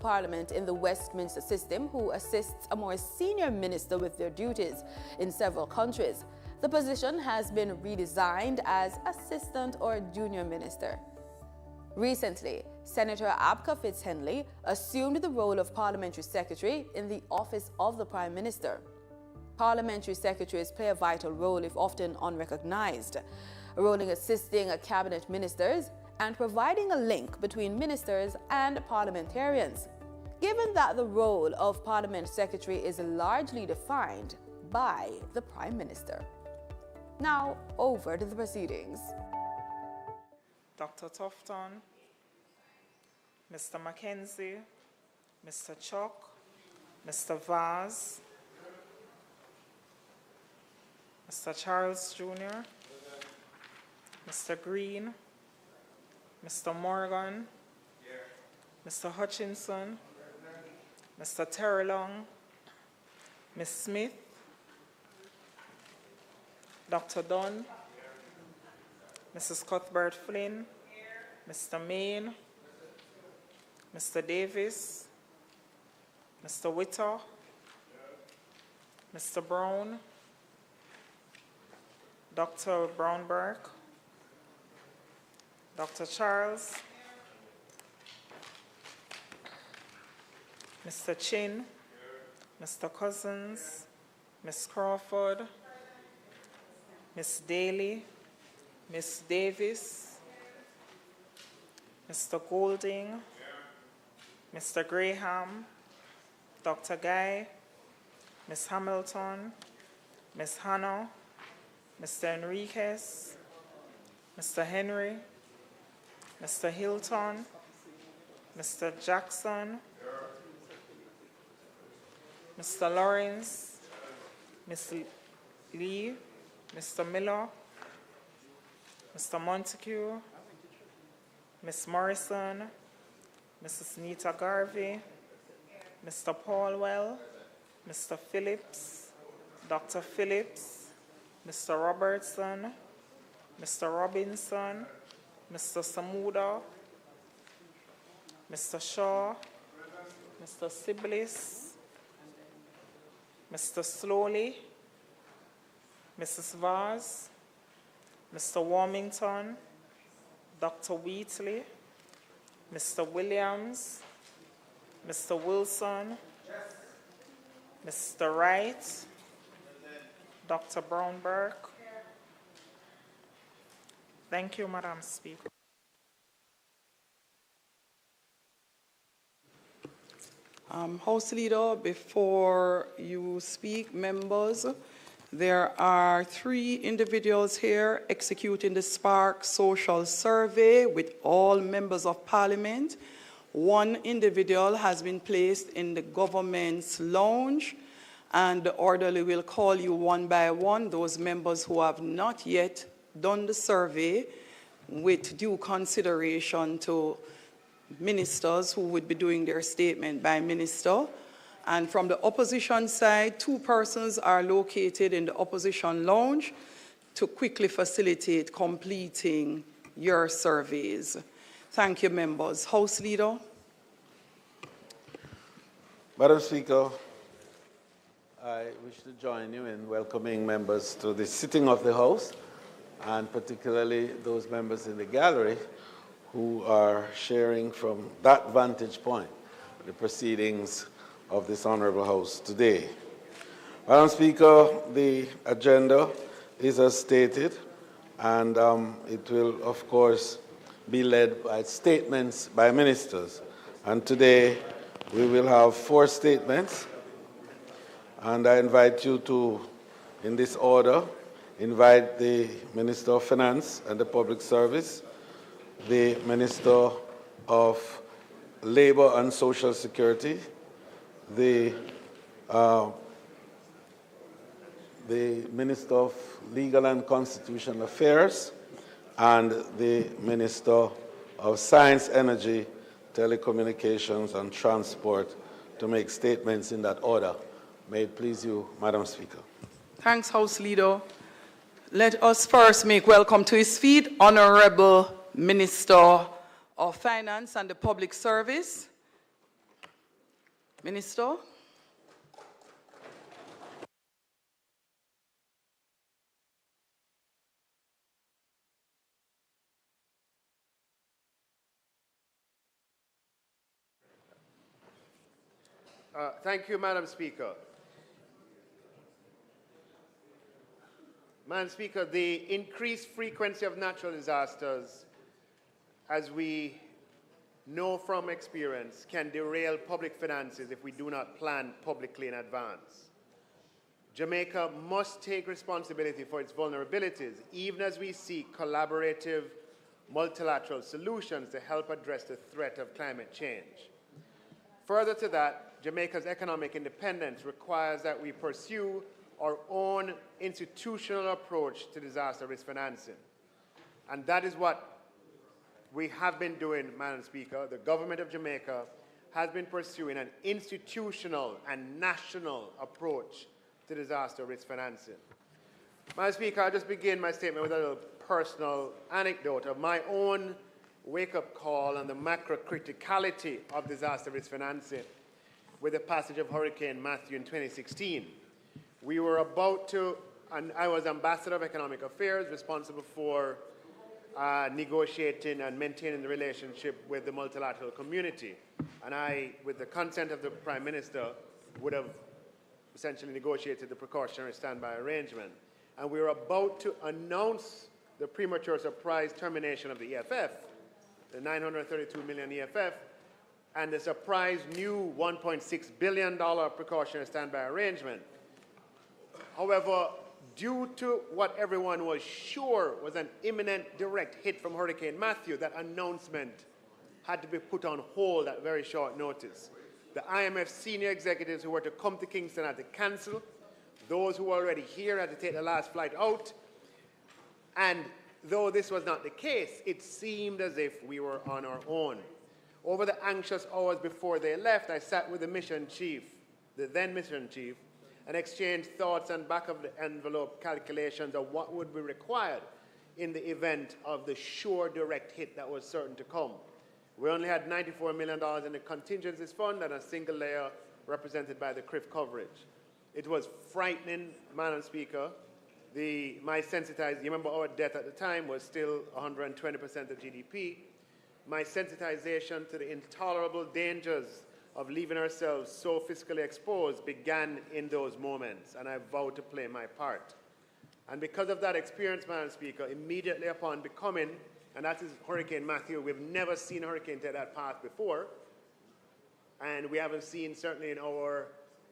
Parliament in the Westminster system who assists a more senior minister with their duties in several countries. The position has been redesigned as assistant or junior minister. Recently, Senator Abka Fitzhenley assumed the role of parliamentary secretary in the office of the Prime Minister. Parliamentary secretaries play a vital role if often unrecognized, a role in assisting cabinet ministers and providing a link between ministers and parliamentarians, given that the role of Parliament Secretary is largely defined by the Prime Minister. Now, over to the proceedings. Dr. Tufton, Mr. Mackenzie, Mr. Chuck, Mr. Vaz, Mr. Charles Jr., Mr. Green, Mr. Morgan, Mr. Hutchinson, Mr. Terrelong, Ms. Smith, Dr. Dunn, Mrs. Cuthbert Flynn, Mr. Main, Mr. Davis, Mr. Witter, Mr. Brown, Dr. Brownberg, Dr. Charles, Mr. Chin, Mr. Cousins, Ms. Crawford, Ms. Daly, Ms. Davis, Mr. Golding, Mr. Graham, Dr. Guy, Ms. Hamilton, Ms. Hannah, Mr. Enriquez, Mr. Henry, Mr. Hilton, Mr. Jackson, Mr. Lawrence, Ms. Lee, Mr. Miller, Mr. Montague, Ms. Morrison, Mrs. Nita Garvey, Mr. Paulwell, Mr. Phillips, Dr. Phillips, Mr. Robertson, Mr. Robinson, Mr. Samuda, Mr. Shaw, Mr. Siblis, Mr. Slowly, Mrs. Vaz, Mr. Warmington, Dr. Wheatley, Mr. Williams, Mr. Wilson, Mr. Wright, Dr. Brownberg. Thank you, Madam Speaker. House Leader, before you speak, members, there are 3 individuals here executing the Spark Social Survey with all members of Parliament. 1 individual has been placed in the government's lounge, and the orderly will call you one by one, those members who have not yet done the survey, with due consideration to ministers who would be doing their statement by minister. And from the opposition side, 2 persons are located in the opposition lounge to quickly facilitate completing your surveys. Thank you, members. House Leader. Madam Speaker, I wish to join you in welcoming members to the sitting of the House, and particularly those members in the gallery who are sharing from that vantage point the proceedings of this Honorable House today. Madam Speaker, the agenda is as stated, and it will, of course, be led by statements by ministers. And today, we will have 4 statements, and I invite you to, in this order, invite the Minister of Finance and the Public Service, the Minister of Labor and Social Security, the Minister of Legal and Constitutional Affairs, and the Minister of Science, Energy, Telecommunications, and Transport to make statements in that order. May it please you, Madam Speaker. Thanks, House Leader. Let us first make welcome to his feet Honorable Minister of Finance and the Public Service. Minister? Thank you, Madam Speaker. Madam Speaker, the increased frequency of natural disasters, as we know from experience, can derail public finances if we do not plan publicly in advance. Jamaica must take responsibility for its vulnerabilities, even as we seek collaborative, multilateral solutions to help address the threat of climate change. Further to that, Jamaica's economic independence requires that we pursue our own institutional approach to disaster risk financing. And that is what we have been doing, Madam Speaker. The government of Jamaica has been pursuing an institutional and national approach to disaster risk financing. Madam Speaker, I'll just begin my statement with a little personal anecdote of my own wake-up call on the macro-criticality of disaster risk financing with the passage of Hurricane Matthew in 2016. We were about to, and I was Ambassador of Economic Affairs, responsible for negotiating and maintaining the relationship with the multilateral community. And I, with the consent of the Prime Minister, would have essentially negotiated the precautionary standby arrangement. And we were about to announce the premature surprise termination of the EFF, the $932 million EFF, and the surprise new $1.6 billion precautionary standby arrangement. However, due to what everyone was sure was an imminent direct hit from Hurricane Matthew, that announcement had to be put on hold at very short notice. The IMF senior executives who were to come to Kingston had to cancel. Those who were already here had to take the last flight out. And though this was not the case, it seemed as if we were on our own. Over the anxious hours before they left, I sat with the mission chief, the then mission chief, and exchanged thoughts and back-of-the-envelope calculations of what would be required in the event of the sure direct hit that was certain to come. We only had $94 million in the contingencies fund and a single layer represented by the CRIF coverage. It was frightening, Madam Speaker. My sensitized, you remember our debt at the time was still 120% of GDP. My sensitization to the intolerable dangers of leaving ourselves so fiscally exposed began in those moments, and I vowed to play my part. And because of that experience, Madam Speaker, immediately upon becoming, and that is Hurricane Matthew, we've never seen a hurricane take that path before, and we haven't seen, certainly in our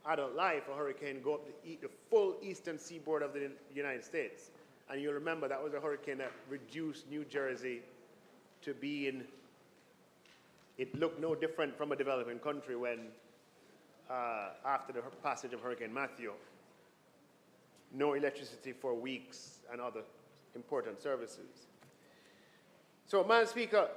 adult life, a hurricane go up the full eastern seaboard of the United States. And you'll remember that was a hurricane that reduced New Jersey to being, it looked no different from a developing country when, after the passage of Hurricane Matthew, no electricity for weeks and other important services. So, Madam Speaker,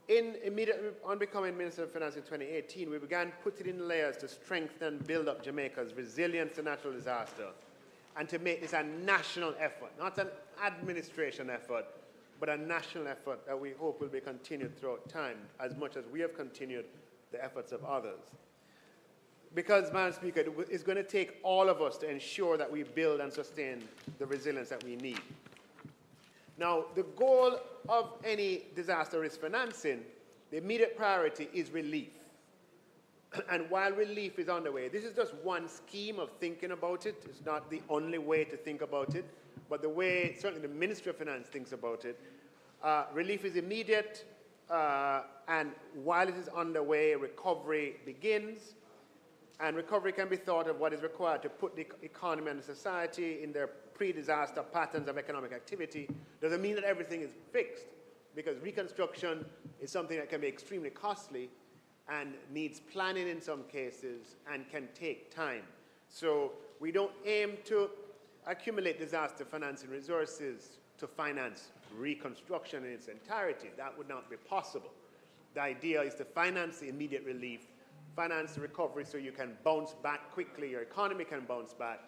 immediately on becoming Minister of Finance in 2018, we began putting in layers to strengthen and build up Jamaica's resilience to natural disaster and to make this a national effort, not an administration effort, but a national effort that we hope will be continued throughout time as much as we have continued the efforts of others. Because, Madam Speaker, it's going to take all of us to ensure that we build and sustain the resilience that we need. Now, the goal of any disaster risk financing, the immediate priority is relief. And while relief is underway, this is just one scheme of thinking about it. It's not the only way to think about it, but the way certainly the Ministry of Finance thinks about it. Relief is immediate, and while it is underway, recovery begins. And recovery can be thought of what is required to put the economy and the society in their pre-disaster patterns of economic activity. Doesn't mean that everything is fixed, because reconstruction is something that can be extremely costly and needs planning in some cases and can take time. So we don't aim to accumulate disaster financing resources to finance reconstruction in its entirety. That would not be possible. The idea is to finance the immediate relief, finance the recovery so you can bounce back quickly, your economy can bounce back,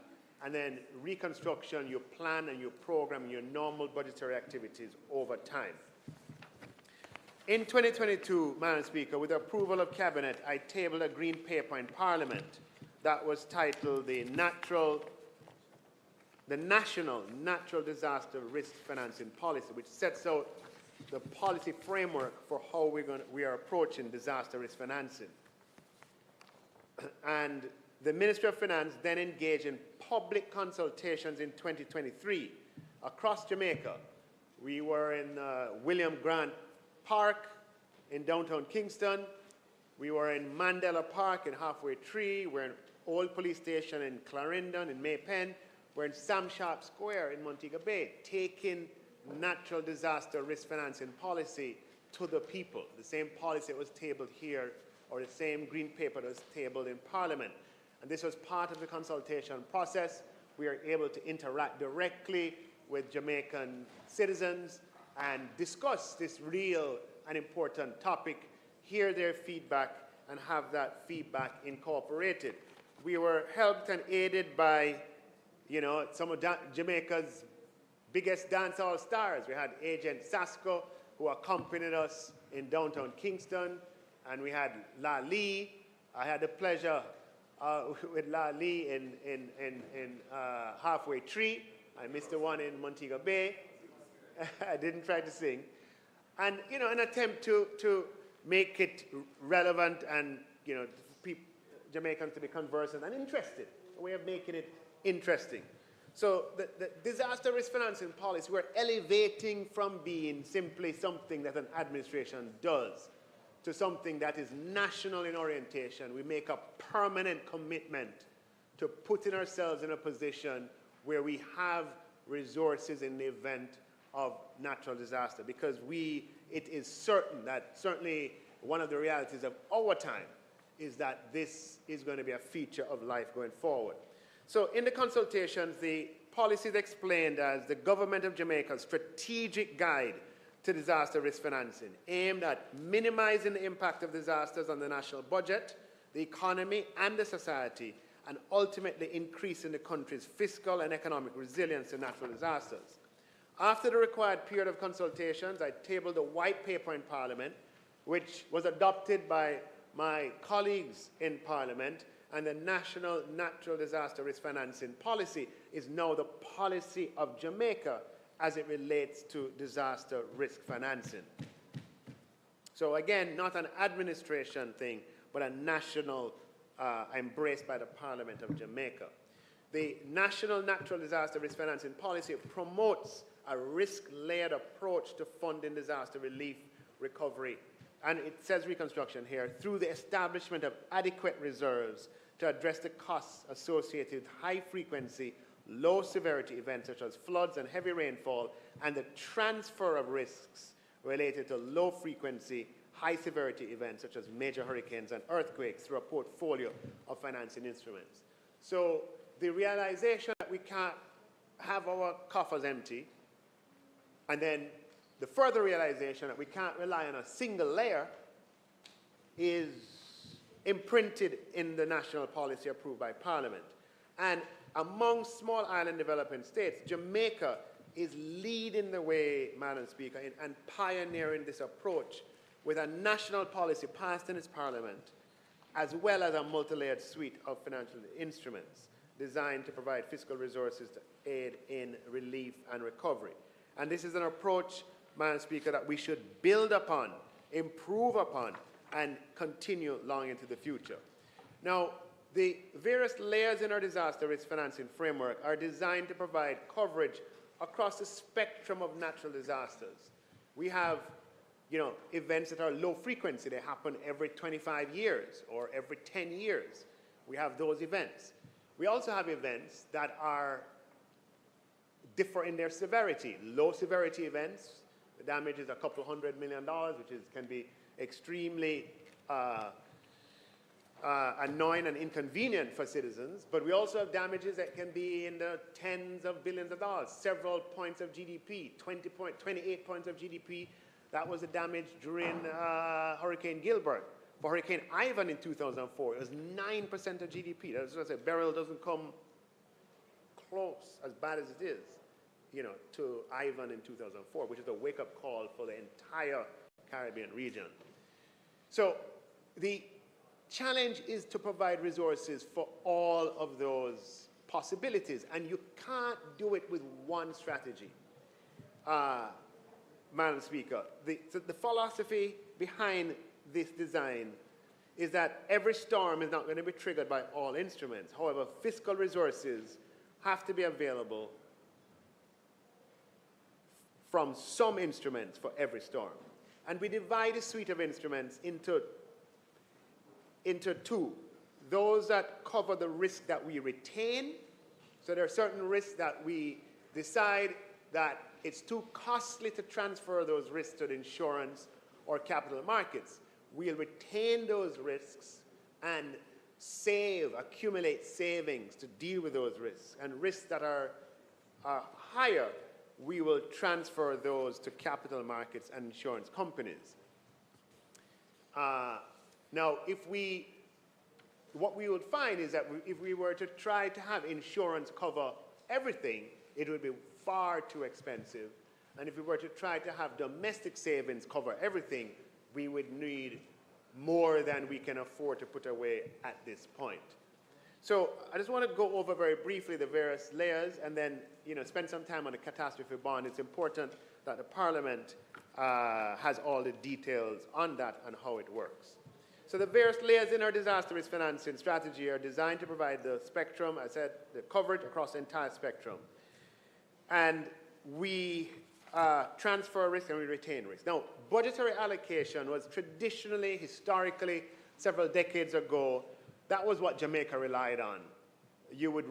and then reconstruction, you plan and you program your normal budgetary activities over time. In 2022, Madam Speaker, with the approval of Cabinet, I tabled a green paper in Parliament that was titled the National Natural Disaster Risk Financing Policy, which sets out the policy framework for how we are approaching disaster risk financing. And the Ministry of Finance then engaged in public consultations in 2023 across Jamaica. We were in William Grant Park in downtown Kingston. We were in Mandela Park in Halfway Tree. We're in Old Police Station in Clarendon, in Maypen. We're in Sam Sharp Square in Montego Bay, taking natural disaster risk financing policy to the people. The same policy that was tabled here, or the same green paper that was tabled in Parliament. And this was part of the consultation process. We are able to interact directly with Jamaican citizens and discuss this real and important topic, hear their feedback, and have that feedback incorporated. We were helped and aided by, some of Jamaica's biggest dancehall stars. We had Agent Sasko, who accompanied us in downtown Kingston, and we had La Lee. I had the pleasure with La Lee in Halfway Tree. I missed the one in Montego Bay. I didn't try to sing. And, an attempt to make it relevant and, Jamaicans to be conversant and interested, a way of making it interesting. So the disaster risk financing policy, we're elevating from being simply something that an administration does to something that is national in orientation. We make a permanent commitment to putting ourselves in a position where we have resources in the event of natural disaster, because it is certain that certainly one of the realities of our time is that this is going to be a feature of life going forward. So in the consultations, the policy is explained as the Government of Jamaica's strategic guide to disaster risk financing, aimed at minimizing the impact of disasters on the national budget, the economy, and the society, and ultimately increasing the country's fiscal and economic resilience to natural disasters. After the required period of consultations, I tabled a white paper in Parliament, which was adopted by my colleagues in Parliament, and the National Natural Disaster Risk Financing Policy is now the policy of Jamaica as it relates to disaster risk financing. So again, not an administration thing, but a national embraced by the Parliament of Jamaica. The National Natural Disaster Risk Financing Policy promotes a risk-layered approach to funding disaster relief, recovery, and it says reconstruction here, through the establishment of adequate reserves to address the costs associated with high-frequency, low-severity events such as floods and heavy rainfall, and the transfer of risks related to low-frequency, high-severity events such as major hurricanes and earthquakes through a portfolio of financing instruments. So the realization that we can't have our coffers empty, and then the further realization that we can't rely on a single layer, is imprinted in the national policy approved by Parliament. And among small island developing states, Jamaica is leading the way, Madam Speaker, and pioneering this approach with a national policy passed in its Parliament, as well as a multi-layered suite of financial instruments designed to provide fiscal resources to aid in relief and recovery. And this is an approach, Madam Speaker, that we should build upon, improve upon, and continue long into the future. Now, the various layers in our disaster risk financing framework are designed to provide coverage across the spectrum of natural disasters. We have, events that are low frequency. They happen every 25 years or every 10 years. We have those events. We also have events that differ in their severity. Low severity events, the damage is a couple $100 million, which can be extremely annoying and inconvenient for citizens, but we also have damages that can be in the tens of billions of dollars, several points of GDP, 28 points of GDP. That was the damage during Hurricane Gilbert. For Hurricane Ivan in 2004, it was 9% of GDP. That's what I say, Beryl doesn't come close, as bad as it is, to Ivan in 2004, which is a wake-up call for the entire Caribbean region. So the challenge is to provide resources for all of those possibilities, and you can't do it with one strategy. Madam Speaker, the philosophy behind this design is that every storm is not going to be triggered by all instruments. However, fiscal resources have to be available from some instruments for every storm. And we divide a suite of instruments into two. Those that cover the risk that we retain. So there are certain risks that we decide that it's too costly to transfer those risks to the insurance or capital markets. We'll retain those risks and accumulate savings to deal with those risks. And risks that are higher, we will transfer those to capital markets and insurance companies. Now, what we would find is that if we were to try to have insurance cover everything, it would be far too expensive. And if we were to try to have domestic savings cover everything, we would need more than we can afford to put away at this point. So I just want to go over very briefly the various layers and then spend some time on the catastrophe bond. It's important that the Parliament has all the details on that and how it works. So the various layers in our disaster risk financing strategy are designed to provide the spectrum, I said, the coverage across the entire spectrum. And we transfer risk and we retain risk. Now, budgetary allocation was traditionally, historically, several decades ago, that was what Jamaica relied on. You would,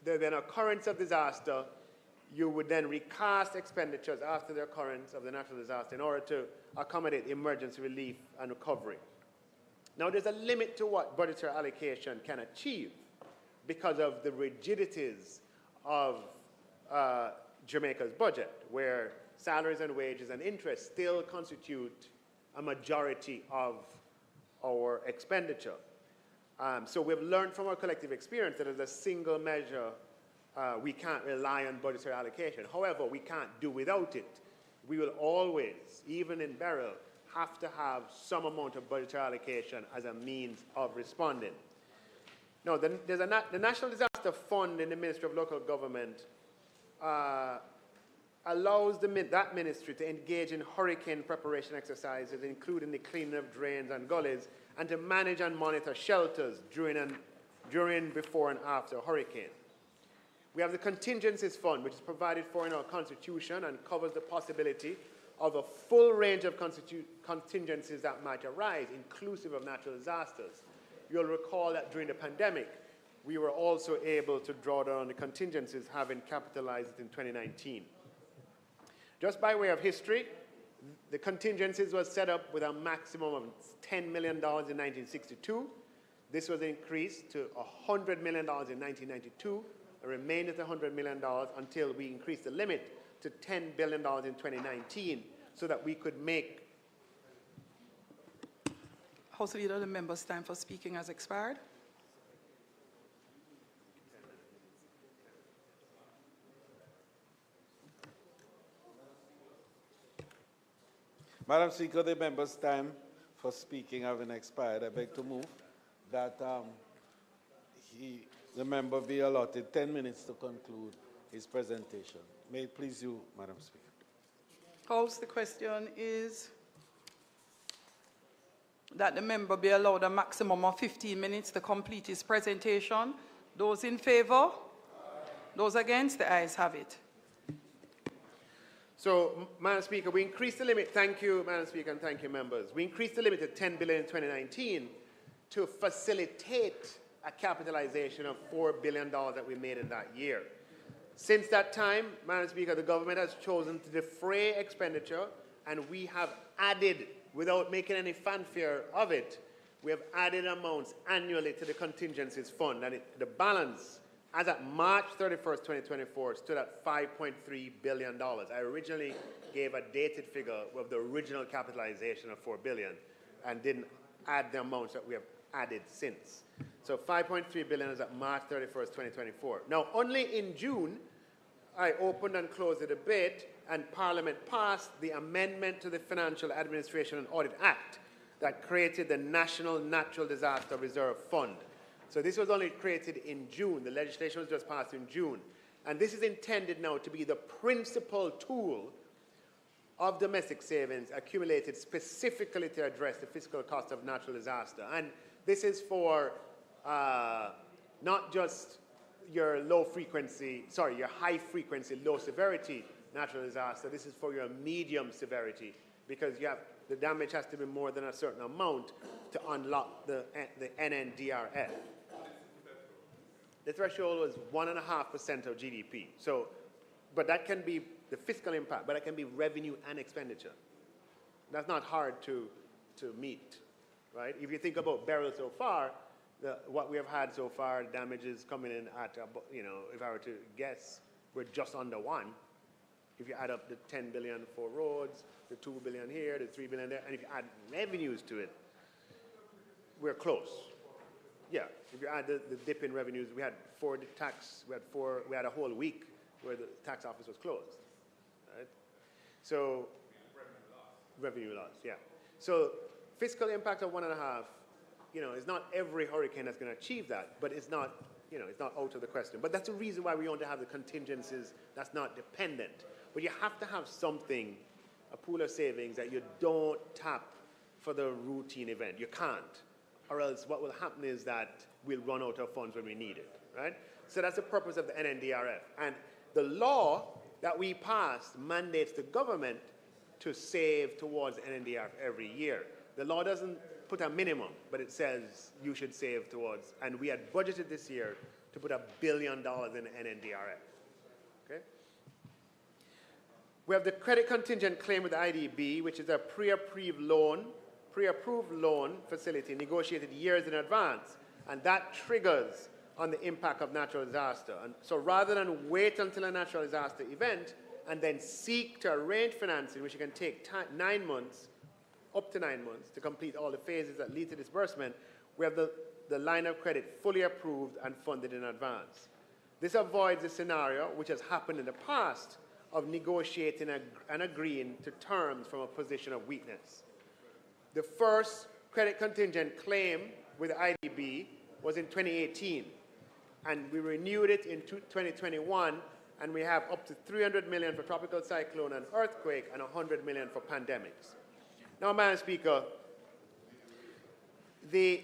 there'd be an occurrence of disaster, you would then recast expenditures after the occurrence of the natural disaster in order to accommodate emergency relief and recovery. Now, there's a limit to what budgetary allocation can achieve because of the rigidities of Jamaica's budget, where salaries and wages and interest still constitute a majority of our expenditure. So we've learned from our collective experience that as a single measure, we can't rely on budgetary allocation. However, we can't do without it. We will always, even in peril, have to have some amount of budgetary allocation as a means of responding. Now, there's the National Disaster Fund in the Ministry of Local Government allows that ministry to engage in hurricane preparation exercises, including the cleaning of drains and gullies, and to manage and monitor shelters during, before, and after a hurricane. We have the Contingencies Fund, which is provided for in our Constitution and covers the possibility of a full range of contingencies that might arise, inclusive of natural disasters. You'll recall that during the pandemic, we were also able to draw down the contingencies, having capitalized it in 2019. Just by way of history, the contingencies was set up with a maximum of $10 million in 1962. This was increased to $100 million in 1992, and remained at $100 million until we increased the limit to $10 billion in 2019, so that we could make. House Leader, the member's time for speaking has expired. Madam Speaker, the member's time for speaking having expired, I beg to move that the member be allotted 10 minutes to conclude his presentation. May it please you, Madam Speaker. House, the question is that the member be allowed a maximum of 15 minutes to complete his presentation. Those in favor? Those against? The ayes have it. So, Madam Speaker, we increased the limit. Thank you, Madam Speaker, and thank you, members. We increased the limit to $10 billion in 2019 to facilitate a capitalization of $4 billion that we made in that year. Since that time, Madam Speaker, the government has chosen to defray expenditure, and we have added, without making any fanfare of it, we have added amounts annually to the contingencies fund, and the balance, as at March 31st, 2024, stood at $5.3 billion. I originally gave a dated figure of the original capitalization of $4 billion and didn't add the amounts that we have added since. So $5.3 billion is at March 31st, 2024. Now, only in June, I opened and closed the debate, and Parliament passed the amendment to the Financial Administration and Audit Act that created the National Natural Disaster Reserve Fund. So this was only created in June. The legislation was just passed in June. And this is intended now to be the principal tool of domestic savings accumulated specifically to address the fiscal cost of natural disaster. And this is for not just your your high frequency, low severity natural disaster. This is for your medium severity, because the damage has to be more than a certain amount to unlock the NNDRF. The threshold was 1.5% of GDP. So, but that can be the fiscal impact, but that can be revenue and expenditure. That's not hard to meet, right? If you think about Beryl so far, what we have had so far, damages coming in at, if I were to guess, we're just under 1. If you add up the 10 billion for roads, the 2 billion here, the 3 billion there, and if you add revenues to it, we're close. Yeah, if you add the dip in revenues, we had we had a whole week where the tax office was closed, right? So, revenue loss, yeah. So, fiscal impact of 1.5, it's not every hurricane that's going to achieve that, but it's not, it's not out of the question. But that's the reason why we want to have the contingencies that's not dependent. But you have to have something, a pool of savings that you don't tap for the routine event. You can't. Or else what will happen is that we'll run out of funds when we need it, right? So that's the purpose of the NNDRF. And the law that we passed mandates the government to save towards NNDRF every year. The law doesn't put a minimum, but it says you should save towards, and we had budgeted this year to put $1 billion in NNDRF, okay? We have the credit contingent claim with the IDB, which is a pre-approved loan facility negotiated years in advance, and that triggers on the impact of natural disaster. And so rather than wait until a natural disaster event and then seek to arrange financing, which can take 9 months, up to 9 months, to complete all the phases that lead to disbursement, we have the line of credit fully approved and funded in advance. This avoids the scenario, which has happened in the past, of negotiating and agreeing to terms from a position of weakness. The first credit contingent claim with IDB was in 2018, and we renewed it in 2021, and we have up to $300 million for tropical cyclone and earthquake and $100 million for pandemics. Now, Madam Speaker, in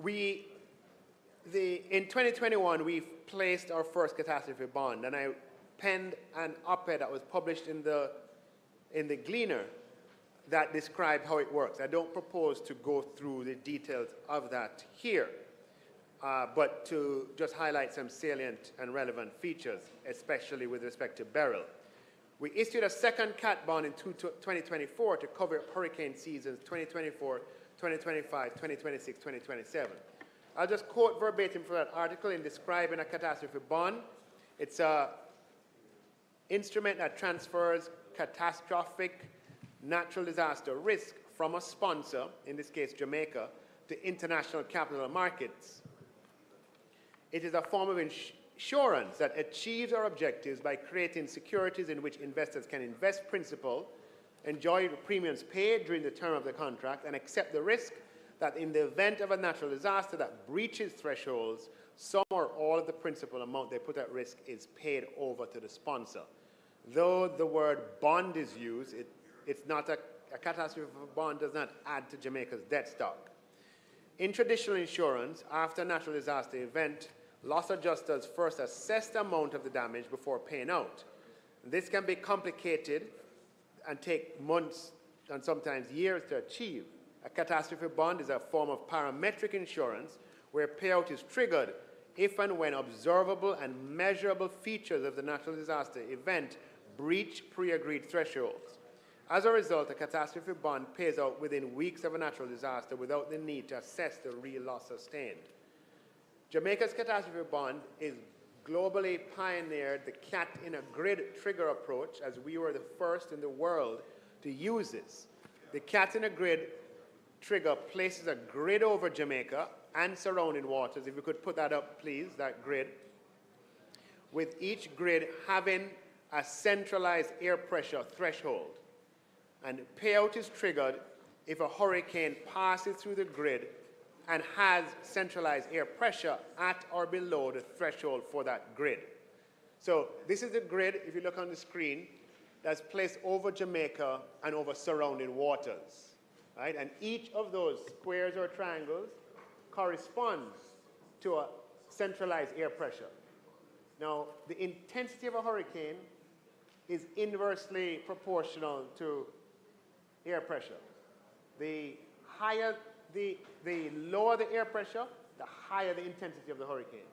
2021, we placed our first catastrophe bond, and I penned an op-ed that was published in the Gleaner that described how it works. I don't propose to go through the details of that here, but to just highlight some salient and relevant features, especially with respect to Beryl. We issued a second cat bond in 2024 to cover hurricane seasons 2024, 2025, 2026, 2027. I'll just quote verbatim from that article in describing a catastrophe bond. It's an instrument that transfers catastrophic natural disaster risk from a sponsor, in this case Jamaica, to international capital markets. It is a form of insurance that achieves our objectives by creating securities in which investors can invest principal, enjoy the premiums paid during the term of the contract, and accept the risk that in the event of a natural disaster that breaches thresholds, some or all of the principal amount they put at risk is paid over to the sponsor. Though the word bond is used, it's not a catastrophe bond does not add to Jamaica's debt stock. In traditional insurance, after a natural disaster event, loss adjusters first assess the amount of the damage before paying out. This can be complicated and take months and sometimes years to achieve. A catastrophe bond is a form of parametric insurance where payout is triggered if and when observable and measurable features of the natural disaster event breach pre-agreed thresholds. As a result, a catastrophe bond pays out within weeks of a natural disaster without the need to assess the real loss sustained. Jamaica's catastrophe bond is globally pioneered the cat in a grid trigger approach, as we were the first in the world to use this. The cat in a grid trigger places a grid over Jamaica and surrounding waters. If you could put that up, please, that grid, with each grid having a centralized air pressure threshold. And payout is triggered if a hurricane passes through the grid and has centralized air pressure at or below the threshold for that grid. So this is the grid, if you look on the screen, that's placed over Jamaica and over surrounding waters, right? And each of those squares or triangles corresponds to a centralized air pressure. Now, the intensity of a hurricane is inversely proportional to air pressure. The lower the air pressure, the higher the intensity of the hurricane,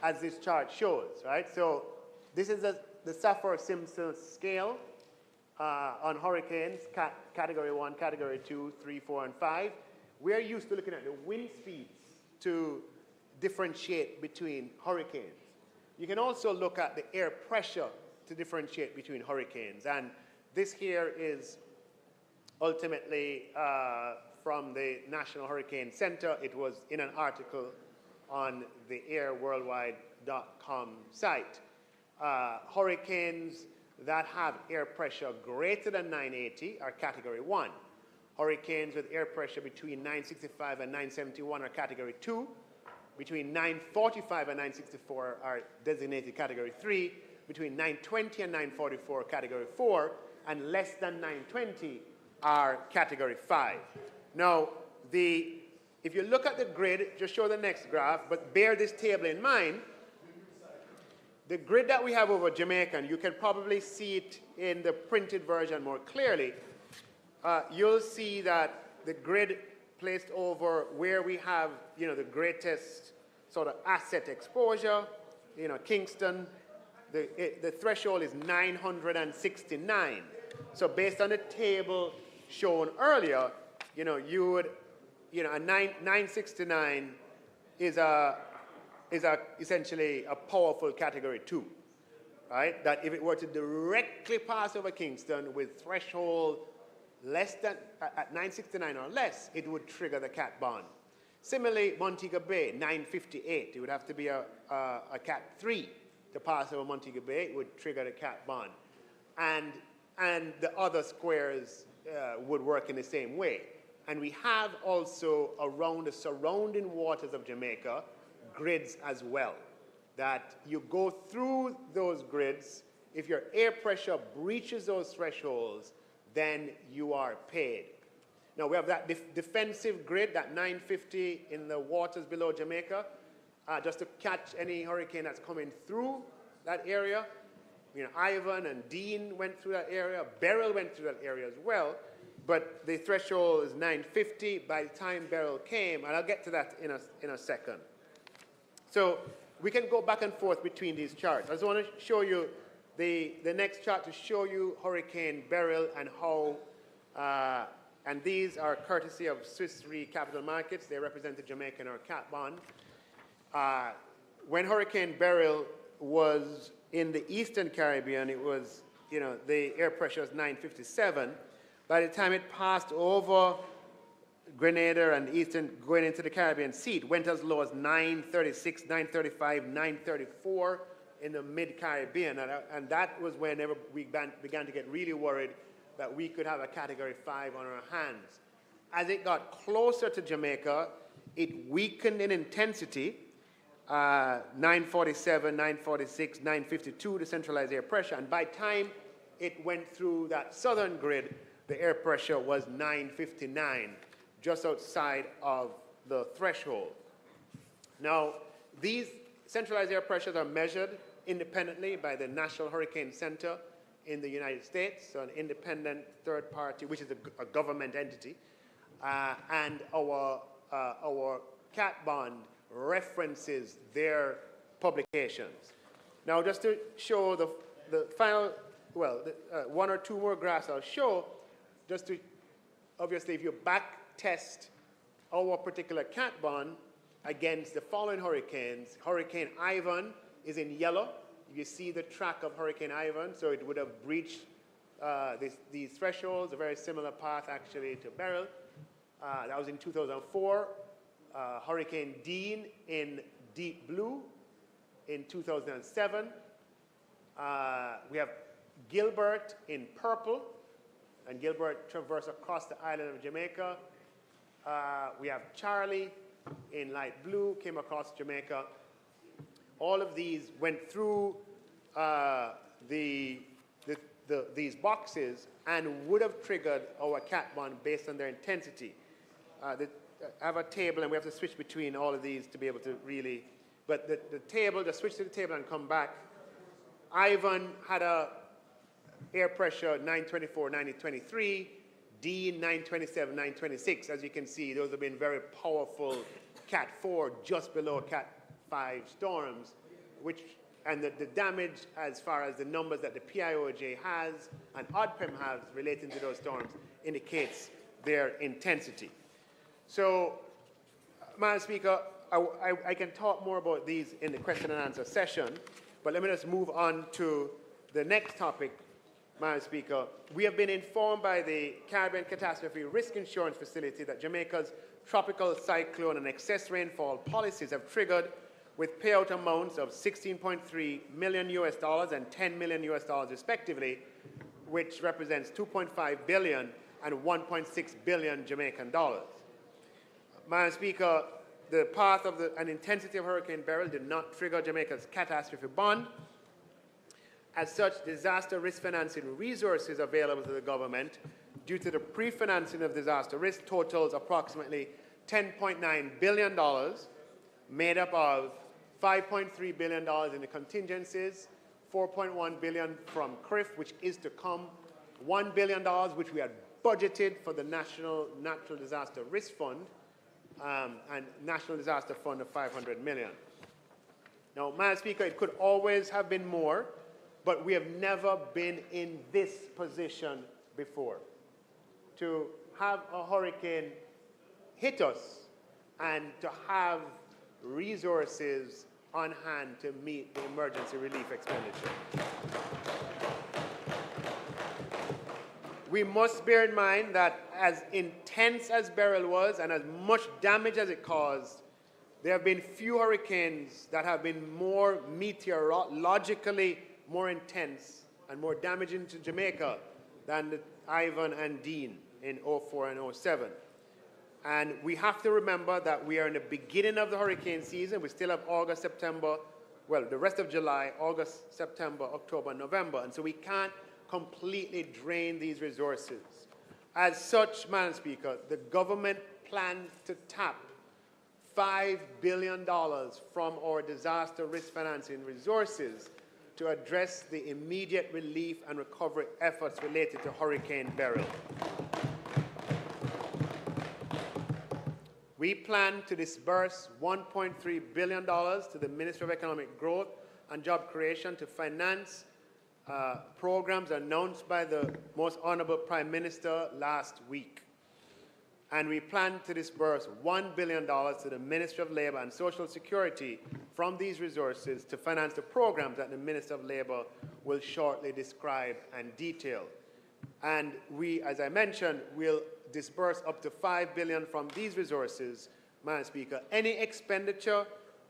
as this chart shows, right? So this is the Saffir-Simpson scale on hurricanes, category 1, category 2, 3, 4, and 5. We are used to looking at the wind speeds to differentiate between hurricanes. You can also look at the air pressure to differentiate between hurricanes. And this here is ultimately from the National Hurricane Center. It was in an article on the airworldwide.com site. Hurricanes that have air pressure greater than 980 are category 1. Hurricanes with air pressure between 965 and 971 are category 2. Between 945 and 964 are designated category 3. Between 920 and 944 category 4. And less than 920 are category 5. Now, if you look at the grid, just show the next graph, but bear this table in mind. The grid that we have over Jamaica, and you can probably see it in the printed version more clearly, you'll see that the grid placed over where we have, the greatest sort of asset exposure, Kingston, the threshold is 969. So based on the table shown earlier, you would, a 969 is essentially a powerful category 2, right? That if it were to directly pass over Kingston with threshold less than, at 969 or less, it would trigger the cat bond. Similarly, Montego Bay, 958, it would have to be a cat 3 to pass over Montego Bay, it would trigger the cat bond. And the other squares would work in the same way. And we have also around the surrounding waters of Jamaica, grids as well, that you go through those grids. If your air pressure breaches those thresholds, then you are paid. Now we have that defensive grid, that 950 in the waters below Jamaica, just to catch any hurricane that's coming through that area. Ivan and Dean went through that area, Beryl went through that area as well, but the threshold is 950 by the time Beryl came, and I'll get to that in a second. So we can go back and forth between these charts. I just want to show you the next chart to show you Hurricane Beryl and how, and these are courtesy of Swiss Re Capital Markets. They represent the Jamaican or cat bond. When Hurricane Beryl was in the Eastern Caribbean, it was, the air pressure was 957. By the time it passed over Grenada and Eastern, going into the Caribbean Sea, it went as low as 936, 935, 934 in the mid-Caribbean. And that was whenever we began to get really worried that we could have a Category 5 on our hands. As it got closer to Jamaica, it weakened in intensity, 947, 946, 952, the centralized air pressure. And by time it went through that southern grid, the air pressure was 959, just outside of the threshold. Now, these centralized air pressures are measured independently by the National Hurricane Center in the United States, so an independent third party, which is a government entity, and our cat bond references their publications. Now, just to show the final, one or two more graphs I'll show, just to, obviously, if you back test our particular cat bond against the following hurricanes, Hurricane Ivan is in yellow. You see the track of Hurricane Ivan, so it would have breached these thresholds, a very similar path actually to Beryl. That was in 2004. Hurricane Dean in deep blue, in 2007. We have Gilbert in purple, and Gilbert traversed across the island of Jamaica. We have Charlie in light blue, came across Jamaica. All of these went through these boxes and would have triggered our cat bond based on their intensity. I have a table, and we have to switch between all of these to be able to really, but the table, just switch to the table and come back. Ivan had a air pressure 924, 923, Dean 927, 926. As you can see, those have been very powerful Cat 4, just below Cat 5 storms, and the damage as far as the numbers that the PIOJ has and ODPEM has relating to those storms indicates their intensity. So, Madam Speaker, I can talk more about these in the question and answer session, but let me just move on to the next topic, Madam Speaker. We have been informed by the Caribbean Catastrophe Risk Insurance Facility that Jamaica's tropical cyclone and excess rainfall policies have triggered with payout amounts of $16.3 million US and $10 million US respectively, which represents 2.5 billion and 1.6 billion Jamaican dollars. Madam Speaker, the path of and intensity of Hurricane Beryl did not trigger Jamaica's catastrophe bond. As such, disaster risk financing resources available to the government due to the pre-financing of disaster risk totals approximately $10.9 billion, made up of $5.3 billion in the contingencies, $4.1 billion from CRIF, which is to come, $1 billion, which we had budgeted for the National Natural Disaster Risk Fund, and National Disaster Fund of $500 million. Now, Madam Speaker, it could always have been more, but we have never been in this position before. To have a hurricane hit us and to have resources on hand to meet the emergency relief expenditure. We must bear in mind that as intense as Beryl was and as much damage as it caused, there have been few hurricanes that have been more meteorologically more intense and more damaging to Jamaica than the Ivan and Dean in 04 and 07. And we have to remember that we are in the beginning of the hurricane season. We still have August, September, well, the rest of July, August, September, October, November. And so we can't completely drain these resources. As such, Madam Speaker, the government plans to tap $5 billion from our disaster risk financing resources to address the immediate relief and recovery efforts related to Hurricane Beryl. We plan to disburse $1.3 billion to the Ministry of Economic Growth and Job Creation to finance programs announced by the Most Honorable Prime Minister last week. And we plan to disburse $1 billion to the Ministry of Labor and Social Security from these resources to finance the programs that the Minister of Labor will shortly describe and detail. And we, as I mentioned, will disburse up to $5 billion from these resources, Madam Speaker. Any expenditure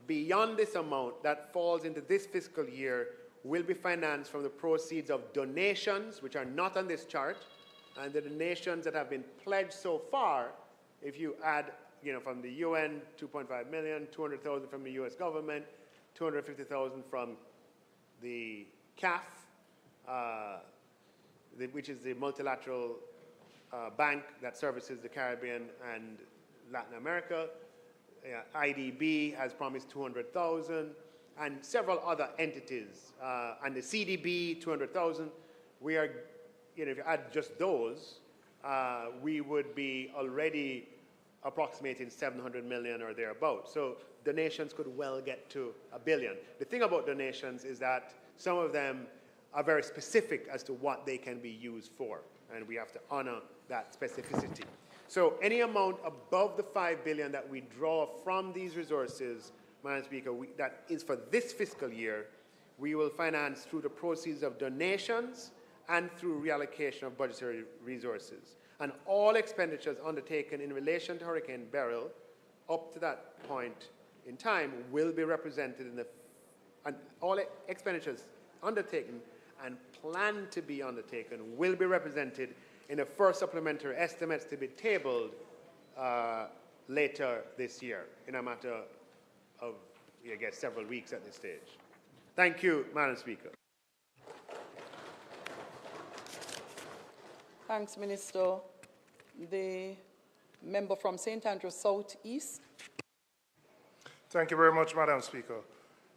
beyond this amount that falls into this fiscal year will be financed from the proceeds of donations, which are not on this chart, and the donations that have been pledged so far, if you add, from the UN, 2.5 million, 200,000 from the US government, 250,000 from the CAF, which is the multilateral bank that services the Caribbean and Latin America. IDB has promised 200,000, and several other entities, and the CDB, 200,000. We are, if you add just those, we would be already approximating 700 million or thereabouts. So donations could well get to $1 billion. The thing about donations is that some of them are very specific as to what they can be used for, and we have to honor that specificity. So any amount above the $5 billion that we draw from these resources, Madam Speaker, that is for this fiscal year, we will finance through the proceeds of donations and through reallocation of budgetary resources. And all expenditures undertaken in relation to Hurricane Beryl up to that point in time will be represented in the and all expenditures undertaken and planned to be undertaken will be represented in the first supplementary estimates to be tabled later this year, in a matter of, I guess, several weeks at this stage. Thank you, Madam Speaker. Thanks, Minister. The member from St. Andrews South East. Thank you very much, Madam Speaker.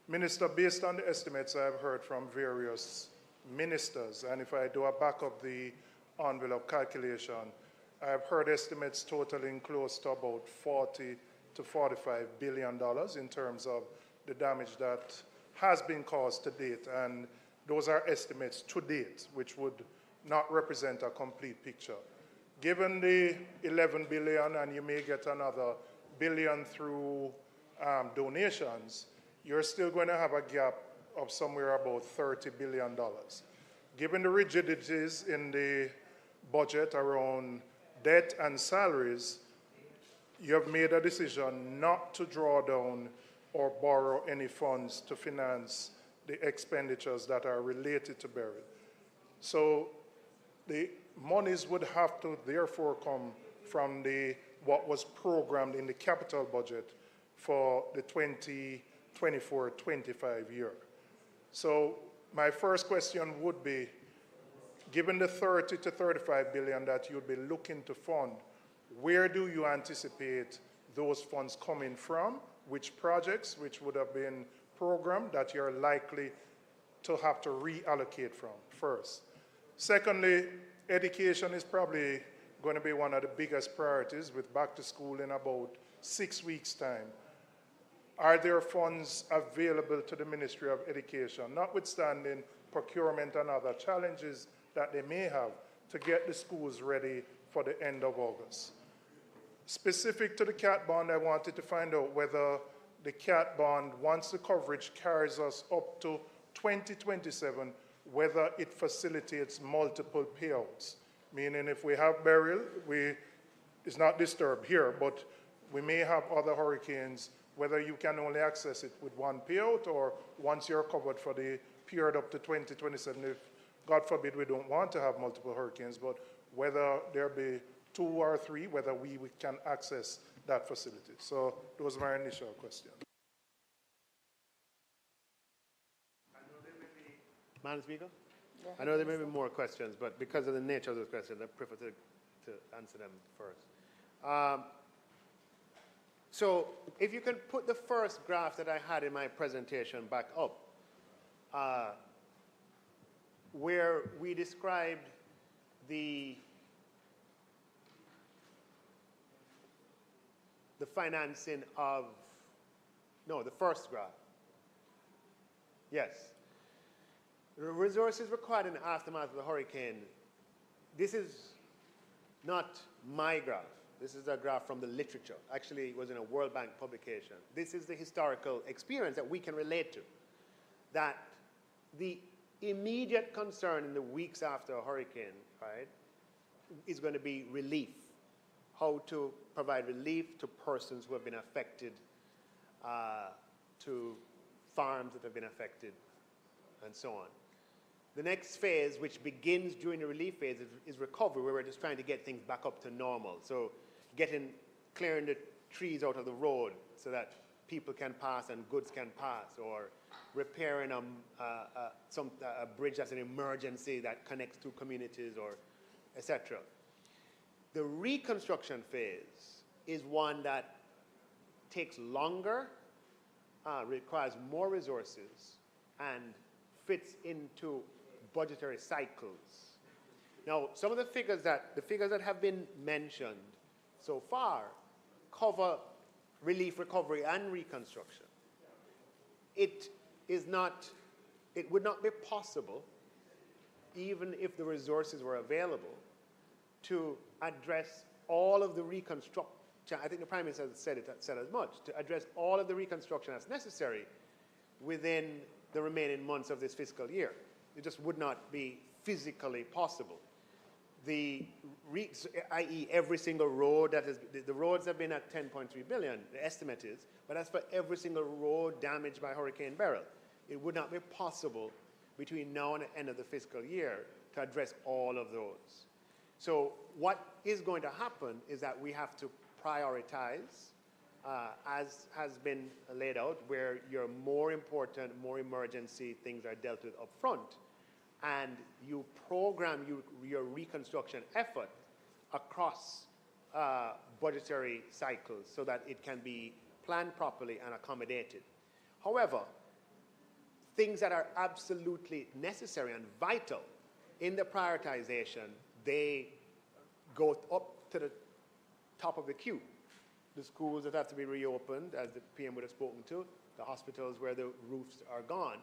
Minister, based on the estimates I've heard from various ministers, and if I do a back of the envelope calculation, I've heard estimates totaling close to about $40 to $45 billion in terms of the damage that has been caused to date, and those are estimates to date, which would not represent a complete picture. Given the 11 billion, and you may get another billion through donations, you're still going to have a gap of somewhere about $30 billion. Given the rigidities in the budget around debt and salaries, you have made a decision not to draw down or borrow any funds to finance the expenditures that are related to burial. So the monies would have to therefore come from what was programmed in the capital budget for the 2024-25 year. So my first question would be, given the 30 to 35 billion that you'd be looking to fund, where do you anticipate those funds coming from? Which projects, which would have been programmed, that you're likely to have to reallocate from, first? Secondly, education is probably going to be one of the biggest priorities with back to school in about 6 weeks' time. Are there funds available to the Ministry of Education, notwithstanding procurement and other challenges that they may have, to get the schools ready for the end of August? Specific to the CAT bond, I wanted to find out whether the CAT bond, once the coverage carries us up to 2027, whether it facilitates multiple payouts. Meaning if we have burial, it's not disturbed here, but we may have other hurricanes, whether you can only access it with one payout, or once you're covered for the period up to 2027, if, God forbid, we don't want to have multiple hurricanes, but whether there be 2 or 3, whether we can access that facility. So those are my initial questions. Madam Speaker? I know there may be more questions, but because of the nature of those questions, I prefer to answer them first. So if you can put the first graph that I had in my presentation back up, where we described the financing of, no, the first graph. Yes. The resources required in the aftermath of the hurricane. This is not my graph. This is a graph from the literature. Actually, it was in a World Bank publication. This is the historical experience that we can relate to. That the immediate concern in the weeks after a hurricane, right, is going to be relief. How to provide relief to persons who have been affected, to farms that have been affected, and so on. The next phase, which begins during the relief phase, is recovery, where we're just trying to get things back up to normal. So clearing the trees out of the road so that people can pass and goods can pass, or repairing a bridge that's an emergency that connects two communities, or etc. The reconstruction phase is one that takes longer, requires more resources, and fits into budgetary cycles. Now, some of the figures that have been mentioned so far cover relief, recovery, and reconstruction. It would not be possible, even if the resources were available, to address all of the reconstruction. I think the Prime Minister said as much, to address all of the reconstruction that's necessary within the remaining months of this fiscal year. It just would not be physically possible. I.e. every single road the roads have been at 10.3 billion, the estimate is, but that's for every single road damaged by Hurricane Beryl. it would not be possible between now and the end of the fiscal year to address all of those. So what is going to happen is that we have to prioritize, as has been laid out, where your more important, more emergency things are dealt with up front, and you program your reconstruction effort across budgetary cycles so that it can be planned properly and accommodated. However, things that are absolutely necessary and vital in the prioritization, they go up to the top of the queue. The schools that have to be reopened, as the PM would have spoken to, the hospitals where the roofs are gone,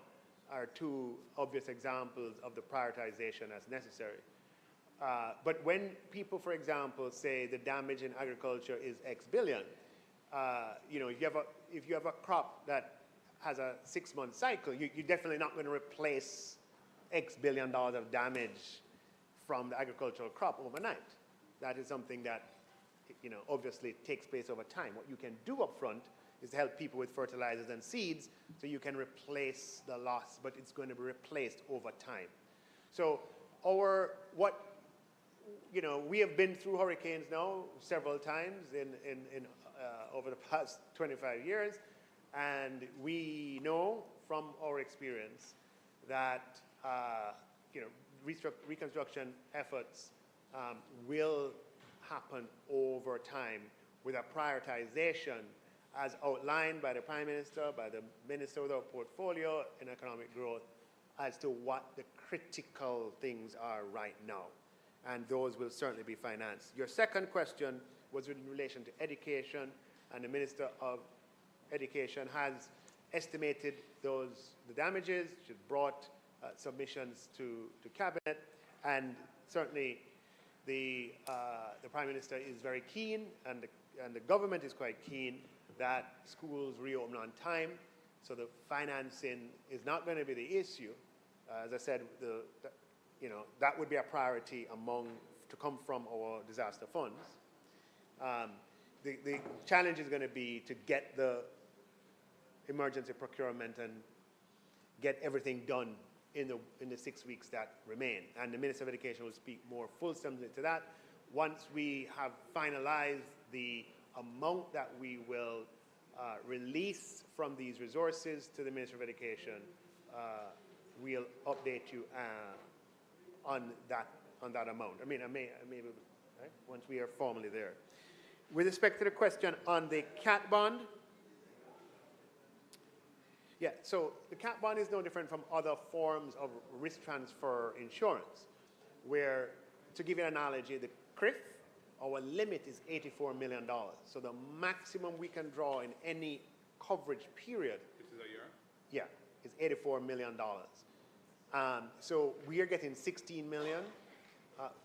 are two obvious examples of the prioritization as necessary. But when people, for example, say the damage in agriculture is X billion, you know, if you have a crop that has a 6-month cycle, you're definitely not going to replace X billion dollars of damage from the agricultural crop overnight. That is something that, you know, obviously takes place over time. What you can do up front is to help people with fertilizers and seeds so you can replace the loss, but it's going to be replaced over time. So you know, we have been through hurricanes now several times over the past 25 years, and we know from our experience that you know, reconstruction efforts will happen over time with a prioritization as outlined by the Prime Minister, by the Minister with our portfolio in economic growth, as to what the critical things are right now. And those will certainly be financed. Your second question was in relation to education, and the Minister of Education has estimated the damages. She's brought submissions to Cabinet, and certainly the Prime Minister is very keen, and the government is quite keen that schools reopen on time. So the financing is not going to be the issue. As I said, you know, that would be a priority to come from our disaster funds. The challenge is going to be to get the emergency procurement and get everything done in the 6 weeks that remain. And the Minister of Education will speak more fulsomely to that. Once we have finalized the amount that we will release from these resources to the Minister of Education, we'll update you on that amount. I mean, I may right? Once we are formally there. With respect to the question on the cat bond, yeah, so the cat bond is no different from other forms of risk transfer insurance, where, to give you an analogy, the CRIF, our limit is $84 million. So the maximum we can draw in any coverage period. This is a year? Yeah, is $84 million. So we are getting 16 million.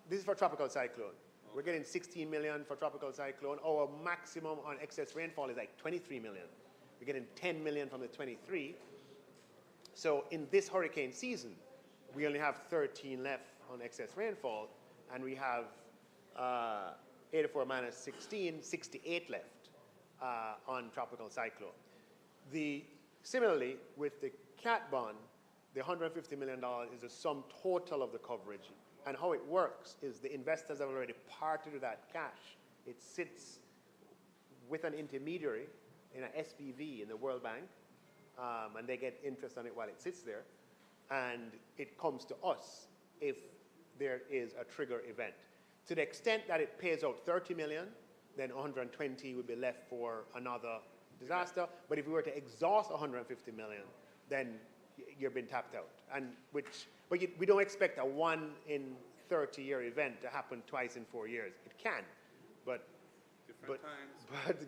This is for tropical cyclone. Okay. We're getting 16 million for tropical cyclone. Our maximum on excess rainfall is like 23 million. We're getting 10 million from the 23. So in this hurricane season, we only have 13 left on excess rainfall, and we have 84 minus 16, 68 left on tropical cyclone. Similarly, with the cat bond, the $150 million is the sum total of the coverage. And how it works is the investors have already parted with that cash. It sits with an intermediary in an SPV in the World Bank, and they get interest on it while it sits there. And it comes to us if there is a trigger event. To the extent that it pays out 30 million, then 120 would be left for another disaster. But if we were to exhaust 150 million, then you've been tapped out. But we don't expect a 1 in 30-year event to happen twice in 4 years. It can, but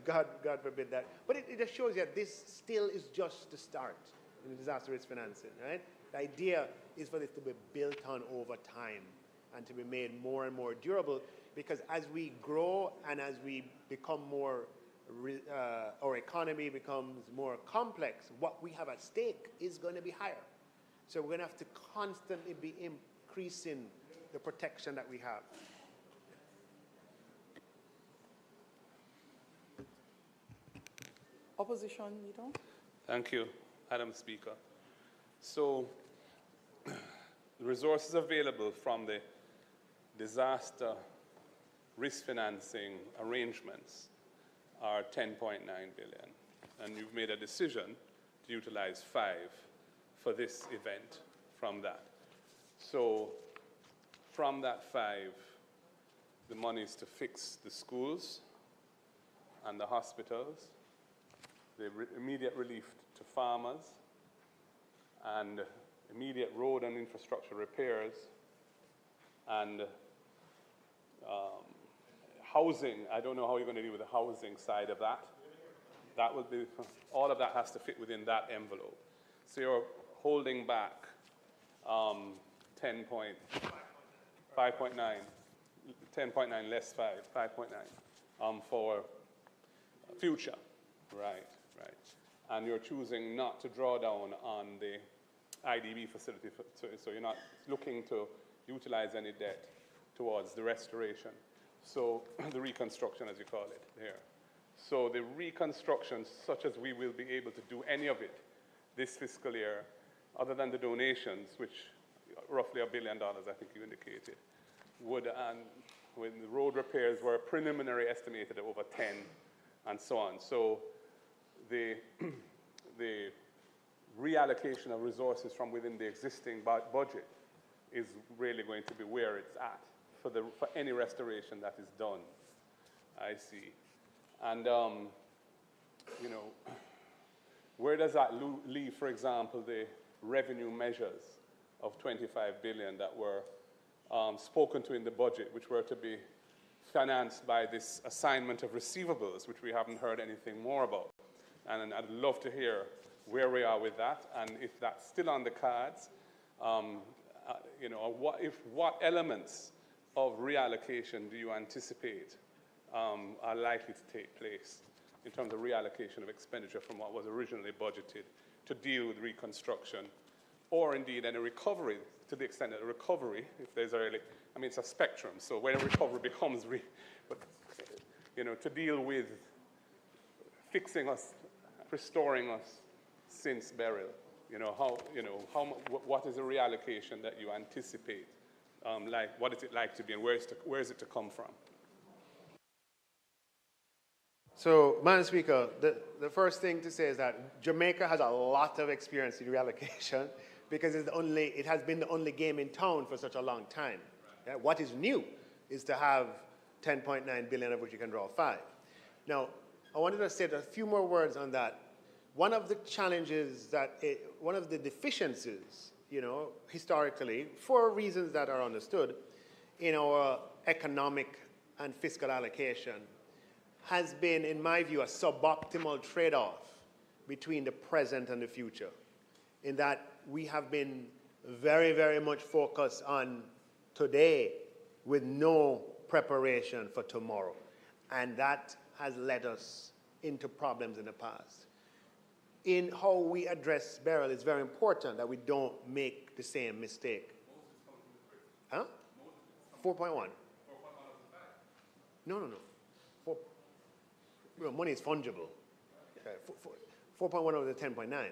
God forbid that. But it just shows you that this still is just the start in the disaster risk financing, right? The idea is for this to be built on over time and to be made more and more durable, because as we grow and as we become more, our economy becomes more complex, what we have at stake is going to be higher. So we're going to have to constantly be increasing the protection that we have. Opposition leader. Thank you, Madam Speaker. So the resources available from the disaster risk financing arrangements are 10.9 billion. And you've made a decision to utilize 5 for this event from that. So from that 5, the money is to fix the schools and the hospitals, the immediate relief to farmers, and immediate road and infrastructure repairs, and housing. I don't know how you're going to deal with the housing side of that. That will be, all of that has to fit within that envelope. So you're holding back 5.9 less 5, 5.9 for future, right. And you're choosing not to draw down on the IDB facility, so you're not looking to utilize any debt towards the restoration. So the reconstruction, as you call it, here. So the reconstruction, such as we will be able to do any of it this fiscal year, other than the donations, which roughly $1 billion, I think you indicated, would, and when the road repairs were preliminary estimated at over 10, and so on. So the reallocation of resources from within the existing budget is really going to be where it's at for any restoration that is done, I see. And, you know, where does that leave, for example, the revenue measures of 25 billion that were spoken to in the budget, which were to be financed by this assignment of receivables, which we haven't heard anything more about? And I'd love to hear where we are with that, and if that's still on the cards, you know, what elements of reallocation do you anticipate are likely to take place in terms of reallocation of expenditure from what was originally budgeted to deal with reconstruction, or indeed any recovery, to the extent that a recovery, if there's a really, I mean, it's a spectrum, so when a recovery becomes, but, you know, to deal with fixing us, restoring us since burial, what is the reallocation that you anticipate? Like, what is it like to be, and where is it to come from? So, Madam Speaker, the first thing to say is that Jamaica has a lot of experience in reallocation because it has been the only game in town for such a long time. Yeah, what is new is to have 10.9 billion of which you can draw 5. Now, I wanted to say a few more words on that. One of the challenges one of the deficiencies, you know, historically, for reasons that are understood, in our economic and fiscal allocation has been, in my view, a suboptimal trade-off between the present and the future, in that we have been very, very much focused on today with no preparation for tomorrow. And that has led us into problems in the past. In how we address burial, it's very important that we don't make the same mistake. Huh? 4.1. No. Well, money is fungible. 4.1 over the 10.9.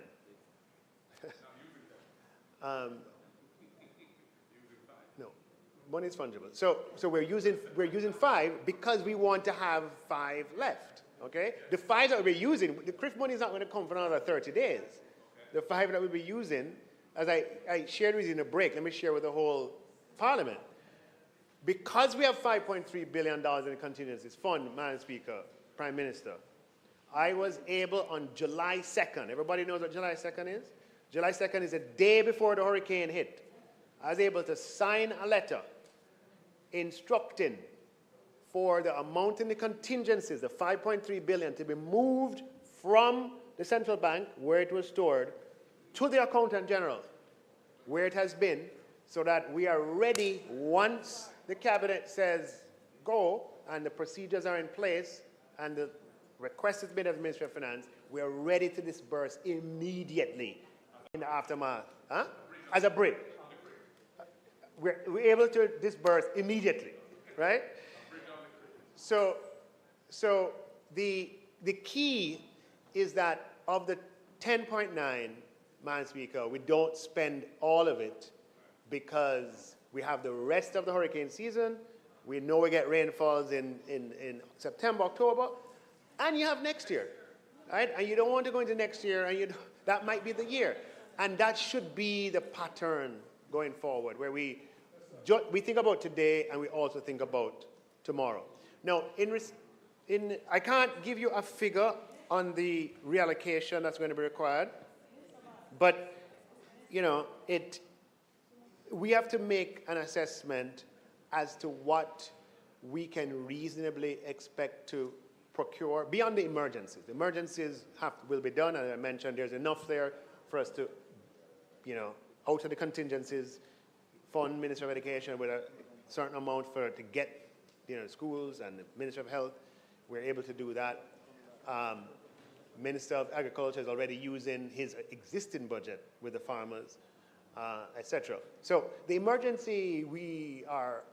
No, money is fungible. So we're using 5 because we want to have 5 left. Okay? The 5 that we're using, the CRIF money is not going to come for another 30 days. The 5 that we'll be using, as I shared with you in a break, let me share with the whole Parliament. Because we have $5.3 billion in the contingencies fund, Madam Speaker, Prime Minister, I was able on July 2nd, everybody knows what July 2nd is? July 2nd is a day before the hurricane hit. I was able to sign a letter instructing for the amount in the contingencies, the $5.3 billion, to be moved from the central bank, where it was stored, to the Accountant General, where it has been, so that we are ready once the Cabinet says go, and the procedures are in place, and the request has been of the Ministry of Finance, we are ready to disburse immediately in the aftermath. Huh? As a brick. We're able to disburse immediately, right? So the key is that of the 10.9, Madam Speaker, we don't spend all of it because we have the rest of the hurricane season. We know we get rainfalls in September, October, and you have next year, right? And you don't want to go into next year, and that might be the year. And that should be the pattern going forward, where we think about today and we also think about tomorrow. Now, I can't give you a figure on the reallocation that's going to be required, but, you know, we have to make an assessment as to what we can reasonably expect to procure beyond the emergencies. The emergencies will be done, and I mentioned there's enough there for us to, you know, out of the contingencies, fund Ministry of Education with a certain amount to get, you know, schools and the Ministry of Health. We're able to do that. Minister of Agriculture is already using his existing budget with the farmers, etc. So the emergency we are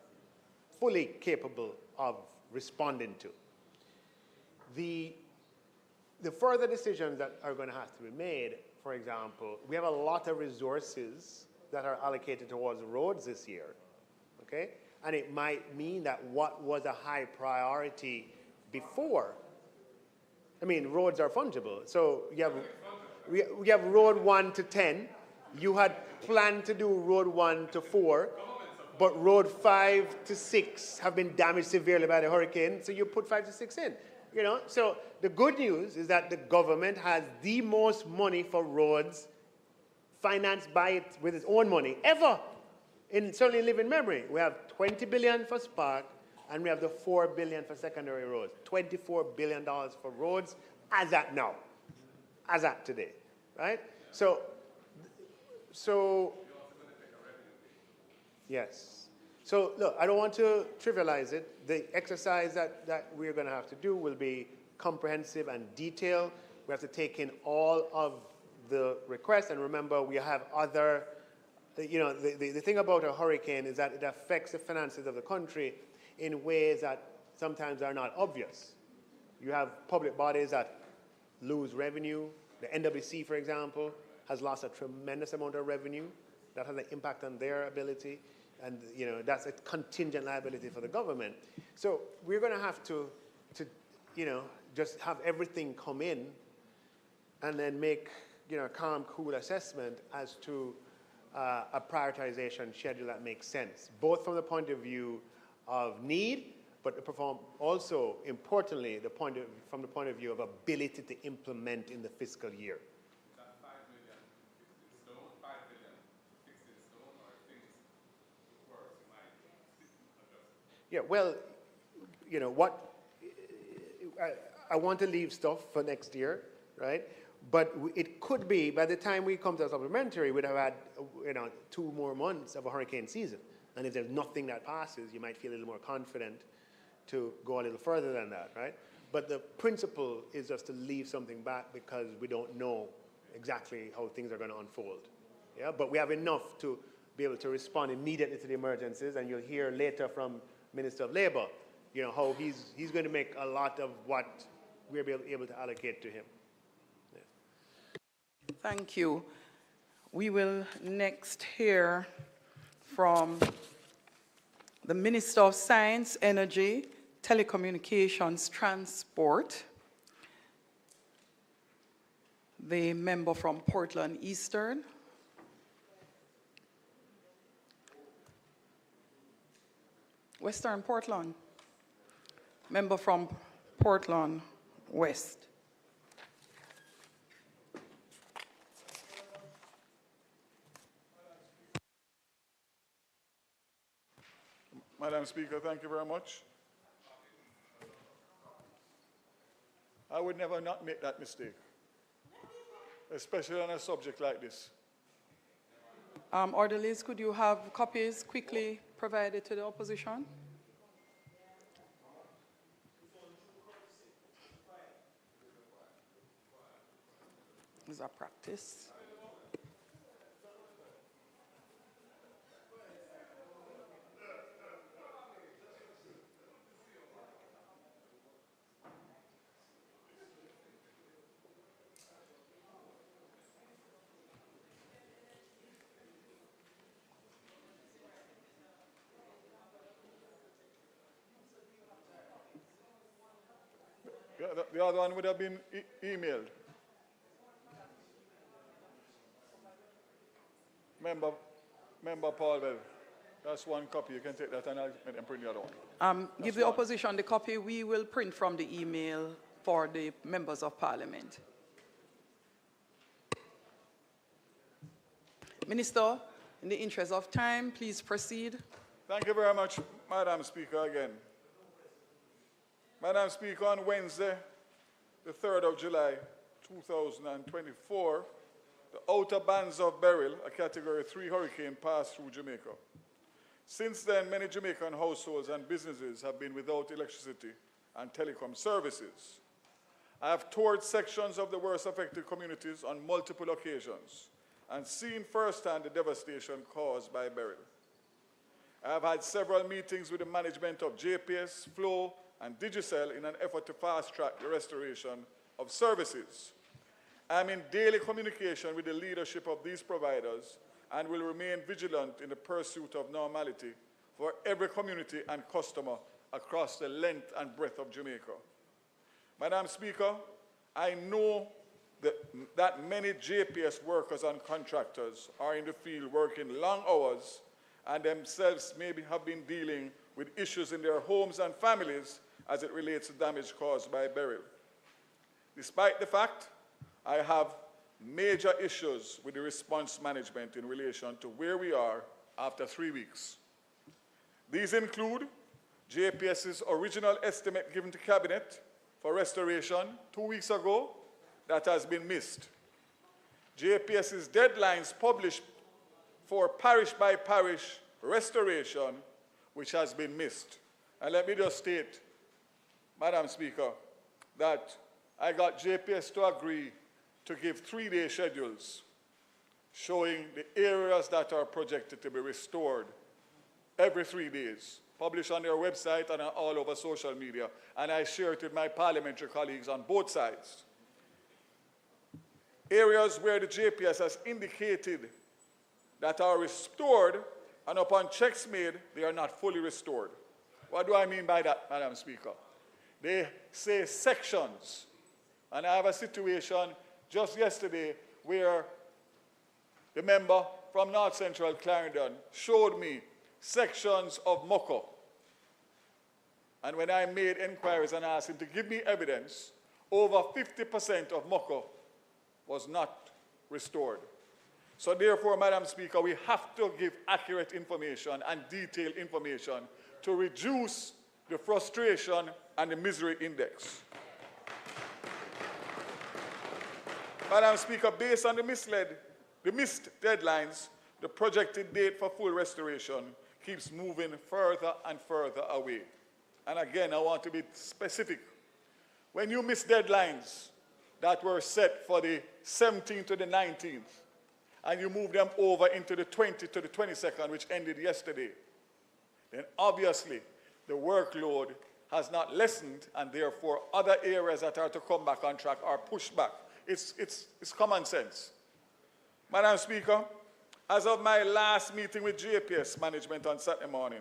fully capable of responding to. The further decisions that are going to have to be made, for example, we have a lot of resources that are allocated towards roads this year, okay? And it might mean that what was a high priority before, I mean, roads are fungible. So we have road 1 to 10. You had planned to do road 1 to 4, but road 5 to 6 have been damaged severely by the hurricane, so you put 5 to 6 in. You know, so the good news is that the government has the most money for roads financed by it with its own money ever, certainly in living memory. We have 20 billion for Spark, and we have the 4 billion for secondary roads. $24 billion for roads as at now, as at today, right? So yes. So look, I don't want to trivialize it. The exercise that we're going to have to do will be comprehensive and detailed. We have to take in all of the requests, and remember, we have other, you know, the thing about a hurricane is that it affects the finances of the country in ways that sometimes are not obvious. You have public bodies that lose revenue. The NWC, for example, has lost a tremendous amount of revenue. That has an impact on their ability. And, you know, that's a contingent liability for the government. So we're going to have to, you know, just have everything come in and then make, you know, a calm, cool assessment as to a prioritization schedule that makes sense, both from the point of view of need, but also, importantly, from the point of view of ability to implement in the fiscal year. That 5 million fixed in stone, 5 billion fixed in stone, or things worse, you might adjust? Yeah, well, you know, I want to leave stuff for next year, right? But it could be, by the time we come to a supplementary, we'd have had, you know, 2 more months of a hurricane season. And if there's nothing that passes, you might feel a little more confident to go a little further than that, right? But the principle is just to leave something back because we don't know exactly how things are going to unfold. Yeah, but we have enough to be able to respond immediately to the emergencies, and you'll hear later from Minister of Labor, you know, how he's going to make a lot of what we're able to allocate to him. Yeah. Thank you. We will next hear from the Minister of Science, Energy, Telecommunications, Transport, the member from Portland Eastern, Western Portland, member from Portland West. Madam Speaker, thank you very much. I would never not make that mistake, especially on a subject like this. Orderlies, could you have copies quickly provided to the opposition? Is that practice? the other one would have been emailed. Member Paul Bell. That's one copy. You can take that and I'll print the other one. Give the opposition the copy. We will print from the email for the members of parliament. Minister, in the interest of time, please proceed. Thank you very much, Madam Speaker, again. Madam Speaker, on Wednesday, the 3rd of July, 2024, the outer bands of Beryl, a Category 3 hurricane, passed through Jamaica. Since then, many Jamaican households and businesses have been without electricity and telecom services. I have toured sections of the worst affected communities on multiple occasions and seen firsthand the devastation caused by Beryl. I have had several meetings with the management of JPS, Flow, and Digicel in an effort to fast-track the restoration of services. I am in daily communication with the leadership of these providers and will remain vigilant in the pursuit of normality for every community and customer across the length and breadth of Jamaica. Madam Speaker, I know that many JPS workers and contractors are in the field working long hours and themselves maybe have been dealing with issues in their homes and families as it relates to damage caused by Beryl. Despite the fact I have major issues with the response management in relation to where we are after 3 weeks. These include JPS's original estimate given to Cabinet for restoration 2 weeks ago that has been missed. JPS's deadlines published for parish by parish restoration, which has been missed. And let me just state, Madam Speaker, that I got JPS to agree to give 3-day schedules showing the areas that are projected to be restored every 3 days, published on their website and all over social media, and I share it with my parliamentary colleagues on both sides. Areas where the JPS has indicated that are restored, and upon checks made, they are not fully restored. What do I mean by that, Madam Speaker? They say sections, and I have a situation just yesterday where the member from North Central Clarendon showed me sections of Moko. And when I made inquiries and asked him to give me evidence, over 50% of Moko was not restored. So therefore, Madam Speaker, we have to give accurate information and detailed information to reduce the frustration and the misery index. Madam Speaker, based on the missed deadlines, the projected date for full restoration keeps moving further and further away. And again, I want to be specific. When you miss deadlines that were set for the 17th to the 19th, and you move them over into the 20th to the 22nd, which ended yesterday, then obviously the workload has not lessened, and therefore other areas that are to come back on track are pushed back. It's common sense. Madam Speaker, as of my last meeting with JPS management on Saturday morning,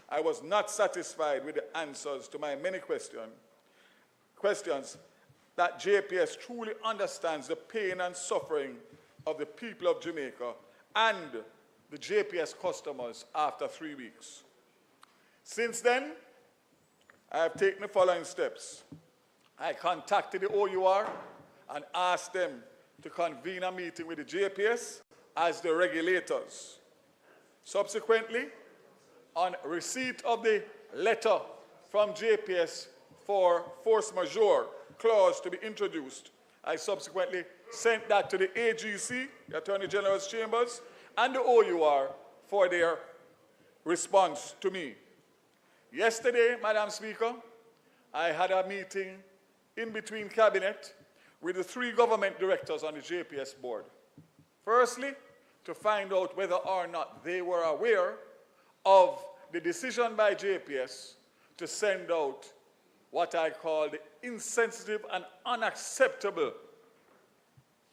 I was not satisfied with the answers to my many questions that JPS truly understands the pain and suffering of the people of Jamaica and the JPS customers after 3 weeks. Since then, I have taken the following steps. I contacted the OUR and asked them to convene a meeting with the JPS as the regulators. Subsequently, on receipt of the letter from JPS for force majeure clause to be introduced, I subsequently sent that to the AGC, the Attorney General's Chambers, and the OUR for their response to me. Yesterday, Madam Speaker, I had a meeting in between Cabinet with the 3 government directors on the JPS board. Firstly, to find out whether or not they were aware of the decision by JPS to send out what I call the insensitive and unacceptable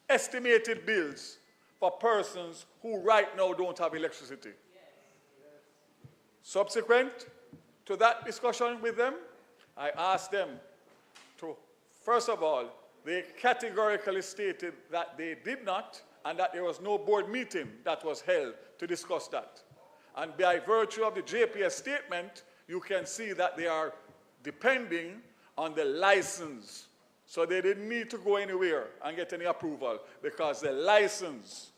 estimated bills for persons who right now don't have electricity. Subsequent to that discussion with them, I asked them to First of all, they categorically stated that they did not and that there was no board meeting that was held to discuss that. And by virtue of the JPS statement, you can see that they are depending on the license. So they didn't need to go anywhere and get any approval because the license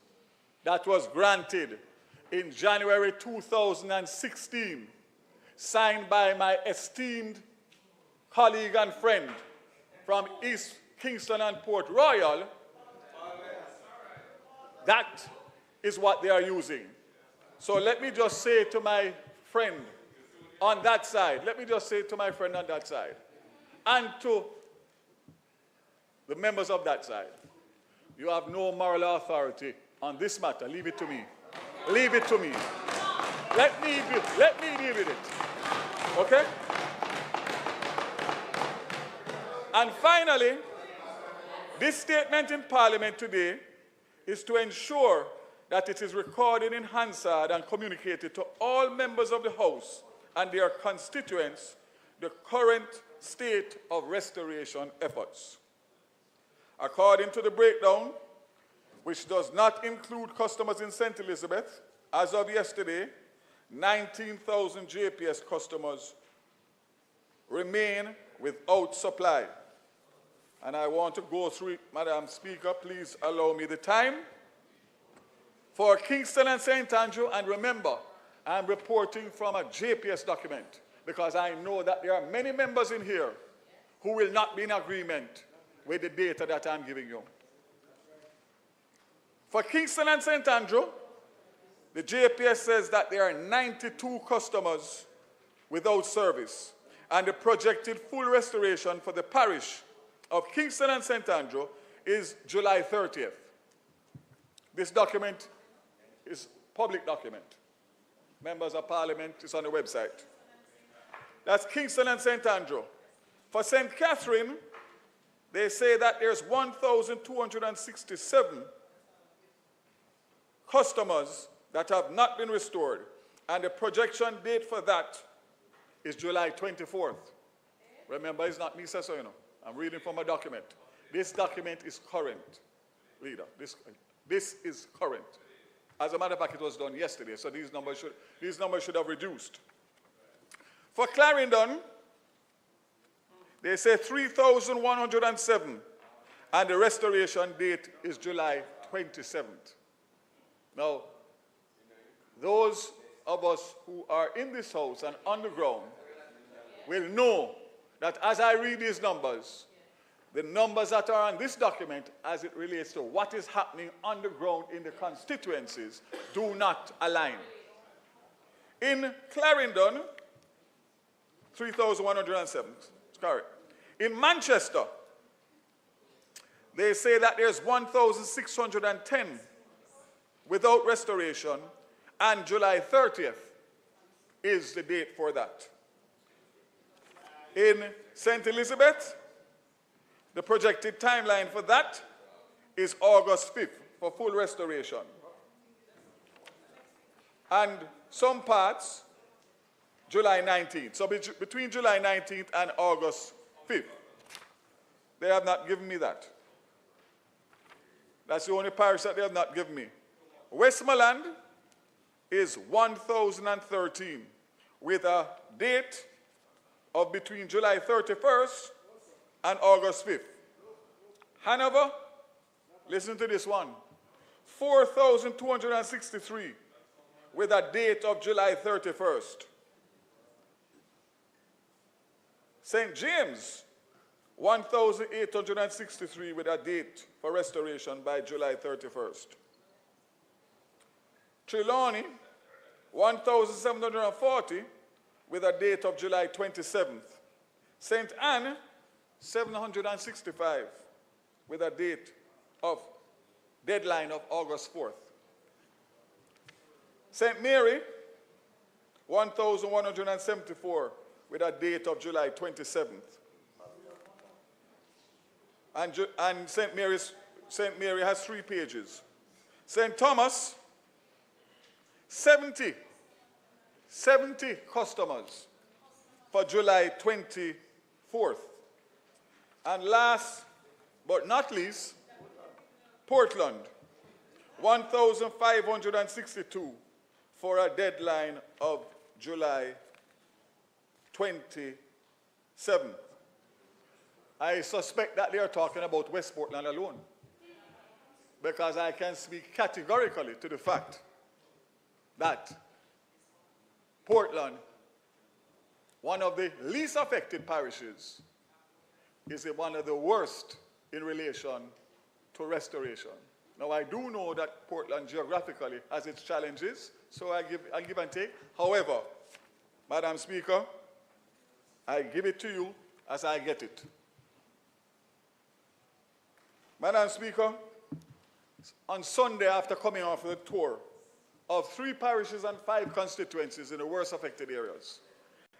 that was granted in January 2016, signed by my esteemed colleague and friend from East Kingston and Port Royal, that is what they are using. So let me just say to my friend on that side, and to the members of that side, you have no moral authority on this matter. Leave it to me. Leave it to me. Let me deal with it. Okay? And finally, this statement in Parliament today is to ensure that it is recorded in Hansard and communicated to all members of the House and their constituents the current state of restoration efforts. According to the breakdown, which does not include customers in St. Elizabeth, as of yesterday, 19,000 JPS customers remain without supply. And I want to go through it, Madam Speaker. Please allow me the time. For Kingston and St. Andrew, and remember, I'm reporting from a JPS document because I know that there are many members in here who will not be in agreement with the data that I'm giving you. For Kingston and St. Andrew, the JPS says that there are 92 customers without service, and the projected full restoration for the parish of Kingston and St. Andrew is July 30th. This document is a public document. Members of Parliament, it's on the website. That's Kingston and St. Andrew. For St. Catherine, they say that there's 1,267 customers that have not been restored, and the projection date for that is July 24th. Remember, it's not me, so you know. I'm reading from a document. This document is current, Leader. This is current. As a matter of fact, it was done yesterday, so these numbers should have reduced. For Clarendon, they say 3,107, and the restoration date is July 27th. Now, those of us who are in this house and on the ground will know that as I read these numbers, the numbers that are on this document as it relates to what is happening on the ground in the constituencies do not align. In Clarendon, 3,107, it's correct. In Manchester, they say that there's 1,610 without restoration, and July 30th is the date for that. In St. Elizabeth, the projected timeline for that is August 5th for full restoration. And some parts, July 19th. So between July 19th and August 5th. They have not given me that. That's the only parish that they have not given me. Westmoreland is 1,013 with a date of between July 31st and August 5th. Hanover, listen to this one, 4,263 with a date of July 31st. St. James, 1,863 with a date for restoration by July 31st. Trelawney, 1,740 with a date of July 27th. St. Anne, 765 with a date of deadline of August 4th. St. Mary, 1,174 with a date of July 27th. And St. Mary has 3 pages. St. Thomas, 70 customers for July 24th. And last but not least, Portland, 1,562 for a deadline of July 27th. I suspect that they are talking about West Portland alone, because I can speak categorically to the fact that Portland, one of the least affected parishes, is one of the worst in relation to restoration. Now, I do know that Portland geographically has its challenges, so I give and take. However, Madam Speaker, I give it to you as I get it. Madam Speaker, on Sunday, after coming off the tour of 3 parishes and 5 constituencies in the worst affected areas,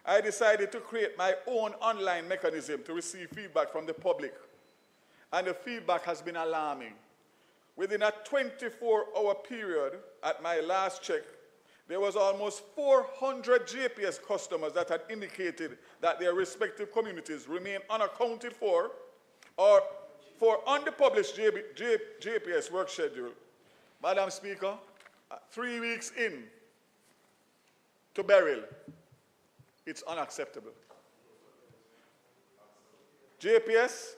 I decided to create my own online mechanism to receive feedback from the public. And the feedback has been alarming. Within a 24-hour period, at my last check, there was almost 400 JPS customers that had indicated that their respective communities remain unaccounted for or for underpublished JPS work schedule. Madam Speaker, 3 weeks in to burial, it's unacceptable. JPS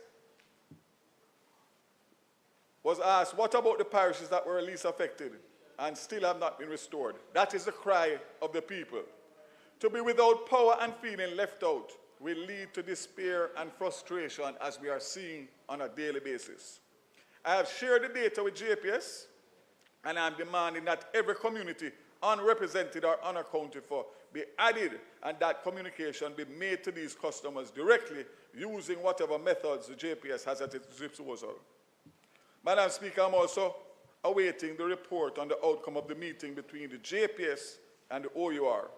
was asked, what about the parishes that were least affected and still have not been restored? That is the cry of the people. To be without power and feeling left out will lead to despair and frustration, as we are seeing on a daily basis. I have shared the data with JPS, and I'm demanding that every community, unrepresented or unaccounted for, be added, and that communication be made to these customers directly using whatever methods the JPS has at its disposal. Madam Speaker, I'm also awaiting the report on the outcome of the meeting between the JPS and the OUR.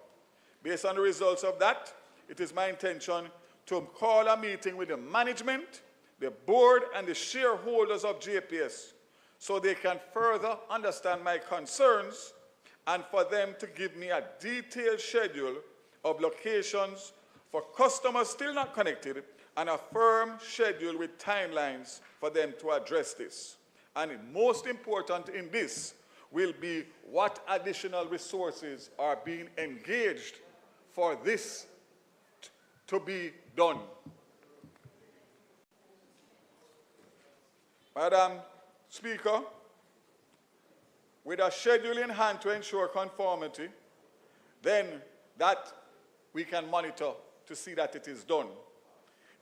Based on the results of that, it is my intention to call a meeting with the management, the board, and the shareholders of JPS so they can further understand my concerns and for them to give me a detailed schedule of locations for customers still not connected and a firm schedule with timelines for them to address this. And most important in this will be what additional resources are being engaged for this to be done. Madam Speaker, with a schedule in hand to ensure conformity, then that we can monitor to see that it is done.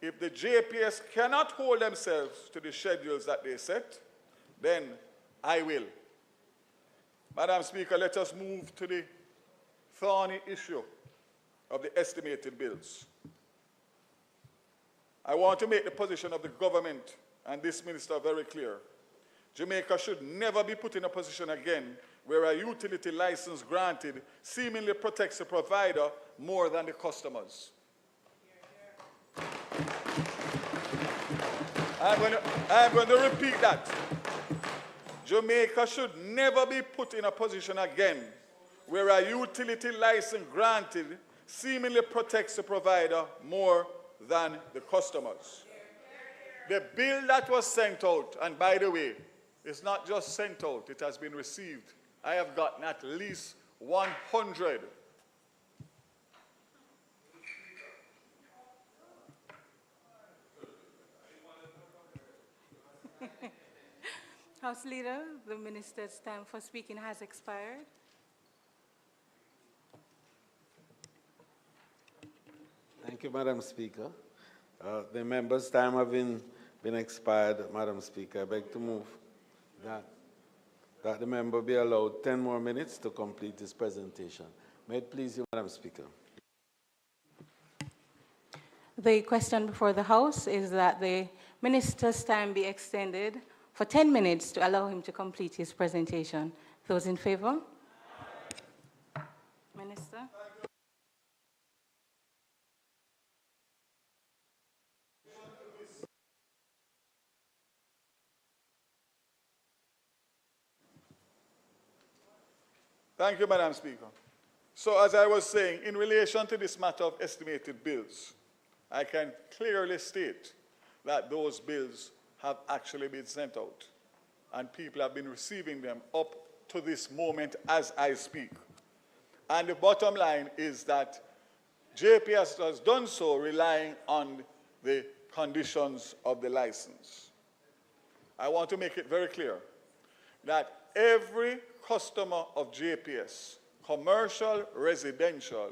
If the JPS cannot hold themselves to the schedules that they set, then I will. Madam Speaker, let us move to the thorny issue of the estimated bills. I want to make the position of the government and this minister very clear. Jamaica should never be put in a position again where a utility license granted seemingly protects the provider more than the customers. I'm going to repeat that. Jamaica should never be put in a position again where a utility license granted seemingly protects the provider more than the customers. The bill that was sent out, and by the way, it's not just sent out, it has been received. I have gotten at least 100. House Leader, the minister's time for speaking has expired. Thank you, Madam Speaker. The member's time having been expired, Madam Speaker, I beg to move that the member be allowed 10 more minutes to complete his presentation. May it please you, Madam Speaker. The question before the House is that the minister's time be extended for 10 minutes to allow him to complete his presentation. Those in favor? Minister? Thank you, Madam Speaker. So as I was saying, in relation to this matter of estimated bills, I can clearly state that those bills have actually been sent out, and people have been receiving them up to this moment as I speak. And the bottom line is that JPS has done so relying on the conditions of the license. I want to make it very clear that every customer of JPS, commercial, residential,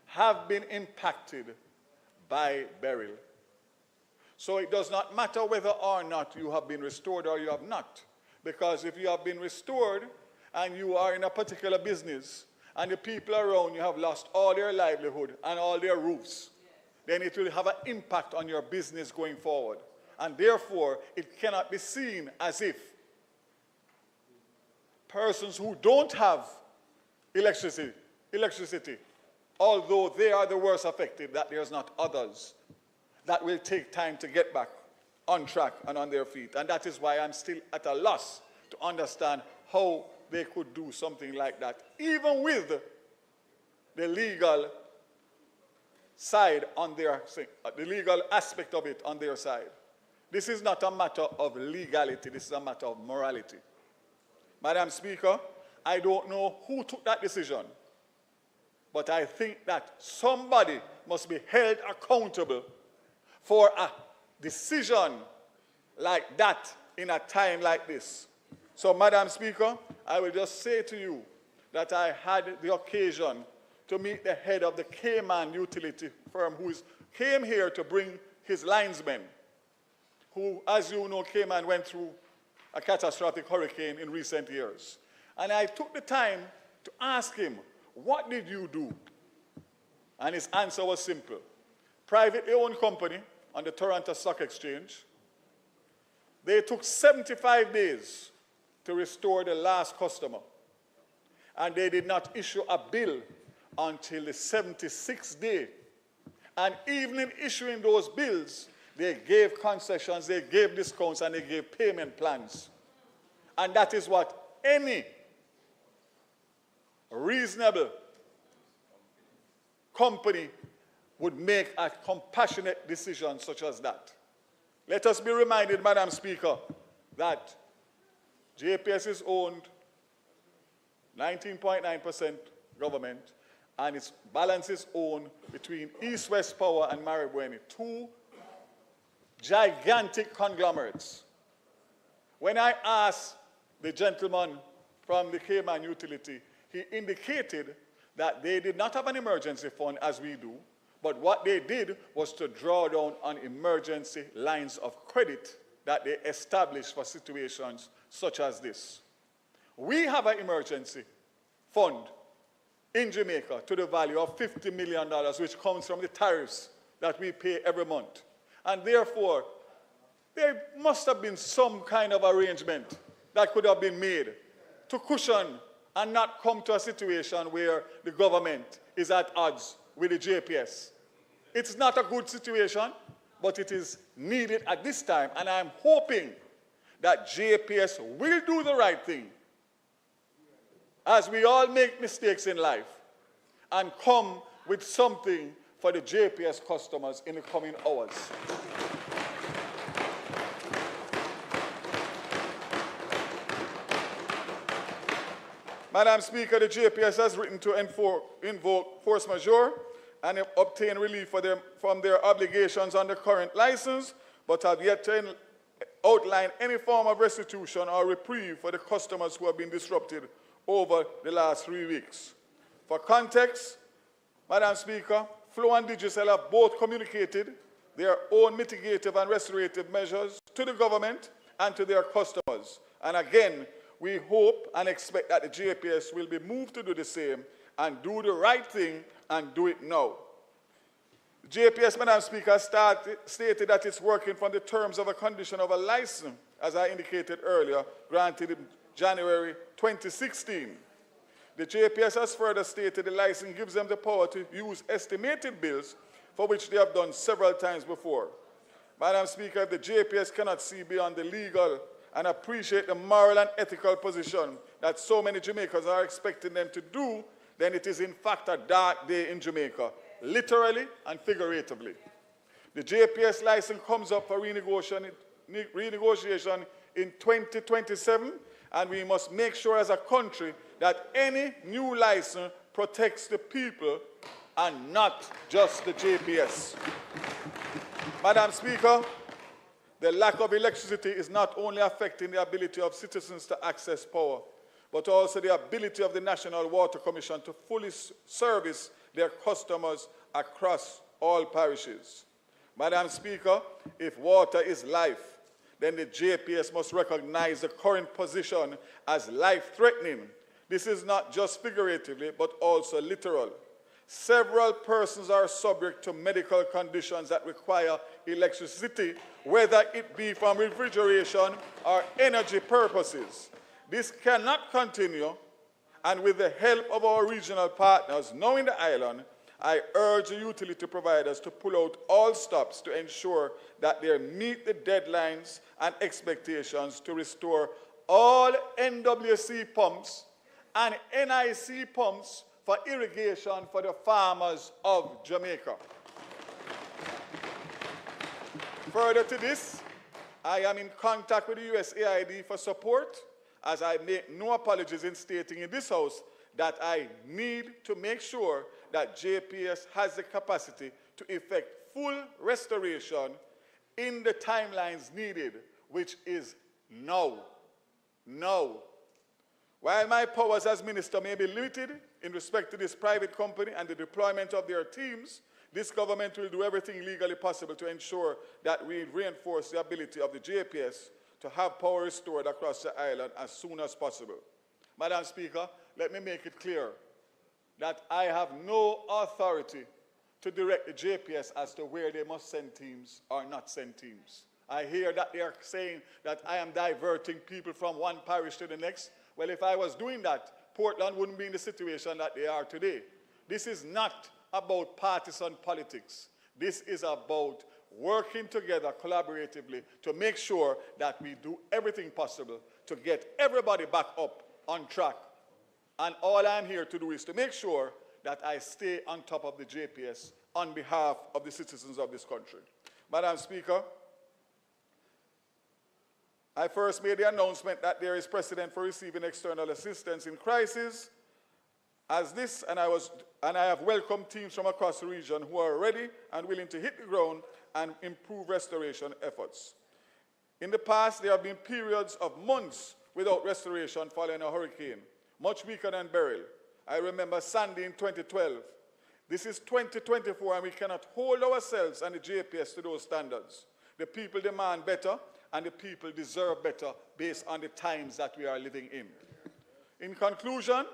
have been impacted by Beryl. So it does not matter whether or not you have been restored or you have not. Because if you have been restored and you are in a particular business and the people around you have lost all their livelihood and all their roofs, then it will have an impact on your business going forward. And therefore, it cannot be seen as if persons who don't have electricity, although they are the worst affected, that there's not others that will take time to get back on track and on their feet. And that is why I'm still at a loss to understand how they could do something like that, even with the legal side on their, the legal aspect of it on their side. This is not a matter of legality, this is a matter of morality. Madam Speaker, I don't know who took that decision, but I think that somebody must be held accountable for a decision like that in a time like this. So, Madam Speaker, I will just say to you that I had the occasion to meet the head of the Cayman utility firm who came here to bring his linesmen, who, as you know, Cayman went through a catastrophic hurricane in recent years. And I took the time to ask him, what did you do? And his answer was simple. Privately owned company on the Toronto Stock Exchange. They took 75 days to restore the last customer. And they did not issue a bill until the 76th day. And even in issuing those bills, they gave concessions, they gave discounts, and they gave payment plans. And that is what any reasonable company would make a compassionate decision such as that. Let us be reminded, Madam Speaker, that JPS is owned 19.9% government, and its balance is owned between East West Power and Maribyrnong, two gigantic conglomerates. When I asked the gentleman from the Cayman utility, he indicated that they did not have an emergency fund as we do, but what they did was to draw down on emergency lines of credit that they established for situations such as this. We have an emergency fund in Jamaica to the value of $50 million, which comes from the tariffs that we pay every month. And therefore, there must have been some kind of arrangement that could have been made to cushion and not come to a situation where the government is at odds with the JPS. It's not a good situation, but it is needed at this time, and I'm hoping that JPS will do the right thing, as we all make mistakes in life, and come with something for the JPS customers in the coming hours. Madam Speaker, the JPS has written to invoke force majeure and obtain relief from their obligations on the current license, but have yet to outline any form of restitution or reprieve for the customers who have been disrupted over the last 3 weeks. For context, Madam Speaker, Flow and Digicel have both communicated their own mitigative and restorative measures to the government and to their customers. And again, we hope and expect that the JPS will be moved to do the same and do the right thing and do it now. The JPS, Madam Speaker, stated that it's working from the terms of a condition of a license, as I indicated earlier, granted in January 2016. The JPS has further stated the license gives them the power to use estimated bills for which they have done several times before. Madam Speaker, if the JPS cannot see beyond the legal and appreciate the moral and ethical position that so many Jamaicans are expecting them to do, then it is in fact a dark day in Jamaica, literally and figuratively. The JPS license comes up for renegotiation in 2027, and we must make sure as a country that any new license protects the people and not just the JPS. Madam Speaker, the lack of electricity is not only affecting the ability of citizens to access power, but also the ability of the National Water Commission to fully service their customers across all parishes. Madam Speaker, if water is life, then the JPS must recognize the current position as life-threatening. This is not just figuratively, but also literal. Several persons are subject to medical conditions that require electricity, whether it be from refrigeration or energy purposes. This cannot continue, and with the help of our regional partners knowing the island, I urge the utility providers to pull out all stops to ensure that they meet the deadlines and expectations to restore all NWC pumps and NIC pumps for irrigation for the farmers of Jamaica. Further to this, I am in contact with the USAID for support, as I make no apologies in stating in this House that I need to make sure that JPS has the capacity to effect full restoration in the timelines needed, which is now. Now. While my powers as minister may be limited in respect to this private company and the deployment of their teams, this government will do everything legally possible to ensure that we reinforce the ability of the JPS to have power restored across the island as soon as possible. Madam Speaker, let me make it clear that I have no authority to direct the JPS as to where they must send teams or not send teams. I hear that they are saying that I am diverting people from one parish to the next. Well, if I was doing that, Portland wouldn't be in the situation that they are today. This is not about partisan politics. This is about working together collaboratively to make sure that we do everything possible to get everybody back up on track. And all I'm here to do is to make sure that I stay on top of the JPS on behalf of the citizens of this country. Madam Speaker, I first made the announcement that there is precedent for receiving external assistance in crisis as this, and I have welcomed teams from across the region who are ready and willing to hit the ground and improve restoration efforts. In the past, there have been periods of months without restoration following a hurricane, much weaker than Beryl. I remember Sandy in 2012. This is 2024, and we cannot hold ourselves and the JPS to those standards. The people demand better, and the people deserve better based on the times that we are living in. In conclusion,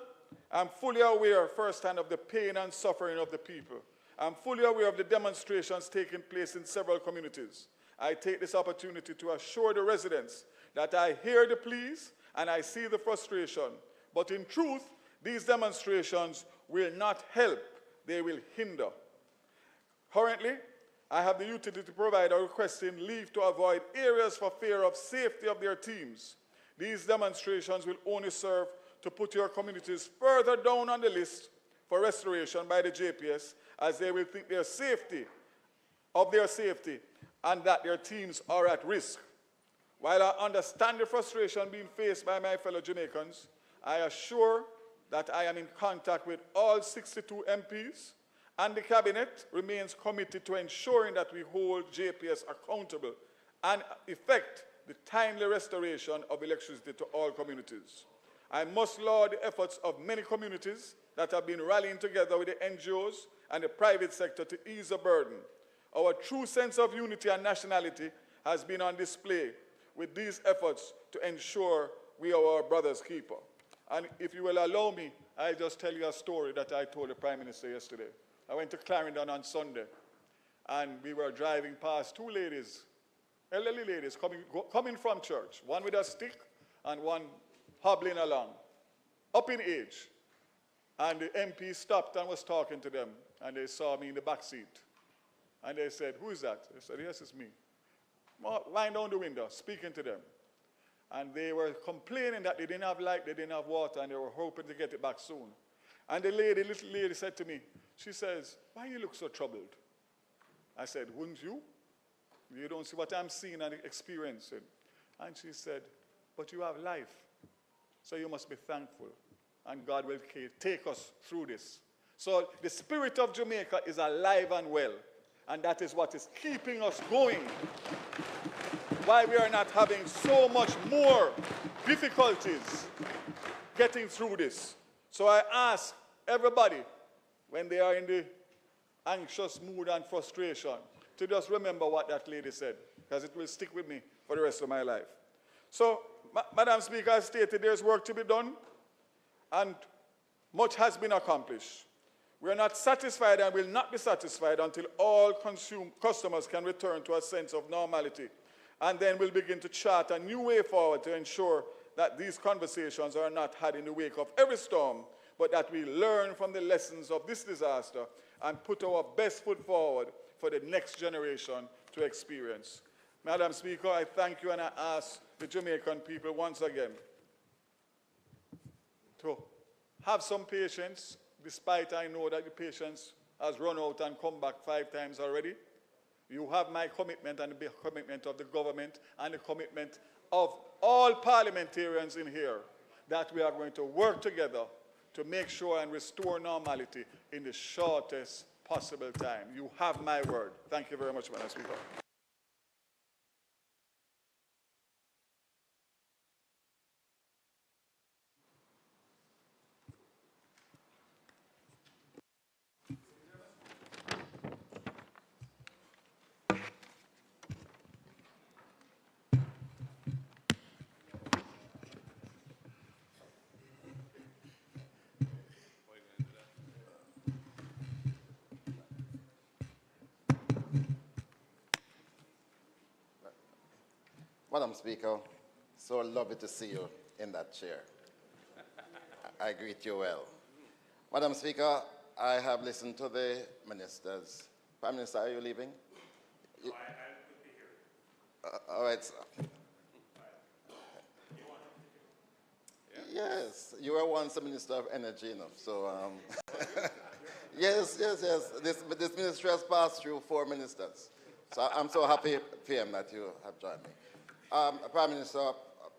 I'm fully aware firsthand of the pain and suffering of the people. I'm fully aware of the demonstrations taking place in several communities. I take this opportunity to assure the residents that I hear the pleas and I see the frustration. But in truth, these demonstrations will not help, they will hinder. Currently, I have the utility provider requesting leave to avoid areas for fear of safety of their teams. These demonstrations will only serve to put your communities further down on the list for restoration by the JPS, as they will think their safety and that their teams are at risk. While I understand the frustration being faced by my fellow Jamaicans, I assure that I am in contact with all 62 MPs, and the Cabinet remains committed to ensuring that we hold JPS accountable and effect the timely restoration of electricity to all communities. I must laud the efforts of many communities that have been rallying together with the NGOs and the private sector to ease the burden. Our true sense of unity and nationality has been on display with these efforts to ensure we are our brother's keeper. And if you will allow me, I'll just tell you a story that I told the Prime Minister yesterday. I went to Clarendon on Sunday, and we were driving past two ladies, elderly ladies, coming from church, one with a stick and one hobbling along, up in age. And the MP stopped and was talking to them, and they saw me in the back seat. And they said, "Who is that?" I said, "Yes, it's me." Lying down the window, speaking to them. And they were complaining that they didn't have light, they didn't have water, and they were hoping to get it back soon. And the little lady said to me, she says, "Why you look so troubled?" I said, wouldn't you? You don't see what I'm seeing and experiencing. And she said, but you have life, so you must be thankful, and God will take us through this. So the spirit of Jamaica is alive and well, and that is what is keeping us going. Why we are not having so much more difficulties getting through this. So I ask everybody, when they are in the anxious mood and frustration, to just remember what that lady said, because it will stick with me for the rest of my life. So, Madam Speaker, as stated, there's work to be done, and much has been accomplished. We are not satisfied and will not be satisfied until all customers can return to a sense of normality, and then we'll begin to chart a new way forward to ensure that these conversations are not had in the wake of every storm, but that we learn from the lessons of this disaster and put our best foot forward for the next generation to experience. Madam Speaker, I thank you, and I ask the Jamaican people once again to have some patience, despite I know that the patience has run out and come back 5 times already. You have my commitment and the commitment of the government and the commitment of all parliamentarians in here that we are going to work together to make sure and restore normality in the shortest possible time. You have my word. Thank you very much, Madam Speaker. Madam Speaker, so lovely to see you in that chair. I greet you well. Madam Speaker, I have listened to the ministers. Prime Minister, are you leaving? No, I could be here. All right, sir. Yes, you were once the Minister of Energy, you know, so yes. This ministry has passed through 4 ministers. So I'm so happy, PM, that you have joined me. Prime Minister,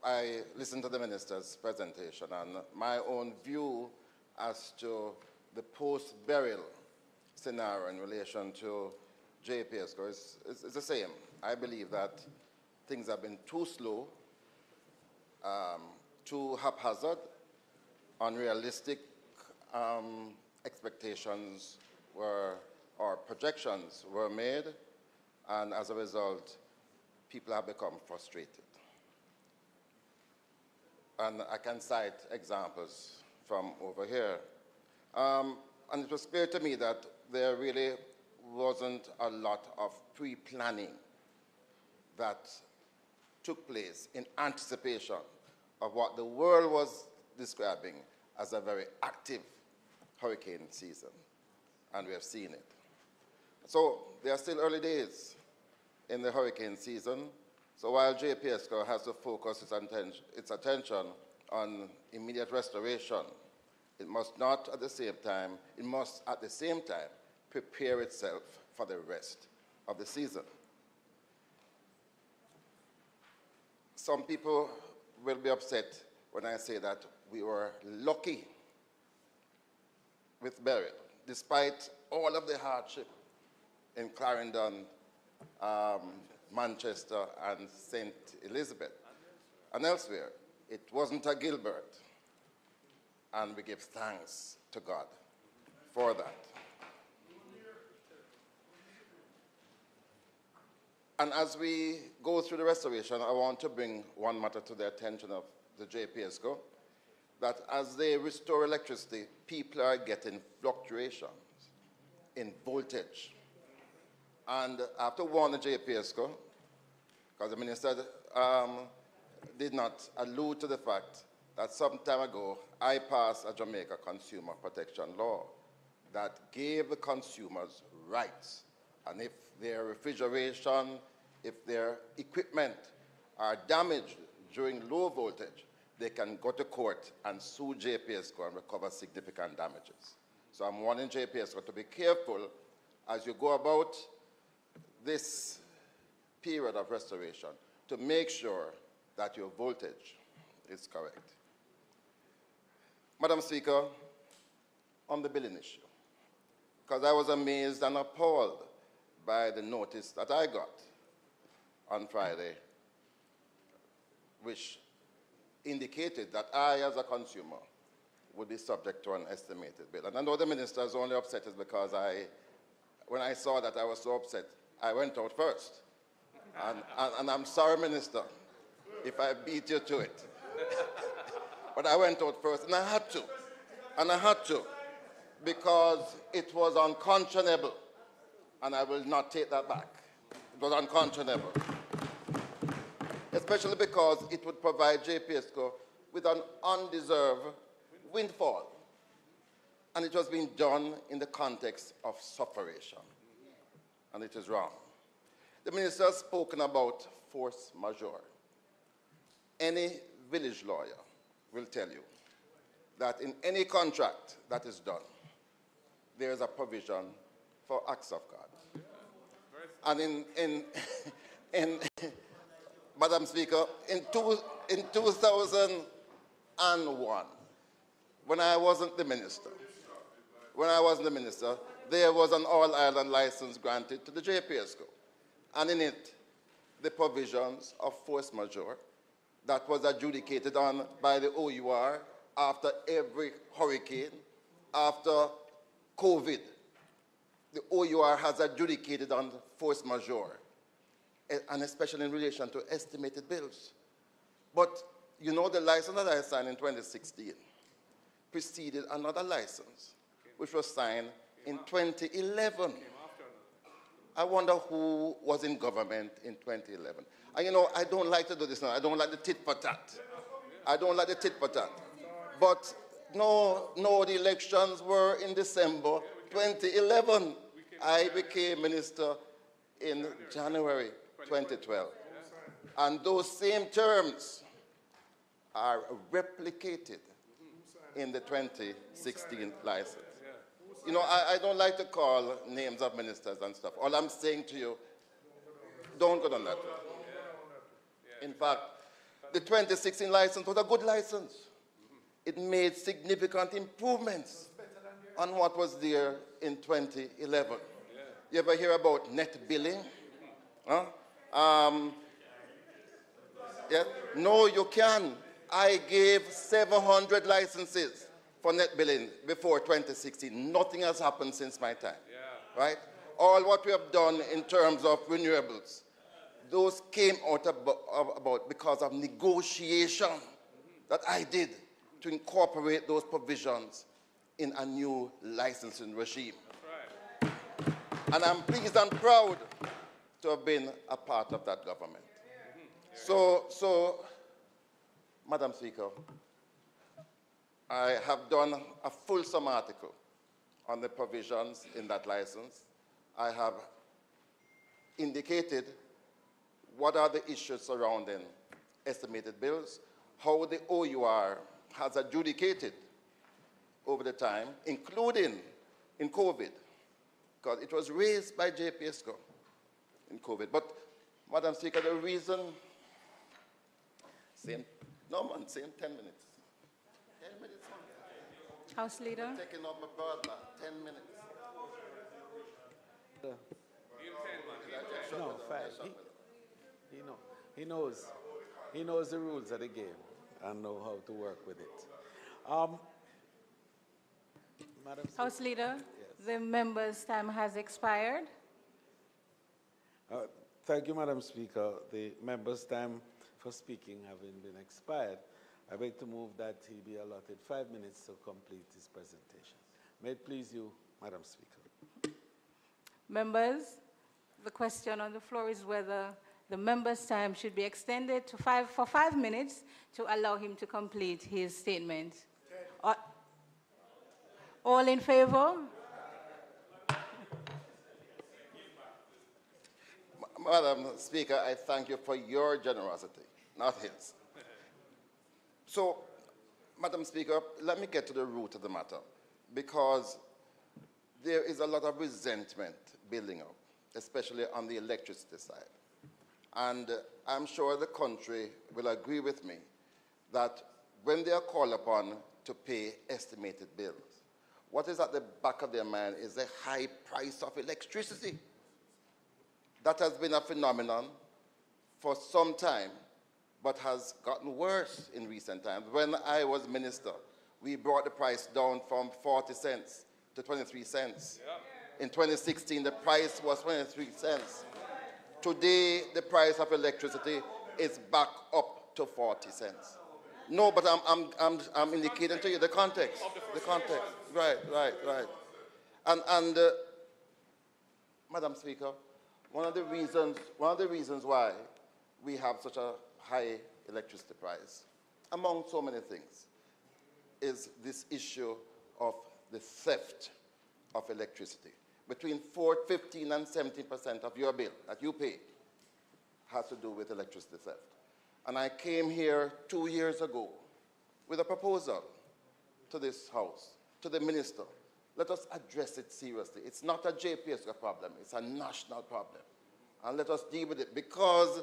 I listened to the minister's presentation, and my own view as to the post-burial scenario in relation to JPSCO is the same. I believe that things have been too slow, too haphazard, unrealistic expectations or projections were made, and as a result, people have become frustrated. And I can cite examples from over here. And it was clear to me that there really wasn't a lot of pre-planning that took place in anticipation of what the world was describing as a very active hurricane season. And we have seen it. So there are still early days in the hurricane season. So while JPSCO has to focus its attention on immediate restoration, it must at the same time prepare itself for the rest of the season. Some people will be upset when I say that we were lucky with Beryl, despite all of the hardship in Clarendon, Manchester, and St. Elizabeth, and elsewhere. It wasn't a Gilbert, and we give thanks to God for that. And as we go through the restoration, I want to bring one matter to the attention of the JPSCO, that as they restore electricity, people are getting fluctuations in voltage. And I have to warn the JPSCO, because the minister did not allude to the fact that some time ago, I passed a Jamaica consumer protection law that gave the consumers rights. And if their refrigeration, if their equipment are damaged during low voltage, they can go to court and sue JPSCO and recover significant damages. So I'm warning JPSCO to be careful as you go about this period of restoration to make sure that your voltage is correct. Madam Speaker, on the billing issue, because I was amazed and appalled by the notice that I got on Friday, which indicated that I, as a consumer, would be subject to an estimated bill. And I know the minister is only upset is because when I saw that I was so upset, I went out first. And I'm sorry, Minister, if I beat you to it. But I went out first, and I had to. And I had to, because it was unconscionable. And I will not take that back. It was unconscionable. Especially because it would provide JPSCO with an undeserved windfall. And it was being done in the context of sufferation. And it is wrong. The minister has spoken about force majeure. Any village lawyer will tell you that in any contract that is done, there is a provision for acts of God. And in Madam Speaker, in 2001, when I wasn't the minister, there was an all-island license granted to the JPSCO. And in it, the provisions of force majeure that was adjudicated on by the OUR after every hurricane, after COVID. The OUR has adjudicated on force majeure, and especially in relation to estimated bills. But you know, the license that I signed in 2016 preceded another license, which was signed in 2011. I wonder who was in government in 2011. And you know, I don't like to do this now. I don't like the tit for tat. I don't like the tit for tat. But no, the elections were in December 2011. I became minister in January 2012. And those same terms are replicated in the 2016 license. You know, I don't like to call names of ministers and stuff. All I'm saying to you, don't go down that road. In fact, the 2016 license was a good license. It made significant improvements on what was there in 2011. You ever hear about net billing? Huh? Yeah? No, you can. I gave 700 licenses for net billing before 2016. Nothing has happened since my time, right? All what we have done in terms of renewables, those came out about because of negotiation that I did to incorporate those provisions in a new licensing regime. Right. And I'm pleased and proud to have been a part of that government. So, Madam Speaker, I have done a fulsome article on the provisions in that license. I have indicated what are the issues surrounding estimated bills, how the OUR has adjudicated over the time, including in COVID, because it was raised by JPSCO in COVID. But, Madam Speaker, the reason, same 10 minutes. 10 minutes, man. House Leader. I'm taking off my bird, man. 10 minutes. No, 5. He knows the rules of the game and know how to work with it. Madam House Leader, yes. The member's time has expired. Thank you, Madam Speaker. The member's time for speaking having been expired, I beg to move that he be allotted 5 minutes to complete his presentation. May it please you, Madam Speaker. Members, the question on the floor is whether the member's time should be extended to for 5 minutes to allow him to complete his statement. All in favor? Madam Speaker, I thank you for your generosity, not his. So, Madam Speaker, let me get to the root of the matter, because there is a lot of resentment building up especially on the electricity side. And I'm sure the country will agree with me that when they are called upon to pay estimated bills, what is at the back of their mind is the high price of electricity. That has been a phenomenon for some time, but has gotten worse in recent times. When I was minister, we brought the price down from 40 cents to 23 cents. Yeah. In 2016, the price was 23 cents. Today, the price of electricity is back up to 40 cents. No, but I'm indicating to you the context. The context. Right. And Madam Speaker, one of the reasons why we have such a high electricity price, among so many things, is this issue of the theft of electricity. Between 15 and 17% of your bill that you pay has to do with electricity theft. And I came here 2 years ago with a proposal to this House, to the minister. Let us address it seriously. It's not a JPSCO problem, it's a national problem. And let us deal with it, because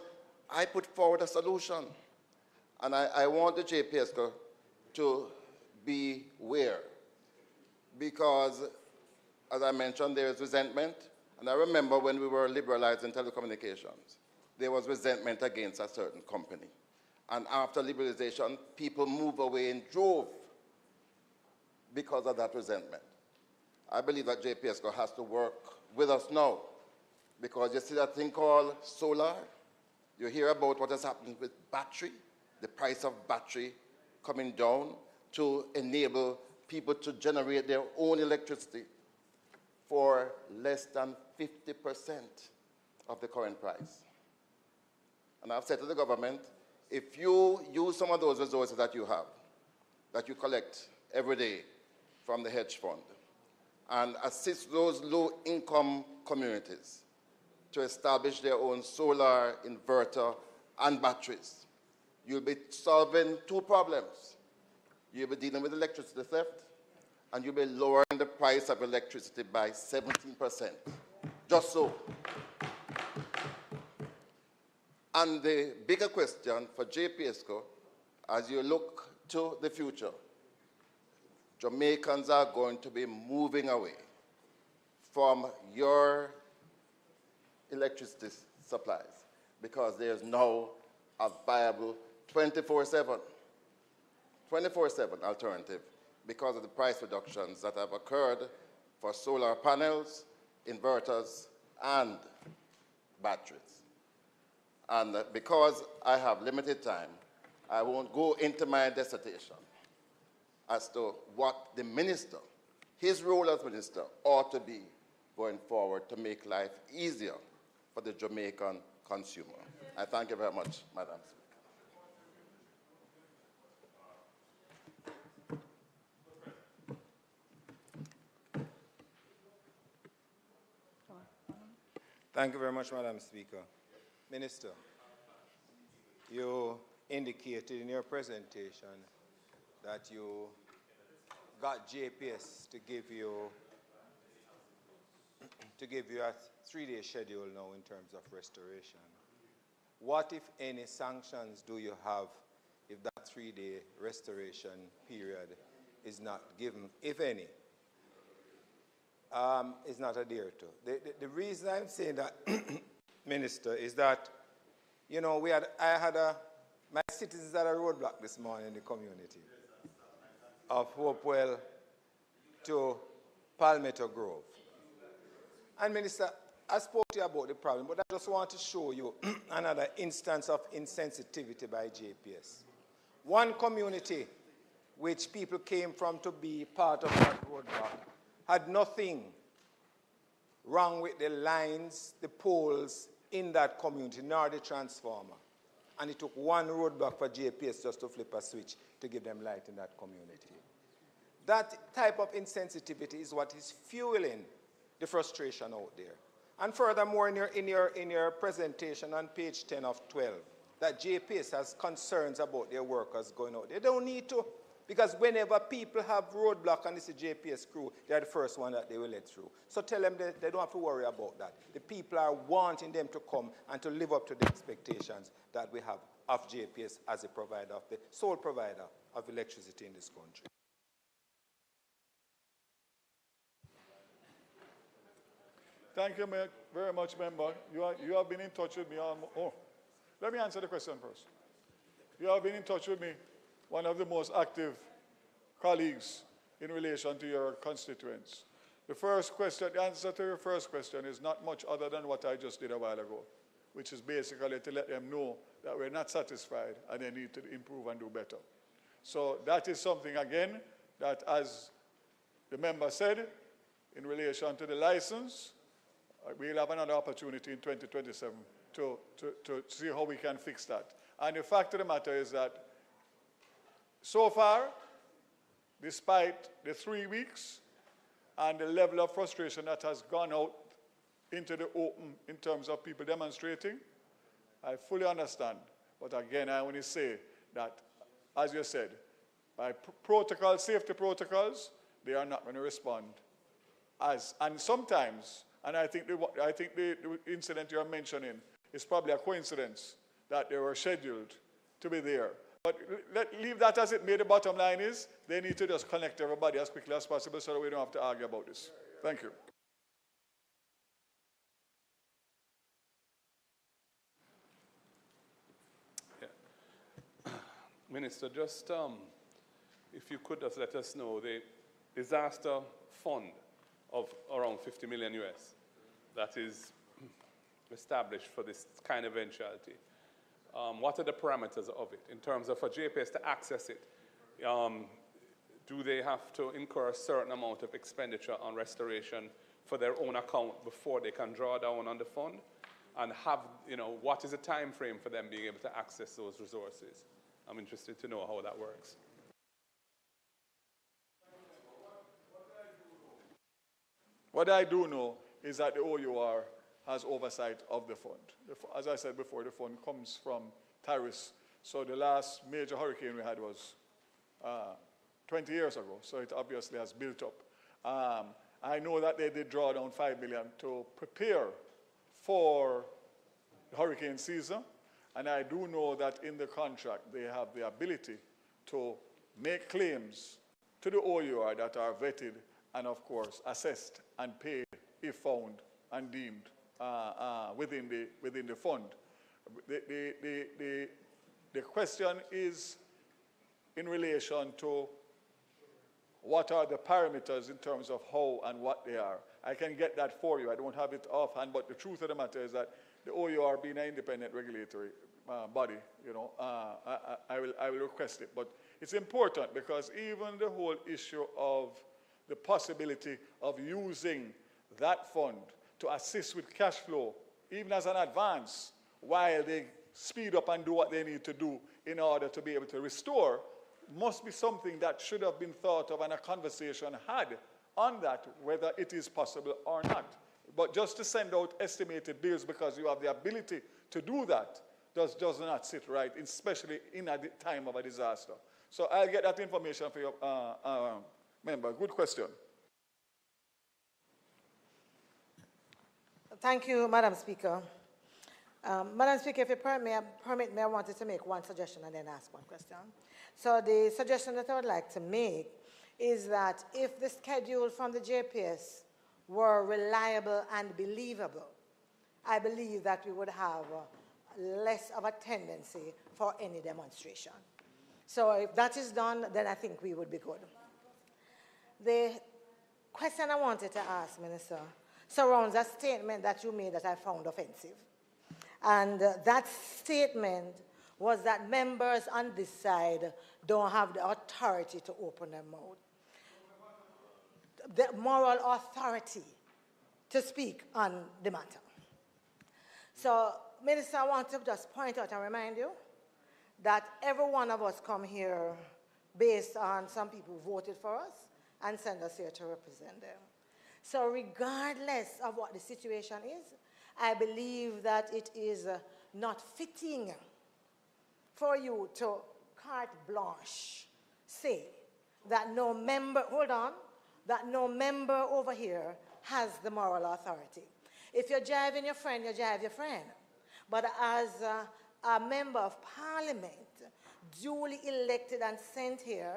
I put forward a solution. And I want the JPSCO to be aware, because, as I mentioned, there is resentment. And I remember when we were liberalizing telecommunications, there was resentment against a certain company. And after liberalization, people moved away in droves because of that resentment. I believe that JPSCO has to work with us now, because you see that thing called solar. You hear about what has happened with battery, the price of battery coming down to enable people to generate their own electricity for less than 50% of the current price. And I've said to the government, if you use some of those resources that you have, that you collect every day from the hedge fund, and assist those low-income communities to establish their own solar, inverter, and batteries, you'll be solving two problems. You'll be dealing with electricity theft, and you'll be lowering the price of electricity by 17%. Just so. And the bigger question for JPSCO, as you look to the future, Jamaicans are going to be moving away from your electricity supplies, because there's now a viable 24/7 alternative because of the price reductions that have occurred for solar panels, inverters, and batteries. And because I have limited time, I won't go into my dissertation as to what the minister, his role as minister, ought to be going forward to make life easier for the Jamaican consumer. I thank you very much, Madam Speaker. Thank you very much, Madam Speaker. Minister, you indicated in your presentation that you got JPS to give you a 3-day schedule now in terms of restoration. What, if any, sanctions do you have if that 3-day restoration period is not given, if any, is not adhered to? The reason I'm saying that, Minister, is that, you know, my citizens had a roadblock this morning in the community of Hopewell to Palmetto Grove. And Minister, I spoke to you about the problem, but I just want to show you another instance of insensitivity by JPS. One community which people came from to be part of that roadblock had nothing wrong with the lines, the poles in that community, nor the transformer. And it took one roadblock for JPS just to flip a switch to give them light in that community. That type of insensitivity is what is fueling the frustration out there. And furthermore, in your presentation on page 10 of 12, that JPS has concerns about their workers going out. They don't need to. Because whenever people have roadblock and it's a JPS crew, they're the first one that they will let through. So tell them they don't have to worry about that. The people are wanting them to come and to live up to the expectations that we have of JPS as a provider, of the sole provider of electricity in this country. Thank you very much, member. You have been in touch with me. Let me answer the question first. You have been in touch with me, one of the most active colleagues in relation to your constituents. The answer to your first question is not much other than what I just did a while ago, which is basically to let them know that we're not satisfied and they need to improve and do better. So that is something, again, that as the member said, in relation to the license, we'll have another opportunity in 2027 to see how we can fix that. And the fact of the matter is that so far, despite the 3 weeks and the level of frustration that has gone out into the open in terms of people demonstrating, I fully understand. But again, I only say that, as you said, by safety protocols, they are not going to respond. And sometimes, and I think the incident you're mentioning is probably a coincidence that they were scheduled to be there. But leave that as it may. The bottom line is they need to just connect everybody as quickly as possible so that we don't have to argue about this. Thank you. Yeah. Minister, just if you could just let us know the disaster fund of around 50 million US that is established for this kind of eventuality. What are the parameters of it in terms of for JPS to access it? Do they have to incur a certain amount of expenditure on restoration for their own account before they can draw down on the fund? And what is the time frame for them being able to access those resources? I'm interested to know how that works. What I do know is that the OUR has oversight of the fund. As I said before, the fund comes from tariffs. So the last major hurricane we had was 20 years ago, so it obviously has built up. I know that they did draw down $5 million to prepare for the hurricane season, and I do know that in the contract they have the ability to make claims to the OUR that are vetted and, of course, assessed and paid if found and deemed within the fund. The question is in relation to what are the parameters in terms of how and what they are. I can get that for you. I don't have it offhand, but the truth of the matter is that the OUR being an independent regulatory body, I will request it. But it's important because even the whole issue of the possibility of using that fund to assist with cash flow, even as an advance, while they speed up and do what they need to do in order to be able to restore, must be something that should have been thought of and a conversation had on that, whether it is possible or not. But just to send out estimated bills because you have the ability to do that does not sit right, especially in a time of a disaster. So I'll get that information for your member. Good question. Thank you, Madam Speaker. Madam Speaker, if you permit me, I wanted to make one suggestion and then ask one question. So the suggestion that I would like to make is that if the schedule from the JPS were reliable and believable, I believe that we would have less of a tendency for any demonstration. So if that is done, then I think we would be good. The question I wanted to ask, Minister, surrounds a statement that you made that I found offensive. And that statement was that members on this side don't have the authority to open their mouth. The moral authority to speak on the matter. So, Minister, I want to just point out and remind you that every one of us come here based on some people who voted for us and send us here to represent them. So regardless of what the situation is, I believe that it is not fitting for you to carte blanche say that no member, hold on, that no member over here has the moral authority. If you're jiving your friend, you jive your friend. But as a member of parliament, duly elected and sent here,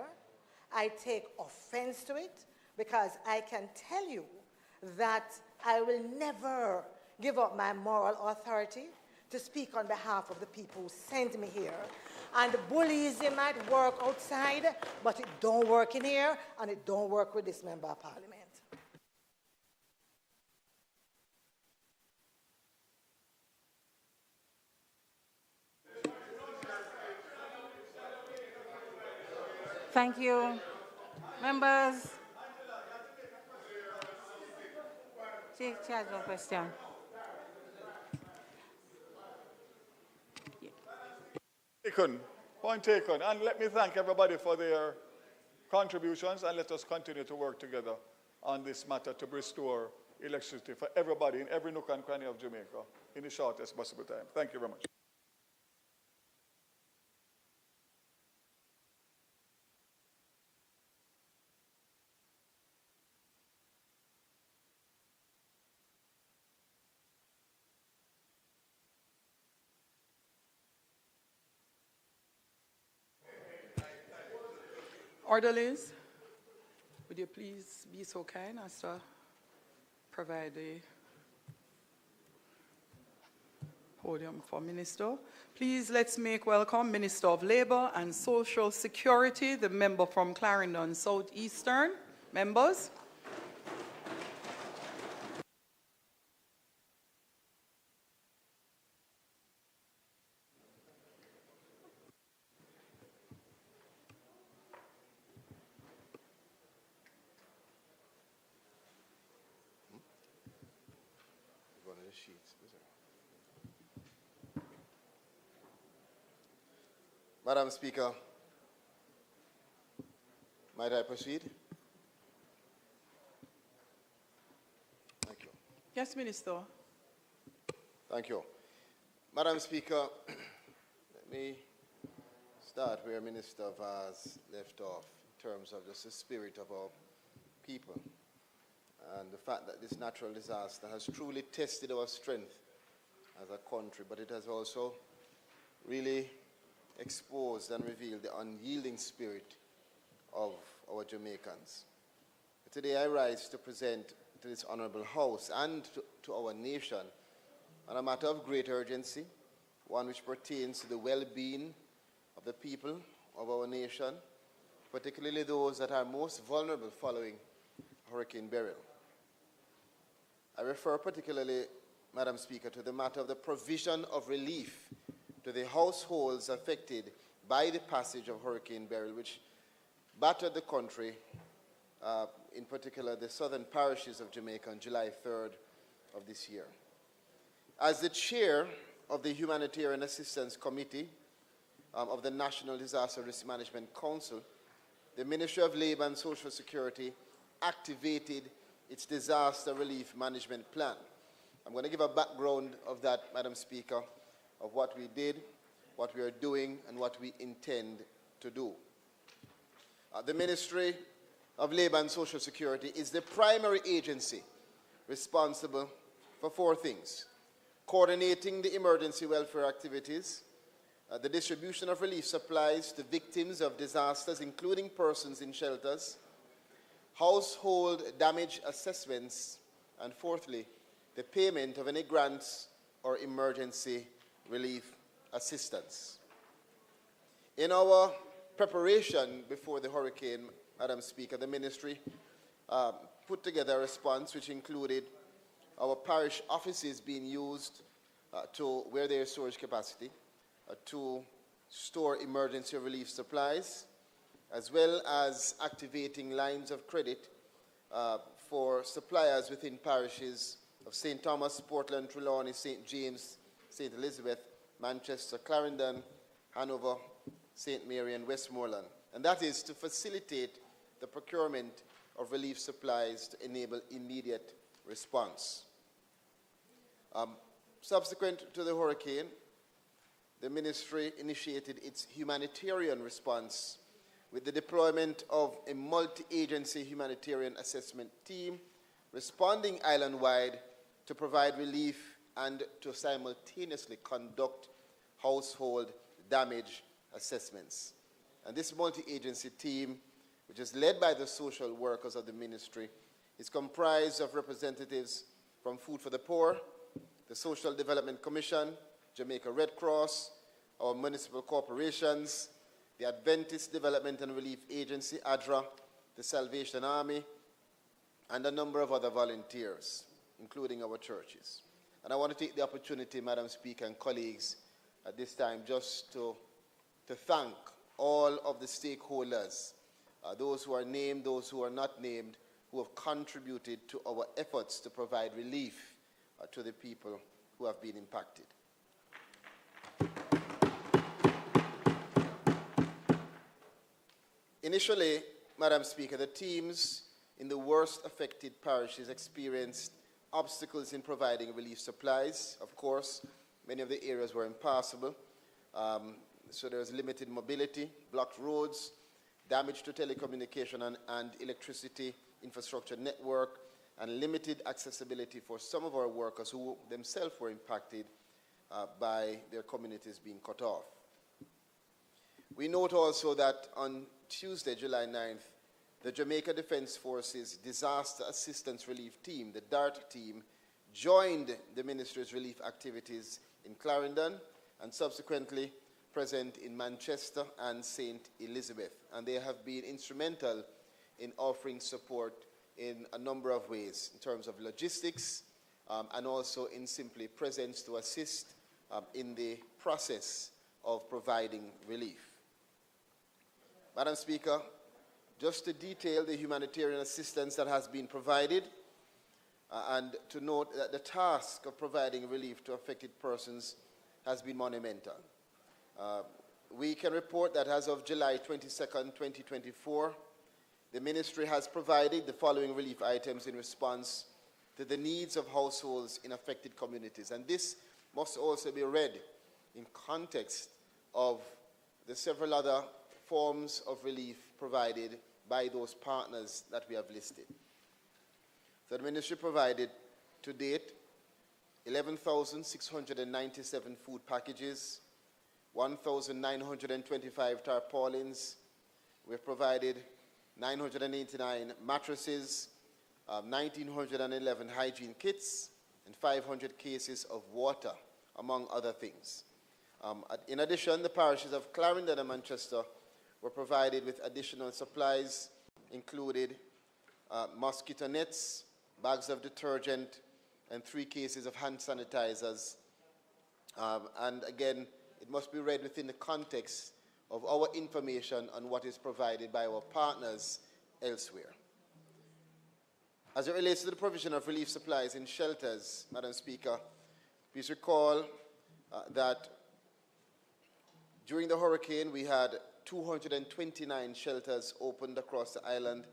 I take offense to it because I can tell you that I will never give up my moral authority to speak on behalf of the people who sent me here. And bullyism might work outside, but it don't work in here, and it don't work with this member of parliament. Thank you. Members? She has no question. Taken. Point taken. And let me thank everybody for their contributions, and let us continue to work together on this matter to restore electricity for everybody in every nook and cranny of Jamaica in the shortest possible time. Thank you very much. Orderlies, would you please be so kind as to provide the podium for Minister. Please let's make welcome Minister of Labour and Social Security, the member from Clarendon Southeastern. Members. Madam Speaker, might I proceed? Thank you. Yes, Minister. Thank you. Madam Speaker, let me start where Minister Vaz left off in terms of just the spirit of our people and the fact that this natural disaster has truly tested our strength as a country, but it has also really exposed and revealed the unyielding spirit of our Jamaicans. Today I rise to present to this honorable House and to our nation on a matter of great urgency, one which pertains to the well-being of the people of our nation, particularly those that are most vulnerable following Hurricane Beryl. I refer particularly, Madam Speaker, to the matter of the provision of relief to the households affected by the passage of Hurricane Beryl, which battered the country, in particular the southern parishes of Jamaica on July 3rd of this year. As the chair of the Humanitarian Assistance Committee of the National Disaster Risk Management Council, the Ministry of Labour and Social Security activated its disaster relief management plan. I'm going to give a background of that, Madam Speaker, of what we did, what we are doing, and what we intend to do. The Ministry of Labour and Social Security is the primary agency responsible for four things: coordinating the emergency welfare activities, the distribution of relief supplies to victims of disasters, including persons in shelters, household damage assessments, and fourthly, the payment of any grants or emergency relief assistance. In our preparation before the hurricane, Madam Speaker, the ministry put together a response which included our parish offices being used to where there is storage capacity to store emergency relief supplies, as well as activating lines of credit for suppliers within parishes of St. Thomas, Portland, Trelawney, St. James, St. Elizabeth, Manchester, Clarendon, Hanover, St. Mary, and Westmoreland. And that is to facilitate the procurement of relief supplies to enable immediate response. Subsequent to the hurricane, the ministry initiated its humanitarian response with the deployment of a multi-agency humanitarian assessment team responding island-wide to provide relief and to simultaneously conduct household damage assessments. And this multi-agency team, which is led by the social workers of the ministry, is comprised of representatives from Food for the Poor, the Social Development Commission, Jamaica Red Cross, our municipal corporations, the Adventist Development and Relief Agency, ADRA, the Salvation Army, and a number of other volunteers, including our churches. And I want to take the opportunity, Madam Speaker and colleagues, at this time just to thank all of the stakeholders, those who are named, those who are not named, who have contributed to our efforts to provide relief to the people who have been impacted. Initially, Madam Speaker, the teams in the worst affected parishes experienced obstacles in providing relief supplies. Of course, many of the areas were impassable, so there was limited mobility, blocked roads, damage to telecommunication and electricity infrastructure network, and limited accessibility for some of our workers who themselves were impacted by their communities being cut off. We note also that on Tuesday, July 9th, the Jamaica Defense Forces Disaster Assistance Relief Team, the DART team, joined the ministry's relief activities in Clarendon and subsequently present in Manchester and St. Elizabeth. And they have been instrumental in offering support in a number of ways, in terms of logistics and also in simply presence to assist in the process of providing relief. Madam Speaker, just to detail the humanitarian assistance that has been provided and to note that the task of providing relief to affected persons has been monumental. We can report that as of July 22nd, 2024, the ministry has provided the following relief items in response to the needs of households in affected communities. And this must also be read in context of the several other forms of relief provided by those partners that we have listed. So the ministry provided to date 11,697 food packages, 1,925 tarpaulins. We've provided 989 mattresses, 1,911 hygiene kits, and 500 cases of water, among other things. In addition, the parishes of Clarendon and Manchester were provided with additional supplies, included mosquito nets, bags of detergent, and 3 cases of hand sanitizers. And again, it must be read within the context of our information on what is provided by our partners elsewhere. As it relates to the provision of relief supplies in shelters, Madam Speaker, please recall that during the hurricane we had 229 shelters opened across the island,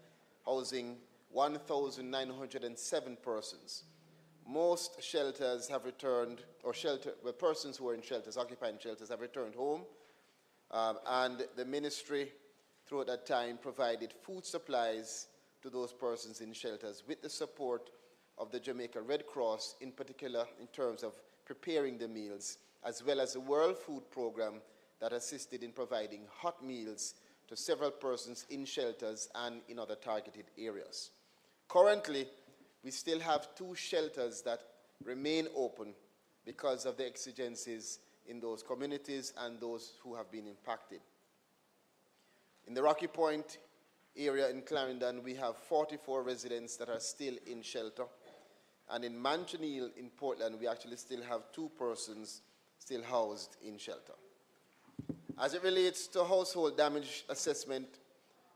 housing 1,907 persons. Most shelters have returned, or persons who are in shelters, occupying shelters, have returned home. And the ministry, throughout that time, provided food supplies to those persons in shelters with the support of the Jamaica Red Cross, in particular in terms of preparing the meals, as well as the World Food Program that assisted in providing hot meals to several persons in shelters and in other targeted areas. Currently, we still have 2 shelters that remain open because of the exigencies in those communities and those who have been impacted. In the Rocky Point area in Clarendon, we have 44 residents that are still in shelter. And in Manchonil in Portland, we actually still have 2 persons still housed in shelter. As it relates to household damage assessment,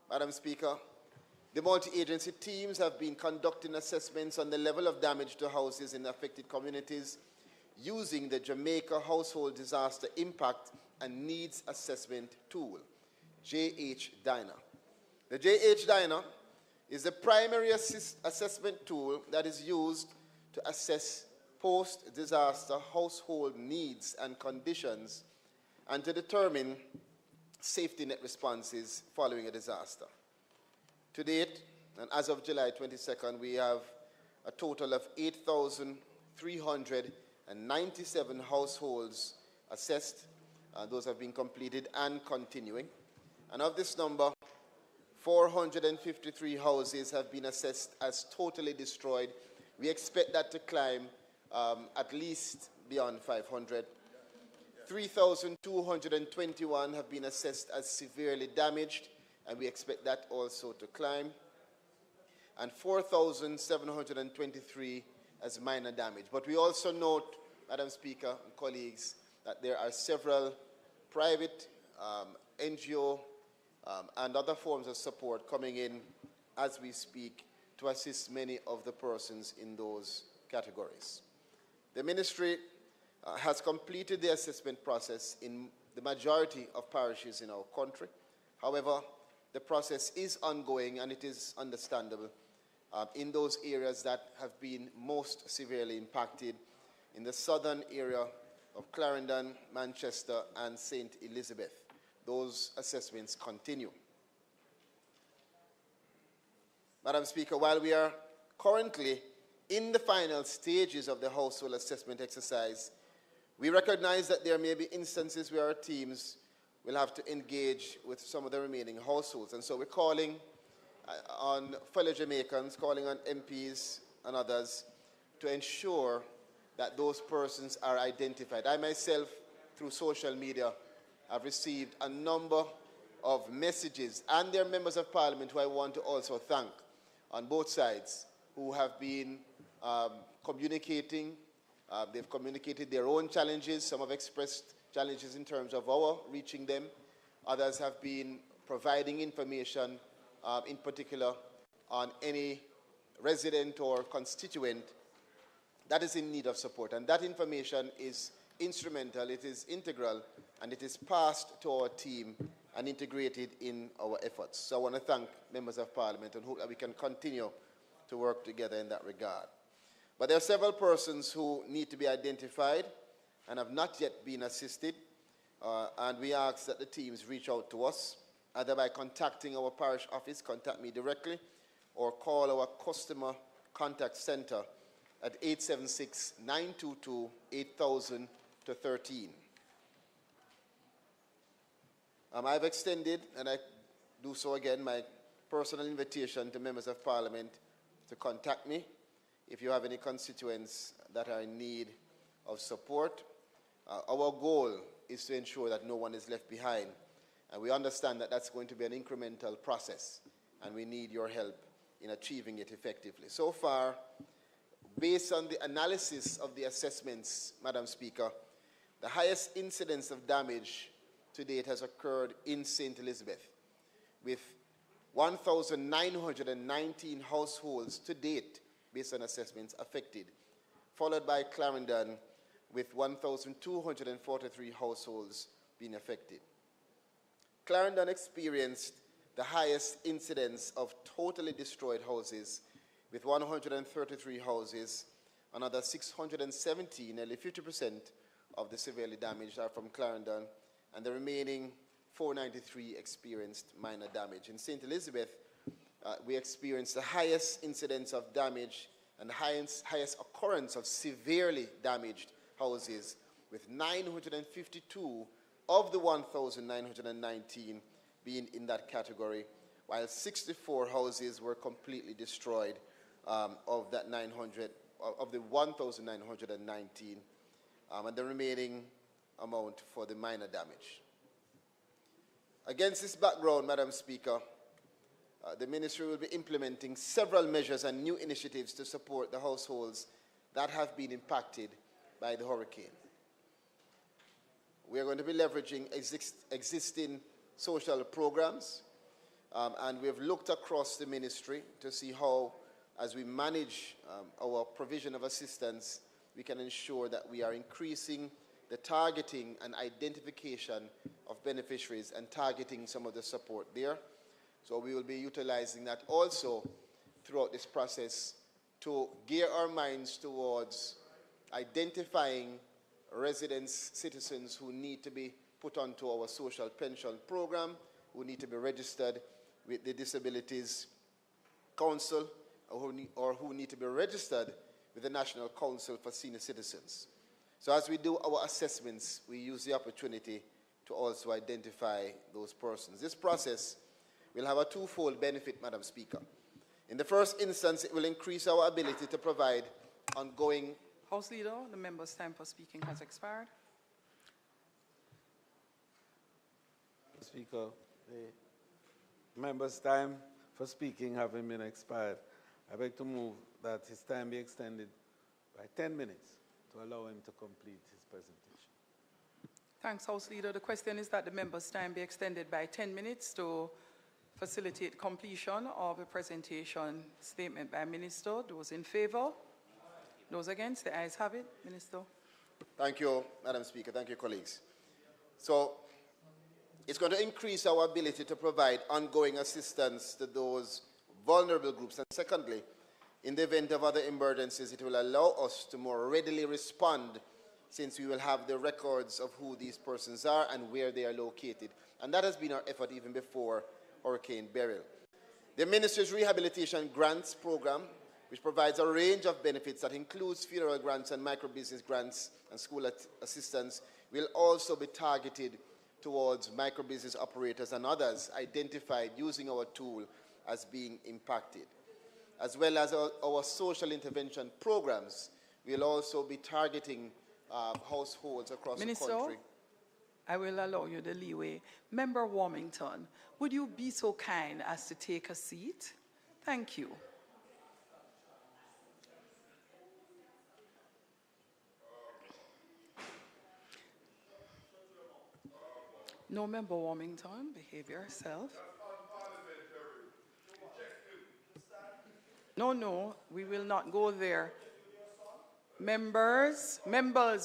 Madam Speaker, the multi-agency teams have been conducting assessments on the level of damage to houses in affected communities using the Jamaica Household Disaster Impact and Needs Assessment Tool, JH-DINA. The JH-DINA is the primary assessment tool that is used to assess post-disaster household needs and conditions and to determine safety net responses following a disaster. To date, and as of July 22nd, we have a total of 8,397 households assessed. Those have been completed and continuing. And of this number, 453 houses have been assessed as totally destroyed. We expect that to climb at least beyond 500. 3,221 have been assessed as severely damaged, and we expect that also to climb. And 4,723 as minor damage. But we also note, Madam Speaker and colleagues, that there are several private, NGO, and other forms of support coming in as we speak to assist many of the persons in those categories. The ministry has completed the assessment process in the majority of parishes in our country. However, the process is ongoing, and it is understandable in those areas that have been most severely impacted in the southern area of Clarendon, Manchester, and St. Elizabeth. Those assessments continue. Madam Speaker, while we are currently in the final stages of the household assessment exercise, we recognize that there may be instances where our teams will have to engage with some of the remaining households. And so we're calling on fellow Jamaicans, calling on MPs and others to ensure that those persons are identified. I myself, through social media, have received a number of messages, and there are members of Parliament who I want to also thank on both sides, who have been communicating. They've communicated their own challenges. Some have expressed challenges in terms of our reaching them. Others have been providing information, in particular on any resident or constituent that is in need of support. And that information is instrumental, it is integral, and it is passed to our team and integrated in our efforts. So I want to thank members of Parliament and hope that we can continue to work together in that regard. But there are several persons who need to be identified and have not yet been assisted, and we ask that the teams reach out to us, either by contacting our parish office, contact me directly, or call our customer contact center at 876-922-8000-13. I've extended, and I do so again, my personal invitation to members of Parliament to contact me if you have any constituents that are in need of support. Our goal is to ensure that no one is left behind, and we understand that that's going to be an incremental process, and we need your help in achieving it effectively. So far, based on the analysis of the assessments, Madam Speaker, the highest incidence of damage to date has occurred in St. Elizabeth, with 1,919 households to date, based on assessments, affected, followed by Clarendon, with 1,243 households being affected. Clarendon experienced the highest incidence of totally destroyed houses, with 133 houses. Another 670, nearly 50% of the severely damaged are from Clarendon, and the remaining 493 experienced minor damage. In St. Elizabeth, we experienced the highest incidence of damage and the highest occurrence of severely damaged houses, with 952 of the 1,919 being in that category, while 64 houses were completely destroyed of the 1,919, and the remaining amount for the minor damage. Against this background, Madam Speaker, the ministry will be implementing several measures and new initiatives to support the households that have been impacted by the hurricane. We are going to be leveraging existing social programs, and we have looked across the ministry to see how, as we manage our provision of assistance, we can ensure that we are increasing the targeting and identification of beneficiaries and targeting some of the support there. So we will be utilizing that also throughout this process to gear our minds towards identifying residents, citizens who need to be put onto our social pension program, who need to be registered with the Disabilities Council, or who need to be registered with the National Council for Senior Citizens. So as we do our assessments, we use the opportunity to also identify those persons. This process will have a twofold benefit, Madam Speaker. In the first instance, it will increase our ability to provide ongoing... House Leader, the member's time for speaking has expired. Speaker, the member's time for speaking having been expired, I beg to move that his time be extended by 10 minutes to allow him to complete his presentation. Thanks, House Leader. The question is that the member's time be extended by 10 minutes to facilitate completion of a presentation statement by Minister. Those in favor? Those against? The ayes have it. Minister. Thank you, Madam Speaker. Thank you, colleagues. So, it's going to increase our ability to provide ongoing assistance to those vulnerable groups. And secondly, in the event of other emergencies, it will allow us to more readily respond, since we will have the records of who these persons are and where they are located. And that has been our effort even before Hurricane Beryl. The Ministry's Rehabilitation Grants Program, which provides a range of benefits that includes funeral grants and micro-business grants and school assistance, will also be targeted towards micro-business operators and others identified using our tool as being impacted. As well as our social intervention programs, we'll also be targeting households across the country. Minister, I will allow you the leeway. Member Warmington, would you be so kind as to take a seat? Thank you. No, Member Warmington, behave yourself. No, we will not go there. Members,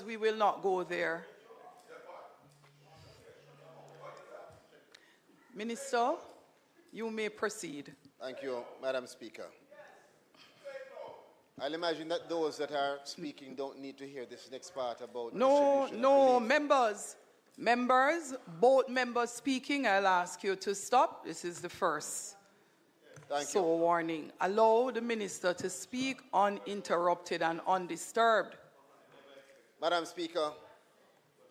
we will not go there. Minister, you may proceed. Thank you, Madam Speaker. I'll imagine that those that are speaking don't need to hear this next part about No, members, both members speaking, I'll ask you to stop. This is the first. Thank you. Warning. Allow the minister to speak uninterrupted and undisturbed. Madam Speaker,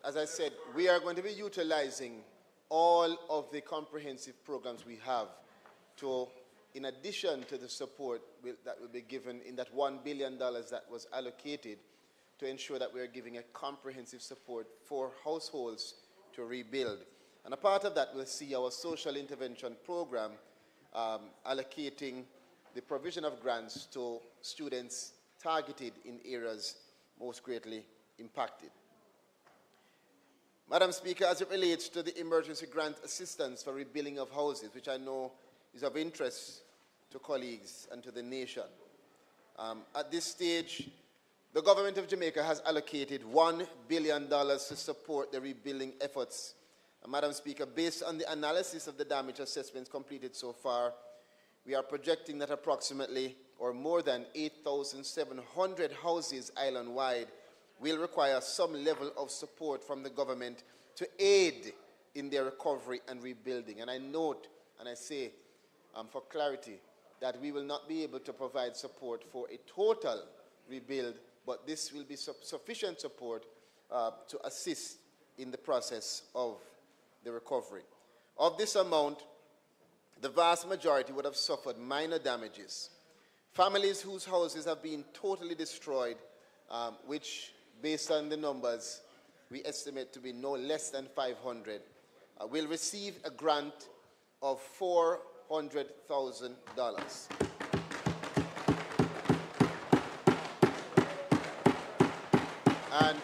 as I said, we are going to be utilizing all of the comprehensive programs we have to, in addition to the support that will be given in that $1 billion that was allocated, to ensure that we are giving a comprehensive support for households to rebuild. And a part of that will see our social intervention program allocating the provision of grants to students targeted in areas most greatly impacted. Madam Speaker, as it relates to the emergency grant assistance for rebuilding of houses, which I know is of interest to colleagues and to the nation, at this stage, the government of Jamaica has allocated $1 billion to support the rebuilding efforts. Madam Speaker, based on the analysis of the damage assessments completed so far, we are projecting that approximately or more than 8,700 houses island-wide will require some level of support from the government to aid in their recovery and rebuilding. And I note, and I say for clarity, that we will not be able to provide support for a total rebuild, but this will be sufficient support to assist in the process of the recovery. Of this amount, the vast majority would have suffered minor damages. Families whose houses have been totally destroyed, which, based on the numbers, we estimate to be no less than 500, will receive a grant of $400,000. And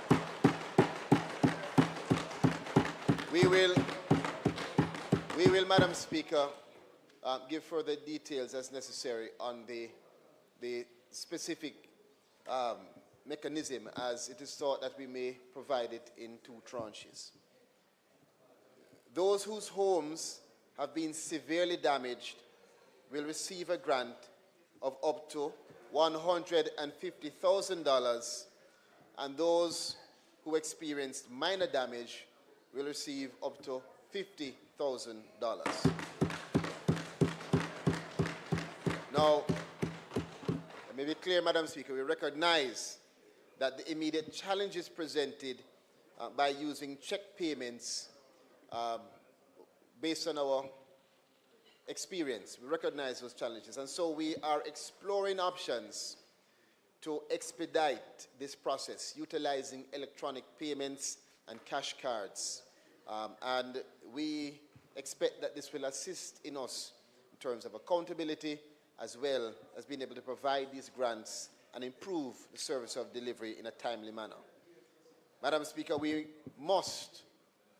we will, Madam Speaker, give further details as necessary on the specific mechanism, as it is thought that we may provide it in 2 tranches. Those whose homes have been severely damaged will receive a grant of up to $150,000, and those who experienced minor damage will receive up to $50,000. Now, let me be clear, Madam Speaker, we recognize that the immediate challenges presented by using check payments based on our experience. We recognize those challenges, and so we are exploring options to expedite this process, utilizing electronic payments and cash cards. And we expect that this will assist in us in terms of accountability, as well as being able to provide these grants and improve the service of delivery in a timely manner. Madam Speaker, we must,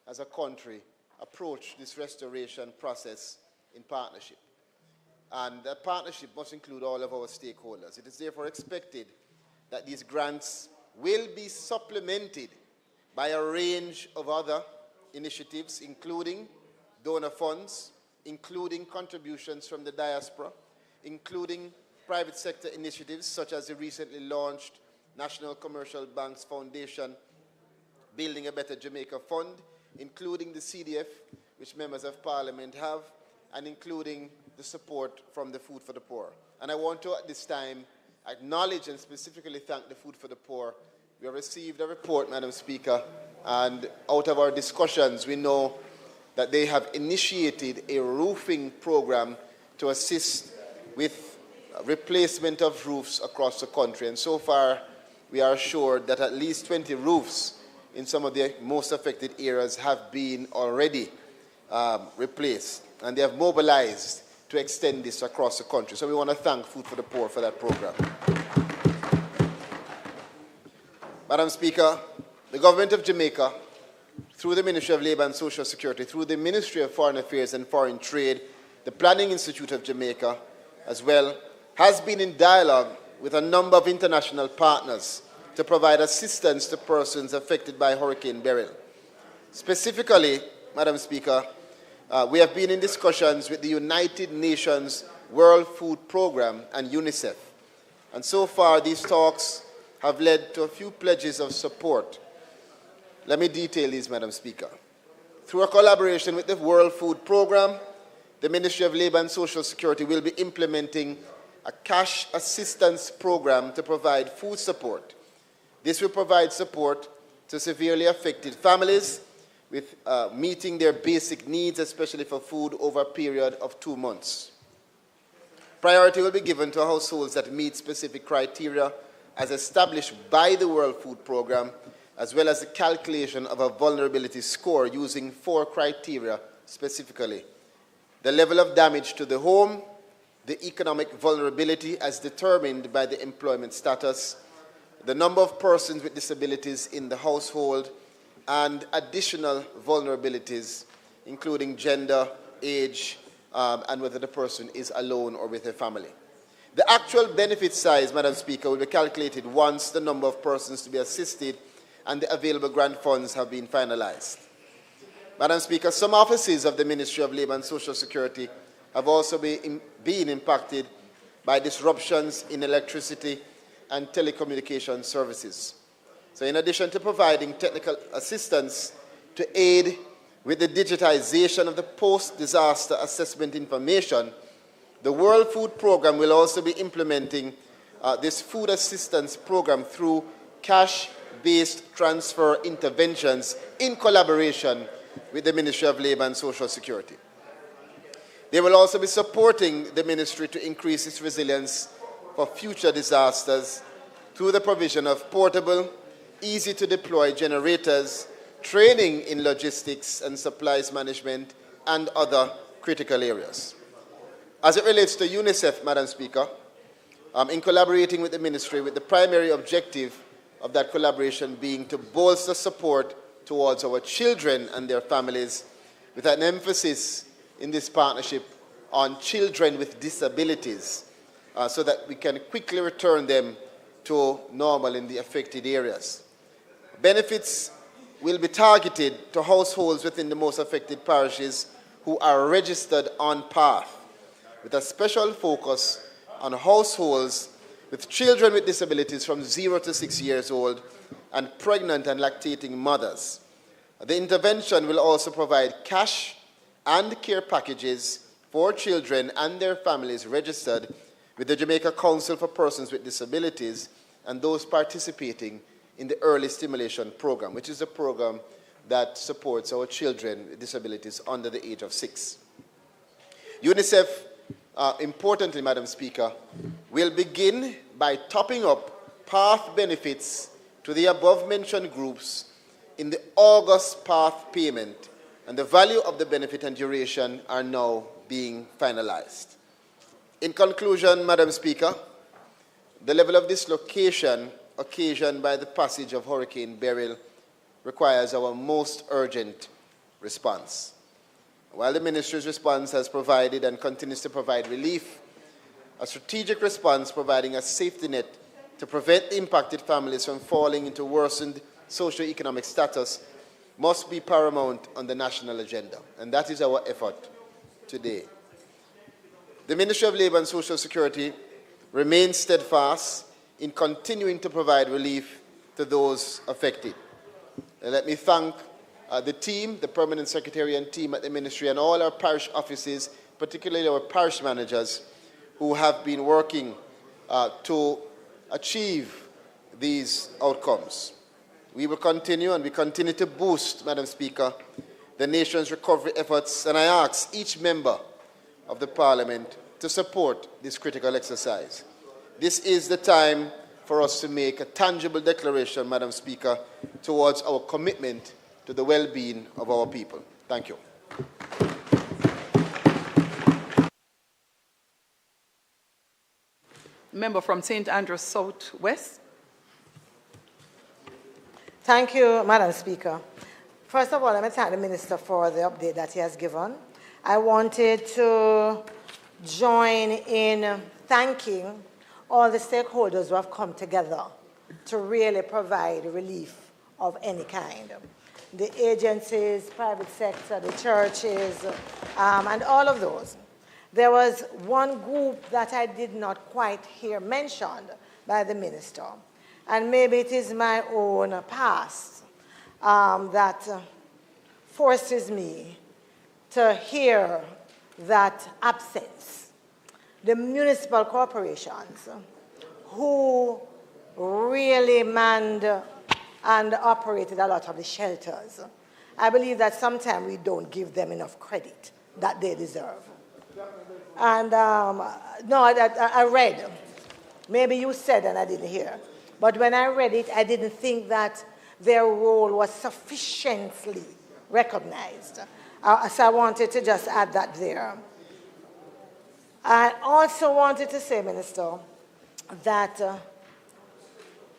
as a country, approach this restoration process in partnership. And that partnership must include all of our stakeholders. It is therefore expected that these grants will be supplemented by a range of other initiatives, including donor funds, including contributions from the diaspora, including private sector initiatives such as the recently launched National Commercial Banks Foundation Building a Better Jamaica Fund, including the CDF, which members of Parliament have, and including the support from the Food for the Poor. And I want to, at this time, acknowledge and specifically thank the Food for the Poor. We have received a report, Madam Speaker, and out of our discussions, we know that they have initiated a roofing program to assist with replacement of roofs across the country. And so far, we are assured that at least 20 roofs in some of the most affected areas have been already replaced. And they have mobilized to extend this across the country. So we want to thank Food for the Poor for that program. Madam Speaker, the government of Jamaica, through the Ministry of Labour and Social Security, through the Ministry of Foreign Affairs and Foreign Trade, the Planning Institute of Jamaica, as well, has been in dialogue with a number of international partners to provide assistance to persons affected by Hurricane Beryl. Specifically, Madam Speaker, we have been in discussions with the United Nations World Food Programme and UNICEF. And so far, these talks have led to a few pledges of support. Let me detail these, Madam Speaker. Through a collaboration with the World Food Programme, the Ministry of Labour and Social Security will be implementing a cash assistance program to provide food support. This will provide support to severely affected families with meeting their basic needs, especially for food, over a period of 2 months. Priority will be given to households that meet specific criteria as established by the World Food Programme, as well as the calculation of a vulnerability score using 4 criteria specifically: the level of damage to the home, the economic vulnerability as determined by the employment status, the number of persons with disabilities in the household, and additional vulnerabilities, including gender, age, and whether the person is alone or with a family. The actual benefit size, Madam Speaker, will be calculated once the number of persons to be assisted and the available grant funds have been finalized. Madam Speaker, some offices of the Ministry of Labour and Social Security have also been impacted by disruptions in electricity and telecommunication services. So in addition to providing technical assistance to aid with the digitization of the post-disaster assessment information, the World Food Programme will also be implementing this food assistance program through cash-based transfer interventions in collaboration with the Ministry of Labour and Social Security. They will also be supporting the ministry to increase its resilience for future disasters through the provision of portable, easy-to-deploy generators, training in logistics and supplies management, and other critical areas. As it relates to UNICEF, Madam Speaker, in collaborating with the ministry, with the primary objective of that collaboration being to bolster support towards our children and their families, with an emphasis in this partnership on children with disabilities, so that we can quickly return them to normal in the affected areas. Benefits will be targeted to households within the most affected parishes who are registered on PATH, with a special focus on households with children with disabilities from 0 to 6 years old and pregnant and lactating mothers. The intervention will also provide cash and care packages for children and their families registered with the Jamaica Council for Persons with Disabilities and those participating in the Early Stimulation Program, which is a program that supports our children with disabilities under the age of 6. UNICEF, importantly, Madam Speaker, will begin by topping up PATH benefits to the above-mentioned groups in the August PATH payment, and the value of the benefit and duration are now being finalized. In conclusion, Madam Speaker, the level of dislocation occasioned by the passage of Hurricane Beryl requires our most urgent response. While the Ministry's response has provided and continues to provide relief, a strategic response providing a safety net to prevent impacted families from falling into worsened socio-economic status must be paramount on the national agenda, and that is our effort today. The Ministry of Labour and Social Security remains steadfast in continuing to provide relief to those affected. And let me thank the team, the permanent secretary and team at the ministry, and all our parish offices, particularly our parish managers, who have been working to achieve these outcomes. We will continue, and we continue to boost, Madam Speaker, the nation's recovery efforts, and I ask each member of the Parliament to support this critical exercise. This is the time for us to make a tangible declaration, Madam Speaker, towards our commitment to the well-being of our people. Thank you. Member from St. Andrews South West. Thank you, Madam Speaker. First of all, let me thank the Minister for the update that he has given. I wanted to join in thanking all the stakeholders who have come together to really provide relief of any kind. The agencies, private sector, the churches, and all of those. There was one group that I did not quite hear mentioned by the Minister, and maybe it is my own past that forces me to hear that absence. The municipal corporations who really manned and operated a lot of the shelters. I believe that sometimes we don't give them enough credit that they deserve. And no, I read, maybe you said and I didn't hear, but when I read it, I didn't think that their role was sufficiently recognized. So I wanted to just add that there. I also wanted to say, Minister, that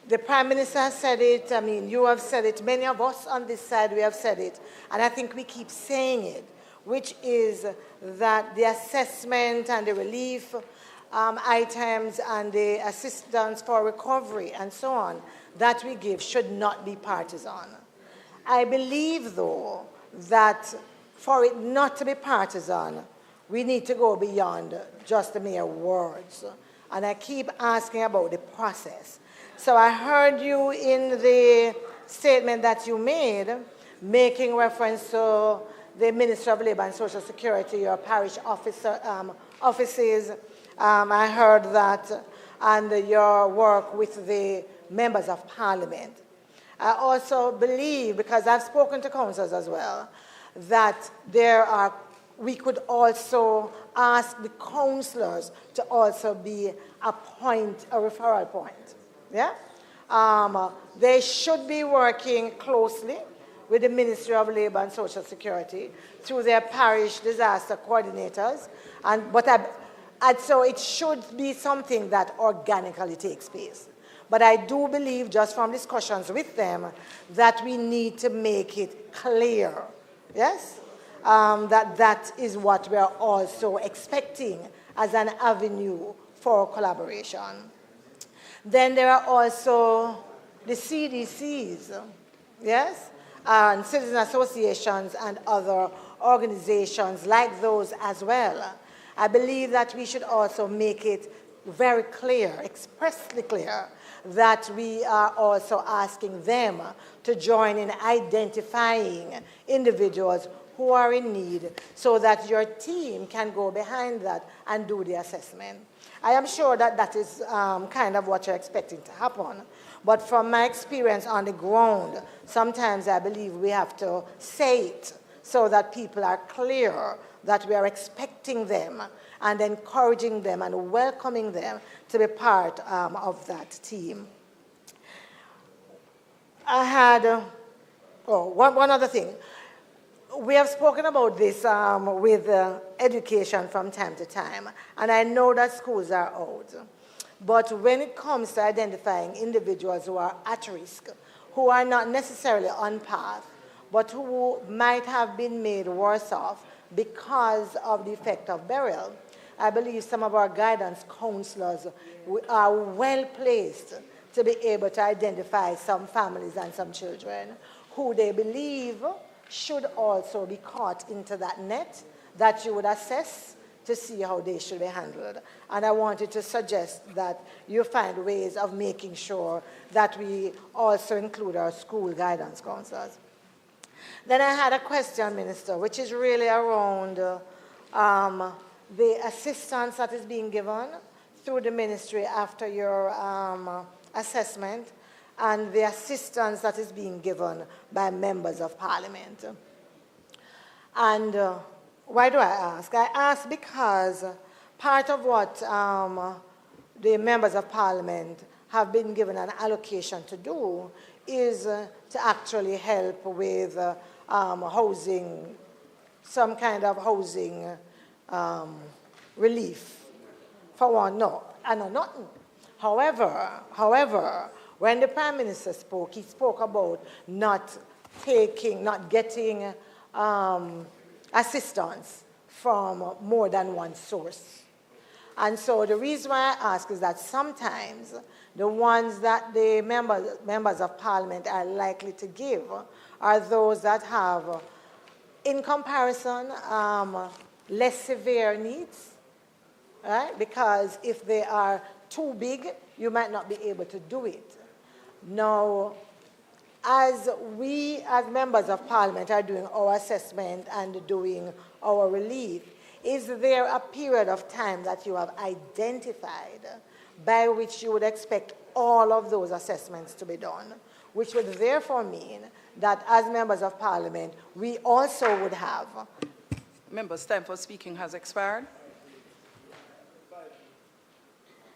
the Prime Minister has said it, I mean, you have said it, many of us on this side, we have said it, and I think we keep saying it, which is that the assessment and the relief items and the assistance for recovery and so on that we give should not be partisan. I believe, though, that for it not to be partisan, we need to go beyond just the mere words. And I keep asking about the process. So I heard you in the statement that you made, making reference to the Ministry of Labour and Social Security, your parish offices. I heard that, and your work with the members of Parliament. I also believe, because I've spoken to councillors as well, that we could also ask the councillors to also be a referral point. Yeah? They should be working closely with the Ministry of Labour and Social Security through their parish disaster coordinators. So it should be something that organically takes place. But I do believe, just from discussions with them, that we need to make it clear, yes, that is what we are also expecting as an avenue for collaboration. Then there are also the CDCs, yes, and citizen associations and other organizations like those as well. I believe that we should also make it very clear, expressly clear, that we are also asking them to join in identifying individuals who are in need so that your team can go behind that and do the assessment. I am sure that that is kind of what you're expecting to happen. But from my experience on the ground, sometimes I believe we have to say it so that people are clear that we are expecting them and encouraging them and welcoming them to be part of that team. I had, one other thing. We have spoken about this with education from time to time, and I know that schools are out. But when it comes to identifying individuals who are at risk, who are not necessarily on path, but who might have been made worse off because of the effect of burial, I believe some of our guidance counselors are well placed to be able to identify some families and some children who they believe should also be caught into that net that you would assess to see how they should be handled. And I wanted to suggest that you find ways of making sure that we also include our school guidance counselors. Then I had a question, Minister, which is really around the assistance that is being given through the ministry after your assessment and the assistance that is being given by members of parliament. And why do I ask? I ask because part of what the members of parliament have been given an allocation to do is to actually help with housing, some kind of housing relief. For one, no, I know nothing. However, when the Prime Minister spoke, he spoke about not getting assistance from more than one source. And so the reason why I ask is that sometimes the ones that the members of parliament are likely to give are those that have, in comparison, less severe needs, right? Because if they are too big, you might not be able to do it. Now, as we, as members of parliament, are doing our assessment and doing our relief, is there a period of time that you have identified by which you would expect all of those assessments to be done, which would therefore mean that as members of parliament, we also would have... Members, time for speaking has expired.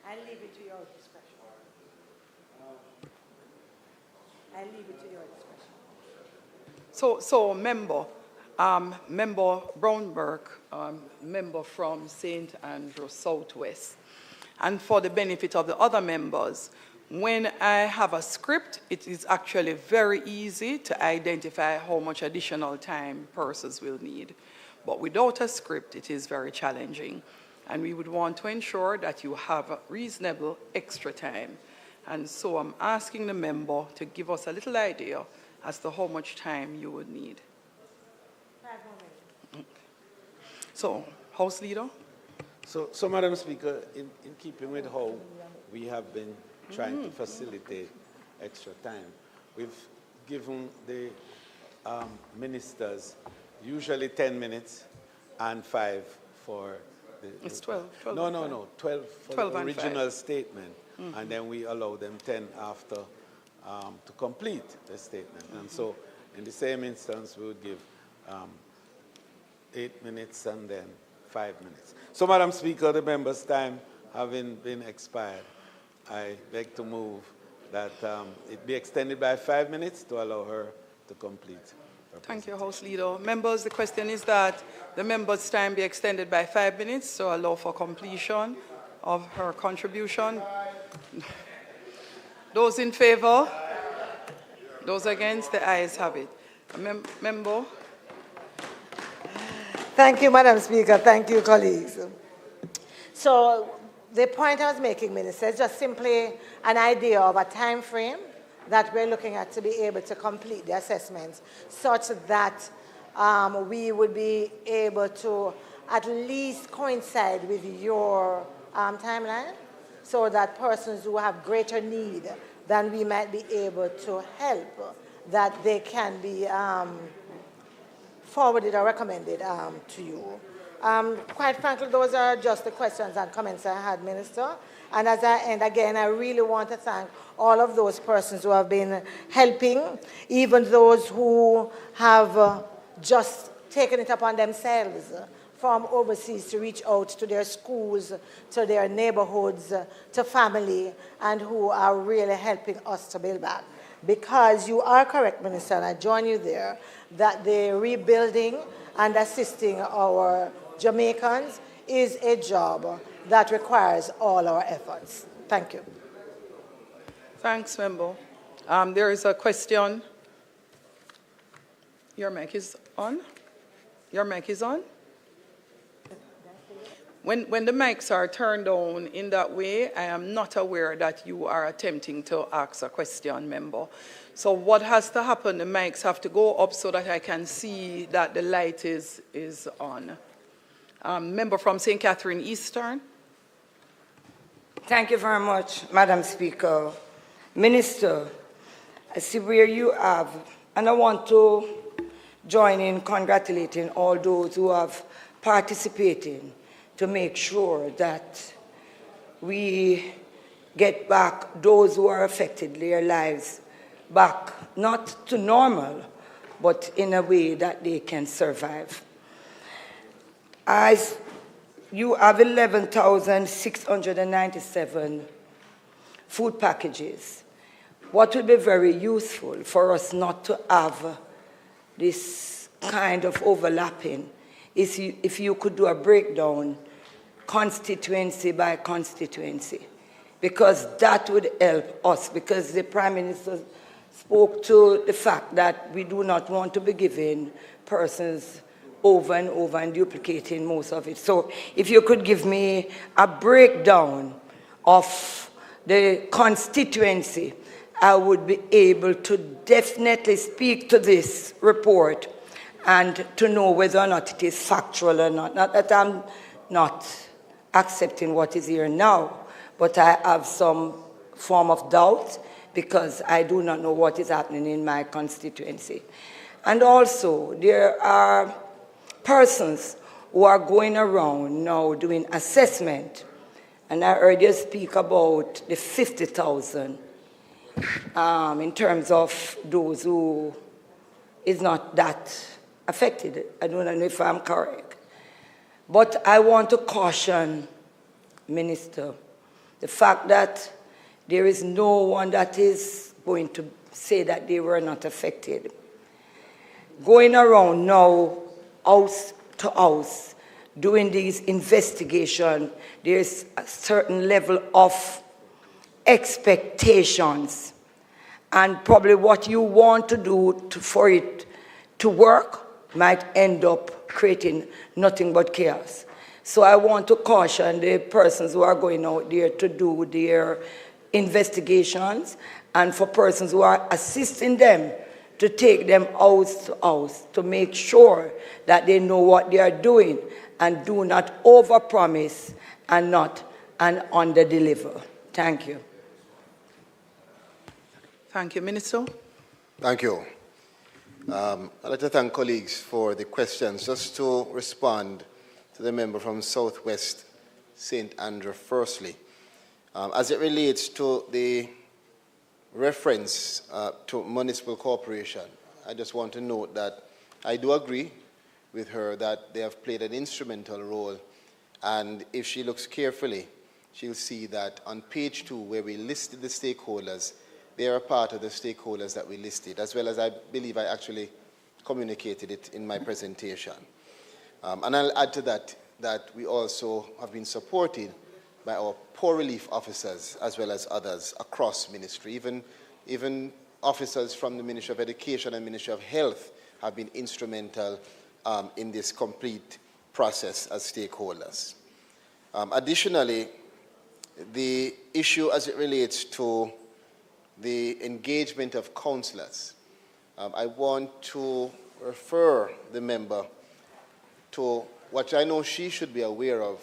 I leave it to your discretion. I leave it to your discretion. So member Brownberg, member from St. Andrew Southwest. And for the benefit of the other members, when I have a script, it is actually very easy to identify how much additional time persons will need. But without a script, it is very challenging. And we would want to ensure that you have a reasonable extra time. And so I'm asking the member to give us a little idea as to how much time you would need. 5 more minutes. So, House Leader? So Madam Speaker, in keeping with how we have been trying to facilitate extra time, we've given the ministers usually 10 minutes and 5 for the... It's 12. 12 No. 12 for 12 the and original 5. statement. And then we allow them 10 after to complete the statement. And so in the same instance, we would give 8 minutes and then 5 minutes. So, Madam Speaker, the members' time having been expired, I beg to move that it be extended by 5 minutes to allow her to complete. Thank you, House Leader. Members, the question is that the members' time be extended by 5 minutes to allow for completion of her contribution. Those in favor? Those against? The ayes have it. Member? Thank you, Madam Speaker. Thank you, colleagues. So the point I was making, Minister, is just simply an idea of a time frame that we're looking at to be able to complete the assessments such that we would be able to at least coincide with your timeline. so that persons who have greater need than we might be able to help, that they can be forwarded or recommended to you. Quite frankly, those are just the questions and comments I had, Minister. And as I end again, I really want to thank all of those persons who have been helping, even those who have just taken it upon themselves from overseas to reach out to their schools, to their neighborhoods, to family, and who are really helping us to build back. Because you are correct, Minister, and I join you there, that the rebuilding and assisting our Jamaicans is a job that requires all our efforts. Thank you. Thanks, Member. There is a question. Your mic is on? Your mic is on? When the mics are turned on in that way, I am not aware that you are attempting to ask a question, Member. So what has to happen, the mics have to go up so that I can see that the light is on. Member from St. Catherine Eastern. Thank you very much, Madam Speaker. Minister, I see where you have, and I want to join in congratulating all those who have participated to make sure that we get back those who are affected, their lives back, not to normal, but in a way that they can survive. As you have 11,697 food packages, what will be very useful for us not to have this kind of overlapping is if you could do a breakdown constituency by constituency, because that would help us, because the Prime Minister spoke to the fact that we do not want to be giving persons over and over and duplicating most of it. So if you could give me a breakdown of the constituency, I would be able to definitely speak to this report and to know whether or not it is factual or not. Not that I'm not accepting what is here now, but I have some form of doubt because I do not know what is happening in my constituency. And also, there are persons who are going around now doing assessment, and I heard you speak about the 50,000 in terms of those who is not that affected. I don't know if I'm correct. But I want to caution, Minister, the fact that there is no one that is going to say that they were not affected. Going around now, house to house, doing these investigations, there's a certain level of expectations. And probably what you want to do for it to work might end up creating nothing but chaos. So I want to caution the persons who are going out there to do their investigations, and for persons who are assisting them to take them house to house to make sure that they know what they are doing and do not overpromise and not and underdeliver. Thank you. Thank you, Minister. Thank you. I'd like to thank colleagues for the questions. Just to respond to the member from Southwest St. Andrew firstly. As it relates to the reference to municipal corporation, I just want to note that I do agree with her that they have played an instrumental role, and if she looks carefully, she'll see that on page 2, where we listed the stakeholders, they are a part of the stakeholders that we listed, as well as I believe I actually communicated it in my presentation. And I'll add to that that we also have been supported by our poor relief officers as well as others across ministry. Even officers from the Ministry of Education and Ministry of Health have been instrumental in this complete process as stakeholders. Additionally, the issue as it relates to the engagement of councillors, I want to refer the member to what I know she should be aware of,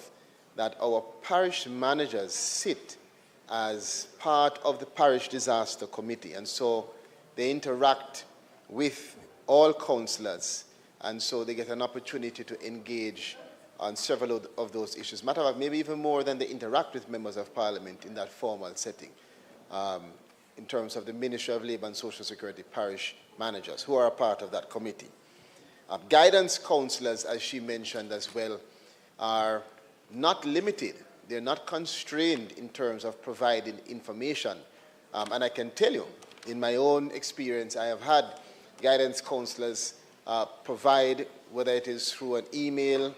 that our parish managers sit as part of the Parish Disaster Committee, and so they interact with all councillors, and so they get an opportunity to engage on several of those issues. Matter of fact, maybe even more than they interact with members of Parliament in that formal setting, in terms of the Ministry of Labour and Social Security parish managers who are a part of that committee. Guidance councillors, as she mentioned as well, are not limited. They're not constrained in terms of providing information. And I can tell you, in my own experience, I have had guidance councillors provide, whether it is through an email,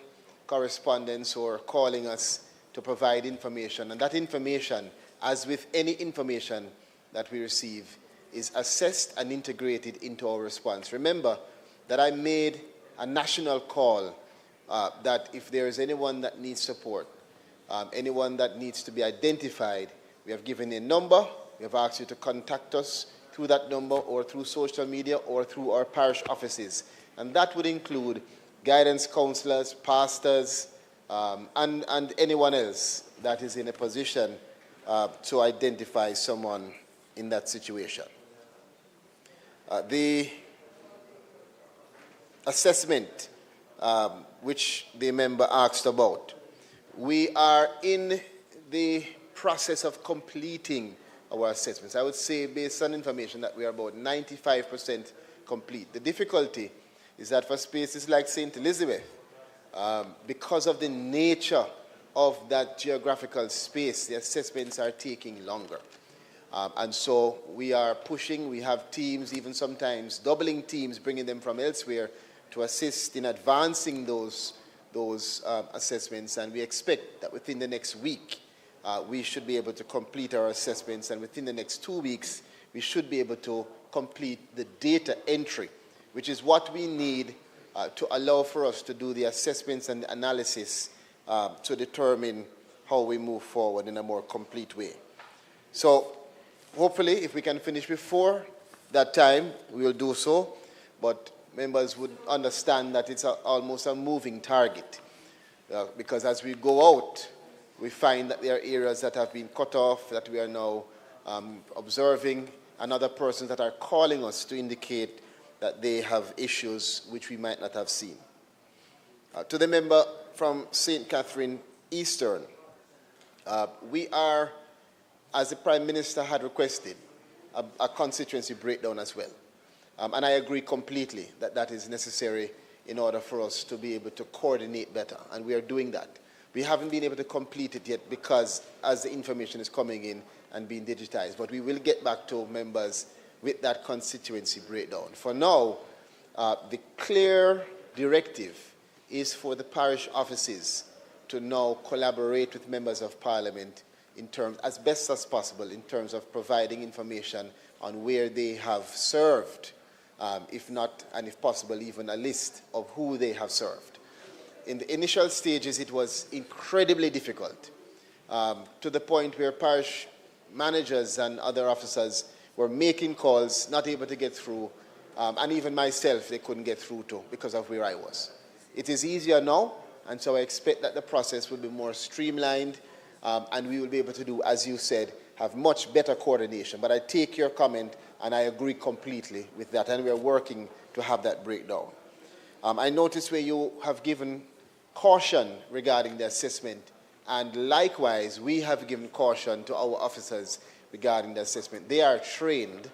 correspondence, or calling us to provide information. And that information, as with any information that we receive, is assessed and integrated into our response. Remember that I made a national call that if there is anyone that needs support, anyone that needs to be identified, we have given a number. We have asked you to contact us through that number or through social media or through our parish offices. And that would include guidance counsellors, pastors, and anyone else that is in a position to identify someone in that situation. The assessment, which the member asked about, we are in the process of completing our assessments. I would say, based on information, that we are about 95% complete. The difficulty is that for spaces like St. Elizabeth, because of the nature of that geographical space, the assessments are taking longer. And so we are pushing. We have teams, even sometimes doubling teams, bringing them from elsewhere to assist in advancing those assessments. And we expect that within the next week, we should be able to complete our assessments. And within the next 2 weeks, we should be able to complete the data entry, which is what we need to allow for us to do the assessments and analysis to determine how we move forward in a more complete way. So hopefully, if we can finish before that time, we will do so. But members would understand that it's almost a moving target. Because as we go out, we find that there are areas that have been cut off, that we are now observing, and other persons that are calling us to indicate that they have issues which we might not have seen. To the member from St. Catherine Eastern, we are, as the Prime Minister had requested, a constituency breakdown as well. And I agree completely that that is necessary in order for us to be able to coordinate better, and we are doing that. We haven't been able to complete it yet because as the information is coming in and being digitized, but we will get back to members with that constituency breakdown. For now, the clear directive is for the parish offices to now collaborate with members of Parliament in terms, as best as possible, in terms of providing information on where they have served, if not, and if possible, even a list of who they have served. In the initial stages, it was incredibly difficult, to the point where parish managers and other officers were making calls, not able to get through, and even myself they couldn't get through to because of where I was. It is easier now, and so I expect that the process will be more streamlined, and we will be able to do, as you said, have much better coordination. But I take your comment, and I agree completely with that, and we are working to have that breakdown. I notice where you have given caution regarding the assessment, and likewise, we have given caution to our officers regarding the assessment. They are trained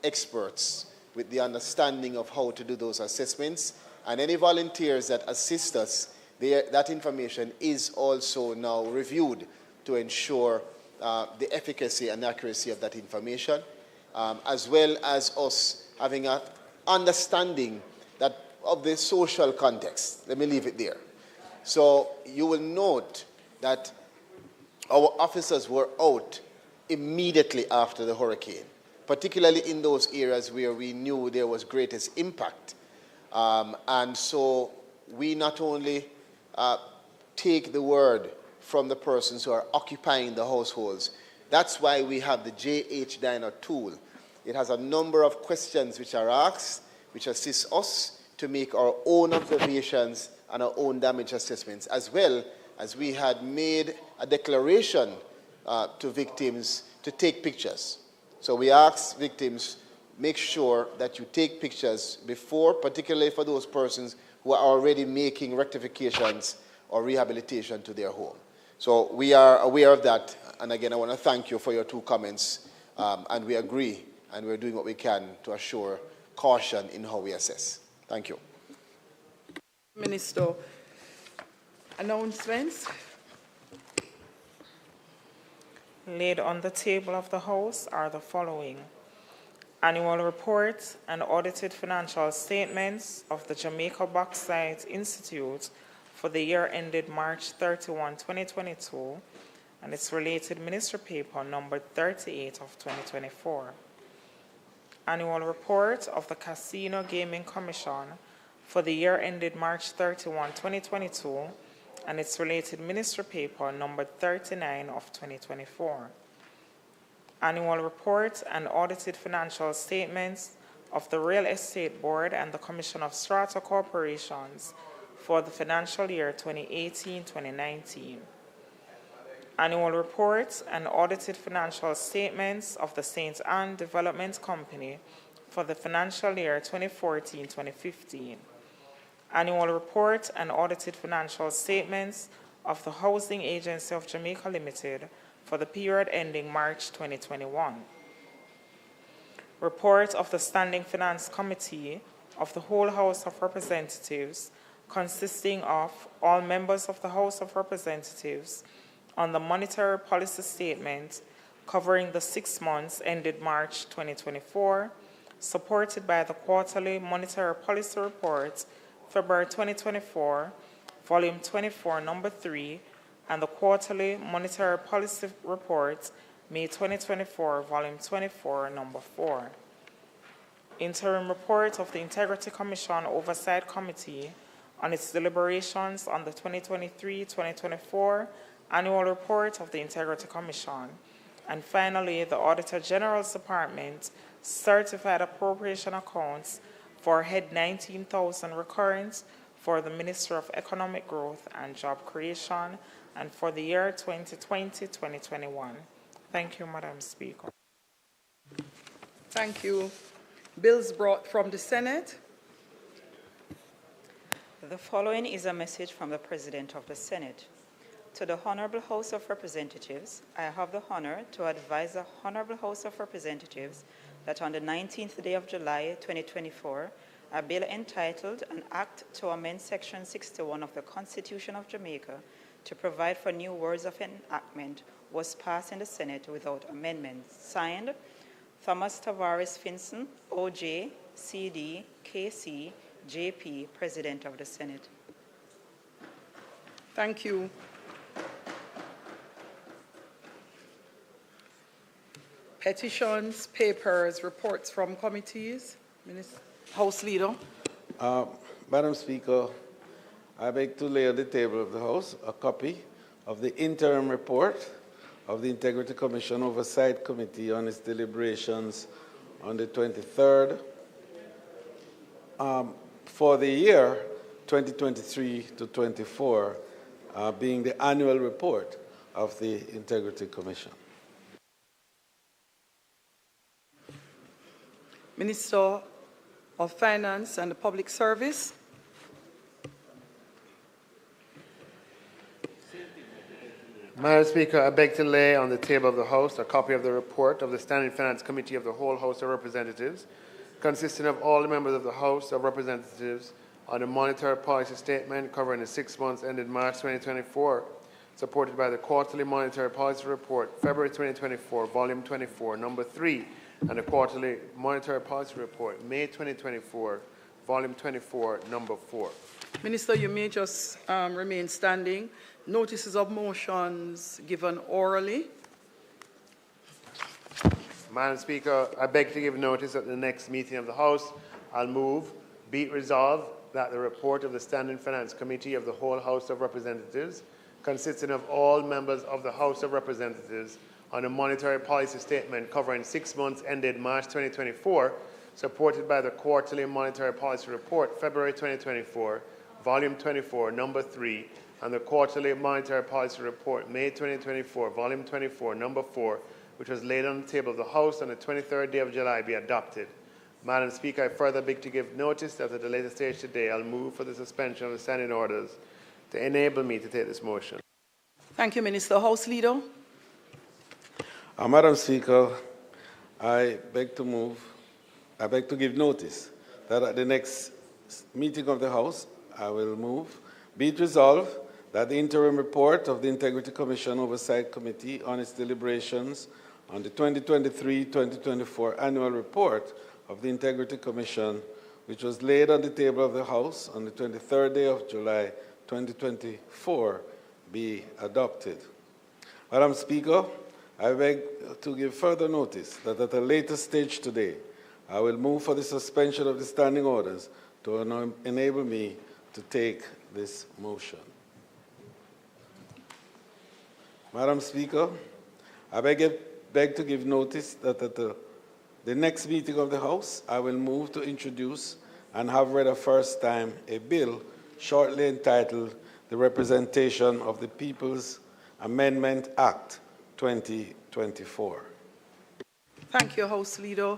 experts with the understanding of how to do those assessments, and any volunteers that assist us, that information is also now reviewed to ensure the efficacy and accuracy of that information, as well as us having an understanding that of the social context. Let me leave it there. So you will note that our officers were out immediately after the hurricane, particularly in those areas where we knew there was greatest impact. And so we not only take the word from the persons who are occupying the households. That's why we have the JH Diner tool. It has a number of questions which are asked, which assist us to make our own observations and our own damage assessments, as well as we had made a declaration to victims to take pictures. So we ask victims, make sure that you take pictures before, particularly for those persons who are already making rectifications or rehabilitation to their home. So we are aware of that, and again, I want to thank you for your 2 comments, and we agree, and we're doing what we can to assure caution in how we assess. Thank you. Minister, announcements. Laid on the table of the House are the following: annual report and audited financial statements of the Jamaica Bauxite Institute for the year ended March 31, 2022, and its related ministry paper number 38 of 2024. Annual report of the Casino Gaming Commission for the year ended March 31, 2022, and its related ministry paper number 39 of 2024. Annual report and audited financial statements of the Real Estate Board and the Commission of Strata Corporations for the financial year 2018-2019. Annual report and audited financial statements of the St. Anne Development Company for the financial year 2014-2015. Annual report and audited financial statements of the Housing Agency of Jamaica Limited for the period ending March 2021. Report of the Standing Finance Committee of the whole House of Representatives, consisting of all members of the House of Representatives, on the monetary policy statement covering the 6 months ended March 2024, supported by the quarterly monetary policy report, February 2024, volume 24, number 3, and the quarterly monetary policy report, May 2024, volume 24, number 4. Interim report of the Integrity Commission Oversight Committee on its deliberations on the 2023-2024 annual report of the Integrity Commission. And finally, the Auditor General's Department certified appropriation accounts for head 19,000 recurrent for the Ministry of Economic Growth and Job Creation and for the year 2020-2021. Thank you, Madam Speaker. Thank you. Bills brought from the Senate. The following is a message from the President of the Senate. To the Honorable House of Representatives, I have the honor to advise the Honorable House of Representatives that on the 19th day of July 2024, a bill entitled An Act to Amend Section 61 of the Constitution of Jamaica to provide for new words of enactment was passed in the Senate without amendments. Signed, Thomas Tavares Finson, OJ, CD, KC, JP, President of the Senate. Thank you. Petitions, papers, reports from committees. House Leader. Madam Speaker, I beg to lay on the table of the House a copy of the interim report of the Integrity Commission Oversight Committee on its deliberations on the 23rd for the year 2023 to 24, being the annual report of the Integrity Commission. Minister of Finance and Public Service. Madam Speaker, I beg to lay on the table of the House a copy of the report of the Standing Finance Committee of the whole House of Representatives, consisting of all the members of the House of Representatives on a monetary policy statement covering the 6 months ended March 2024, supported by the quarterly monetary policy report, February 2024, volume 24, number 3, and the quarterly monetary policy report, May 2024, volume 24, number 4. Minister, you may just remain standing. Notices of motions given orally. Madam Speaker, I beg to give notice at the next meeting of the House. I'll move, be it resolved, that the report of the Standing Finance Committee of the whole House of Representatives, consisting of all members of the House of Representatives, on a monetary policy statement covering 6 months ended March 2024, supported by the quarterly monetary policy report, February 2024, volume 24, number 3, and the Quarterly Monetary Policy Report, May 2024, Volume 24, Number 4, which was laid on the table of the House on the 23rd day of July, be adopted. Madam Speaker, I further beg to give notice that at a later stage today, I'll move for the suspension of the standing orders to enable me to take this motion. Thank you, Minister. House Leader. Madam Speaker, I beg to give notice that at the next meeting of the House, I will move, be it resolved that the interim report of the Integrity Commission Oversight Committee on its deliberations on the 2023-2024 annual report of the Integrity Commission, which was laid on the table of the House on the 23rd day of July 2024, be adopted. Madam Speaker, I beg to give further notice that at a later stage today, I will move for the suspension of the standing orders to enable me to take this motion. Madam Speaker, I beg to give notice that at the next meeting of the House, I will move to introduce and have read a first time a bill shortly entitled the Representation of the People's Amendment Act 2024. Thank you, House Leader.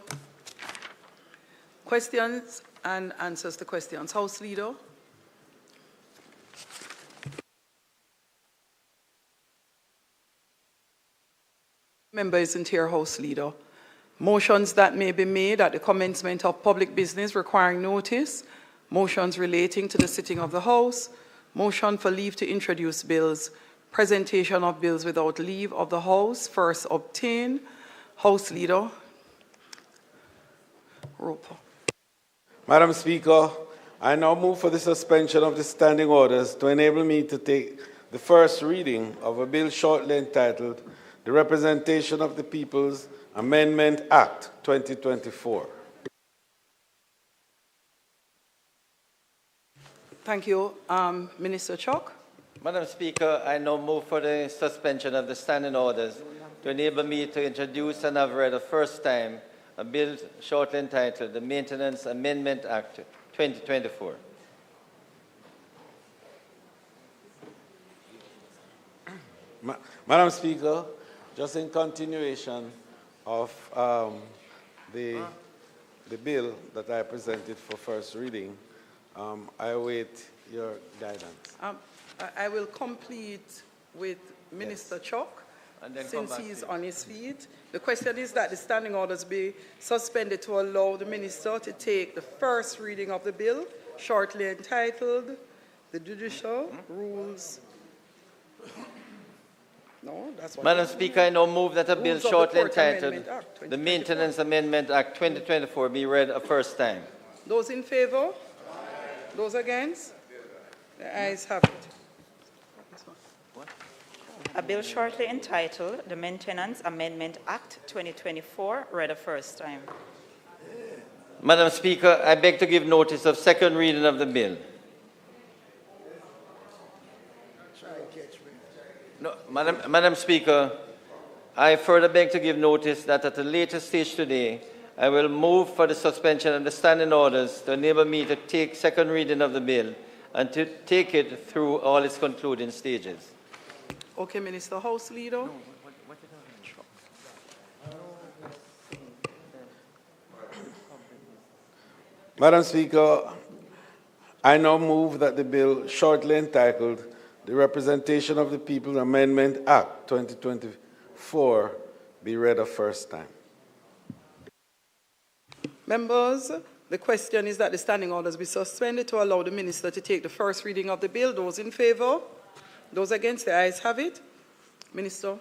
Questions and answers to questions. House Leader. Member isn't here, House Leader. Motions that may be made at the commencement of public business requiring notice, motions relating to the sitting of the House, motion for leave to introduce bills, presentation of bills without leave of the House, first obtained. House Leader. Roper. Madam Speaker, I now move for the suspension of the standing orders to enable me to take the first reading of a bill shortly entitled the Representation of the People's Amendment Act 2024. Thank you. Minister Chuck. Madam Speaker, I now move for the suspension of the standing orders to enable me to introduce and have read a first time a bill shortly entitled the Maintenance Amendment Act 2024. Madam Speaker, just in continuation of the bill that I presented for first reading, I await your guidance. I will complete with Minister Chuck, since he's on his feet. The question is that the standing orders be suspended to allow the minister to take the first reading of the bill, shortly entitled the Judicial Rules. No, that's what Madam Speaker, I now move that a bill Rules of shortly the Court entitled Amendment Act the Maintenance Amendment Act 2024 be read a first time. Those in favor? Aye. Those against? The ayes have it. A bill shortly entitled the Maintenance Amendment Act 2024 read a first time. Madam Speaker, I beg to give notice of second reading of the bill. No, Madam Speaker, I further beg to give notice that at a later stage today, I will move for the suspension of the standing orders to enable me to take second reading of the bill and to take it through all its concluding stages. Okay, Minister. House Leader. Madam Speaker, I now move that the bill shortly entitled the Representation of the People Amendment Act 2024 be read a first time. Members, the question is that the standing orders be suspended to allow the minister to take the first reading of the bill. Those in favor? Those against? The ayes have it. Minister.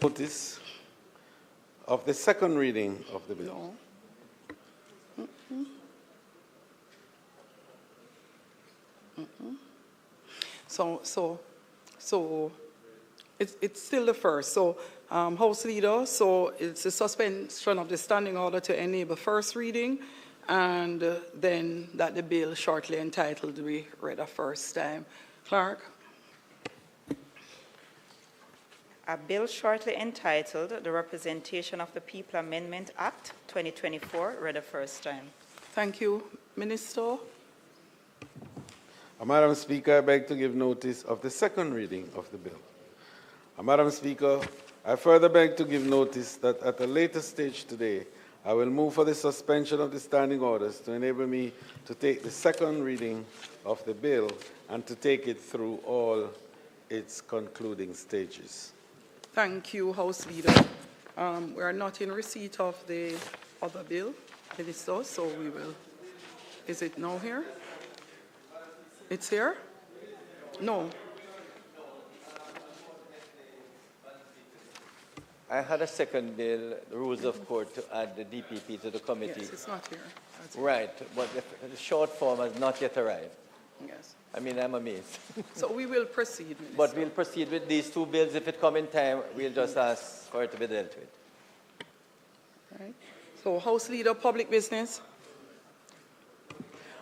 Notice of the second reading of the bill. No. So it's still the first. So House Leader, so it's a suspension of the standing order to enable first reading, and then that the bill shortly entitled to be read a first time. Clerk. A bill shortly entitled the Representation of the People Amendment Act 2024 read a first time. Thank you. Minister. Madam Speaker, I beg to give notice of the second reading of the bill. Madam Speaker, I further beg to give notice that at a later stage today, I will move for the suspension of the standing orders to enable me to take the second reading of the bill and to take it through all its concluding stages. Thank you, House Leader. We are not in receipt of the other bill, Minister, so we will. Is it now here? It's here? No. I had a second bill, the rules of court, to add the DPP to the committee. Yes, it's not here. Right, but the short form has not yet arrived. Yes. I mean, I'm amazed. So we will proceed, Minister. But we'll proceed with these two bills. If it come in time, we'll just ask for it to be dealt with. Right. So, House Leader, public business.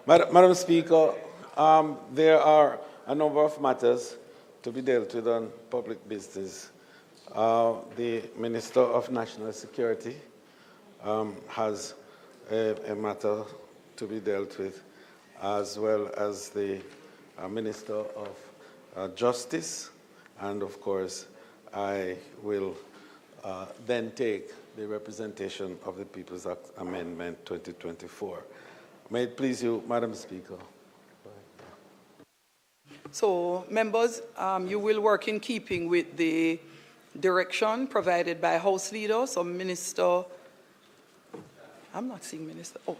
Madam Speaker, there are a number of matters to be dealt with on public business. The Minister of National Security has a matter to be dealt with, as well as the Minister of Justice, and of course, I will then take the representation of the People's Act Amendment 2024. May it please you, Madam Speaker. So, members, you will work in keeping with the direction provided by House Leader. So, Minister, I'm not seeing Minister. Oh.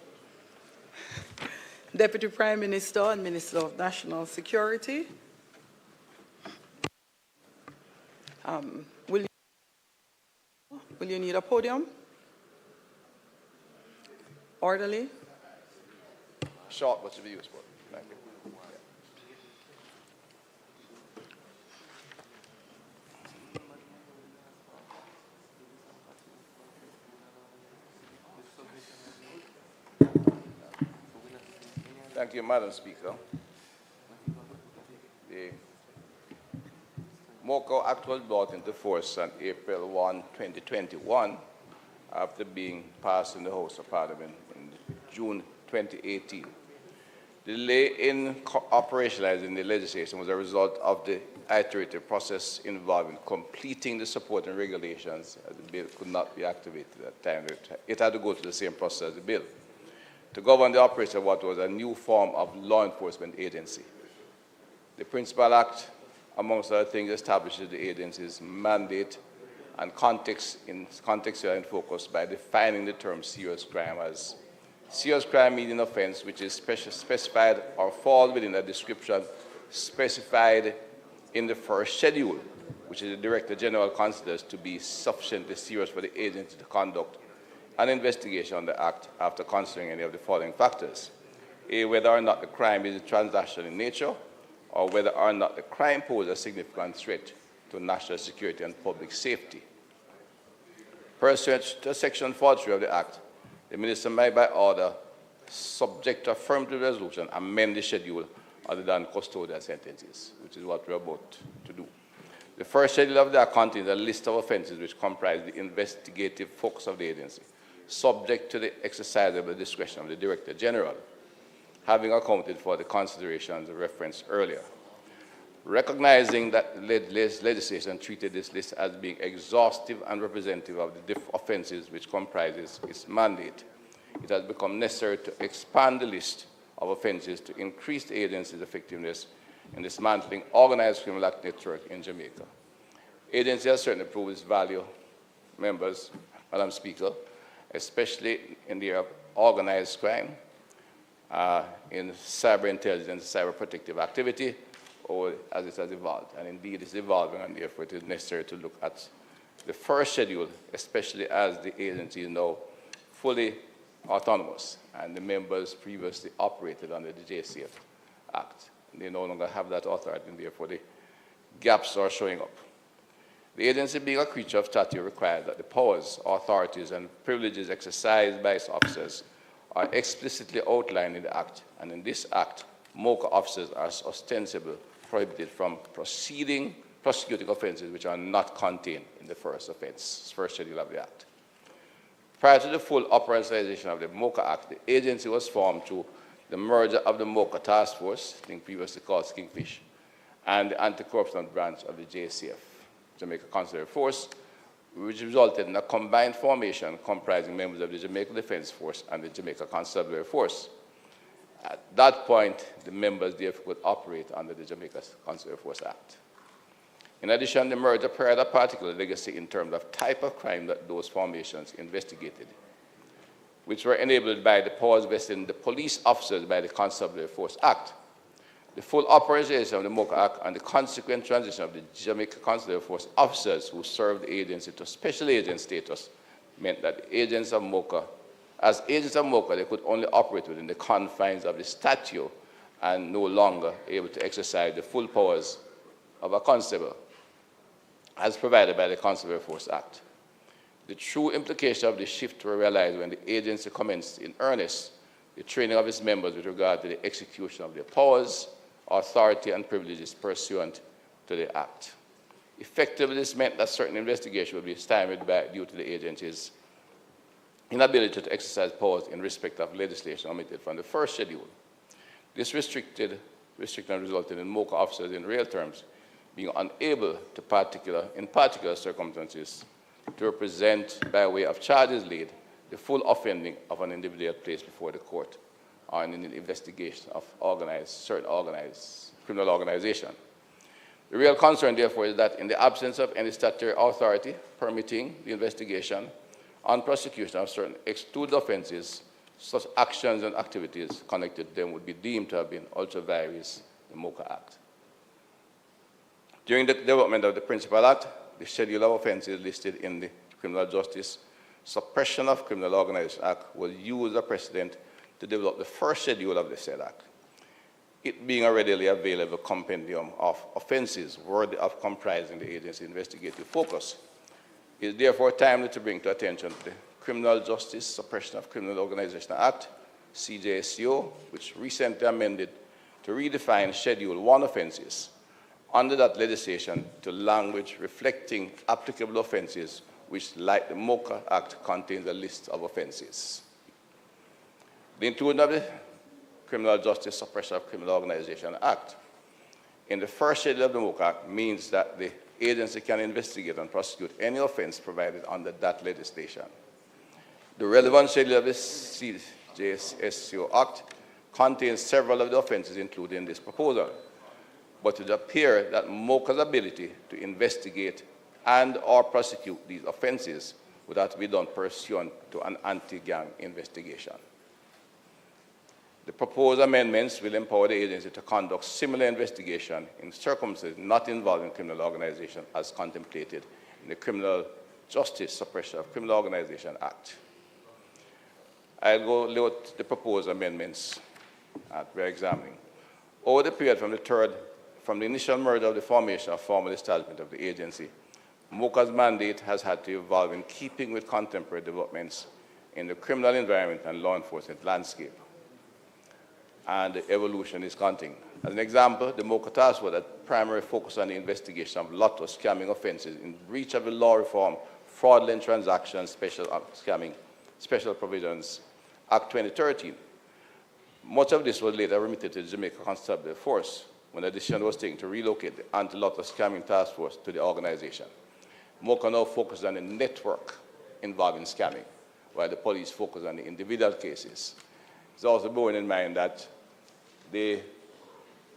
Deputy Prime Minister and Minister of National Security. Will you need a podium? Orderly? Short, what should be used for? Thank you. Thank you, Madam Speaker. The MOCA Act was brought into force on April 1, 2021, after being passed in the House of Parliament in June 2018. The delay in operationalizing the legislation was a result of the iterative process involving completing the supporting regulations, as the bill could not be activated at the time. It had to go through the same process as the bill to govern the operation of what was a new form of law enforcement agency. The Principal Act, amongst other things, establishes the agency's mandate and context and focus by defining the term serious crime as serious crime meaning offense which is specified or fall within a description specified in the first schedule, which the Director General considers to be sufficiently serious for the agency to conduct an investigation on the Act after considering any of the following factors. A, whether or not the crime is transnational in nature, or whether or not the crime poses a significant threat to national security and public safety. Pursuant to Section 43 of the Act, the Minister may, by order, subject to affirmative resolution, amend the schedule other than custodial sentences, which is what we're about to do. The first schedule of the Act contains a list of offences which comprise the investigative focus of the agency, subject to the exercise of the discretion of the Director General, having accounted for the considerations referenced earlier. Recognizing that the legislation treated this list as being exhaustive and representative of the offences which comprises its mandate, it has become necessary to expand the list of offences to increase the agency's effectiveness in dismantling organized criminal act network in Jamaica. The agency has certainly proved its value, members, Madam Speaker, especially in the area of organized crime, in cyber intelligence, cyber protective activity, or as it has evolved. And indeed, it's evolving, and therefore it is necessary to look at the first schedule, especially as the agency is now fully autonomous, and the members previously operated under the JCF Act. They no longer have that authority, and therefore the gaps are showing up. The agency, being a creature of statute, requires that the powers, authorities, and privileges exercised by its officers are explicitly outlined in the Act, and in this Act, MOCA officers are ostensibly prohibited from prosecuting offences which are not contained in the first schedule of the Act. Prior to the full operationalization of the MOCA Act, the agency was formed to the merger of the MOCA Task Force, I think previously called Kingfish, and the anti-corruption branch of the JCF, Jamaica Constituency Force, which resulted in a combined formation comprising members of the Jamaica Defense Force and the Jamaica Constabulary Force. At that point, the members therefore could operate under the Jamaica Constabulary Force Act. In addition, the merger provided a particular legacy in terms of type of crime that those formations investigated, which were enabled by the powers vested in the police officers by the Constabulary Force Act. The full authorization of the MOCA Act and the consequent transition of the Jamaica Constabulary Force officers who served the agency to special agent status meant that the agents of MOCA, as agents of MOCA, they could only operate within the confines of the statute and no longer able to exercise the full powers of a constable, as provided by the Constabulary Force Act. The true implication of this shift were realized when the agency commenced in earnest the training of its members with regard to the execution of their powers, authority, and privileges pursuant to the Act. Effectively, this meant that certain investigations would be stymied due to the agency's inability to exercise powers in respect of legislation omitted from the first schedule. This restriction resulted in MOCA officers in real terms being unable to, in particular circumstances, to represent by way of charges laid the full offending of an individual placed before the court or in an investigation of certain organized criminal organization. The real concern, therefore, is that in the absence of any statutory authority permitting the investigation and prosecution of certain excluded offenses, such actions and activities connected to them would be deemed to have been ultra vires the MOCA Act. During the development of the Principal Act, the schedule of offenses listed in the Criminal Justice Suppression of Criminal Organization Act was used as a precedent to develop the first schedule of the said Act. It being a readily available compendium of offenses worthy of comprising the agency's investigative focus, it is therefore timely to bring to attention the Criminal Justice Suppression of Criminal Organization Act, CJSCO, which recently amended to redefine Schedule 1 offenses under that legislation to language reflecting applicable offenses which, like the MOCA Act, contains a list of offenses. The inclusion of the Criminal Justice Suppression of Criminal Organization Act in the first schedule of the MOCA Act means that the agency can investigate and prosecute any offense provided under that legislation. The relevant schedule of the CJSCO Act contains several of the offenses included in this proposal, but it appears that MOCA's ability to investigate and or prosecute these offenses would have to be done pursuant to an anti-gang investigation. The proposed amendments will empower the agency to conduct similar investigation in circumstances not involving criminal organization as contemplated in the Criminal Justice Suppression of Criminal Organization Act. I'll go look the proposed amendments that we're examining. Over the period from the initial merger of the formation of formal establishment of the agency, MOCA's mandate has had to evolve in keeping with contemporary developments in the criminal environment and law enforcement landscape. And the evolution is continuing. As an example, the MOCA Task Force had primary focus on the investigation of lotto scamming offenses in breach of the law reform, fraudulent transactions, special scamming, special provisions, Act 2013. Much of this was later remitted to the Jamaica Constabulary Force when a decision was taken to relocate the anti-lotto scamming task force to the organization. MOCA now focuses on the network involving scamming, while the police focus on the individual cases. It's also bearing in mind that the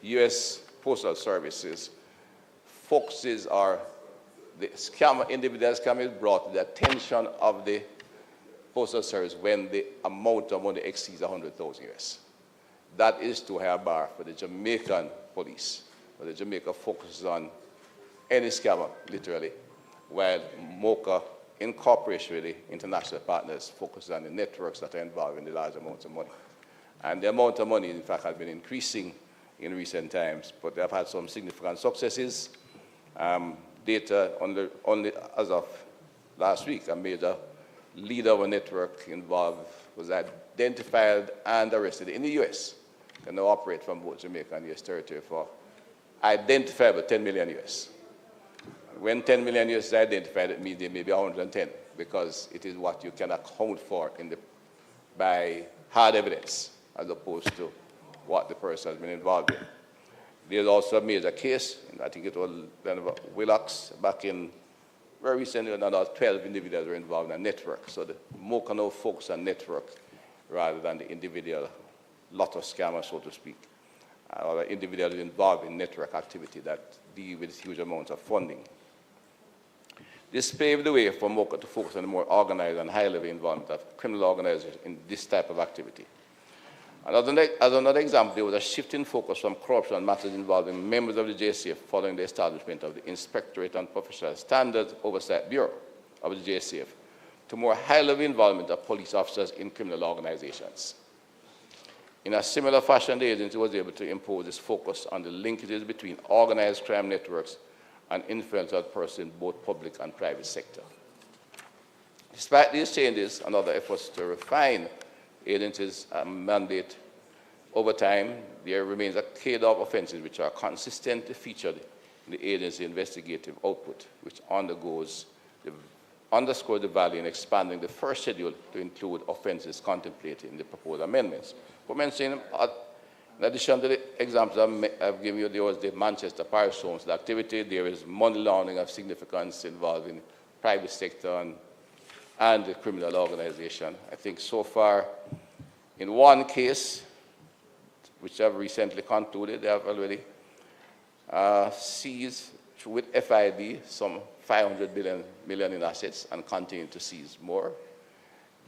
U.S. Postal Services focuses the individual scam is brought to the attention of the Postal Service when the amount of money exceeds 100,000 US. That is too high a bar for the Jamaican police, where the Jamaica focuses on any scammer, literally, while MOCA, in cooperation with the international partners, focuses on the networks that are involved in the large amounts of money. And the amount of money, in fact, has been increasing in recent times, but they have had some significant successes. Data only as of last week, a major leader of a network involved was identified and arrested in the U.S. Can now operate from both Jamaica and U.S. territory for identifiable 10 million US. When 10 million US is identified, it means there may be 110, because it is what you can account for by hard evidence. as opposed to what the person has been involved in. There's also a major case, I think it was Willocks, back in very recently, another 12 individuals were involved in a network. So the MOCA now focus on network rather than the individual lot of scammers, so to speak, or individuals involved in network activity that deal with huge amounts of funding. This paved the way for MOCA to focus on the more organized and high-level involvement of criminal organizations in this type of activity. As another example, there was a shift in focus from corruption matters involving members of the JSTV following the establishment of the Inspectorate and Professional Standards Oversight Bureau of the JSTV to more high-level involvement of police officers in criminal organizations. In a similar fashion, the agency was able to impose its focus on the linkages between organized crime networks and influential persons in both public and private sector. Despite these changes and other efforts to refine the agency's mandate, over time, there remains a cadre of offenses which are consistently featured in the agency's investigative output, which underscores the value in expanding the first schedule to include offenses contemplated in the proposed amendments. For mentioning, in addition to the examples I've given you, there was the Manchester Parish Homes activity. There is money laundering of significance involving private sector and the criminal organization. I think so far, in one case, which I've recently concluded, they have already seized, with FID, some 500 million in assets and continue to seize more.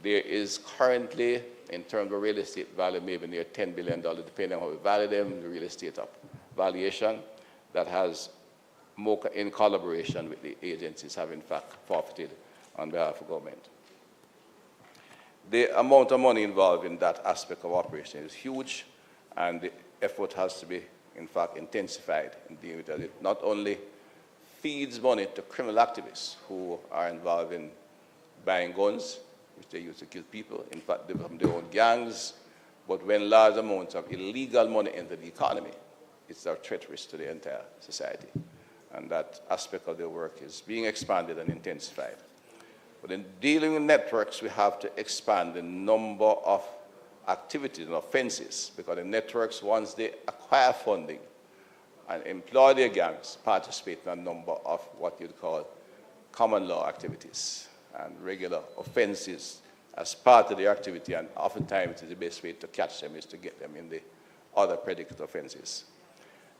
There is currently, in terms of real estate value, maybe near $10 billion, depending on how we value them, the real estate valuation, that has MOCA in collaboration with the agencies have in fact forfeited on behalf of government. The amount of money involved in that aspect of operation is huge, and the effort has to be, in fact, intensified in dealing with it. It not only feeds money to criminal activists who are involved in buying guns, which they use to kill people. In fact, they become their own gangs. But when large amounts of illegal money enter the economy, it's a threat risk to the entire society. And that aspect of their work is being expanded and intensified. But in dealing with networks, we have to expand the number of activities and offenses, because the networks, once they acquire funding and employ their gangs, participate in a number of what you'd call common law activities and regular offenses as part of the activity, and oftentimes it is the best way to catch them is to get them in the other predicate offenses.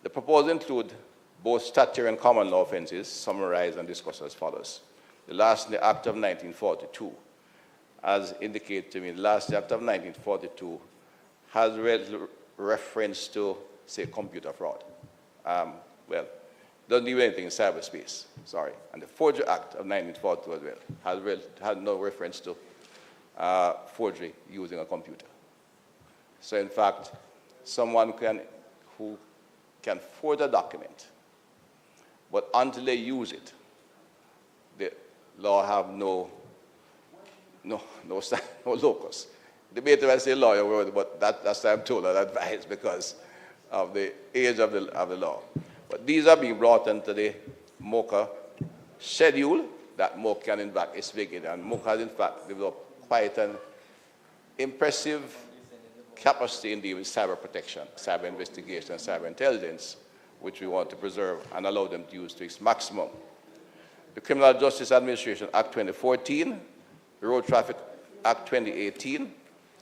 The proposals include both statutory and common law offenses, summarized and discussed as follows. The last in the Act of 1942, as indicated to me, the last Act of 1942 has reference to, say, computer fraud. Well, doesn't do anything in cyberspace, sorry. And the Forgery Act of 1942 as well has no reference to forgery using a computer. So in fact, someone who can forge a document, but until they use it, the law have no locus. Debater will say lawyer word, but that's why I'm told that advice because of the age of the law. But these are being brought into the MOCA schedule that MOCA can in fact investigate, and MOCA has in fact developed quite an impressive capacity in dealing with cyber protection, cyber investigation, and cyber intelligence, which we want to preserve and allow them to use to its maximum. The Criminal Justice Administration Act 2014, the Road Traffic Act 2018,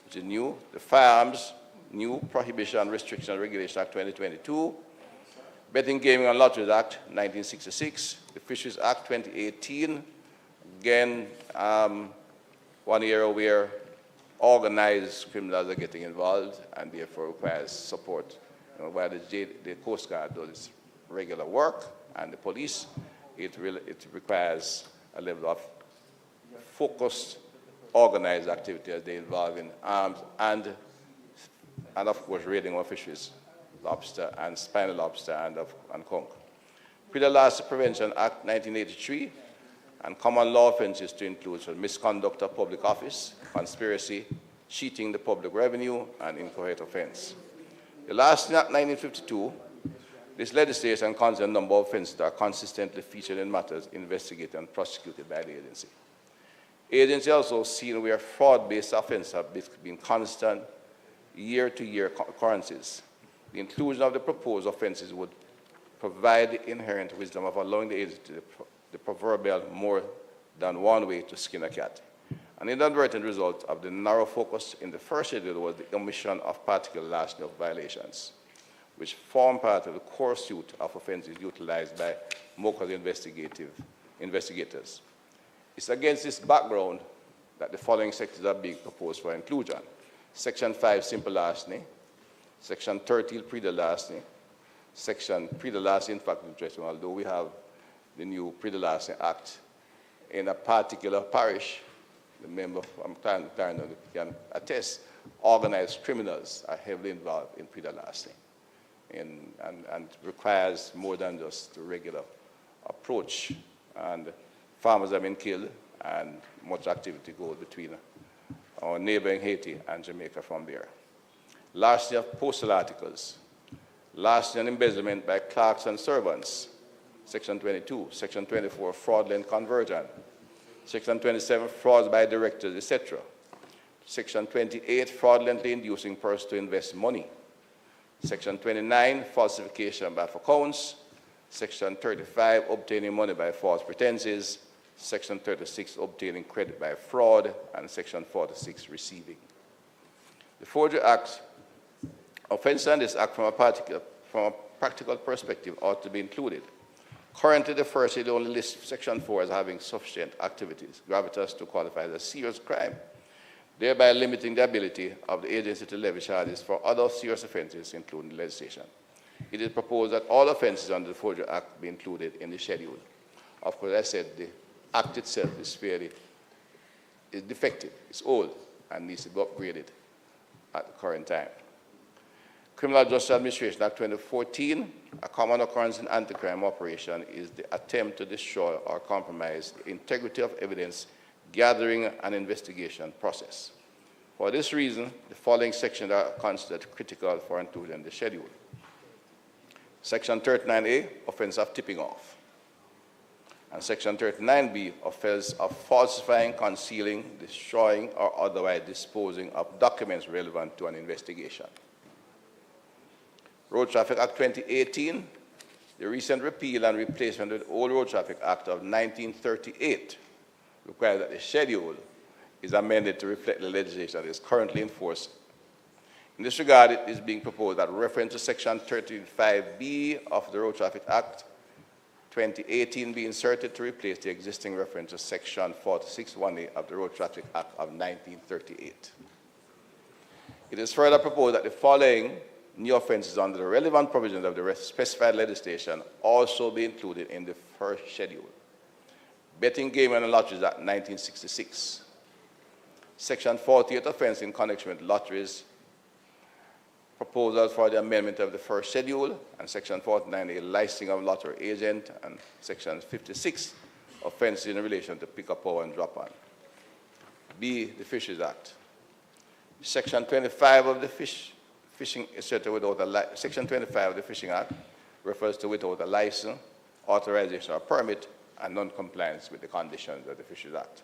which is new, the Firearms New Prohibition, Restriction, and Regulation Act 2022, Betting, Gaming, and Lotteries Act 1966, the Fisheries Act 2018, again, one area where organized criminals are getting involved and therefore requires support. While the Coast Guard does its regular work and the police, it requires a level of focused, organized activity as they involve in arms and of course, raiding of fisheries, lobster and spiny lobster and conch. Pre-Loss Prevention Act 1983 and common law offenses to include misconduct of public office, conspiracy, cheating the public revenue, and inchoate offense. The last Act 1952, this legislation contains a number of offenses that are consistently featured in matters investigated and prosecuted by the agency. The agency also seen where fraud-based offenses have been constant, year-to-year occurrences. The inclusion of the proposed offenses would provide the inherent wisdom of allowing the agency the proverbial more than one way to skin a cat. An inadvertent result of the narrow focus in the first schedule was the omission of particular larceny of violations, which form part of the core suite of offenses utilized by MOCA's investigators. It's against this background that the following sections are being proposed for inclusion. Section 5, simple larceny. Section 13, predel larceny. Section predel larceny, in fact, interesting, although we have the new predel larceny act in a particular parish, the member from Clarendon can attest, organized criminals are heavily involved in predel larceny and requires more than just the regular approach. And farmers have been killed, and much activity goes between our neighboring Haiti and Jamaica from there. Larceny of postal articles. Larceny and embezzlement by clerks and servants. Section 22. Section 24, fraudulent conversion. Section 27, frauds by directors, etc. Section 28, fraudulently inducing persons to invest money. Section 29, falsification by accounts. Section 35, obtaining money by false pretenses. Section 36, obtaining credit by fraud. And Section 46, receiving. The Forgery Act, offenses on this act from a practical perspective ought to be included. Currently, the first schedule only lists Section 4 as having sufficient activities, gravitas, to qualify as a serious crime, thereby limiting the ability of the agency to levy charges for other serious offenses, including legislation. It is proposed that all offenses under the Forgery Act be included in the schedule. Of course, as I said, the act itself is defective, it's old, and needs to be upgraded at the current time. Criminal Justice Administration Act 2014, a common occurrence in anti-crime operation is the attempt to destroy or compromise the integrity of evidence gathering and investigation process. For this reason, the following sections are considered critical for inclusion in the schedule. Section 39A, offense of tipping off. And Section 39B, offense of falsifying, concealing, destroying, or otherwise disposing of documents relevant to an investigation. Road Traffic Act 2018, the recent repeal and replacement of the old Road Traffic Act of 1938 requires that the schedule is amended to reflect the legislation that is currently in force. In this regard, it is being proposed that reference to Section 35B of the Road Traffic Act 2018 be inserted to replace the existing reference to Section 46(1)A of the Road Traffic Act of 1938. It is further proposed that the following new offenses under the relevant provisions of the specified legislation also be included in the first schedule. Betting, Gaming, and Lotteries Act 1966. Section 48, offense in connection with lotteries, proposal for the amendment of the first schedule, and Section 49, a licensing of lottery agent, and Section 56, offenses in relation to pick-up power and drop-on. B, the Fisheries Act. Section 25 of the Fishing Section 25 of the Fishing Act refers to without a license, authorization, or permit, and non-compliance with the conditions of the Fisheries Act.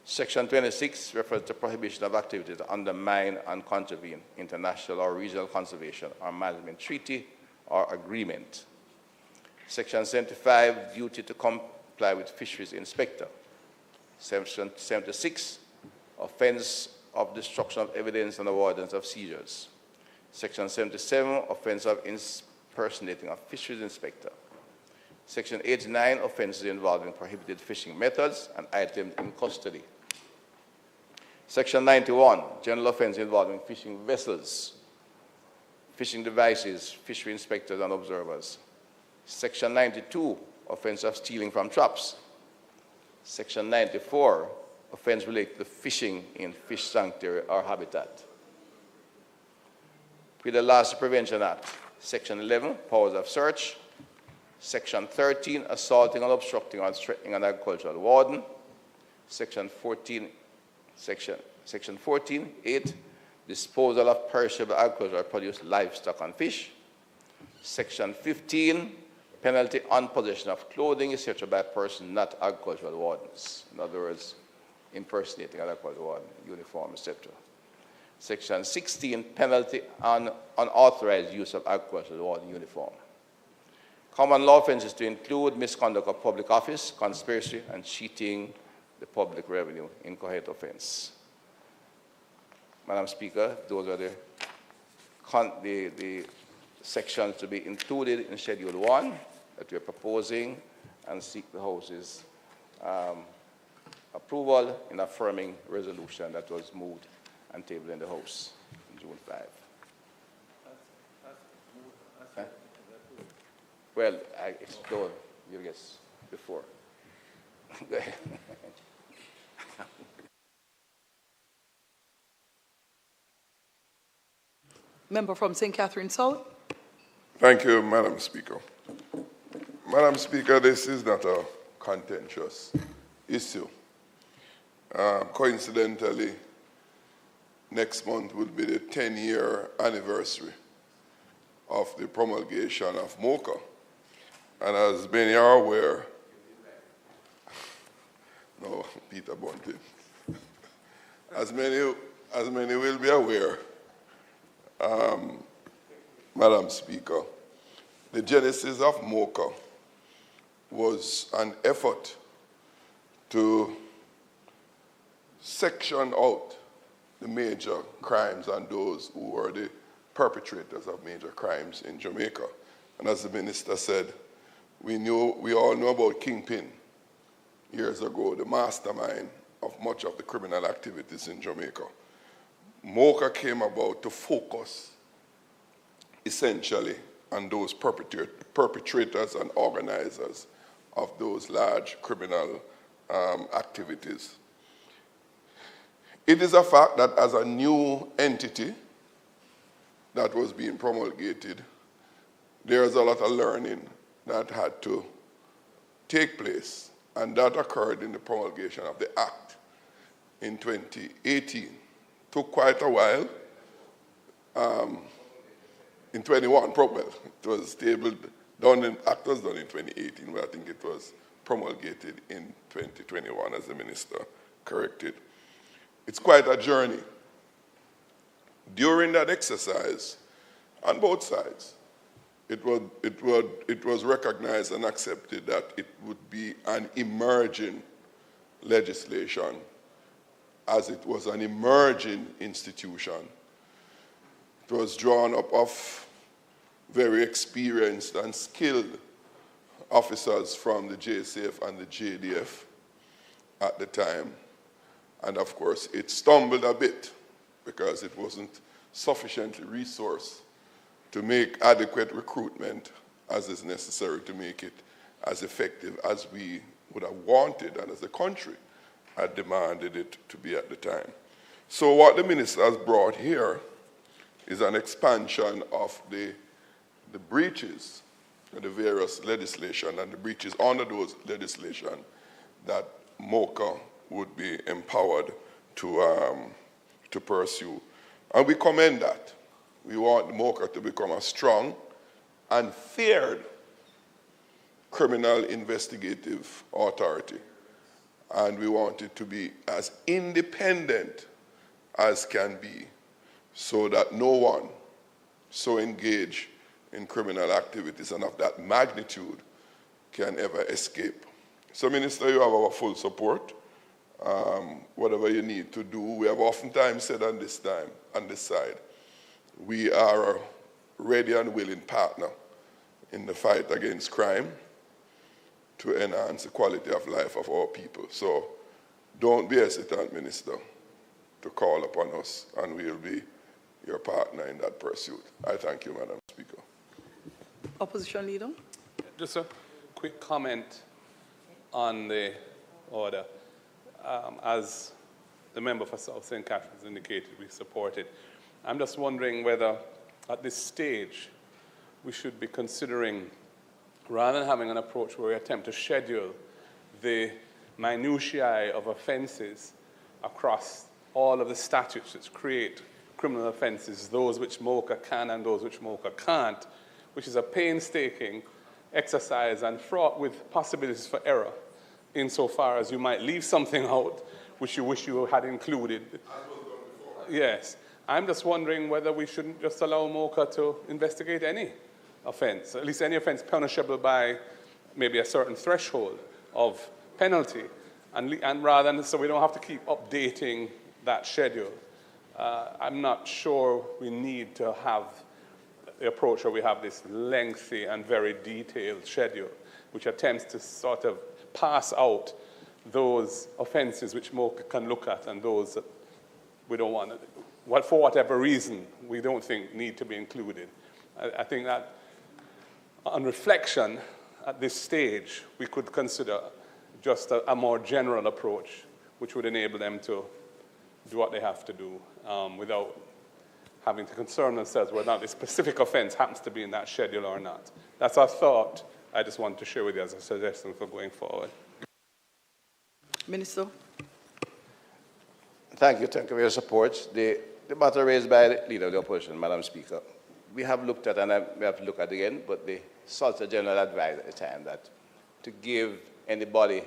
Section 26 refers to prohibition of activities that undermine and contravene international or regional conservation or management treaty or agreement. Section 75, duty to comply with fisheries inspector. Section 76, offense of destruction of evidence and avoidance of seizures. Section 77, offense of impersonating a fisheries inspector. Section 89, offenses involving prohibited fishing methods and items in custody. Section 91, general offense involving fishing vessels, fishing devices, fishery inspectors and observers. Section 92, offense of stealing from traps. Section 94, offense related to fishing in fish sanctuary or habitat. With the Larceny Prevention Act, Section 11, powers of search. Section 13, assaulting or obstructing or threatening an agricultural warden. Section 14, 8, disposal of perishable agricultural produce, livestock, and fish. Section 15, penalty on possession of clothing, etc. by persons not agricultural wardens. In other words, impersonating an agricultural warden, uniform, etc. Section 16, penalty on unauthorized use of agricultural water uniform. Common law offenses to include misconduct of public office, conspiracy, and cheating the public revenue, incoherent offense. Madam Speaker, those are the sections to be included in Schedule 1 that we are proposing and seek the House's approval in affirming resolution that was moved and tabled in the House on June 5. Well, I explored, you guess, before. Go ahead. Member from St. Catherine South. Thank you, Madam Speaker. Madam Speaker, this is not a contentious issue. Coincidentally, next month will be the 10-year anniversary of the promulgation of MOCA. And as many are aware, no, Peter Bunting, as many will be aware, Madam Speaker, the genesis of MOCA was an effort to section out the major crimes and those who were the perpetrators of major crimes in Jamaica. And as the minister said, we all know about Kingpin years ago, the mastermind of much of the criminal activities in Jamaica. MOCA came about to focus essentially on those perpetrators and organizers of those large criminal activities. It is a fact that as a new entity that was being promulgated, there's a lot of learning that had to take place, and that occurred in the promulgation of the Act in 2018. Took quite a while. In 21, well, it was tabled, Act was done in 2018, but I think it was promulgated in 2021, as the minister corrected. It's quite a journey. During that exercise, on both sides, it was recognized and accepted that it would be an emerging legislation, as it was an emerging institution. It was drawn up of very experienced and skilled officers from the JSF and the JDF at the time. And of course, it stumbled a bit because it wasn't sufficiently resourced to make adequate recruitment as is necessary to make it as effective as we would have wanted and as the country had demanded it to be at the time. So what the minister has brought here is an expansion of the breaches of the various legislation and the breaches under those legislation that MOCA would be empowered to pursue. And we commend that. We want MOCA to become a strong and feared criminal investigative authority. And we want it to be as independent as can be, so that no one so engaged in criminal activities and of that magnitude can ever escape. So, Minister, you have our full support. Whatever you need to do, we have oftentimes said on this side, we are a ready and willing partner in the fight against crime to enhance the quality of life of our people. So don't be hesitant, Minister, to call upon us, and we'll be your partner in that pursuit. I thank you, Madam Speaker. Opposition Leader. Just a quick comment on the order. As the member for South St. Catherine's indicated, we support it. I'm just wondering whether at this stage we should be considering, rather than having an approach where we attempt to schedule the minutiae of offences across all of the statutes that create criminal offences, those which MOCA can and those which MOCA can't, which is a painstaking exercise and fraught with possibilities for error, insofar as you might leave something out which you wish you had included. Yes. I'm just wondering whether we shouldn't just allow MOCA to investigate any offense, at least any offense punishable by maybe a certain threshold of penalty, and rather than, so we don't have to keep updating that schedule. I'm not sure we need to have the approach where we have this lengthy and very detailed schedule, which attempts to sort of pass out those offenses which MOCA can look at and those that we don't want to, for whatever reason, we don't think need to be included. I think that on reflection at this stage, we could consider just a more general approach, which would enable them to do what they have to do without having to concern themselves whether or not the specific offense happens to be in that schedule or not. That's our thought. I just want to share with you as a suggestion for going forward. Minister. Thank you for your support. The matter raised by the Leader of the Opposition, Madam Speaker, we have looked at, and we have to look at it again, but the Solicitor General advised at the time that to give anybody,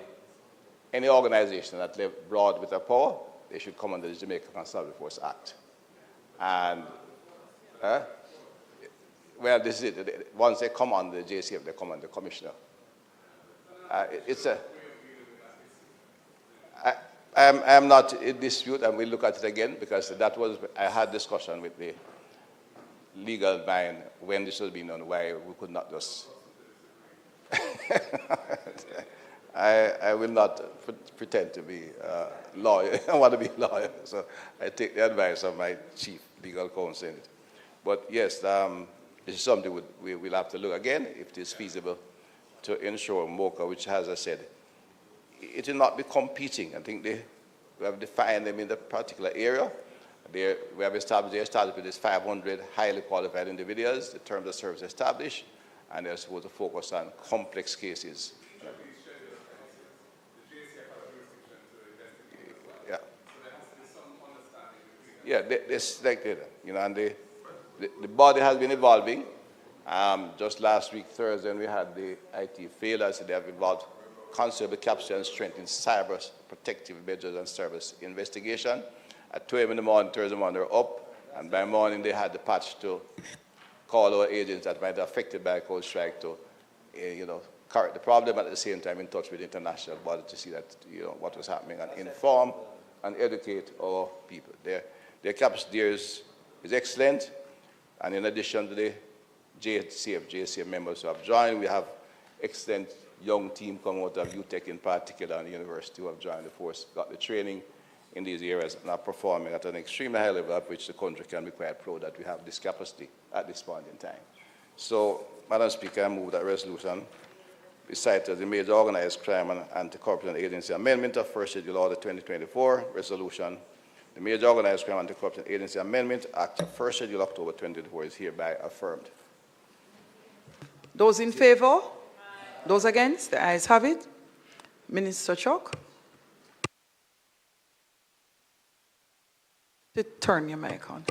any organization that they've brought with a power, they should come under the Jamaica Constitutional Force Act. And, well, this is it. Once they come under the JCF, they come under the Commissioner. I'm not in dispute, and we'll look at it again, because that was, I had discussion with the legal mind when this was being done, why we could not just... I will not pretend to be a lawyer. I want to be a lawyer, so I take the advice of my chief legal counsel in it. But yes, this is something we will have to look again, if it is feasible, to ensure MOCA, which has, as I said, it will not be competing. I think we have defined them in the particular area. We have established with these 500 highly qualified individuals, the terms of service established, and they're supposed to focus on complex cases. Yeah, they selected, you know, and the body has been evolving. Just last week, Thursday, when we had the IT failures, they have involved considerable capacity and strength in cyber protective measures and service investigation. At 2 a.m. in the morning, Thursday morning, they're up, and by morning they had the patch to call our agents that might be affected by a cold strike to, you know, correct the problem, at the same time in touch with the international body to see that, you know, what was happening and inform and educate our people. Their capacity there is excellent, and in addition to the JCF members who have joined, we have excellent young team coming out of UTEC in particular and the university who have joined the force, got the training in these areas and are performing at an extremely high level at which the country can be quite proud that we have this capacity at this point in time. So, Madam Speaker, I move that resolution recited as the Major Organized Crime and Anti-Corruption Agency Amendment of 1st Schedule Order 2024, resolution. The Major Organized Crime and Anti-Corruption Agency Amendment Act of 1st Schedule October 2024 is hereby affirmed. Those in favor? Those against? The ayes have it. Minister Chok. Turn your mic on.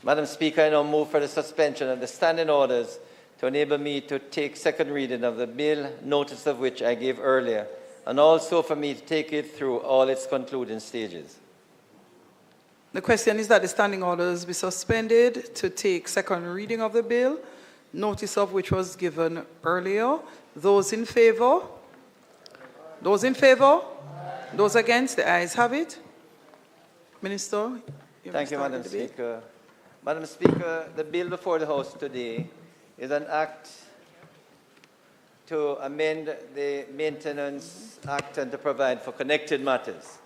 Madam Speaker, I now move for the suspension of the standing orders to enable me to take second reading of the bill, notice of which I gave earlier, and also for me to take it through all its concluding stages. The question is that the standing orders be suspended to take second reading of the bill, notice of which was given earlier. Those in favor? Those in favor? Those against? The ayes have it. Minister, thank you, Madam Speaker. Madam Speaker, the bill before the House today is an act to amend the Maintenance Act and to provide for connected matters.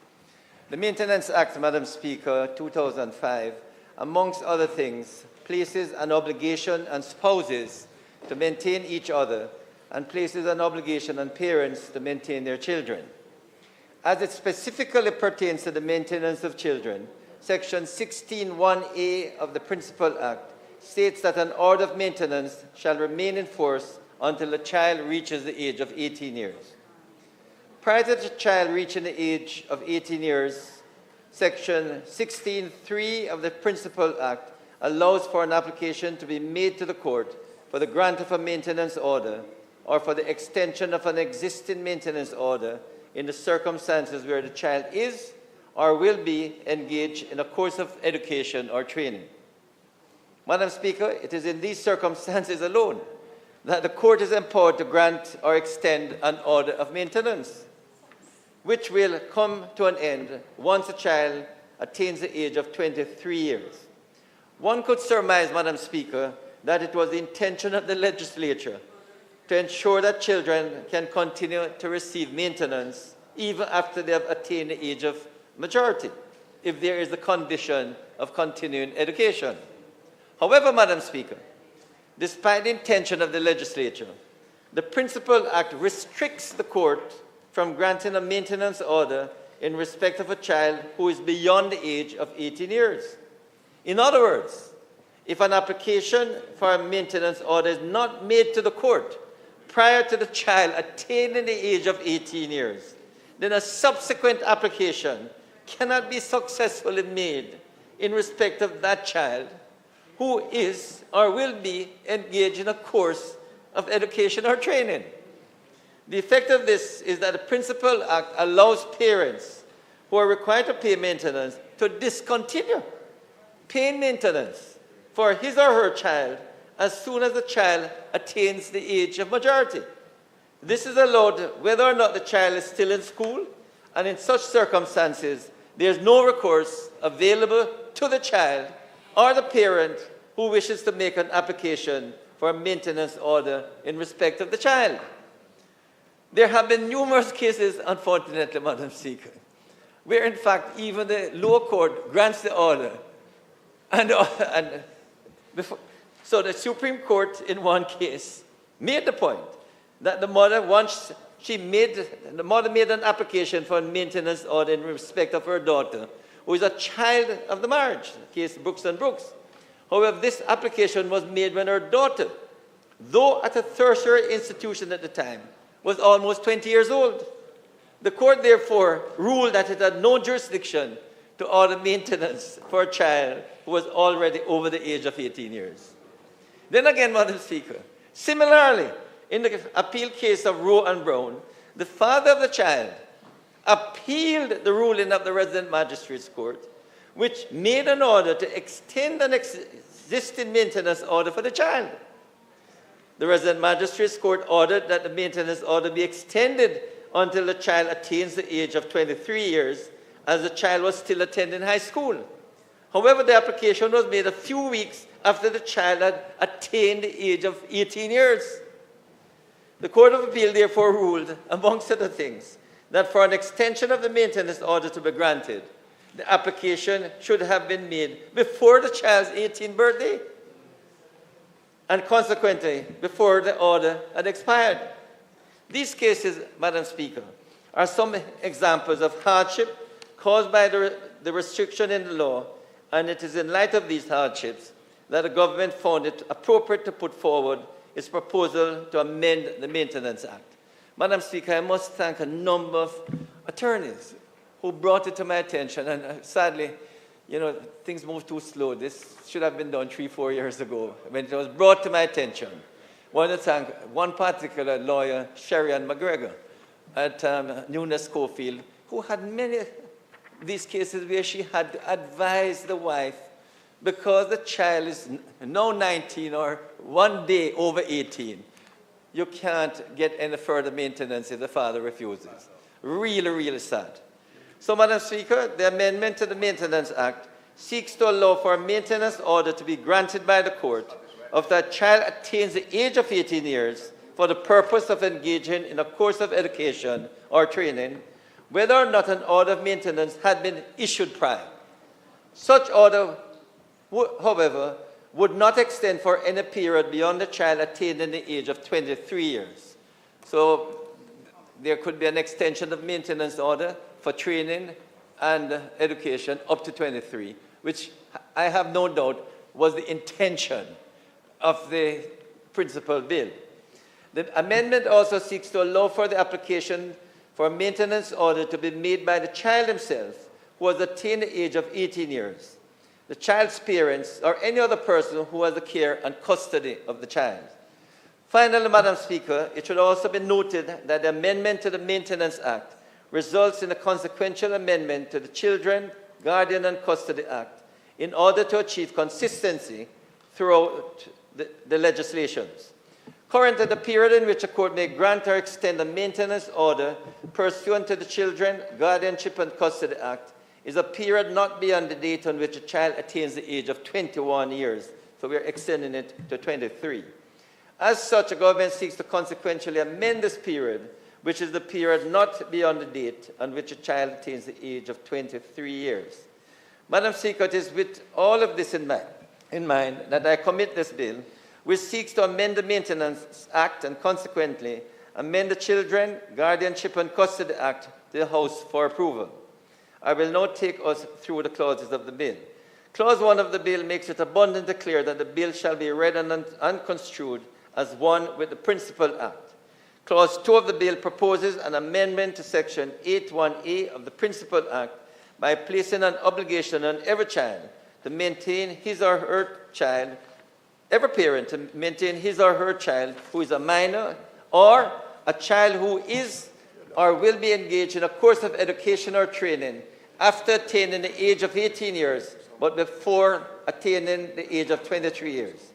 The Maintenance Act, Madam Speaker, 2005, amongst other things, places an obligation on spouses to maintain each other and places an obligation on parents to maintain their children. As it specifically pertains to the maintenance of children, Section 16(1)(a) of the Principal Act states that an order of maintenance shall remain in force until the child reaches the age of 18 years. Prior to the child reaching the age of 18 years, Section 16(3) of the Principal Act allows for an application to be made to the court for the grant of a maintenance order or for the extension of an existing maintenance order in the circumstances where the child is or will be engaged in a course of education or training. Madam Speaker, it is in these circumstances alone that the court is empowered to grant or extend an order of maintenance, which will come to an end once a child attains the age of 23 years. One could surmise, Madam Speaker, that it was the intention of the legislature to ensure that children can continue to receive maintenance even after they have attained the age of majority, if there is the condition of continuing education. However, Madam Speaker, despite the intention of the legislature, the Principal Act restricts the court from granting a maintenance order in respect of a child who is beyond the age of 18 years. In other words, if an application for a maintenance order is not made to the court prior to the child attaining the age of 18 years, then a subsequent application cannot be successfully made in respect of that child who is or will be engaged in a course of education or training. The effect of this is that the Principal Act allows parents who are required to pay maintenance to discontinue paying maintenance for his or her child as soon as the child attains the age of majority. This is allowed whether or not the child is still in school, and in such circumstances, there is no recourse available to the child or the parent who wishes to make an application for a maintenance order in respect of the child. There have been numerous cases, unfortunately, Madam Speaker, where in fact even the lower court grants the order. So the Supreme Court in one case made the point that the mother, once the mother made an application for a maintenance order in respect of her daughter, who is a child of the marriage, case Brooks and Brooks. However, this application was made when her daughter, though at a tertiary institution at the time, was almost 20 years old. The court therefore ruled that it had no jurisdiction to order maintenance for a child who was already over the age of 18 years. Then again, Madam Speaker, similarly, in the appeal case of Roe and Brown, the father of the child appealed the ruling of the resident magistrate's court, which made an order to extend an existing maintenance order for the child. The resident magistrate's court ordered that the maintenance order be extended until the child attains the age of 23 years, as the child was still attending high school. However, the application was made a few weeks after the child had attained the age of 18 years. The Court of Appeal therefore ruled, amongst other things, that for an extension of the maintenance order to be granted, the application should have been made before the child's 18th birthday, and consequently, before the order had expired. These cases, Madam Speaker, are some examples of hardship caused by the restriction in the law, and it is in light of these hardships that the government found it appropriate to put forward its proposal to amend the Maintenance Act. Madam Speaker, I must thank a number of attorneys who brought it to my attention, and sadly, you know, things move too slow. This should have been done 3-4 years ago when it was brought to my attention. I want to thank one particular lawyer, Sherry-Ann McGregor, at Newnes Schofield, who had many of these cases where she had advised the wife, because the child is now 19 or one day over 18, you can't get any further maintenance if the father refuses. Really, really sad. So, Madam Speaker, the amendment to the Maintenance Act seeks to allow for a maintenance order to be granted by the court if the child attains the age of 18 years for the purpose of engaging in a course of education or training, whether or not an order of maintenance had been issued prior. Such order, however, would not extend for any period beyond the child attaining the age of 23 years. So there could be an extension of maintenance order for training and education up to 23, which I have no doubt was the intention of the principal bill. The amendment also seeks to allow for the application for a maintenance order to be made by the child himself who has attained the age of 18 years, the child's parents, or any other person who has the care and custody of the child. Finally, Madam Speaker, it should also be noted that the amendment to the Maintenance Act results in a consequential amendment to the Children, Guardian and Custody Act in order to achieve consistency throughout the legislations. Currently, the period in which a court may grant or extend a maintenance order pursuant to the Children, Guardianship and Custody Act is a period not beyond the date on which a child attains the age of 21 years. So we're extending it to 23. As such, the government seeks to consequentially amend this period, which is the period not beyond the date on which a child attains the age of 23 years. Madam Speaker, it is with all of this in mind that I commit this bill, which seeks to amend the Maintenance Act and consequently amend the Children, Guardianship and Custody Act to the House for approval. I will now take us through the clauses of the bill. Clause 1 of the bill makes it abundantly clear that the bill shall be read and construed as one with the Principal Act. Clause 2 of the bill proposes an amendment to Section 81A of the Principal Act by placing an obligation on every child to maintain his or her child, every parent to maintain his or her child who is a minor or a child who is or will be engaged in a course of education or training after attaining the age of 18 years, but before attaining the age of 23 years.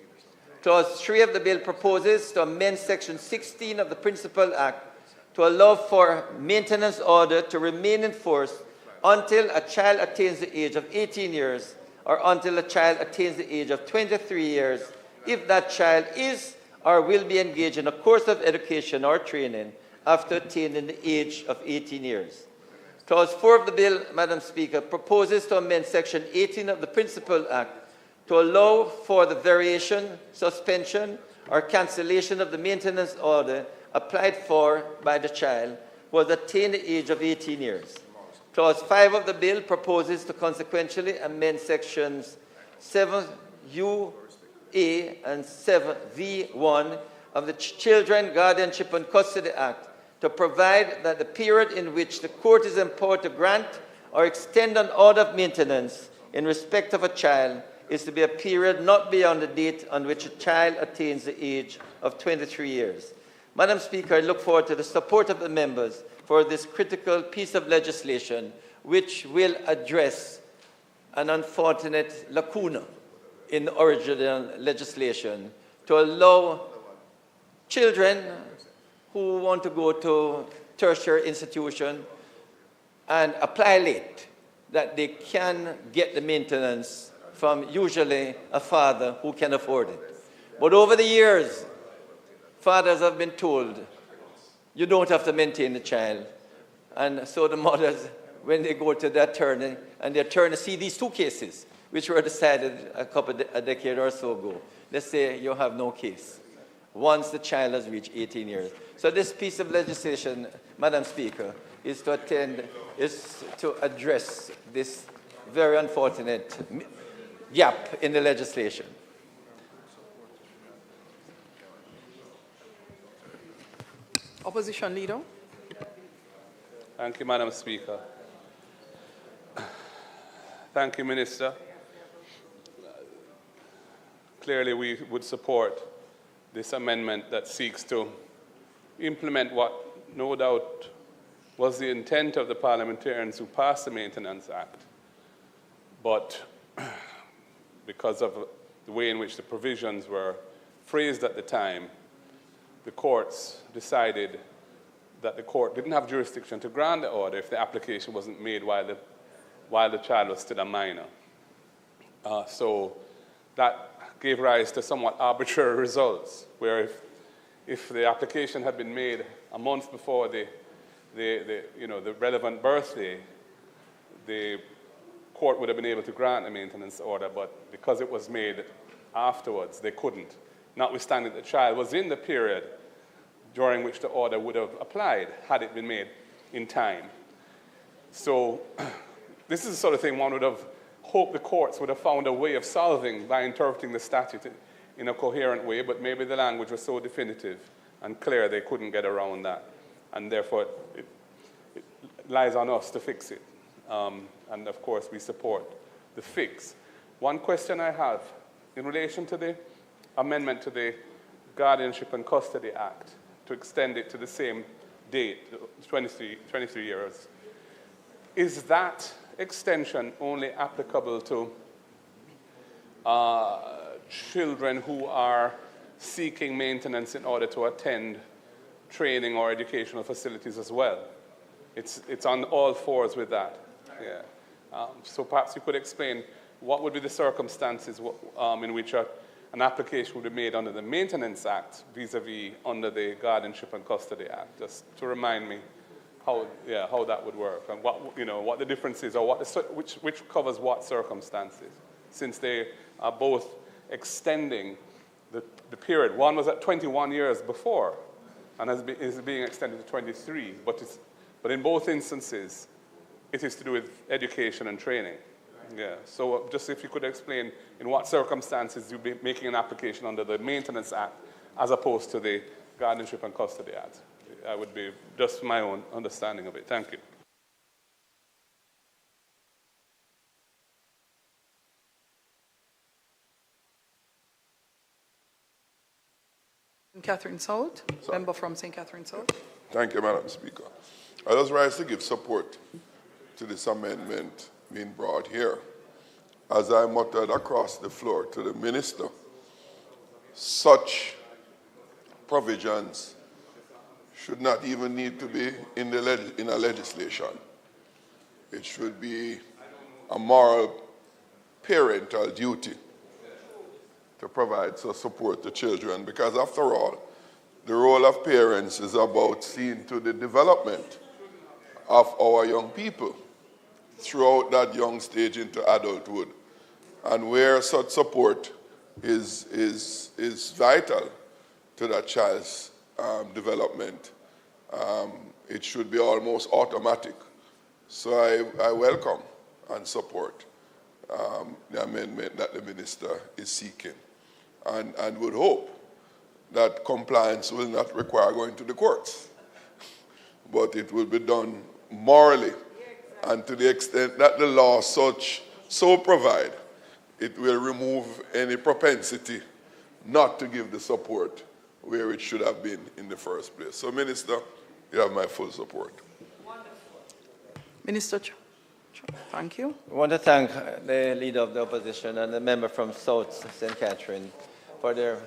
Clause 3 of the bill proposes to amend Section 16 of the Principal Act to allow for maintenance order to remain in force until a child attains the age of 18 years or until a child attains the age of 23 years if that child is or will be engaged in a course of education or training after attaining the age of 18 years. Clause 4 of the bill, Madam Speaker, proposes to amend Section 18 of the Principal Act to allow for the variation, suspension, or cancellation of the maintenance order applied for by the child who has attained the age of 18 years. Clause 5 of the bill proposes to consequentially amend Sections 7U, A, and 7V1 of the Children, Guardianship and Custody Act to provide that the period in which the court is empowered to grant or extend an order of maintenance in respect of a child is to be a period not beyond the date on which a child attains the age of 23 years. Madam Speaker, I look forward to the support of the members for this critical piece of legislation which will address an unfortunate lacuna in the original legislation to allow children who want to go to tertiary institution and apply late, that they can get the maintenance from usually a father who can afford it. But over the years, fathers have been told, you don't have to maintain the child. And so the mothers, when they go to the attorney, and the attorney see these two cases, which were decided a decade or so ago, they say you have no case once the child has reached 18 years. So this piece of legislation, Madam Speaker, is to address this very unfortunate gap in the legislation. Opposition Leader. Thank you, Madam Speaker. Thank you, Minister. Clearly, we would support this amendment that seeks to implement what no doubt was the intent of the parliamentarians who passed the Maintenance Act. But because of the way in which the provisions were phrased at the time, the courts decided that the court didn't have jurisdiction to grant the order if the application wasn't made while the child was still a minor. So that gave rise to somewhat arbitrary results, where if the application had been made a month before the relevant birthday, the court would have been able to grant a maintenance order, but because it was made afterwards, they couldn't, notwithstanding the child was in the period during which the order would have applied had it been made in time. So this is the sort of thing one would have hoped the courts would have found a way of solving by interpreting the statute in a coherent way, but maybe the language was so definitive and clear they couldn't get around that. And therefore, it lies on us to fix it. And of course, we support the fix. One question I have in relation to the amendment to the Guardianship and Custody Act to extend it to the same date, 23 years. Is that extension only applicable to children who are seeking maintenance in order to attend training or educational facilities as well? It's on all fours with that. Yeah. So perhaps you could explain what would be the circumstances in which an application would be made under the Maintenance Act vis-a-vis under the Guardianship and Custody Act, just to remind me how that would work and what the difference is, or which covers what circumstances, since they are both extending the period. One was at 21 years before and is being extended to 23, but in both instances it is to do with education and training. Yeah, so just if you could explain in what circumstances you'd be making an application under the Maintenance Act as opposed to the Guardianship and Custody Act. That would be just my own understanding of it. Thank you. Catherine South, member from St. Catherine South. Thank you, Madam Speaker. I just rise to give support to this amendment being brought here. As I muttered across the floor to the Minister, such provisions should not even need to be in a legislation. It should be a moral parental duty to provide support to children, because after all, the role of parents is about seeing to the development of our young people throughout that young stage into adulthood. And where such support is vital to that child's development, it should be almost automatic. So I welcome and support the amendment that the Minister is seeking, and would hope that compliance will not require going to the courts, but it will be done morally, and to the extent that the law so provide, it will remove any propensity not to give the support where it should have been in the first place. So, Minister, you have my full support. Wonderful. Minister, thank you. I want to thank the Leader of the Opposition and the member from South St. Catherine for their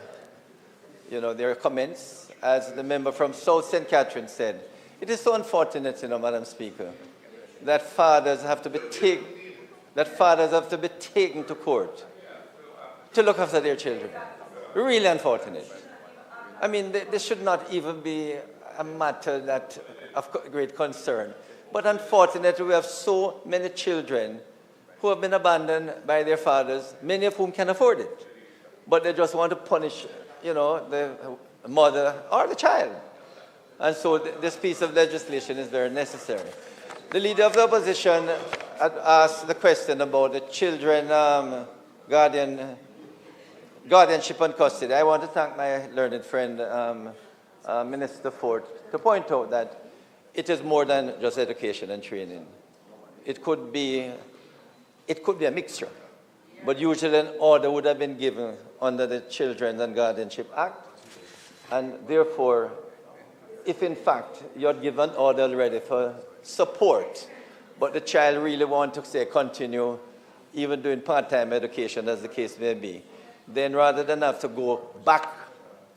comments. As the member from South St. Catherine said, it is so unfortunate, Madam Speaker, that fathers have to be taken to court to look after their children. Really unfortunate. I mean, this should not even be a matter of great concern. But unfortunately, we have so many children who have been abandoned by their fathers, many of whom can afford it. But they just want to punish, the mother or the child. And so this piece of legislation is very necessary. The Leader of the Opposition had asked the question about the children guardianship and custody. I want to thank my learned friend, Minister Ford, to point out that it is more than just education and training. It could be a mixture, but usually an order would have been given under the Children and Guardianship Act, and therefore, if in fact you're given an order already for support, but the child really wants to, say, continue even doing part-time education, as the case may be, then rather than have to go back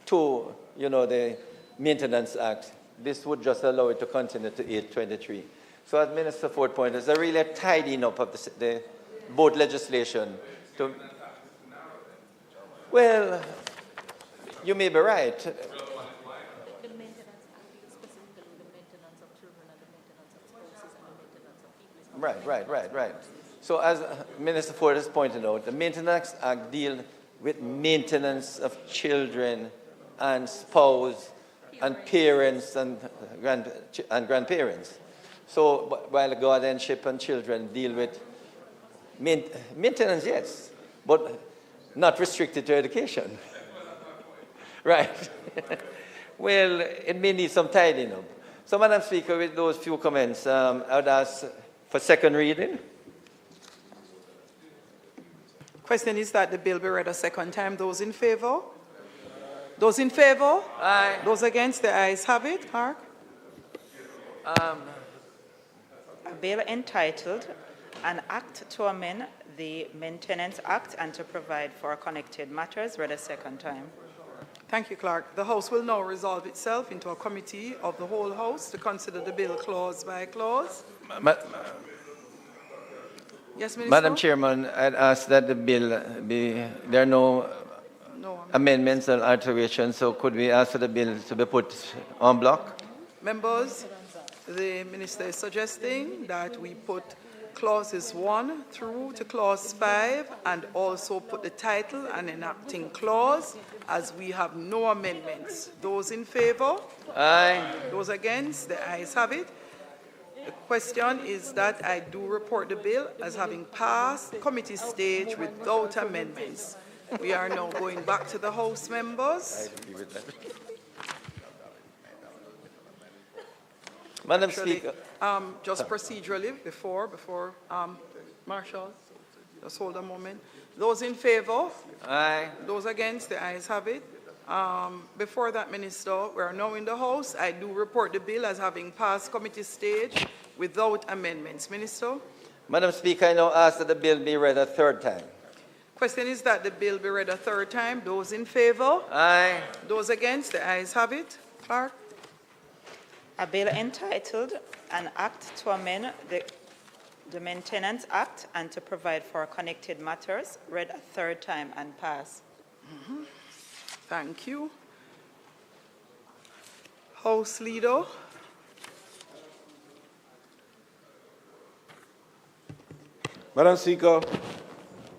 to, the Maintenance Act, this would just allow it to continue to 823. So as Minister Ford pointed, it's really a tidying up of the both legislation. Well, you may be right. The Maintenance Act is specifically the maintenance of children and the maintenance of spouses and the maintenance of people. Right. So as Minister Ford has pointed out, the Maintenance Act deals with maintenance of children and spouse and parents and grandparents. So while guardianship and children deal with maintenance, yes, but not restricted to education. Right. Well, it may need some tidying up. So, Madam Speaker, with those few comments, I would ask for second reading. Question is that the bill be read a second time. Those in favor? Those in favor? Aye. Those against? The ayes have it. Clerk. A bill entitled An Act to Amend the Maintenance Act and to Provide for Connected Matters, read a second time. Thank you, Clerk. The House will now resolve itself into a committee of the whole House to consider the bill clause by clause. Yes, Minister? Madam Chairman, I'd ask that the bill be, there are no amendments or alterations, so could we ask for the bill to be put en bloc? Members, the Minister is suggesting that we put clauses 1 through to clause 5 and also put the title and enacting clause as we have no amendments. Those in favor? Aye. Those against? The ayes have it. The question is that I do report the bill as having passed committee stage without amendments. We are now going back to the House members. Madam Actually, Speaker. Just procedurally, before Marshall, just hold a moment. Those in favor? Aye. Those against? The ayes have it. Before that, Minister, we are now in the House. I do report the bill as having passed committee stage without amendments. Minister? Madam Speaker, I now ask that the bill be read a third time. Question is that the bill be read a third time. Those in favor? Aye. Those against? The ayes have it. Clerk? A bill entitled An Act to Amend the Maintenance Act and to Provide for Connected Matters, read a third time and pass. Thank you. House Leader. Madam Speaker,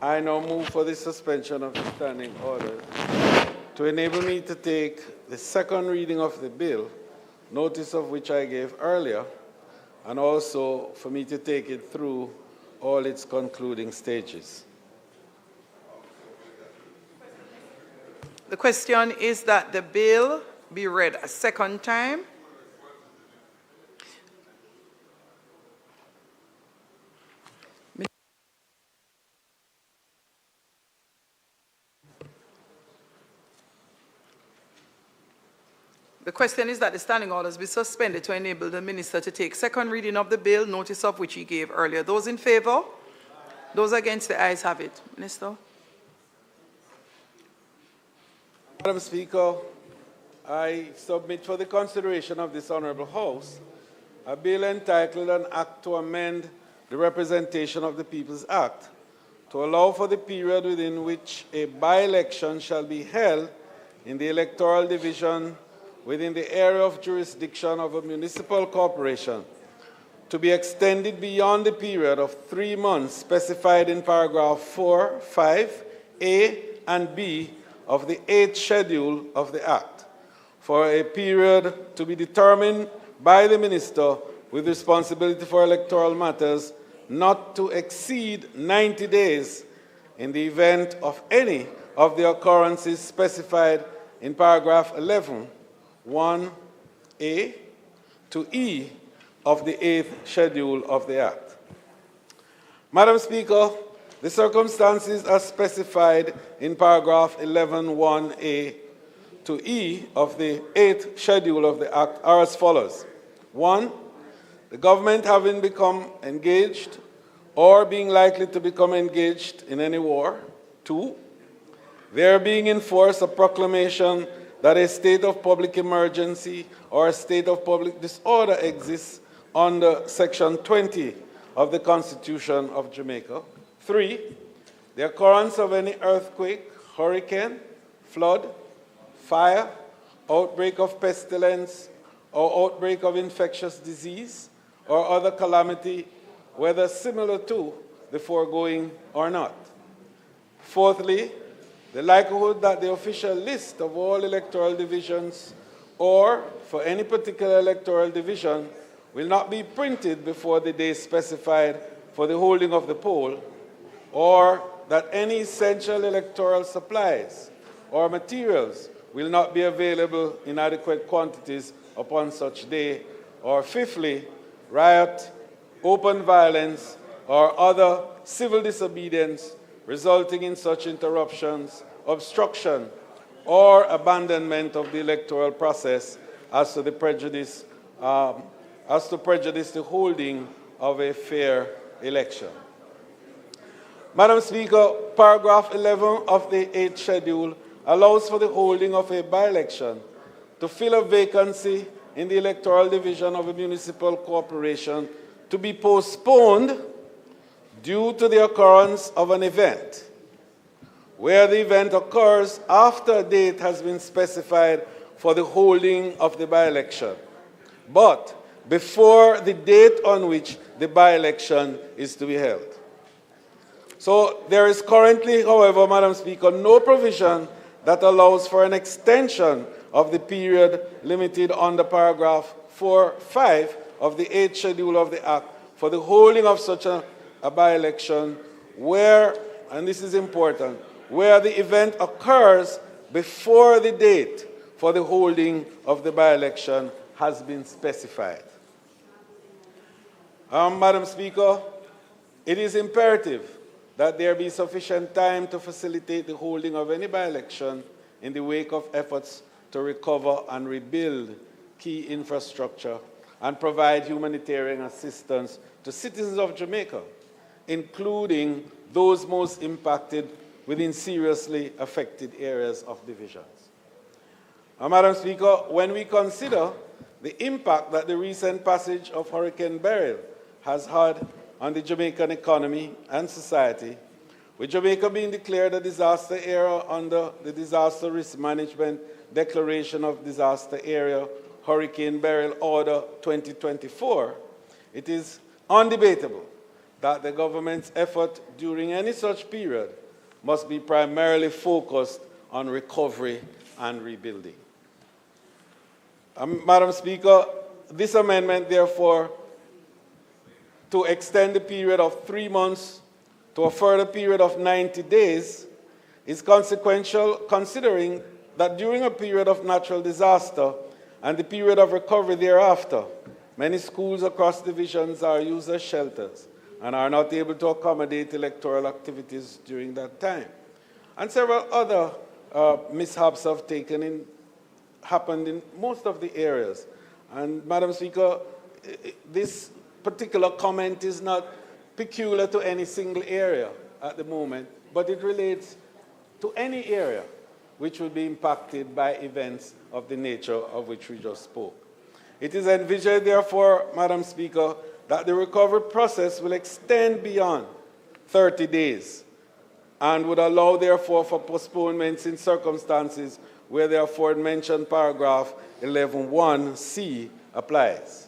I now move for the suspension of the standing orders to enable me to take the second reading of the bill, notice of which I gave earlier, and also for me to take it through all its concluding stages. The question is that the bill be read a second time. The question is that the standing orders be suspended to enable the minister to take second reading of the bill, notice of which he gave earlier. Those in favor? Those against? The ayes have it. Minister? Madam Speaker, I submit for the consideration of this Honourable House a bill entitled An Act to Amend the Representation of the People's Act to allow for the period within which a by-election shall be held in the electoral division within the area of jurisdiction of a municipal corporation to be extended beyond the period of 3 months specified in paragraph 4, 5, A and B of the 8th schedule of the Act, for a period to be determined by the Minister with responsibility for electoral matters not to exceed 90 days in the event of any of the occurrences specified in paragraph 11, 1A to E of the 8th schedule of the Act. Madam Speaker, the circumstances as specified in paragraph 11(1)(a) to E of the 8th schedule of the Act are as follows. 1. The government having become engaged or being likely to become engaged in any war. 2. There being in force a proclamation that a state of public emergency or a state of public disorder exists under Section 20 of the Constitution of Jamaica. 3, the occurrence of any earthquake, hurricane, flood, fire, outbreak of pestilence, or outbreak of infectious disease, or other calamity, whether similar to the foregoing or not. 4thly, the likelihood that the official list of all electoral divisions or for any particular electoral division will not be printed before the day specified for the holding of the poll, or that any essential electoral supplies or materials will not be available in adequate quantities upon such day, or 5thly, riot, open violence, or other civil disobedience resulting in such interruptions, obstruction, or abandonment of the electoral process as to the prejudice as to prejudice the holding of a fair election. Madam Speaker, paragraph 11 of the 8th schedule allows for the holding of a by-election to fill a vacancy in the electoral division of a municipal corporation to be postponed due to the occurrence of an event, where the event occurs after a date has been specified for the holding of the by-election, but before the date on which the by-election is to be held. So there is currently, however, Madam Speaker, no provision that allows for an extension of the period limited under paragraph 4.5 of the 8th schedule of the Act for the holding of such a by-election where, and this is important, where the event occurs before the date for the holding of the by-election has been specified. Madam Speaker, it is imperative that there be sufficient time to facilitate the holding of any by-election in the wake of efforts to recover and rebuild key infrastructure and provide humanitarian assistance to citizens of Jamaica, including those most impacted within seriously affected areas of divisions. Madam Speaker, when we consider the impact that the recent passage of Hurricane Beryl has had on the Jamaican economy and society, with Jamaica being declared a disaster area under the Disaster Risk Management Declaration of Disaster Area Hurricane Beryl Order 2024, it is undebatable that the government's effort during any such period must be primarily focused on recovery and rebuilding. Madam Speaker, this amendment, therefore, to extend the period of 3 months to a further period of 90 days is consequential, considering that during a period of natural disaster and the period of recovery thereafter, many schools across divisions are used as shelters and are not able to accommodate electoral activities during that time. And several other mishaps have happened in most of the areas. And Madam Speaker, this particular comment is not peculiar to any single area at the moment, but it relates to any area which will be impacted by events of the nature of which we just spoke. It is envisaged, therefore, Madam Speaker, that the recovery process will extend beyond 30 days and would allow, therefore, for postponements in circumstances where the aforementioned paragraph 11(1)(c) applies.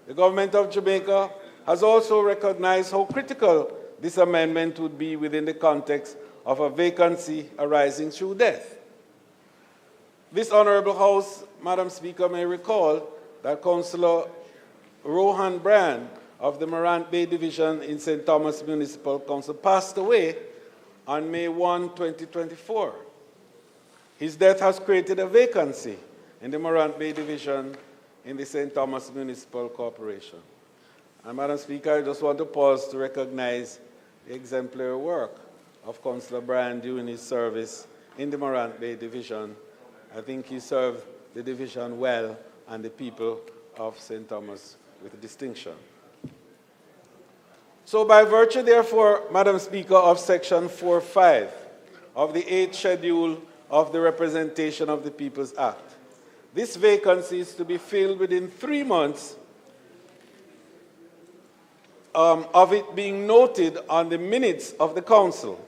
The government of Jamaica has also recognized how critical this amendment would be within the context of a vacancy arising through death. This Honorable House, Madam Speaker, may recall that Councillor Rohan Brand of the Morant Bay Division in St. Thomas Municipal Council passed away on May 1, 2024. His death has created a vacancy in the Morant Bay Division in the St. Thomas Municipal Corporation. And Madam Speaker, I just want to pause to recognize the exemplary work of Councillor Brand during his service in the Morant Bay Division. I think he served the division well and the people of St. Thomas with distinction. So by virtue, therefore, Madam Speaker, of Section 4.5 of the 8th Schedule of the Representation of the People's Act, this vacancy is to be filled within 3 months of it being noted on the minutes of the Council,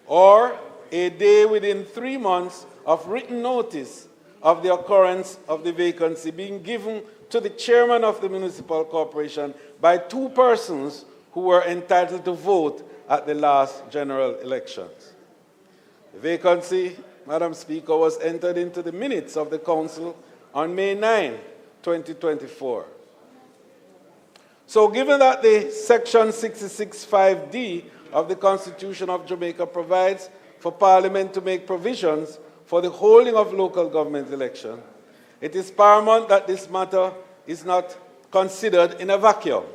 or a day within 3 months of written notice of the occurrence of the vacancy being given to the chairman of the municipal corporation by 2 persons who were entitled to vote at the last general elections. The vacancy, Madam Speaker, was entered into the minutes of the Council on May 9, 2024. So given that the Section 66(5)(d) of the Constitution of Jamaica provides for Parliament to make provisions for the holding of local government elections, it is paramount that this matter is not considered in a vacuum.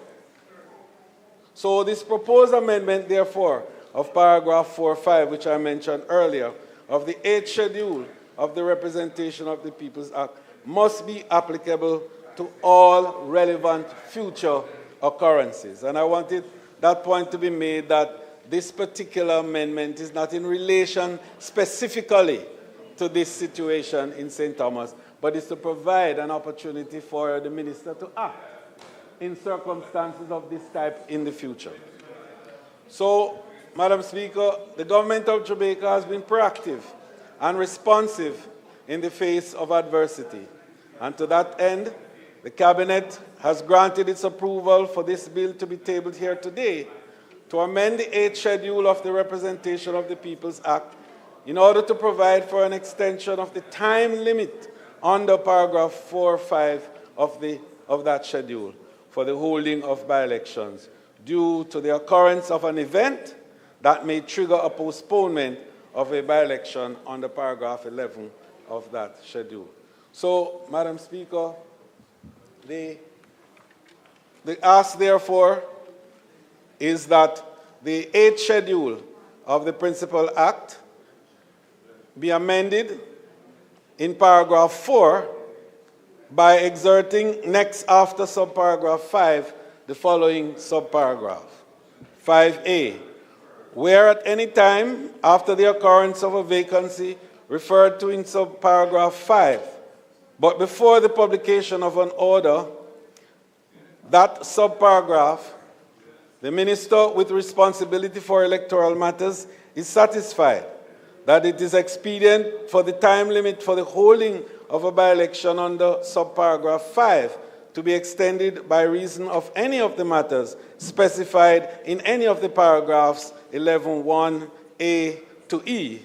So this proposed amendment, therefore, of paragraph 4.5, which I mentioned earlier, of the 8th Schedule of the Representation of the People's Act, must be applicable to all relevant future occurrences. And I wanted that point to be made that this particular amendment is not in relation specifically to this situation in St. Thomas, but is to provide an opportunity for the minister to act in circumstances of this type in the future. So, Madam Speaker, the government of Jamaica has been proactive and responsive in the face of adversity. And to that end, the Cabinet has granted its approval for this bill to be tabled here today to amend the 8th schedule of the Representation of the People's Act in order to provide for an extension of the time limit under paragraph 4 or 5 of that schedule for the holding of by-elections due to the occurrence of an event that may trigger a postponement of a by-election under paragraph 11 of that schedule. So, Madam Speaker, the ask, therefore, is that the 8th schedule of the Principal Act be amended in paragraph 4 by exerting next after subparagraph 5 the following subparagraph. 5A, where at any time after the occurrence of a vacancy referred to in subparagraph 5, but before the publication of an order, that subparagraph, the minister with responsibility for electoral matters is satisfied that it is expedient for the time limit for the holding of a by-election under subparagraph 5 to be extended by reason of any of the matters specified in any of the paragraphs 11(1) A to E.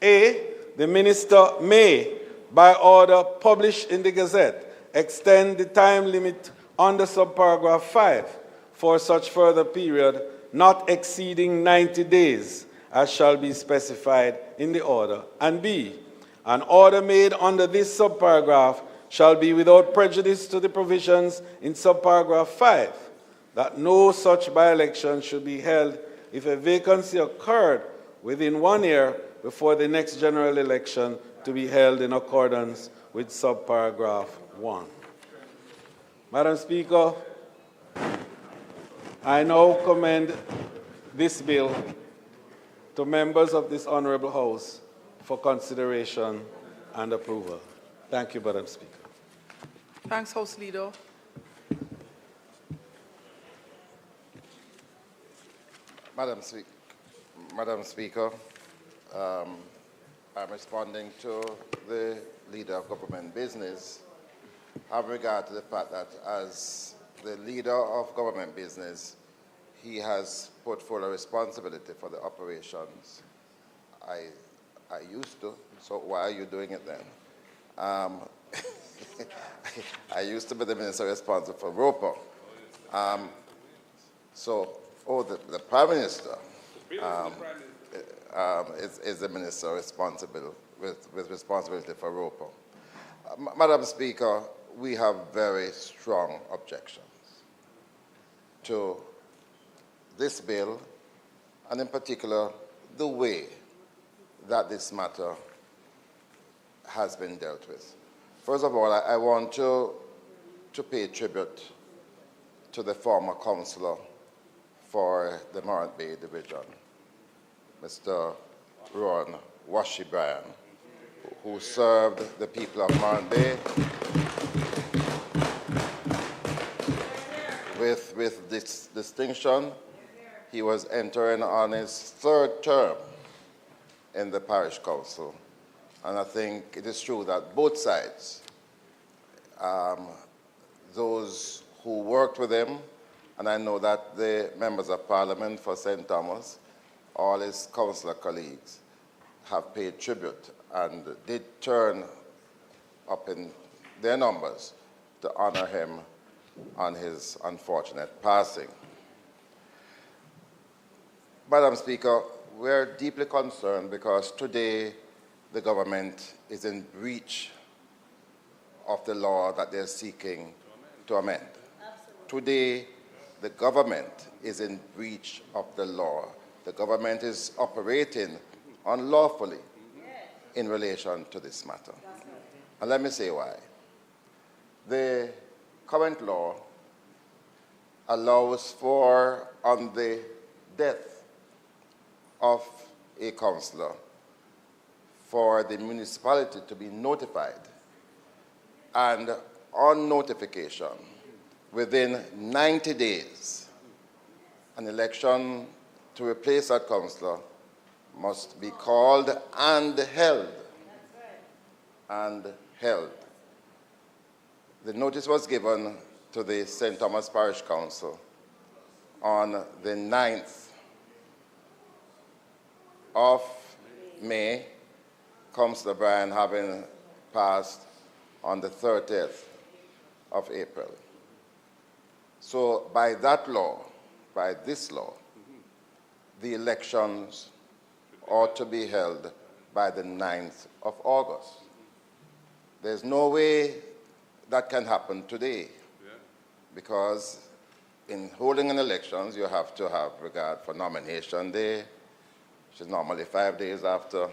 A, the minister may, by order published in the Gazette, extend the time limit under subparagraph 5 for such further period not exceeding 90 days, as shall be specified in the order. And B, an order made under this subparagraph shall be without prejudice to the provisions in subparagraph 5, that no such by-election should be held if a vacancy occurred within 1 year before the next general election to be held in accordance with subparagraph 1. Madam Speaker, I now commend this bill to members of this Honorable House for consideration and approval. Thank you, Madam Speaker. Thanks, House Leader. Madam Speaker, I'm responding to the Leader of Government Business have regard to the fact that as the Leader of Government Business, he has put full responsibility for the operations. I used to, so why are you doing it then? I used to be the minister responsible for ROPA. The Prime Minister is the minister responsible with responsibility for ROPA. Madam Speaker, we have very strong objections to this bill, and in particular, the way that this matter has been dealt with. First of all, I want to pay tribute to the former councillor for the Morant Bay Division, Mr. Ron Washi Bryan, who served the people of Morant Bay with this distinction. He was entering on his 3rd term in the parish council. And I think it is true that both sides, those who worked with him, and I know that the members of Parliament for St. Thomas, all his councillor colleagues, have paid tribute and did turn up in their numbers to honor him on his unfortunate passing. Madam Speaker, we're deeply concerned because today the government is in breach of the law that they're seeking to amend. Today, the government is in breach of the law. The government is operating unlawfully in relation to this matter. And let me say why. The current law allows for, on the death of a councillor, for the municipality to be notified, and on notification, within 90 days, an election to replace that councillor must be called and held. And held. The notice was given to the St. Thomas Parish Council on the 9th of May, Councillor Bryan having passed on the 30th of April. So by that law, by this law, the elections ought to be held by the 9th of August. There's no way that can happen today, because in holding an elections, you have to have regard for nomination day, which is normally 5 days after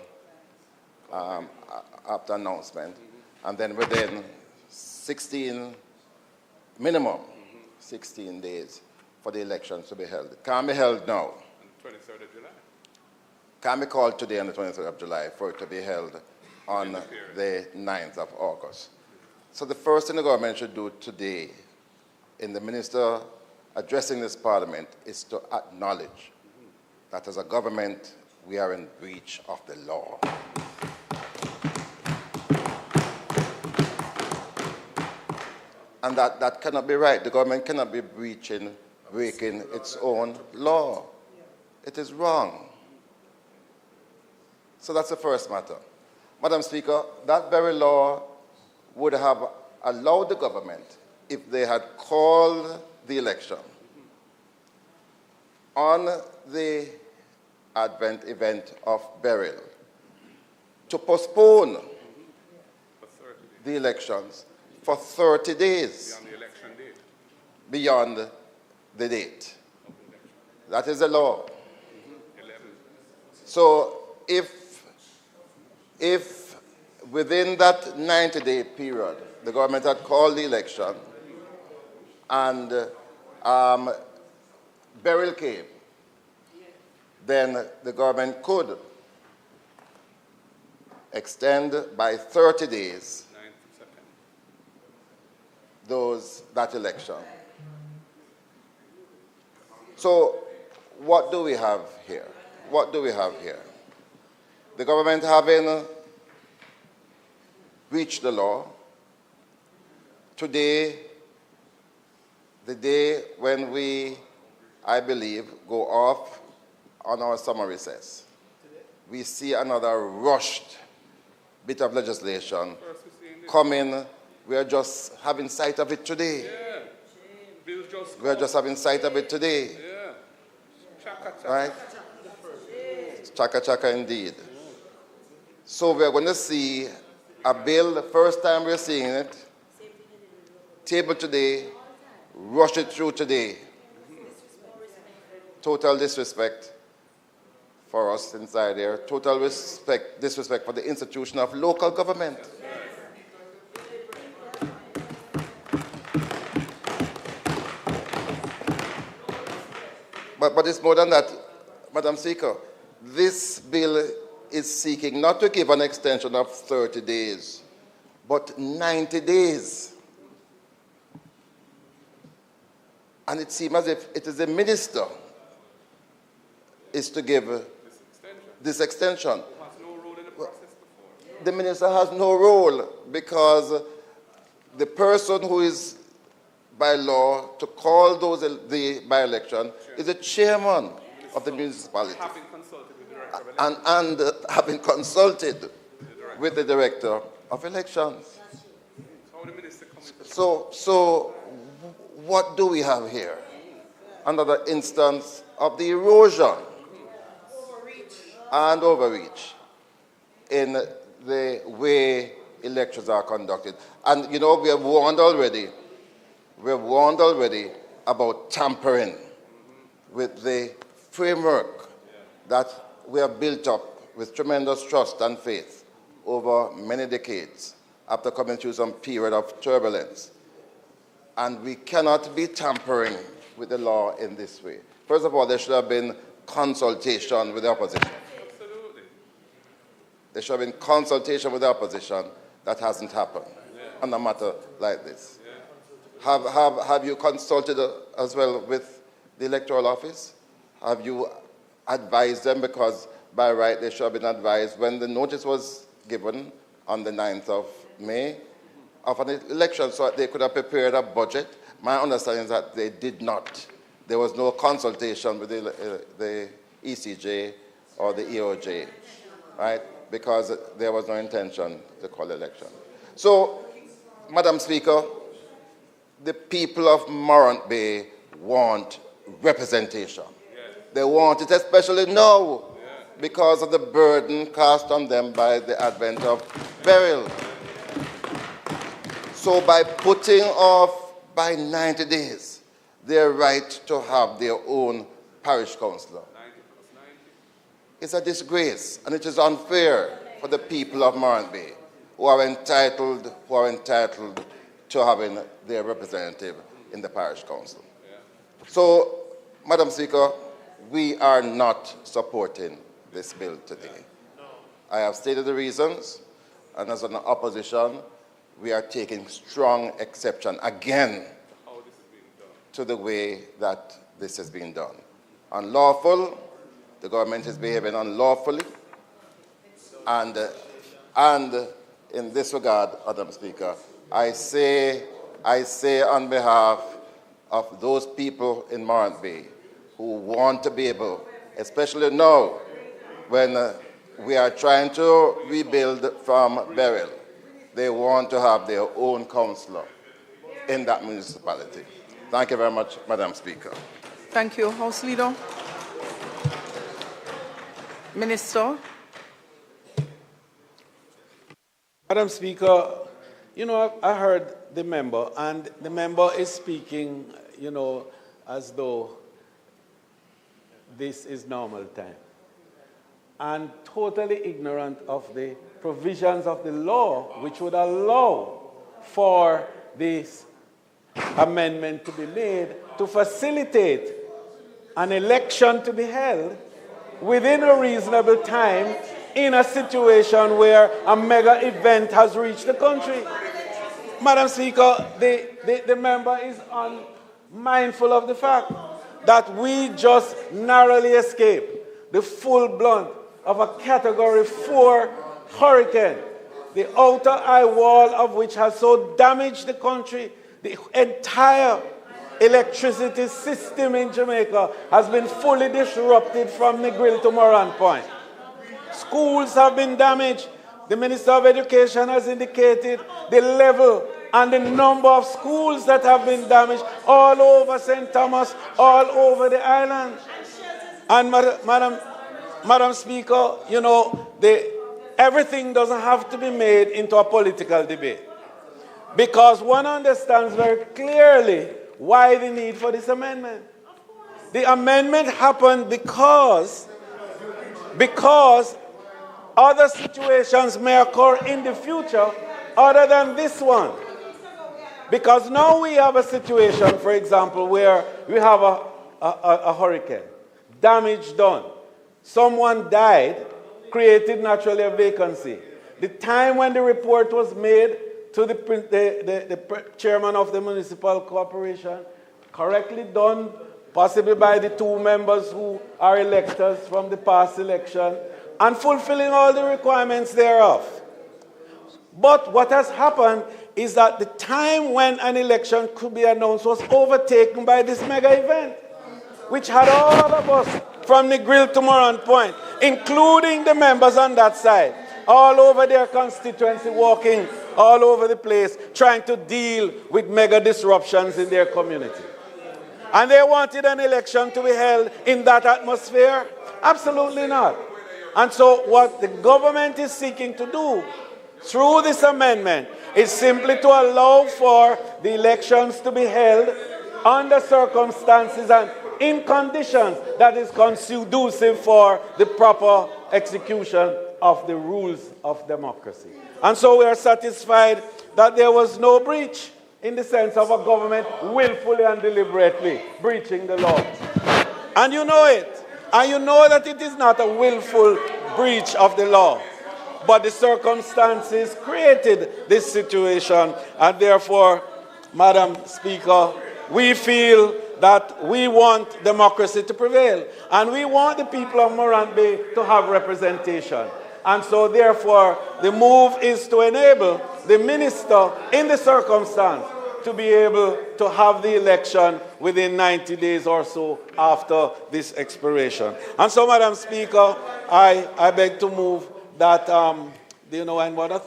announcement, and then within 16, minimum 16 days for the elections to be held. It can't be held now. 23rd of July. Can be called today on the 23rd of July for it to be held on the 9th of August. So the first thing the government should do today, in the minister addressing this parliament, is to acknowledge that as a government, we are in breach of the law. And that cannot be right. The government cannot be breaking its own law. It is wrong. So that's the first matter. Madam Speaker, that very law would have allowed the government, if they had called the election on the advent event of burial, to postpone the elections for 30 days Beyond the election date. beyond the date. That is the law. So if within that 90-day period, the government had called the election and burial came, then the government could extend by 30 days that election. So what do we have here? What do we have here? The government having breached the law. Today, the day when we, I believe, go off on our summer recess, we see another rushed bit of legislation coming. We are just having sight of it today. We are just having sight of it today. Right? Chaka chaka indeed. So we are going to see a bill, the first time we're seeing it, tabled today, rush it through today. Total disrespect for us inside here. Total disrespect for the institution of local government. But it's more than that, Madam Speaker. This bill is seeking not to give an extension of 30 days, but 90 days. And it seems as if it is the minister is to give this extension. The minister has no role, because the person who is by law to call the by-election is the chairman of the municipality. And having consulted with the director of elections. So what do we have here? Another instance of the erosion and overreach in the way elections are conducted. And you know, we have warned already about tampering with the framework that we have built up with tremendous trust and faith over many decades after coming through some period of turbulence. and we cannot be tampering with the law in this way. First of all, there should have been consultation with the opposition. Absolutely. There should have been consultation with the opposition. That hasn't happened on a matter like this. Have you consulted as well with the Electoral Office? Have you advised them? Because by right they should have been advised when the notice was given on the 9th of May of an election, so that they could have prepared a budget. My understanding is that they did not. There was no consultation with the ECJ or the EOJ, right? Because there was no intention to call election. So, Madam Speaker, the people of Morant Bay want representation. They want it especially now because of the burden cast on them by the advent of Beryl. So by putting off by 90 days their right to have their own parish councillor, it's a disgrace, and it is unfair for the people of Morant Bay who are entitled to having their representative in the parish council. So, Madam Speaker, we are not supporting this bill today. I have stated the reasons, and as an opposition, we are taking strong exception again to the way that this is being done. Unlawful, the government is behaving unlawfully, and in this regard, Madam Speaker, I say on behalf of those people in Morant Bay who want to be able, especially now when we are trying to rebuild from Beryl, they want to have their own councillor in that municipality. Thank you very much, Madam Speaker. Thank you. House Leader. Minister. Madam Speaker, you know, I heard the member, and the member is speaking, you know, as though this is normal time, and totally ignorant of the provisions of the law which would allow for this amendment to be made to facilitate an election to be held within a reasonable time in a situation where a mega event has reached the country. Madam Speaker, the member is unmindful of the fact that we just narrowly escaped the full blunt of a Category 4 hurricane, the outer eye wall of which has so damaged the country. The entire electricity system in Jamaica has been fully disrupted from Negril to Moran Point. Schools have been damaged. The Minister of Education has indicated the level and the number of schools that have been damaged all over St. Thomas, all over the island. And Madam Speaker, you know, everything doesn't have to be made into a political debate, because one understands very clearly why the need for this amendment. The amendment happened because other situations may occur in the future other than this one. Because now we have a situation, for example, where we have a hurricane, damage done, someone died, created naturally a vacancy. The time when the report was made to the chairman of the municipal corporation, correctly done, possibly by the two members who are electors from the past election, and fulfilling all the requirements thereof. But what has happened is that the time when an election could be announced was overtaken by this mega event, which had all of us from Negril to Moran Point, including the members on that side, all over their constituency, walking all over the place, trying to deal with mega disruptions in their community. And they wanted an election to be held in that atmosphere? Absolutely not. And so what the government is seeking to do through this amendment is simply to allow for the elections to be held under circumstances and in conditions that is conducive for the proper execution of the rules of democracy. And so we are satisfied that there was no breach in the sense of a government willfully and deliberately breaching the law. And you know it. And you know that it is not a willful breach of the law. But the circumstances created this situation. And therefore, Madam Speaker, we feel that we want democracy to prevail. And we want the people of Morant Bay to have representation. And so, therefore, the move is to enable the minister in the circumstance to be able to have the election within 90 days or so after this expiration. And so, Madam Speaker, I beg to move that, do you know what?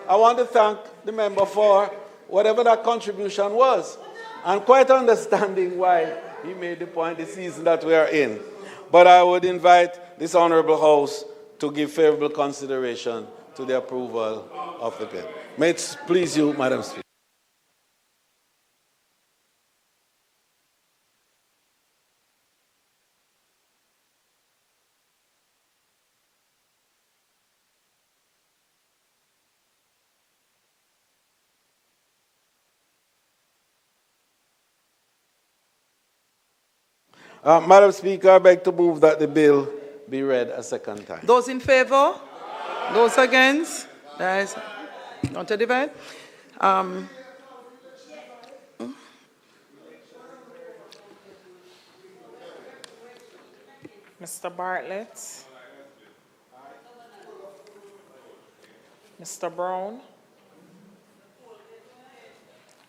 I want to thank the member for whatever that contribution was, and quite understanding why he made the point the season that we are in. But I would invite this Honourable House to give favourable consideration to the approval of the bill. May it please you, Madam Speaker. Madam Speaker, I beg to move that the bill be read a second time. Those in favor? Those against? There is not to divide. Mr. Bartlett. Mr. Brown.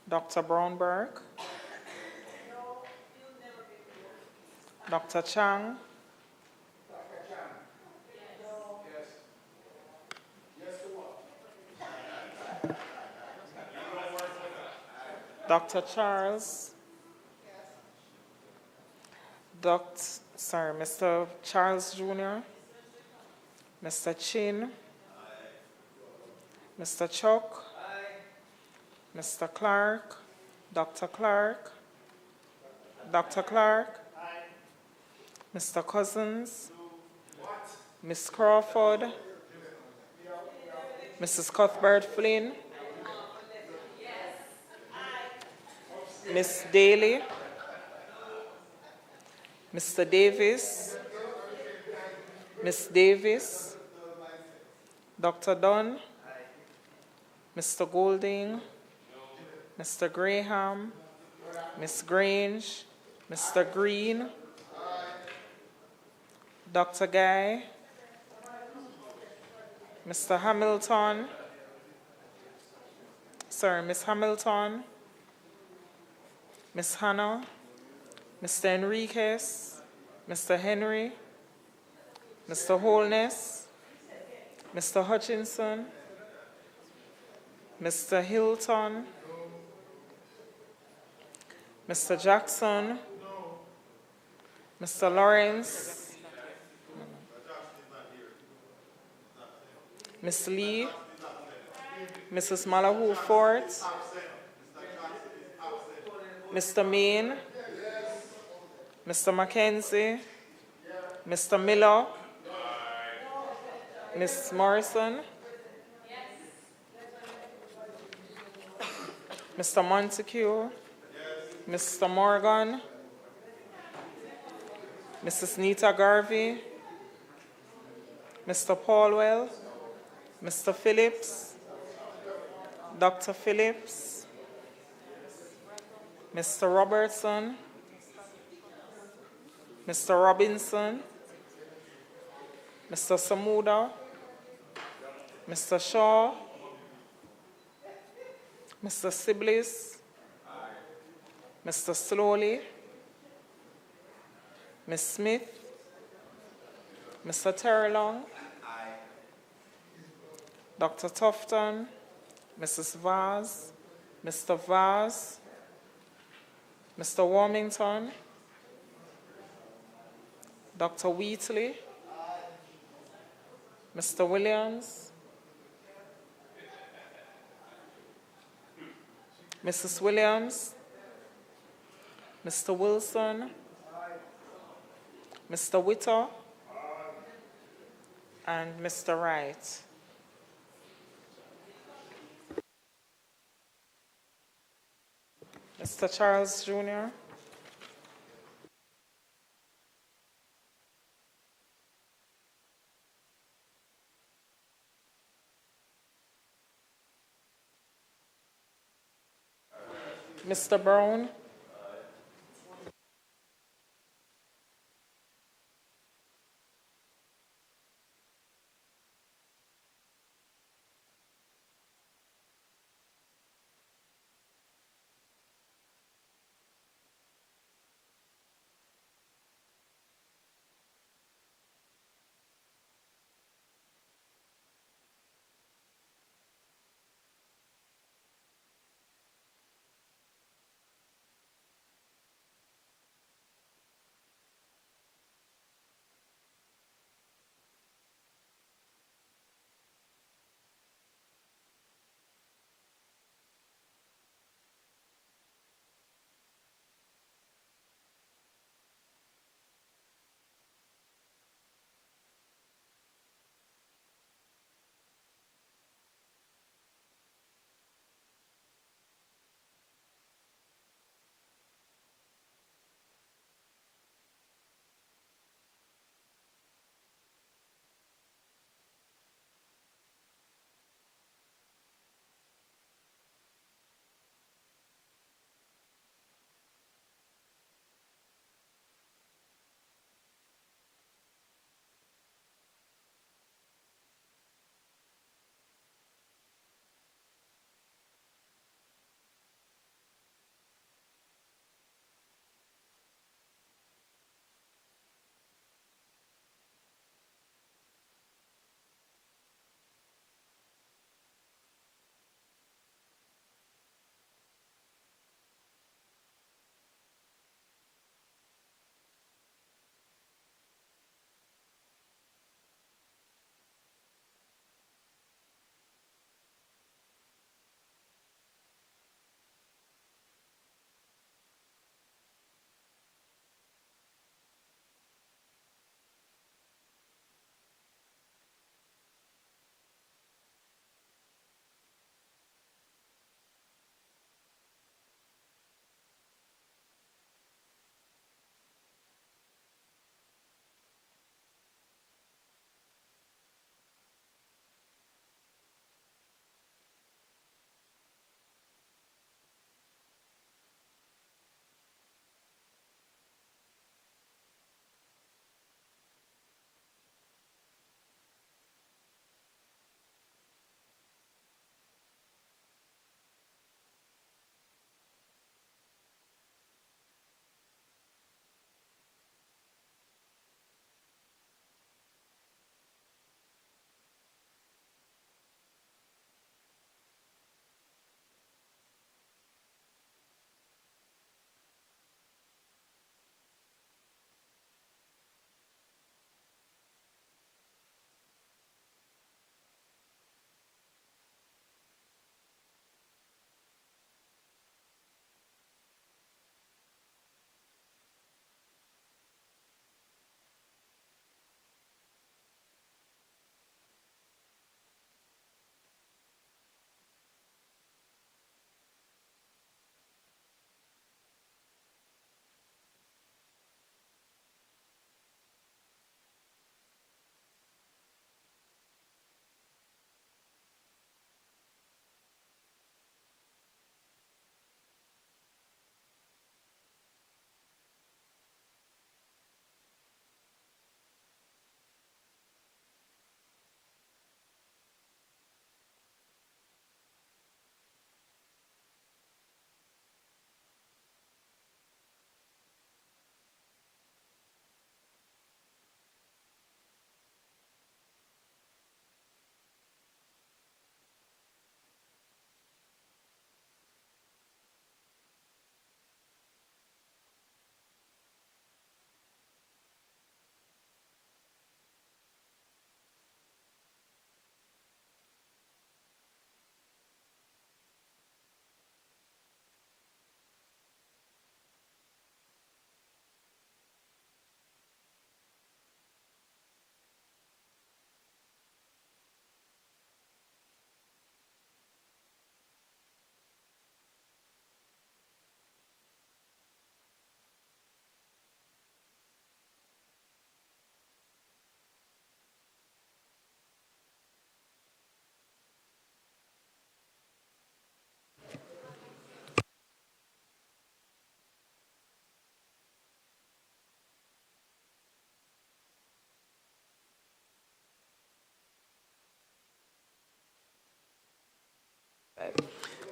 Dr. Brownberg. Dr. Chang. Dr. Charles. Mr. Charles Jr. Mr. Chin. Mr. Chuck. Mr. Clark. Dr. Clark. Dr. Clark. Mr. Cousins. Ms. Crawford. Mrs. Cuthbert Flynn. Ms. Daly. Mr. Davis. Ms. Davis. Dr. Dunn. Mr. Golding. Mr. Graham. Ms. Grange. Mr. Green. Dr. Guy. Mr. Hamilton. Ms. Hamilton. Ms. Hannah. Mr. Enriquez. Mr. Henry. Mr. Holness. Mr. Hutchinson. Mr. Hilton. Mr. Jackson. Mr. Lawrence. Ms. Lee. Mrs. Malahoo Fort. Mr. Main. Mr. Mackenzie. Mr. Miller. Ms. Morrison. Mr. Montague. Mr. Morgan. Mrs. Nita Garvey. Mr. Paulwell. Mr. Phillips. Dr. Phillips. Mr. Robertson. Mr. Robinson. Mr. Samuda. Mr. Shaw. Mr. Siblis. Mr. Slowly. Ms. Smith. Mr. Terrelong. Dr. Tufton. Mrs. Vaz. Mr. Vaz. Mr. Warmington. Dr. Wheatley. Mr. Williams. Mrs. Williams. Mr. Wilson. Mr. Witter. And Mr. Wright. Mr. Charles Jr. Mr. Brown.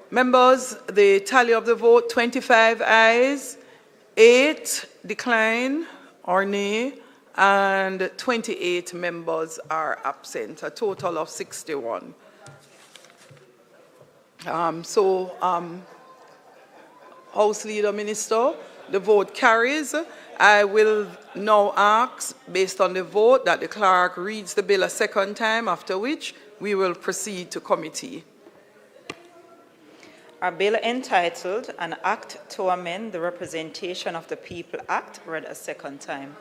Members, the tally of the vote, 25 ayes, 8 decline or nay, and 28 members are absent, a total of 61. House Leader, Minister, the vote carries. I will now ask, based on the vote, that the clerk reads the bill a second time, after which we will proceed to committee. A bill entitled An Act to Amend the Representation of the People Act, read a second time.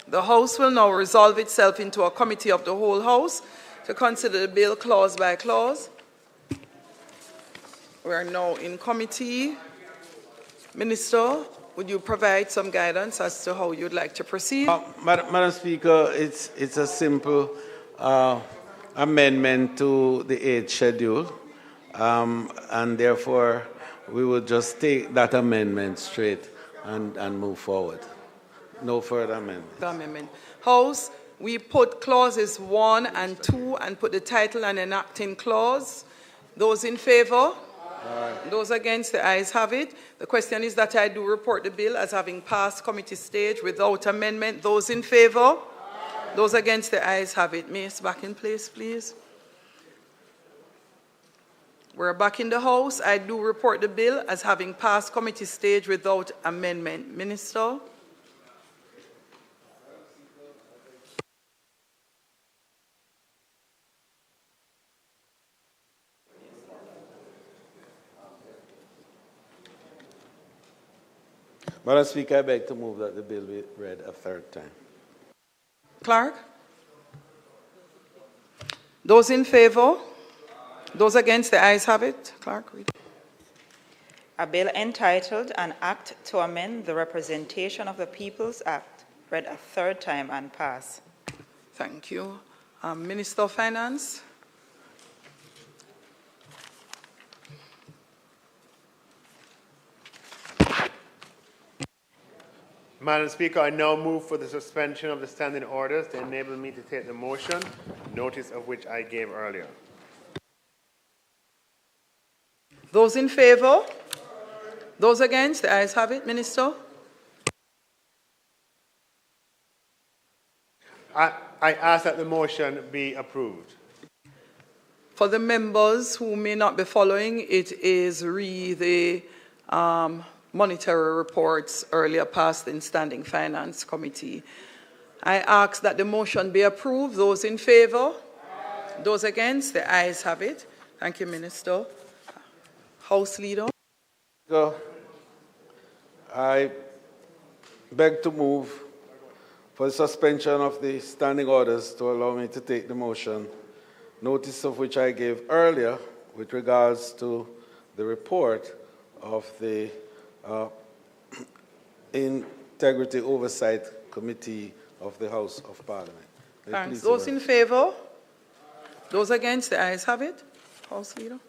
The House will now resolve itself into a committee of the whole House to consider the bill clause by clause. We are now in committee. Minister, would you provide some guidance as to how you'd like to proceed? Madam Speaker, it's a simple amendment to the 8th schedule, and therefore we will just take that amendment straight and move forward. No further amendment. House, we put clauses 1 and 2 and put the title and enacting clause. Those in favor? Those against, the ayes have it. The question is that I do report the bill as having passed committee stage without amendment. Those in favor? Those against, the ayes have it. Miss, back in place, please. We're back in the House. I do report the bill as having passed committee stage without amendment. Minister? Madam Speaker, I beg to move that the bill be read a third time. Clerk? Those in favor? Those against, the ayes have it. Clerk, read. A bill entitled An Act to Amend the Representation of the People's Act, read a third time and pass. Thank you. Minister of Finance? Madam Speaker, I now move for the suspension of the standing orders to enable me to take the motion, notice of which I gave earlier. Those in favor? Those against? The ayes have it. Minister? I ask that the motion be approved. For the members who may not be following, it is the monetary reports earlier passed in Standing Finance Committee. I ask that the motion be approved. Those in favor? Those against? The ayes have it. Thank you, Minister. House Leader. I beg to move for the suspension of the standing orders to allow me to take the motion, notice of which I gave earlier with regards to the report of the Integrity Oversight Committee of the House of Parliament. Thanks. Those in favor? Those against? The ayes have it. House Leader.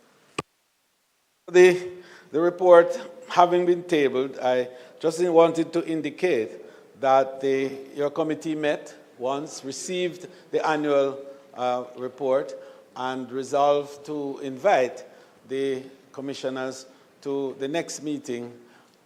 The report having been tabled, I just wanted to indicate that your committee met once, received the annual report, and resolved to invite the commissioners to the next meeting,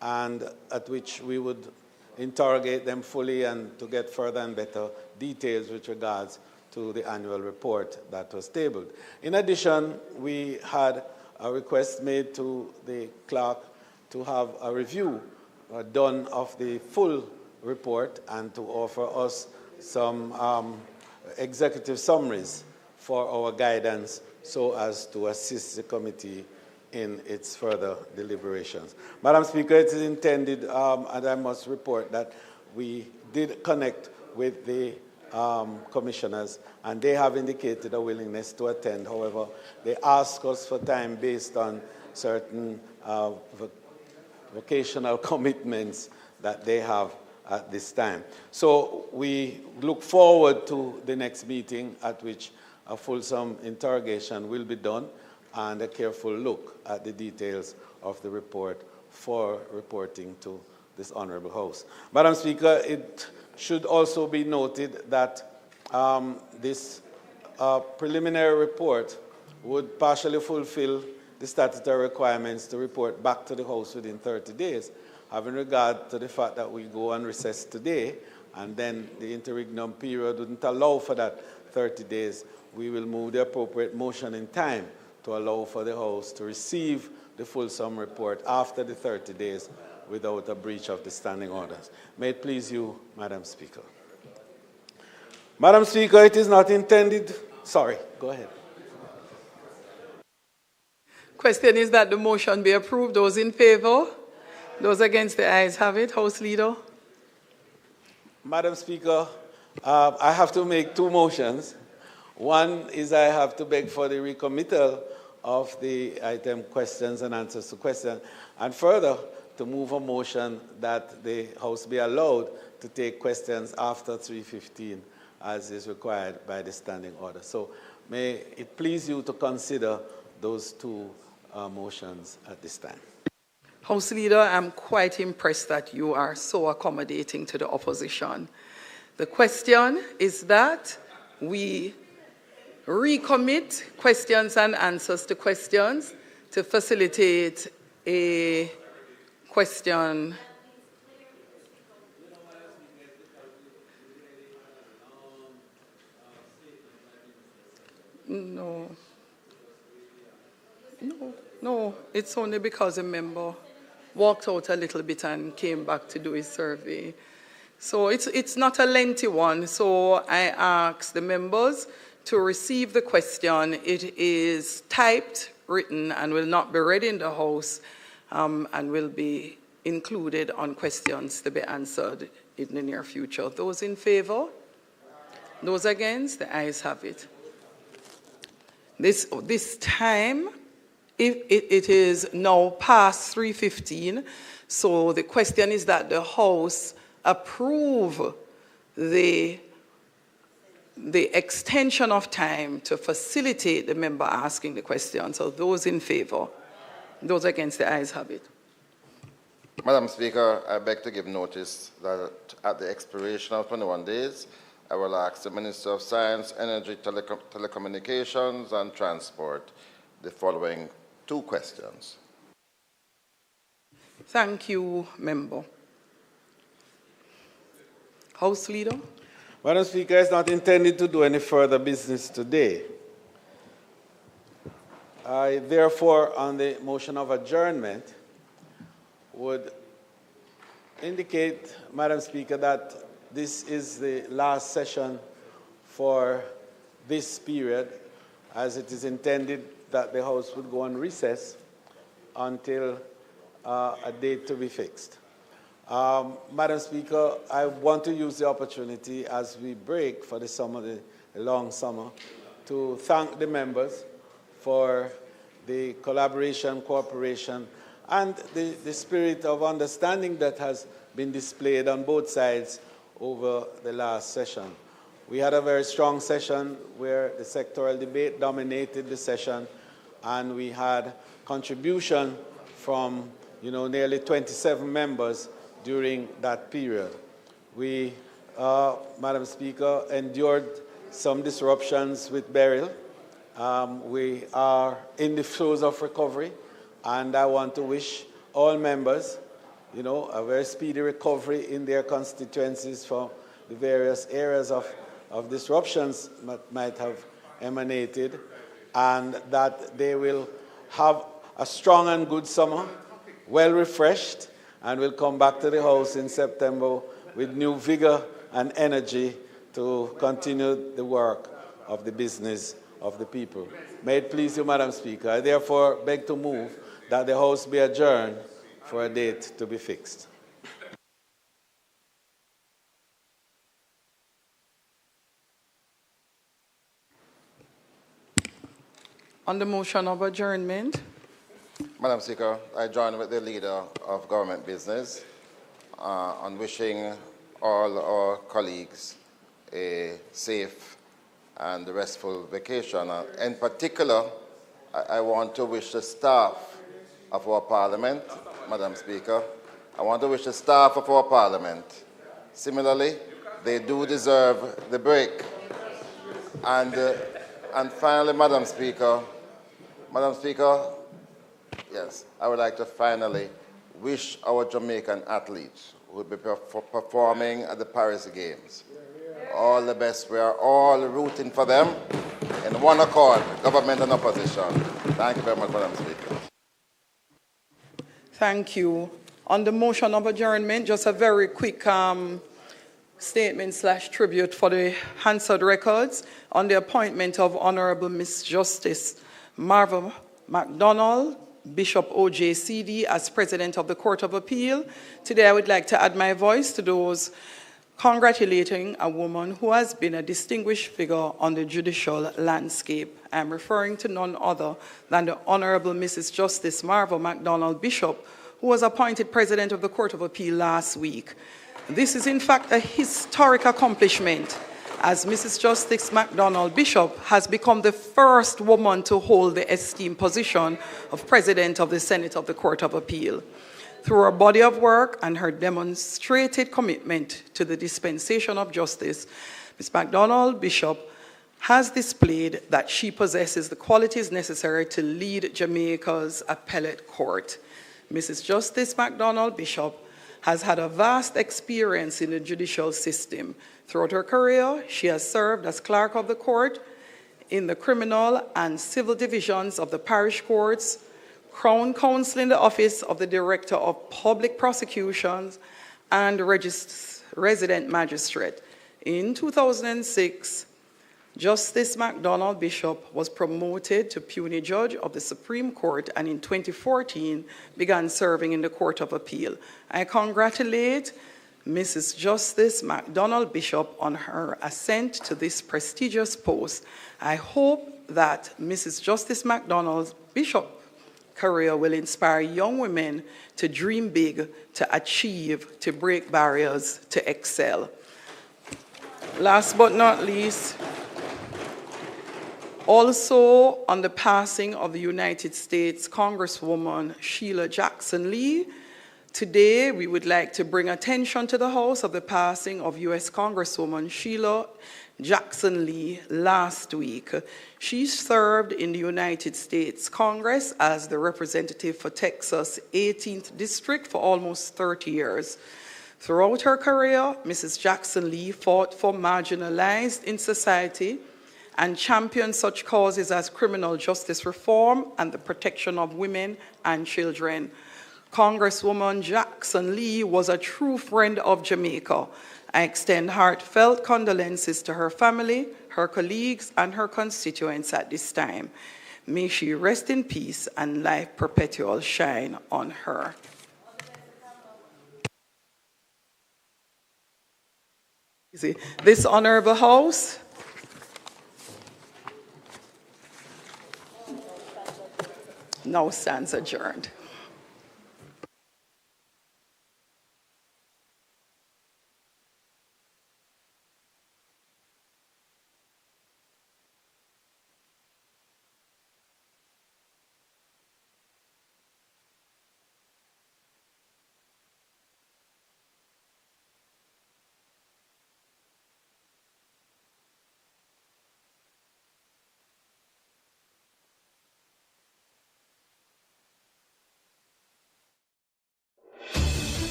and at which we would interrogate them fully and to get further and better details with regards to the annual report that was tabled. In addition, we had a request made to the clerk to have a review done of the full report and to offer us some executive summaries for our guidance so as to assist the committee in its further deliberations. Madam Speaker, it is intended, and I must report that we did connect with the commissioners, and they have indicated a willingness to attend. However, they ask us for time based on certain vocational commitments that they have at this time. So we look forward to the next meeting at which a fulsome interrogation will be done and a careful look at the details of the report for reporting to this Honorable House. Madam Speaker, it should also be noted that this preliminary report would partially fulfill the statutory requirements to report back to the House within 30 days, having regard to the fact that we go on recess today, and then the interregnum period wouldn't allow for that 30 days. We will move the appropriate motion in time to allow for the House to receive the fulsome report after the 30 days without a breach of the standing orders. May it please you, Madam Speaker. Madam Speaker, it is not intended... Sorry, go ahead. Question is that the motion be approved. Those in favor? Those against, the ayes have it. House Leader. Madam Speaker, I have to make two motions. One is I have to beg for the recommittal of the item questions and answers to questions, and further to move a motion that the House be allowed to take questions after 3:15 as is required by the standing order. So may it please you to consider those two motions at this time. House Leader, I'm quite impressed that you are so accommodating to the opposition. The question is that we recommit questions and answers to questions to facilitate a question. No, it's only because a member walked out a little bit and came back to do his survey. So it's not a lengthy one, so I ask the members to receive the question. It is typed, written, and will not be read in the House, and will be included on questions to be answered in the near future. Those in favor? Those against? The ayes have it. This time, it is now past 3:15, so the question is that the House approve the extension of time to facilitate the member asking the question. So those in favor, those against, the ayes have it. Madam Speaker, I beg to give notice that at the expiration of 21 days, I will ask the Minister of Science, Energy, Telecommunications and Transport the following two questions. Thank you, Member. House Leader. Madam Speaker, it's not intended to do any further business today. I therefore, on the motion of adjournment, would indicate, Madam Speaker, that this is the last session for this period, as it is intended that the House would go on recess until a date to be fixed. Madam Speaker, I want to use the opportunity as we break for the summer, the long summer, to thank the members for the collaboration, cooperation, and the spirit of understanding that has been displayed on both sides over the last session. We had a very strong session where the sectoral debate dominated the session, and we had contribution from nearly 27 members during that period. We, Madam Speaker, endured some disruptions with Beryl. We are in the throes of recovery, and I want to wish all members, a very speedy recovery in their constituencies for the various areas of disruptions that might have emanated, and that they will have a strong and good summer, well refreshed, and will come back to the House in September with new vigor and energy to continue the work of the business of the people. May it please you, Madam Speaker, I therefore beg to move that the House be adjourned for a date to be fixed. On the motion of adjournment. Madam Speaker, I join with the Leader of Government Business on wishing all our colleagues a safe and restful vacation. In particular, I want to wish the staff of our Parliament, Madam Speaker, I want to wish the staff of our Parliament, similarly, they do deserve the break And finally, Madam Speaker, yes, I would like to finally wish our Jamaican athletes who will be performing at the Paris Games all the best. We are all rooting for them in one accord, government and opposition. Thank you very much, Madam Speaker. Thank you. On the motion of adjournment, just a very quick statement/tribute for the Hansard records on the appointment of Honorable Miss Justice Marva MacDonald, Bishop OJCD, as President of the Court of Appeal. Today I would like to add my voice to those congratulating a woman who has been a distinguished figure on the judicial landscape. I'm referring to none other than the Honorable Mrs. Justice Marva MacDonald Bishop, who was appointed President of the Court of Appeal last week. This is in fact a historic accomplishment, as Mrs. Justice MacDonald Bishop has become the first woman to hold the esteemed position of President of the Senate of the Court of Appeal. Through her body of work and her demonstrated commitment to the dispensation of justice, Ms. MacDonald Bishop has displayed that she possesses the qualities necessary to lead Jamaica's appellate court. Mrs. Justice MacDonald Bishop has had a vast experience in the judicial system. Throughout her career, she has served as clerk of the court in the criminal and civil divisions of the parish courts, Crown Counsel in the Office of the Director of Public Prosecutions, and Resident Magistrate. In 2006, Justice MacDonald Bishop was promoted to puisne judge of the Supreme Court, and in 2014 began serving in the Court of Appeal. I congratulate Mrs. Justice MacDonald Bishop on her ascent to this prestigious post. I hope that Mrs. Justice MacDonald Bishop career will inspire young women to dream big, to achieve, to break barriers, to excel. Last but not least, also on the passing of the United States Congresswoman Sheila Jackson Lee, today we would like to bring attention to the House of the passing of U.S. Congresswoman Sheila Jackson Lee last week. She served in the United States Congress as the representative for Texas 18th District for almost 30 years. Throughout her career, Mrs. Jackson Lee fought for marginalized in society and championed such causes as criminal justice reform and the protection of women and children. Congresswoman Jackson Lee was a true friend of Jamaica. I extend heartfelt condolences to her family, her colleagues, and her constituents at this time. May she rest in peace and life perpetual shine on her. This honorable House now stands adjourned.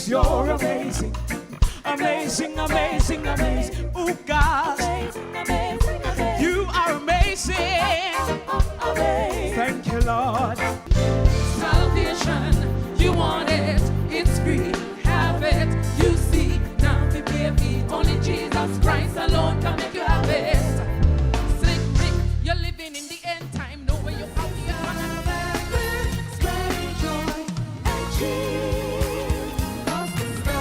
Jesus, you're amazing. Amazing, amazing, amazing. Oh God, amazing, amazing, amazing. You are amazing. Amazing. Thank you, Lord. Salvation, you want it, it's free. Have it, you see. Now we pay fee. Only Jesus Christ alone can make you have it. Slick Rick, you're living in the end time. Know where you're out here. Spreading joy and cheer. Across the sky.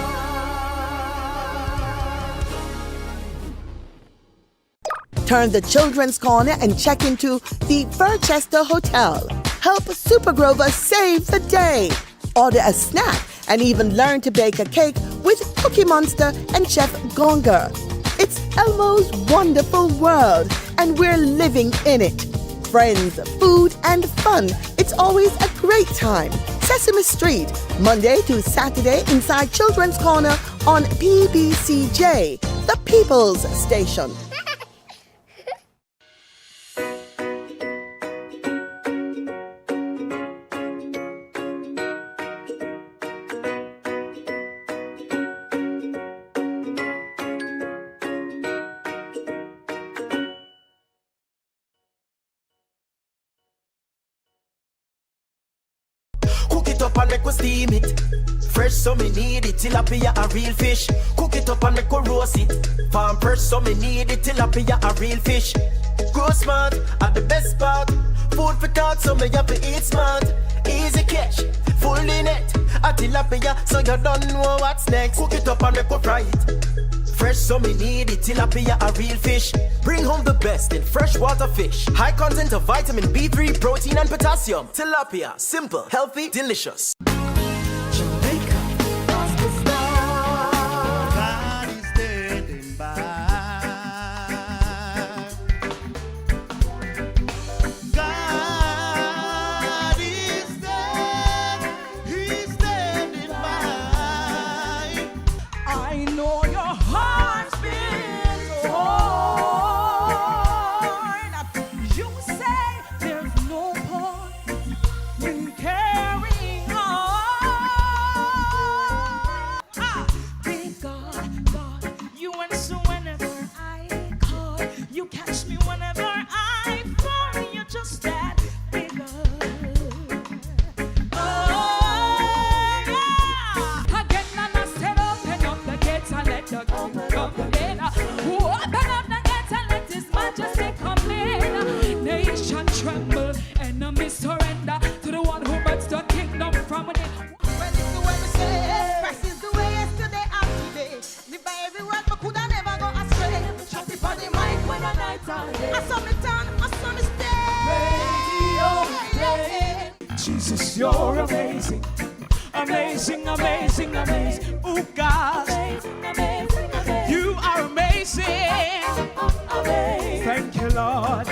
Turn the Children's Corner and check into the Burchester Hotel. Help Super Grover save the day. Order a snack and even learn to bake a cake with Cookie Monster and Chef Gonger. It's Elmo's wonderful world, and we're living in it. Friends, food, and fun. It's always a great time. Sesame Street, Monday to Saturday inside Children's Corner on PBCJ, the People's Station. Up and make we steam it. Fresh so me need it. Tilapia a real fish. Cook it up and make we roast it. Farm fresh so me need it. Tilapia a real fish. Grow smart at the best part. Food for thought so me have to eat smart. Easy catch, fully net. A tilapia so you don't know what's next. Cook it up and make we fry it. Fresh so me need it. Tilapia a real fish. Bring home the best in freshwater fish. High content of vitamin B3, protein and potassium. Tilapia, simple, healthy, delicious. Jamaica, across the sky. God is standing by. God is there. He's standing by. I know your heart's been torn. You say there's no point in carrying on. Big God, God, you answer whenever I call. You catch me whenever I fall. You're just that big love. Oh, yeah. Again, and I said, open up the gates and let the king come in. Open up the gates and let his majesty come in. Nation tremble, enemies surrender to the one who births the kingdom from within. Well, it's the way we say, Christ is the way yesterday and today. Live by every word, but could I never go astray. Shut it on the mic when I night and day. I saw me turn, I saw me stay. Jesus, you're amazing. Amazing, amazing, amazing. Oh God, amazing, amazing, amazing. You are amazing. Amazing. Thank you, Lord.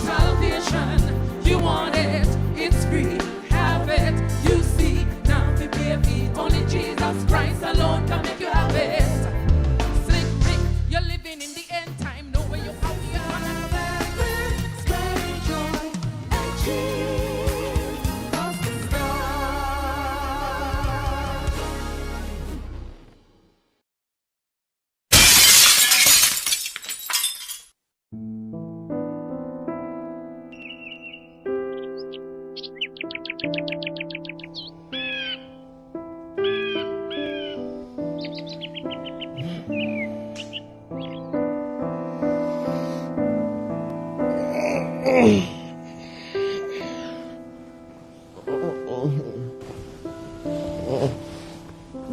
Salvation, you want it, it's free. Have it, you see. Now we pay fee. Only Jesus Christ alone can make you have it. Slick Rick, you're living in the end time. Know where you're out here. Spreading joy and cheer. Across the sky.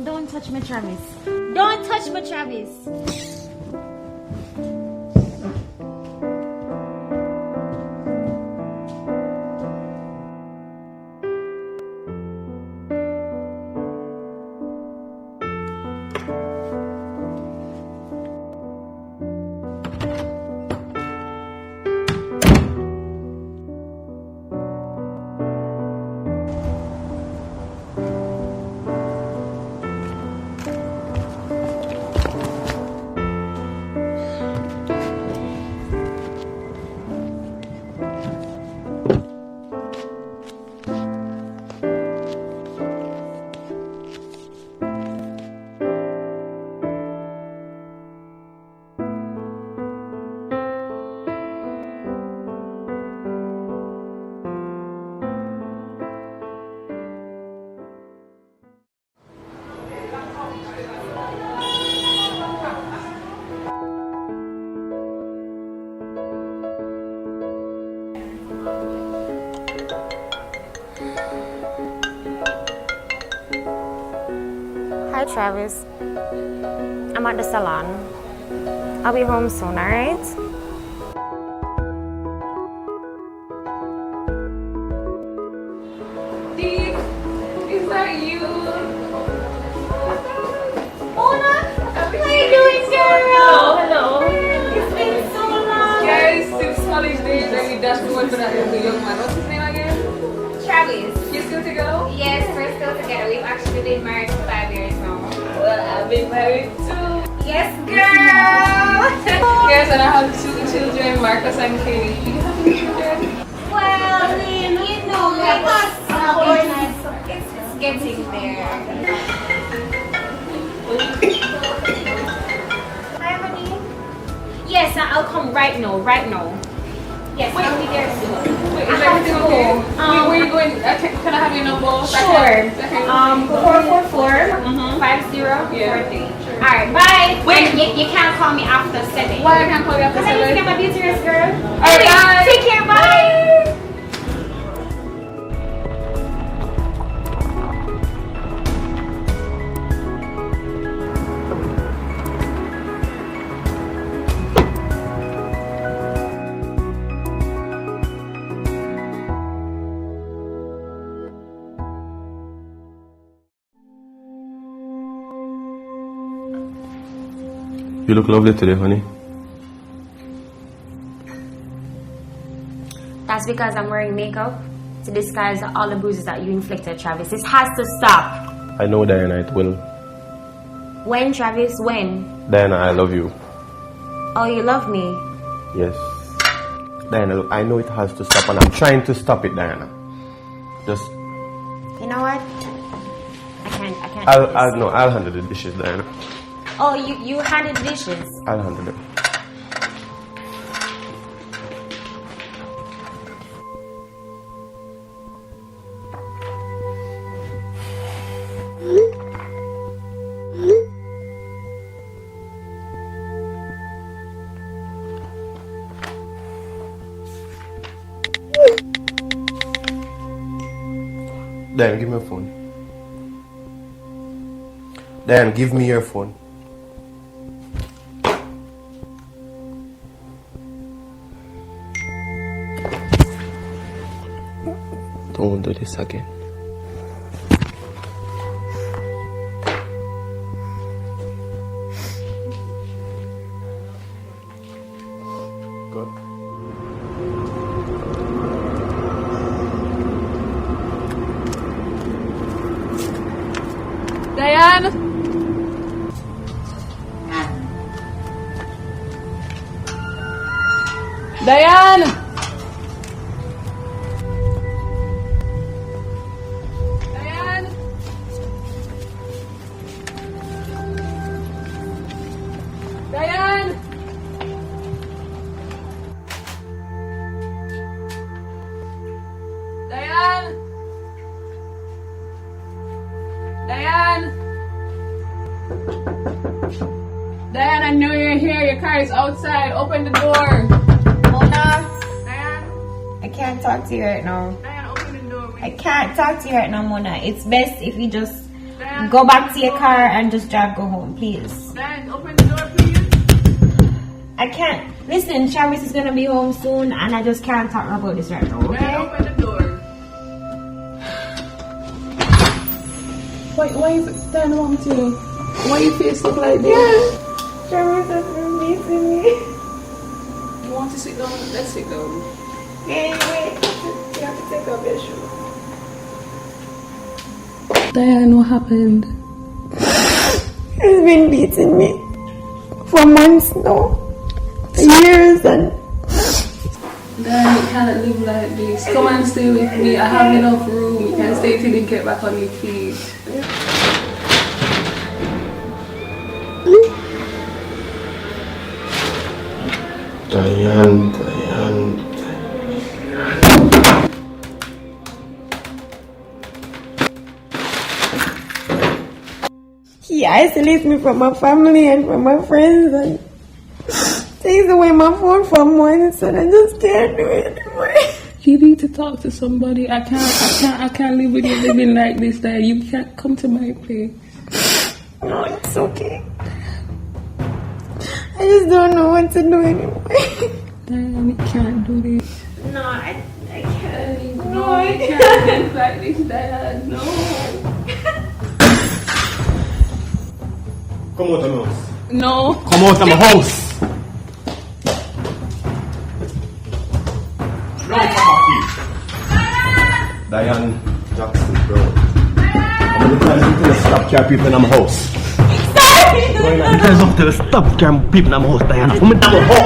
Don't touch my Travis. Don't touch my Travis. Hi, Travis. I'm at the salon. I'll be home soon, alright? Steve, is that you? Mona, how are you doing, girl? Hello. It's been so long. Guys, since college days, I mean, that's the one for that young man. What's his name again? Travis. You still together? Yes, we're still together. We've actually been married for 5 years now. Well, I've been married too. Yes, girl! Yes, and I have 2 children, Marcus and Katie. Do you have any children? Well, Lynn, you know, it's getting there. Hi, honey. Yes, I'll come right now. Yes, I'll be there soon. Wait, is everything okay? Where are you going? Can I have your number? Sure. 444-5043. Alright, bye. Wait, you can't call me after 7. Why I can't call you after 7? Because I need to get my beauty rest, girl. Alright, bye. Take care, bye. You look lovely today, honey. That's because I'm wearing makeup to disguise all the bruises that you inflicted, Travis. This has to stop. I know, Diana, it will. When, Travis? When? Diana, I love you. Oh, you love me? Yes. Diana, look, I know it has to stop, and I'm trying to stop it, Diana. Just... You know what? I can't I'll handle the dishes, Diana. Oh, you handed dishes? I'll handle them. Dan, give me your phone. Dan, give me your phone. Don't do this again. Good. Diane! Diane! Diane! Diane! Diane! Diane, I know you're here. Your car is outside. Open the door. Mona, Diane? I can't talk to you right now. Diane, open the door. I can't talk to you right now, Mona. It's best if you just go back to your car and just go home, please. Diane, open the door, please. I can't. Listen, Travis is gonna be home soon, and I just can't talk about this right now, okay? Diane, open the door. Why is it Diane want to? Why your face look like this? Yeah. Travis has been beating me. You want to sit down? Let's sit down. Hey, wait. You have to take off your shoes. Diane, what happened? He's been beating me for months now. Years and... Diane, you can't live like this. Come and stay with me. I have enough room. You can stay till you get back on your feet. Diane. He isolates me from my family and from my friends and takes away my phone from once, and I just can't do it anymore. You need to talk to somebody. I can't live with you living like this. That you can't come to my place. No, it's okay. I just don't know what to do anymore. Diana, we can't do this. No, I can't. No, I can't do like this, Diana. No. Come out of my house. No. Come out of my house. No, come back here. Diane Jackson, bro. I'm going to stop care people in my house. You guys have to stop care people in my house, Diane. Come into my house.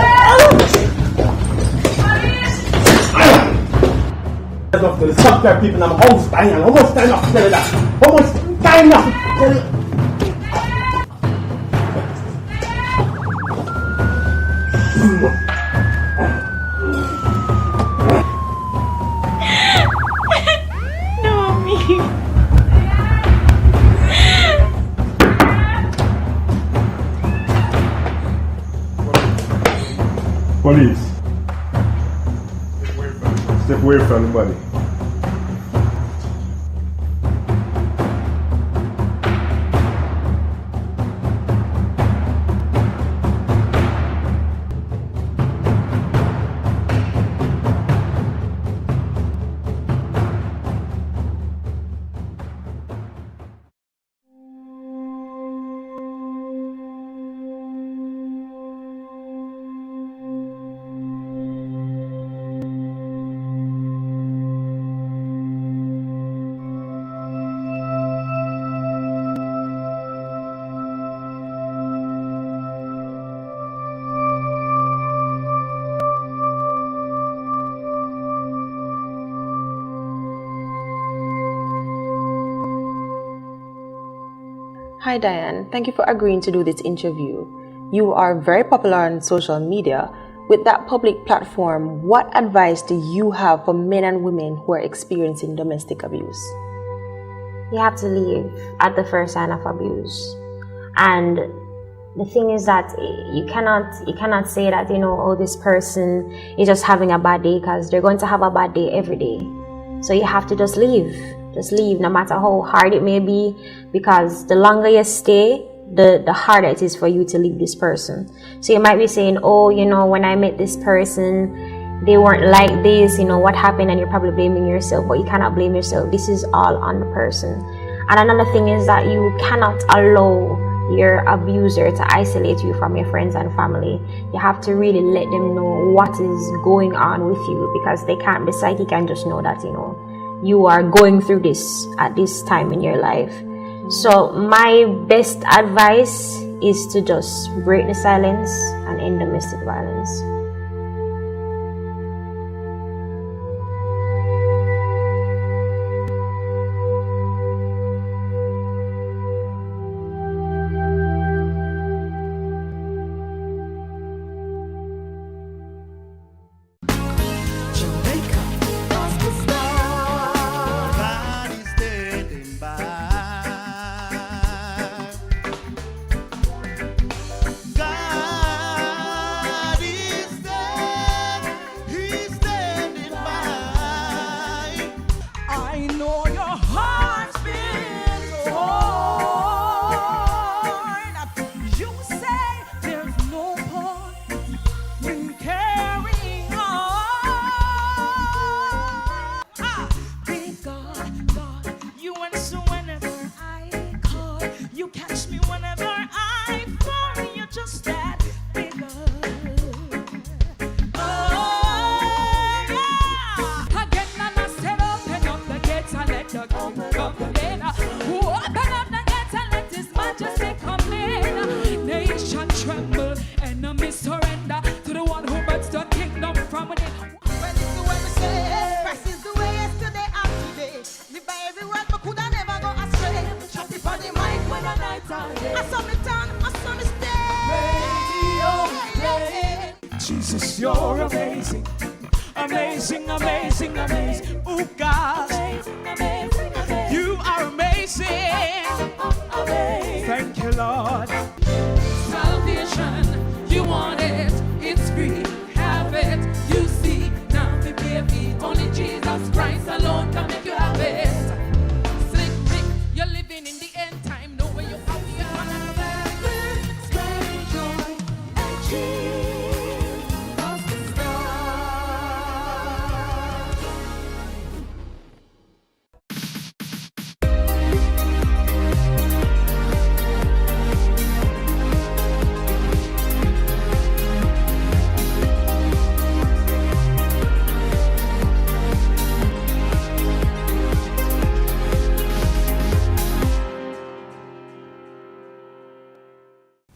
You guys have to stop care people in my house, Diane. How much time have to tell you that? How much time have to tell you? No, me. Police. Step away from the body. Hi Diane, thank you for agreeing to do this interview. You are very popular on social media. With that public platform, what advice do you have for men and women who are experiencing domestic abuse? You have to leave at the first sign of abuse. And the thing is that you cannot say that, oh, this person is just having a bad day, because they're going to have a bad day every day. So you have to just leave. Just leave, no matter how hard it may be, because the longer you stay, the harder it is for you to leave this person. So you might be saying, oh, when I met this person, they weren't like this, what happened? And you're probably blaming yourself, but you cannot blame yourself. This is all on the person. And another thing is that you cannot allow your abuser to isolate you from your friends and family. You have to really let them know what is going on with you, because they can't be psychic and just know that, you are going through this at this time in your life. So my best advice is to just break the silence and end domestic violence. Jesus, you're amazing, amazing, amazing, amazing. Oh God, you are amazing. Thank you, Lord. Salvation, you want it, it's free, have it, you see, now the baby, only Jesus Christ alone can make you have it. Slick Rick, you're living in the end time, know where you are.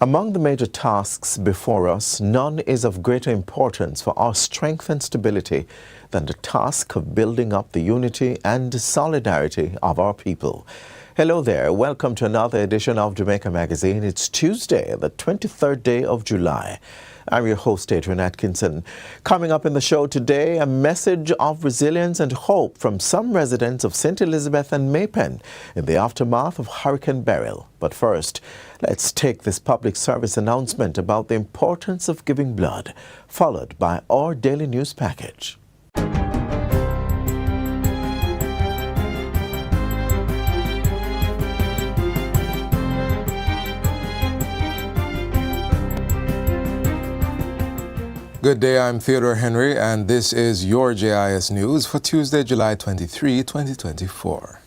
Among the major tasks before us, none is of greater importance for our strength and stability than the task of building up the unity and solidarity of our people. Hello there. Welcome to another edition of Jamaica Magazine. It's Tuesday, the 23rd day of July. I'm your host, Adrian Atkinson. Coming up in the show today, a message of resilience and hope from some residents of St. Elizabeth and Maypen in the aftermath of Hurricane Beryl. But first, let's take this public service announcement about the importance of giving blood, followed by our daily news package. Good day, I'm Theodore Henry, and this is your JIS News for Tuesday, July 23, 2024.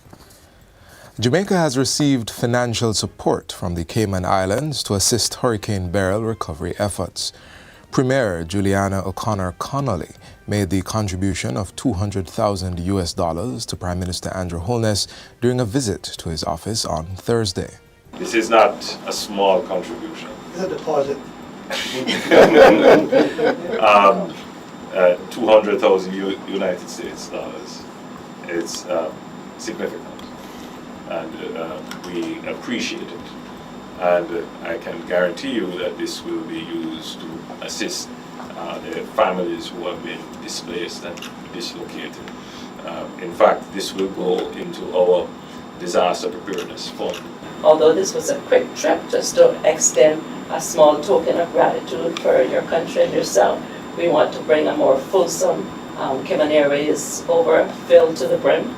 Jamaica has received financial support from the Cayman Islands to assist Hurricane Beryl recovery efforts. Premier Juliana O'Connor Connolly made the contribution of $200,000 to Prime Minister Andrew Holness during a visit to his office on Thursday. This is not a small contribution. It's a deposit. 200,000 United States dollars. It's significant, and we appreciate it. And I can guarantee you that this will be used to assist the families who have been displaced and dislocated. In fact, this will go into our disaster preparedness fund. Although this was a quick trip, just to extend a small token of gratitude for your country and yourself, we want to bring a more fulsome Cayman Airways overfilled to the brim.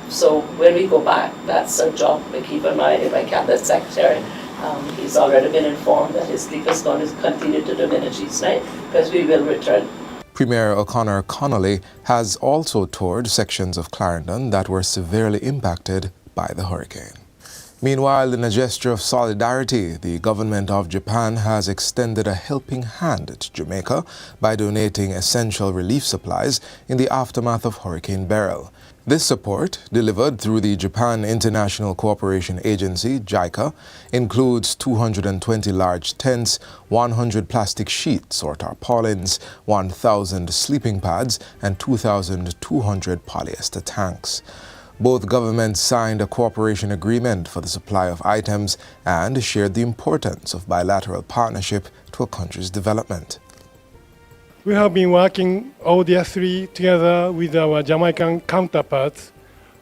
So when we go back, that's a job we keep in mind by Cabinet Secretary. He's already been informed that his sleep is going to continue to diminish each night because we will return. Premier O'Connor Connolly has also toured sections of Clarendon that were severely impacted by the hurricane. Meanwhile, in a gesture of solidarity, the government of Japan has extended a helping hand to Jamaica by donating essential relief supplies in the aftermath of Hurricane Beryl. This support, delivered through the Japan International Cooperation Agency, JICA, includes 220 large tents, 100 plastic sheets or tarpaulins, 1,000 sleeping pads, and 2,200 polyester tanks. Both governments signed a cooperation agreement for the supply of items and shared the importance of bilateral partnership to a country's development. We have been working odiously together with our Jamaican counterparts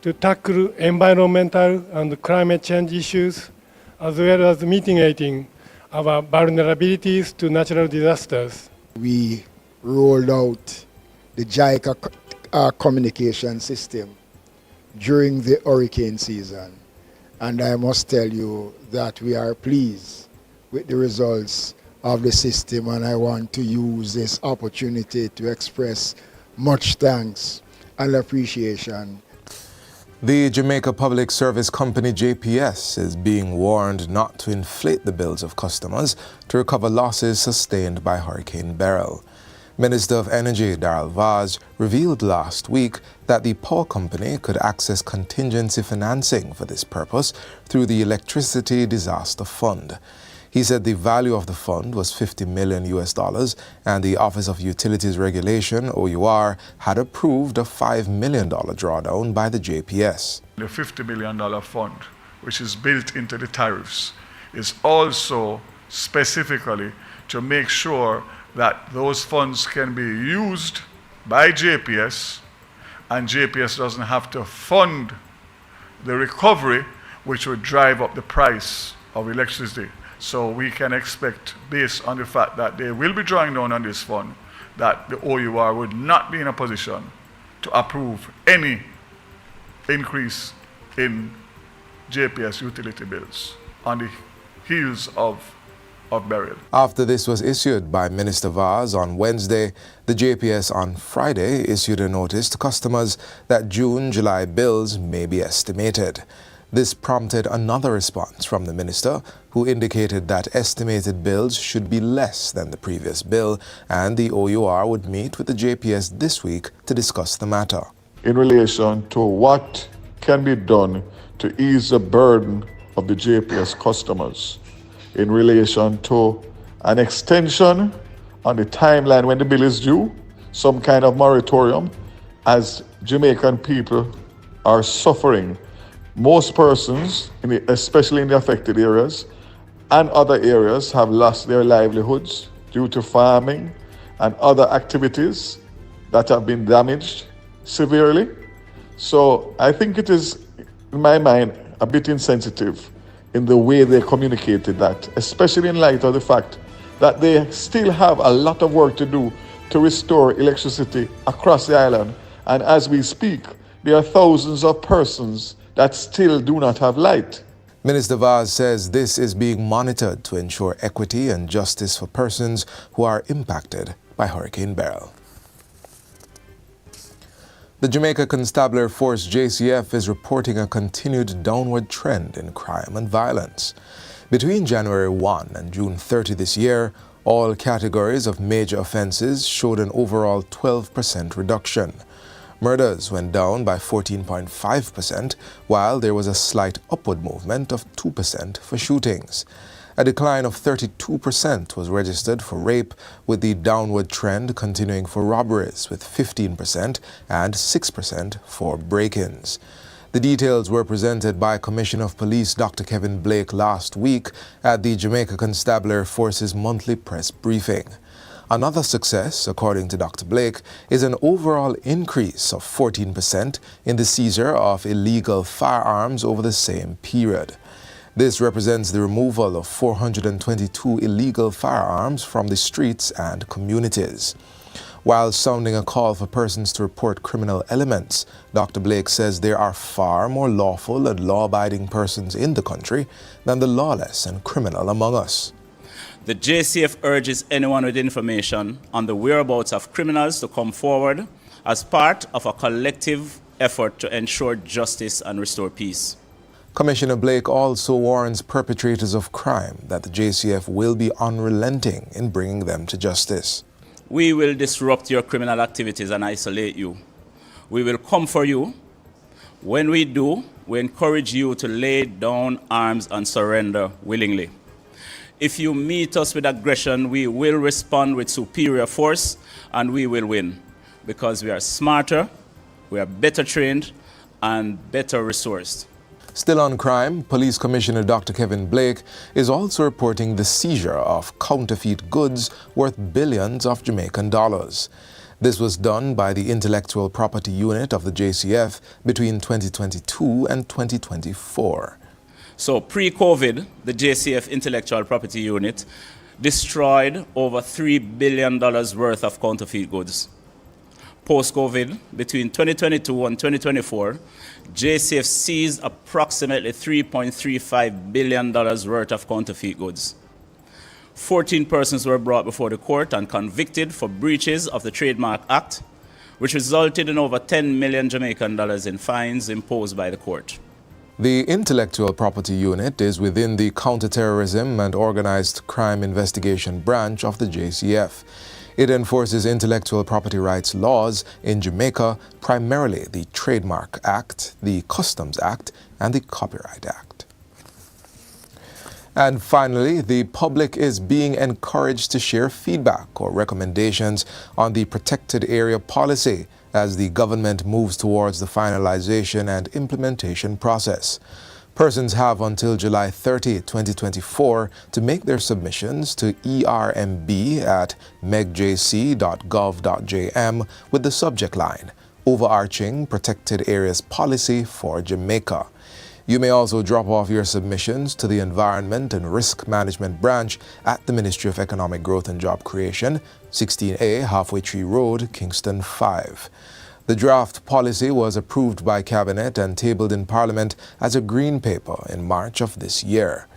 to tackle environmental and climate change issues, as well as mitigating our vulnerabilities to natural disasters. We rolled out the JICA communication system during the hurricane season, and I must tell you that we are pleased with the results of the system, and I want to use this opportunity to express much thanks and appreciation. The Jamaica Public Service Company JPS is being warned not to inflate the bills of customers to recover losses sustained by Hurricane Beryl. Minister of Energy Darrell Vaz revealed last week that the power company could access contingency financing for this purpose through the Electricity Disaster Fund. He said the value of the fund was $50 million and the Office of Utilities Regulation, OUR, had approved a $5 million drawdown by the JPS. The $50 million fund, which is built into the tariffs, is also specifically to make sure that those funds can be used by JPS, and JPS doesn't have to fund the recovery, which would drive up the price of electricity. So we can expect, based on the fact that they will be drawing down on this fund, that the OUR would not be in a position to approve any increase in JPS utility bills on the heels of Beryl. After this was issued by Minister Vaz on Wednesday, the JPS on Friday issued a notice to customers that June-July bills may be estimated. This prompted another response from the minister, who indicated that estimated bills should be less than the previous bill, and the OUR would meet with the JPS this week to discuss the matter. In relation to what can be done to ease the burden of the JPS customers, in relation to an extension on the timeline when the bill is due, some kind of moratorium, as Jamaican people are suffering. Most persons, especially in the affected areas and other areas, have lost their livelihoods due to farming and other activities that have been damaged severely. So I think it is, in my mind, a bit insensitive in the way they communicated that, especially in light of the fact that they still have a lot of work to do to restore electricity across the island. And as we speak, there are thousands of persons that still do not have light. Minister Vaz says this is being monitored to ensure equity and justice for persons who are impacted by Hurricane Beryl. The Jamaica Constabulary Force JCF is reporting a continued downward trend in crime and violence. Between January 1 and June 30 this year, all categories of major offenses showed an overall 12% reduction. Murders went down by 14.5%, while there was a slight upward movement of 2% for shootings. A decline of 32% was registered for rape, with the downward trend continuing for robberies with 15% and 6% for break-ins. The details were presented by Commissioner of Police Dr. Kevin Blake last week at the Jamaica Constabulary Force's monthly press briefing. Another success, according to Dr. Blake, is an overall increase of 14% in the seizure of illegal firearms over the same period. This represents the removal of 422 illegal firearms from the streets and communities. While sounding a call for persons to report criminal elements, Dr. Blake says there are far more lawful and law-abiding persons in the country than the lawless and criminal among us. The JCF urges anyone with information on the whereabouts of criminals to come forward as part of a collective effort to ensure justice and restore peace. Commissioner Blake also warns perpetrators of crime that the JCF will be unrelenting in bringing them to justice. We will disrupt your criminal activities and isolate you. We will come for you. When we do, we encourage you to lay down arms and surrender willingly. If you meet us with aggression, we will respond with superior force and we will win, because we are smarter, we are better trained, and better resourced. Still on crime, Police Commissioner Dr. Kevin Blake is also reporting the seizure of counterfeit goods worth billions of Jamaican dollars. This was done by the Intellectual Property Unit of the JCF between 2022 and 2024. So pre-COVID, the JCF Intellectual Property Unit destroyed over $3 billion worth of counterfeit goods. Post-COVID, between 2022 and 2024, JCF seized approximately $3.35 billion worth of counterfeit goods. 14 persons were brought before the court and convicted for breaches of the Trademark Act, which resulted in over 10 million Jamaican dollars in fines imposed by the court. The Intellectual Property Unit is within the Counterterrorism and Organized Crime Investigation branch of the JCF. It enforces intellectual property rights laws in Jamaica, primarily the Trademark Act, the Customs Act, and the Copyright Act. And finally, the public is being encouraged to share feedback or recommendations on the protected area policy as the government moves towards the finalization and implementation process. Persons have until July 30, 2024 to make their submissions to ermb@megjc.gov.jm with the subject line, Overarching Protected Areas Policy for Jamaica. You may also drop off your submissions to the Environment and Risk Management Branch at the Ministry of Economic Growth and Job Creation, 16A Halfway Tree Road, Kingston 5. The draft policy was approved by Cabinet and tabled in Parliament as a Green Paper in March of this year.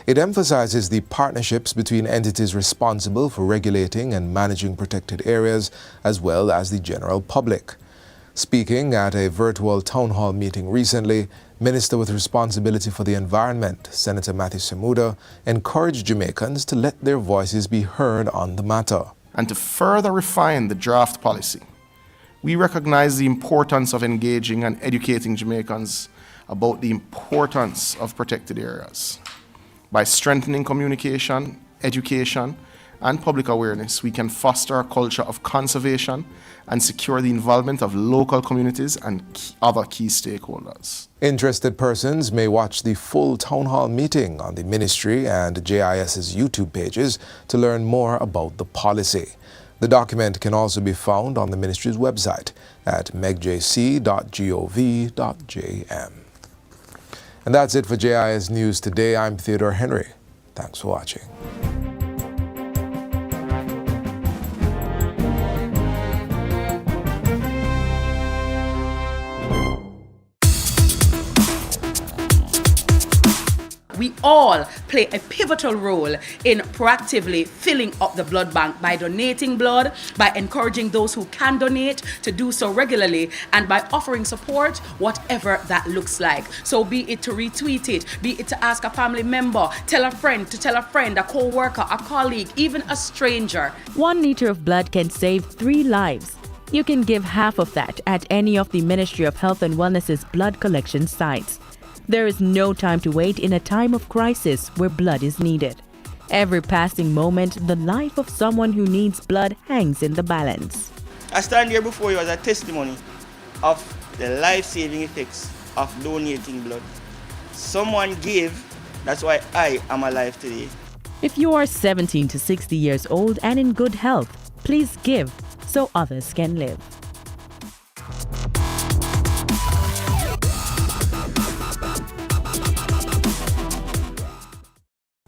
It emphasizes the partnerships between entities responsible for regulating and managing protected areas, as well as the general public. Speaking at a virtual town hall meeting recently, Minister with responsibility for the environment, Senator Matthew Semuda, encouraged Jamaicans to let their voices be heard on the matter. And to further refine the draft policy, we recognize the importance of engaging and educating Jamaicans about the importance of protected areas. By strengthening communication, education, and public awareness, we can foster a culture of conservation and secure the involvement of local communities and other key stakeholders. Interested persons may watch the full town hall meeting on the Ministry and JIS's YouTube pages to learn more about the policy. The document can also be found on the Ministry's website at megjc.gov.jm. And that's it for JIS News Today. I'm Theodore Henry. Thanks for watching. We all play a pivotal role in proactively filling up the blood bank by donating blood, by encouraging those who can donate to do so regularly, and by offering support, whatever that looks like. So be it to retweet it, be it to ask a family member, tell a friend, a co-worker, a colleague, even a stranger. 1 liter of blood can save 3 lives. You can give half of that at any of the Ministry of Health and Wellness's blood collection sites. There is no time to wait in a time of crisis where blood is needed. Every passing moment, the life of someone who needs blood hangs in the balance. I stand here before you as a testimony of the life-saving effects of donating blood. Someone gave, that's why I am alive today. If you are 17 to 60 years old and in good health, please give so others can live.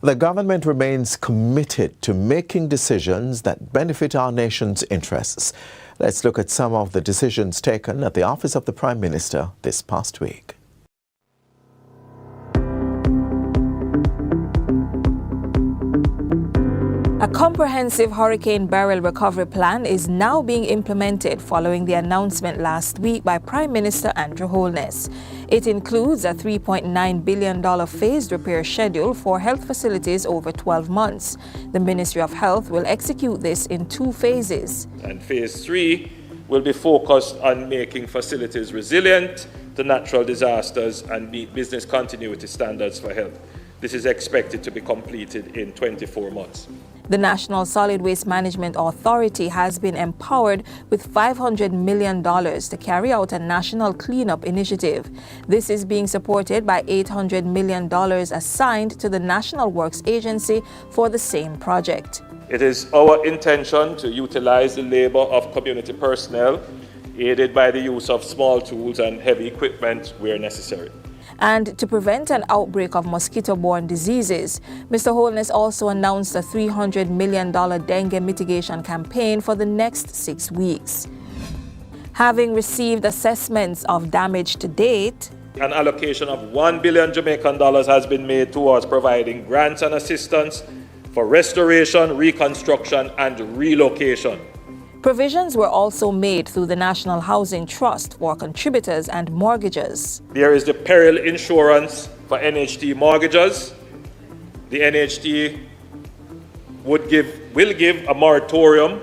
The government remains committed to making decisions that benefit our nation's interests. Let's look at some of the decisions taken at the Office of the Prime Minister this past week. A comprehensive Hurricane Beryl recovery plan is now being implemented following the announcement last week by Prime Minister Andrew Holness. It includes a $3.9 billion phased repair schedule for health facilities over 12 months. The Ministry of Health will execute this in 2 phases. And phase 3 will be focused on making facilities resilient to natural disasters and meet business continuity standards for health. This is expected to be completed in 24 months. The National Solid Waste Management Authority has been empowered with $500 million to carry out a national cleanup initiative. This is being supported by $800 million assigned to the National Works Agency for the same project. It is our intention to utilize the labor of community personnel, aided by the use of small tools and heavy equipment where necessary. And to prevent an outbreak of mosquito-borne diseases, Mr. Holness also announced a $300 million dengue mitigation campaign for the next 6 weeks. Having received assessments of damage to date, an allocation of $1 billion Jamaican has been made towards providing grants and assistance for restoration, reconstruction, and relocation. provisions were also made through the National Housing Trust for contributors and mortgages. There is the peril insurance for NHT mortgages. The NHT will give a moratorium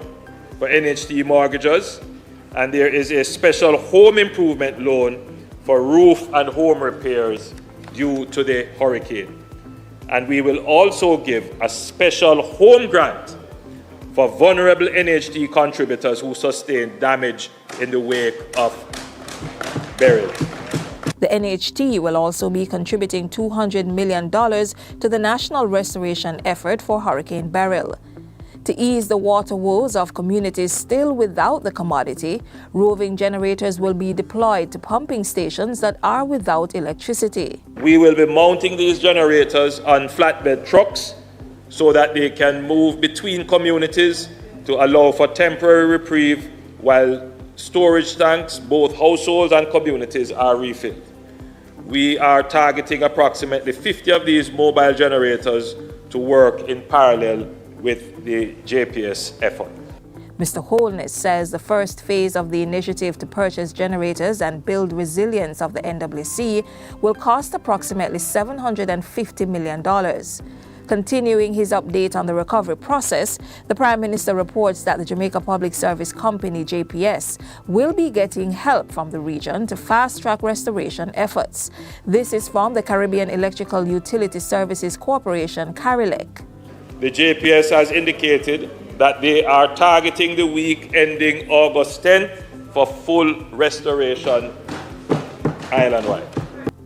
for NHT mortgages, and there is a special home improvement loan for roof and home repairs due to the hurricane. And we will also give a special home grant for vulnerable NHT contributors who sustained damage in the wake of Beryl. The NHT will also be contributing $200 million to the national restoration effort for Hurricane Beryl. To ease the water woes of communities still without the commodity, roving generators will be deployed to pumping stations that are without electricity. We will be mounting these generators on flatbed trucks so that they can move between communities to allow for temporary reprieve while storage tanks, both households and communities, are refilled. We are targeting approximately 50 of these mobile generators to work in parallel with the JPS effort. Mr. Holness says the first phase of the initiative to purchase generators and build resilience of the NWC will cost approximately $750 million. Continuing his update on the recovery process, the Prime Minister reports that the Jamaica Public Service Company, JPS, will be getting help from the region to fast-track restoration efforts. This is from the Caribbean Electrical Utility Services Corporation, CARILEC. The JPS has indicated that they are targeting the week ending August 10th for full restoration island-wide.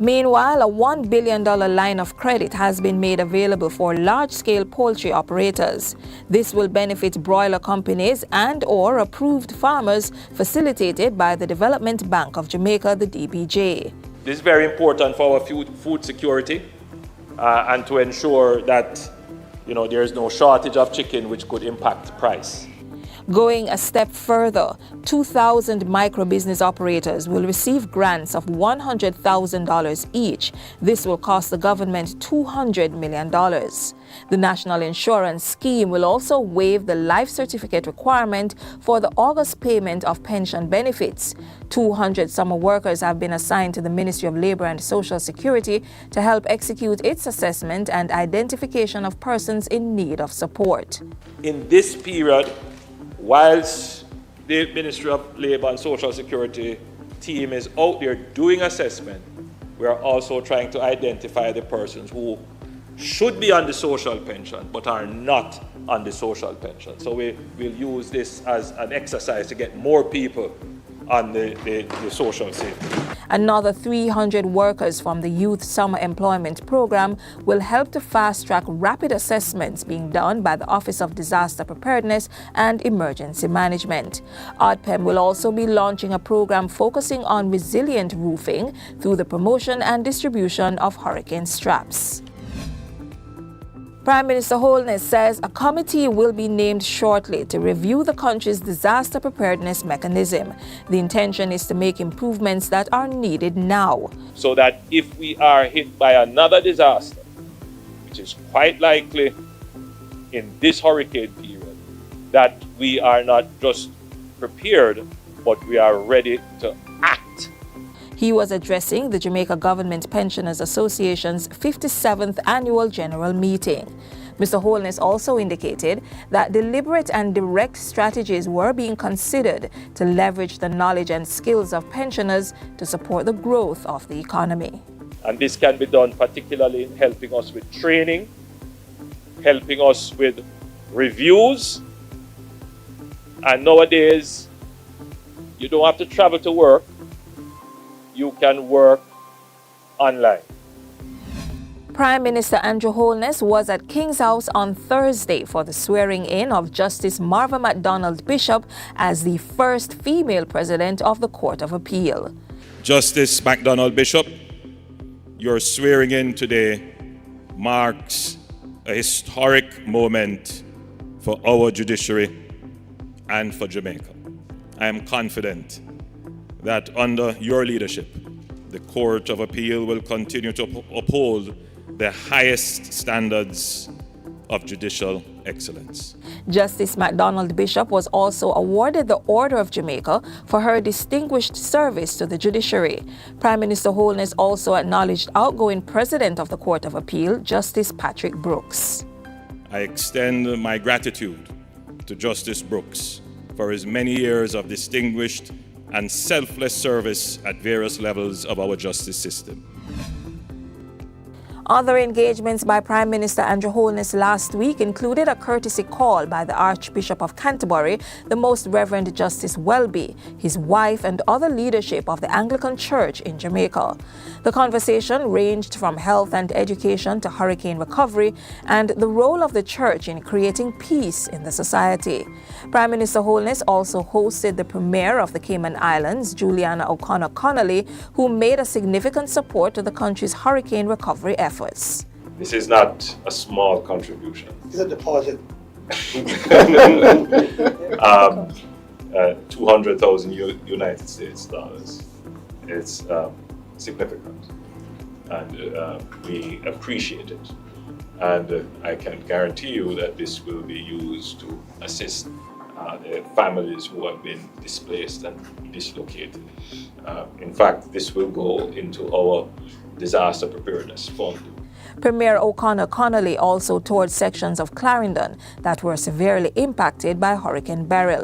Meanwhile, a $1 billion line of credit has been made available for large-scale poultry operators. This will benefit broiler companies and/or approved farmers, facilitated by the Development Bank of Jamaica, the DBJ. This is very important for our food security and to ensure that there is no shortage of chicken, which could impact price. Going a step further, 2,000 micro-business operators will receive grants of $100,000 each. This will cost the government $200 million. The National Insurance Scheme will also waive the life certificate requirement for the August payment of pension benefits. 200 summer workers have been assigned to the Ministry of Labor and Social Security to help execute its assessment and identification of persons in need of support. In this period, whilst the Ministry of Labor and Social Security team is out there doing assessment, we are also trying to identify the persons who should be on the social pension but are not on the social pension. So we'll use this as an exercise to get more people on the social safety. Another 300 workers from the Youth Summer Employment Program will help to fast-track rapid assessments being done by the Office of Disaster Preparedness and Emergency Management. ODPEM will also be launching a program focusing on resilient roofing through the promotion and distribution of hurricane straps. Prime Minister Holness says a committee will be named shortly to review the country's disaster preparedness mechanism. The intention is to make improvements that are needed now. So that if we are hit by another disaster, which is quite likely in this hurricane period, that we are not just prepared, but we are ready to act. He was addressing the Jamaica Government Pensioners Association's 57th annual general meeting. Mr. Holness also indicated that deliberate and direct strategies were being considered to leverage the knowledge and skills of pensioners to support the growth of the economy. And this can be done particularly in helping us with training, helping us with reviews. And nowadays, you don't have to travel to work. You can work online. Prime Minister Andrew Holness was at King's House on Thursday for the swearing-in of Justice Marva MacDonald Bishop as the first female president of the Court of Appeal. Justice MacDonald Bishop, your swearing-in today marks a historic moment for our judiciary and for Jamaica. I am confident that under your leadership, the Court of Appeal will continue to uphold the highest standards of judicial excellence. Justice MacDonald Bishop was also awarded the Order of Jamaica for her distinguished service to the judiciary. Prime Minister Holness also acknowledged outgoing President of the Court of Appeal, Justice Patrick Brooks. I extend my gratitude to Justice Brooks for his many years of distinguished and selfless service at various levels of our justice system. Other engagements by Prime Minister Andrew Holness last week included a courtesy call by the Archbishop of Canterbury, the Most Reverend Justice Welby, his wife, and other leadership of the Anglican Church in Jamaica. The conversation ranged from health and education to hurricane recovery and the role of the church in creating peace in the society. Prime Minister Holness also hosted the Premier of the Cayman Islands, Juliana O'Connor Connolly, who made a significant support to the country's hurricane recovery efforts. This is not a small contribution. It's a deposit. 200,000 United States dollars. It's significant, and we appreciate it. And I can guarantee you that this will be used to assist the families who have been displaced and dislocated. In fact, this will go into our disaster preparedness fund. Premier O'Connor Connolly also toured sections of Clarendon that were severely impacted by Hurricane Beryl.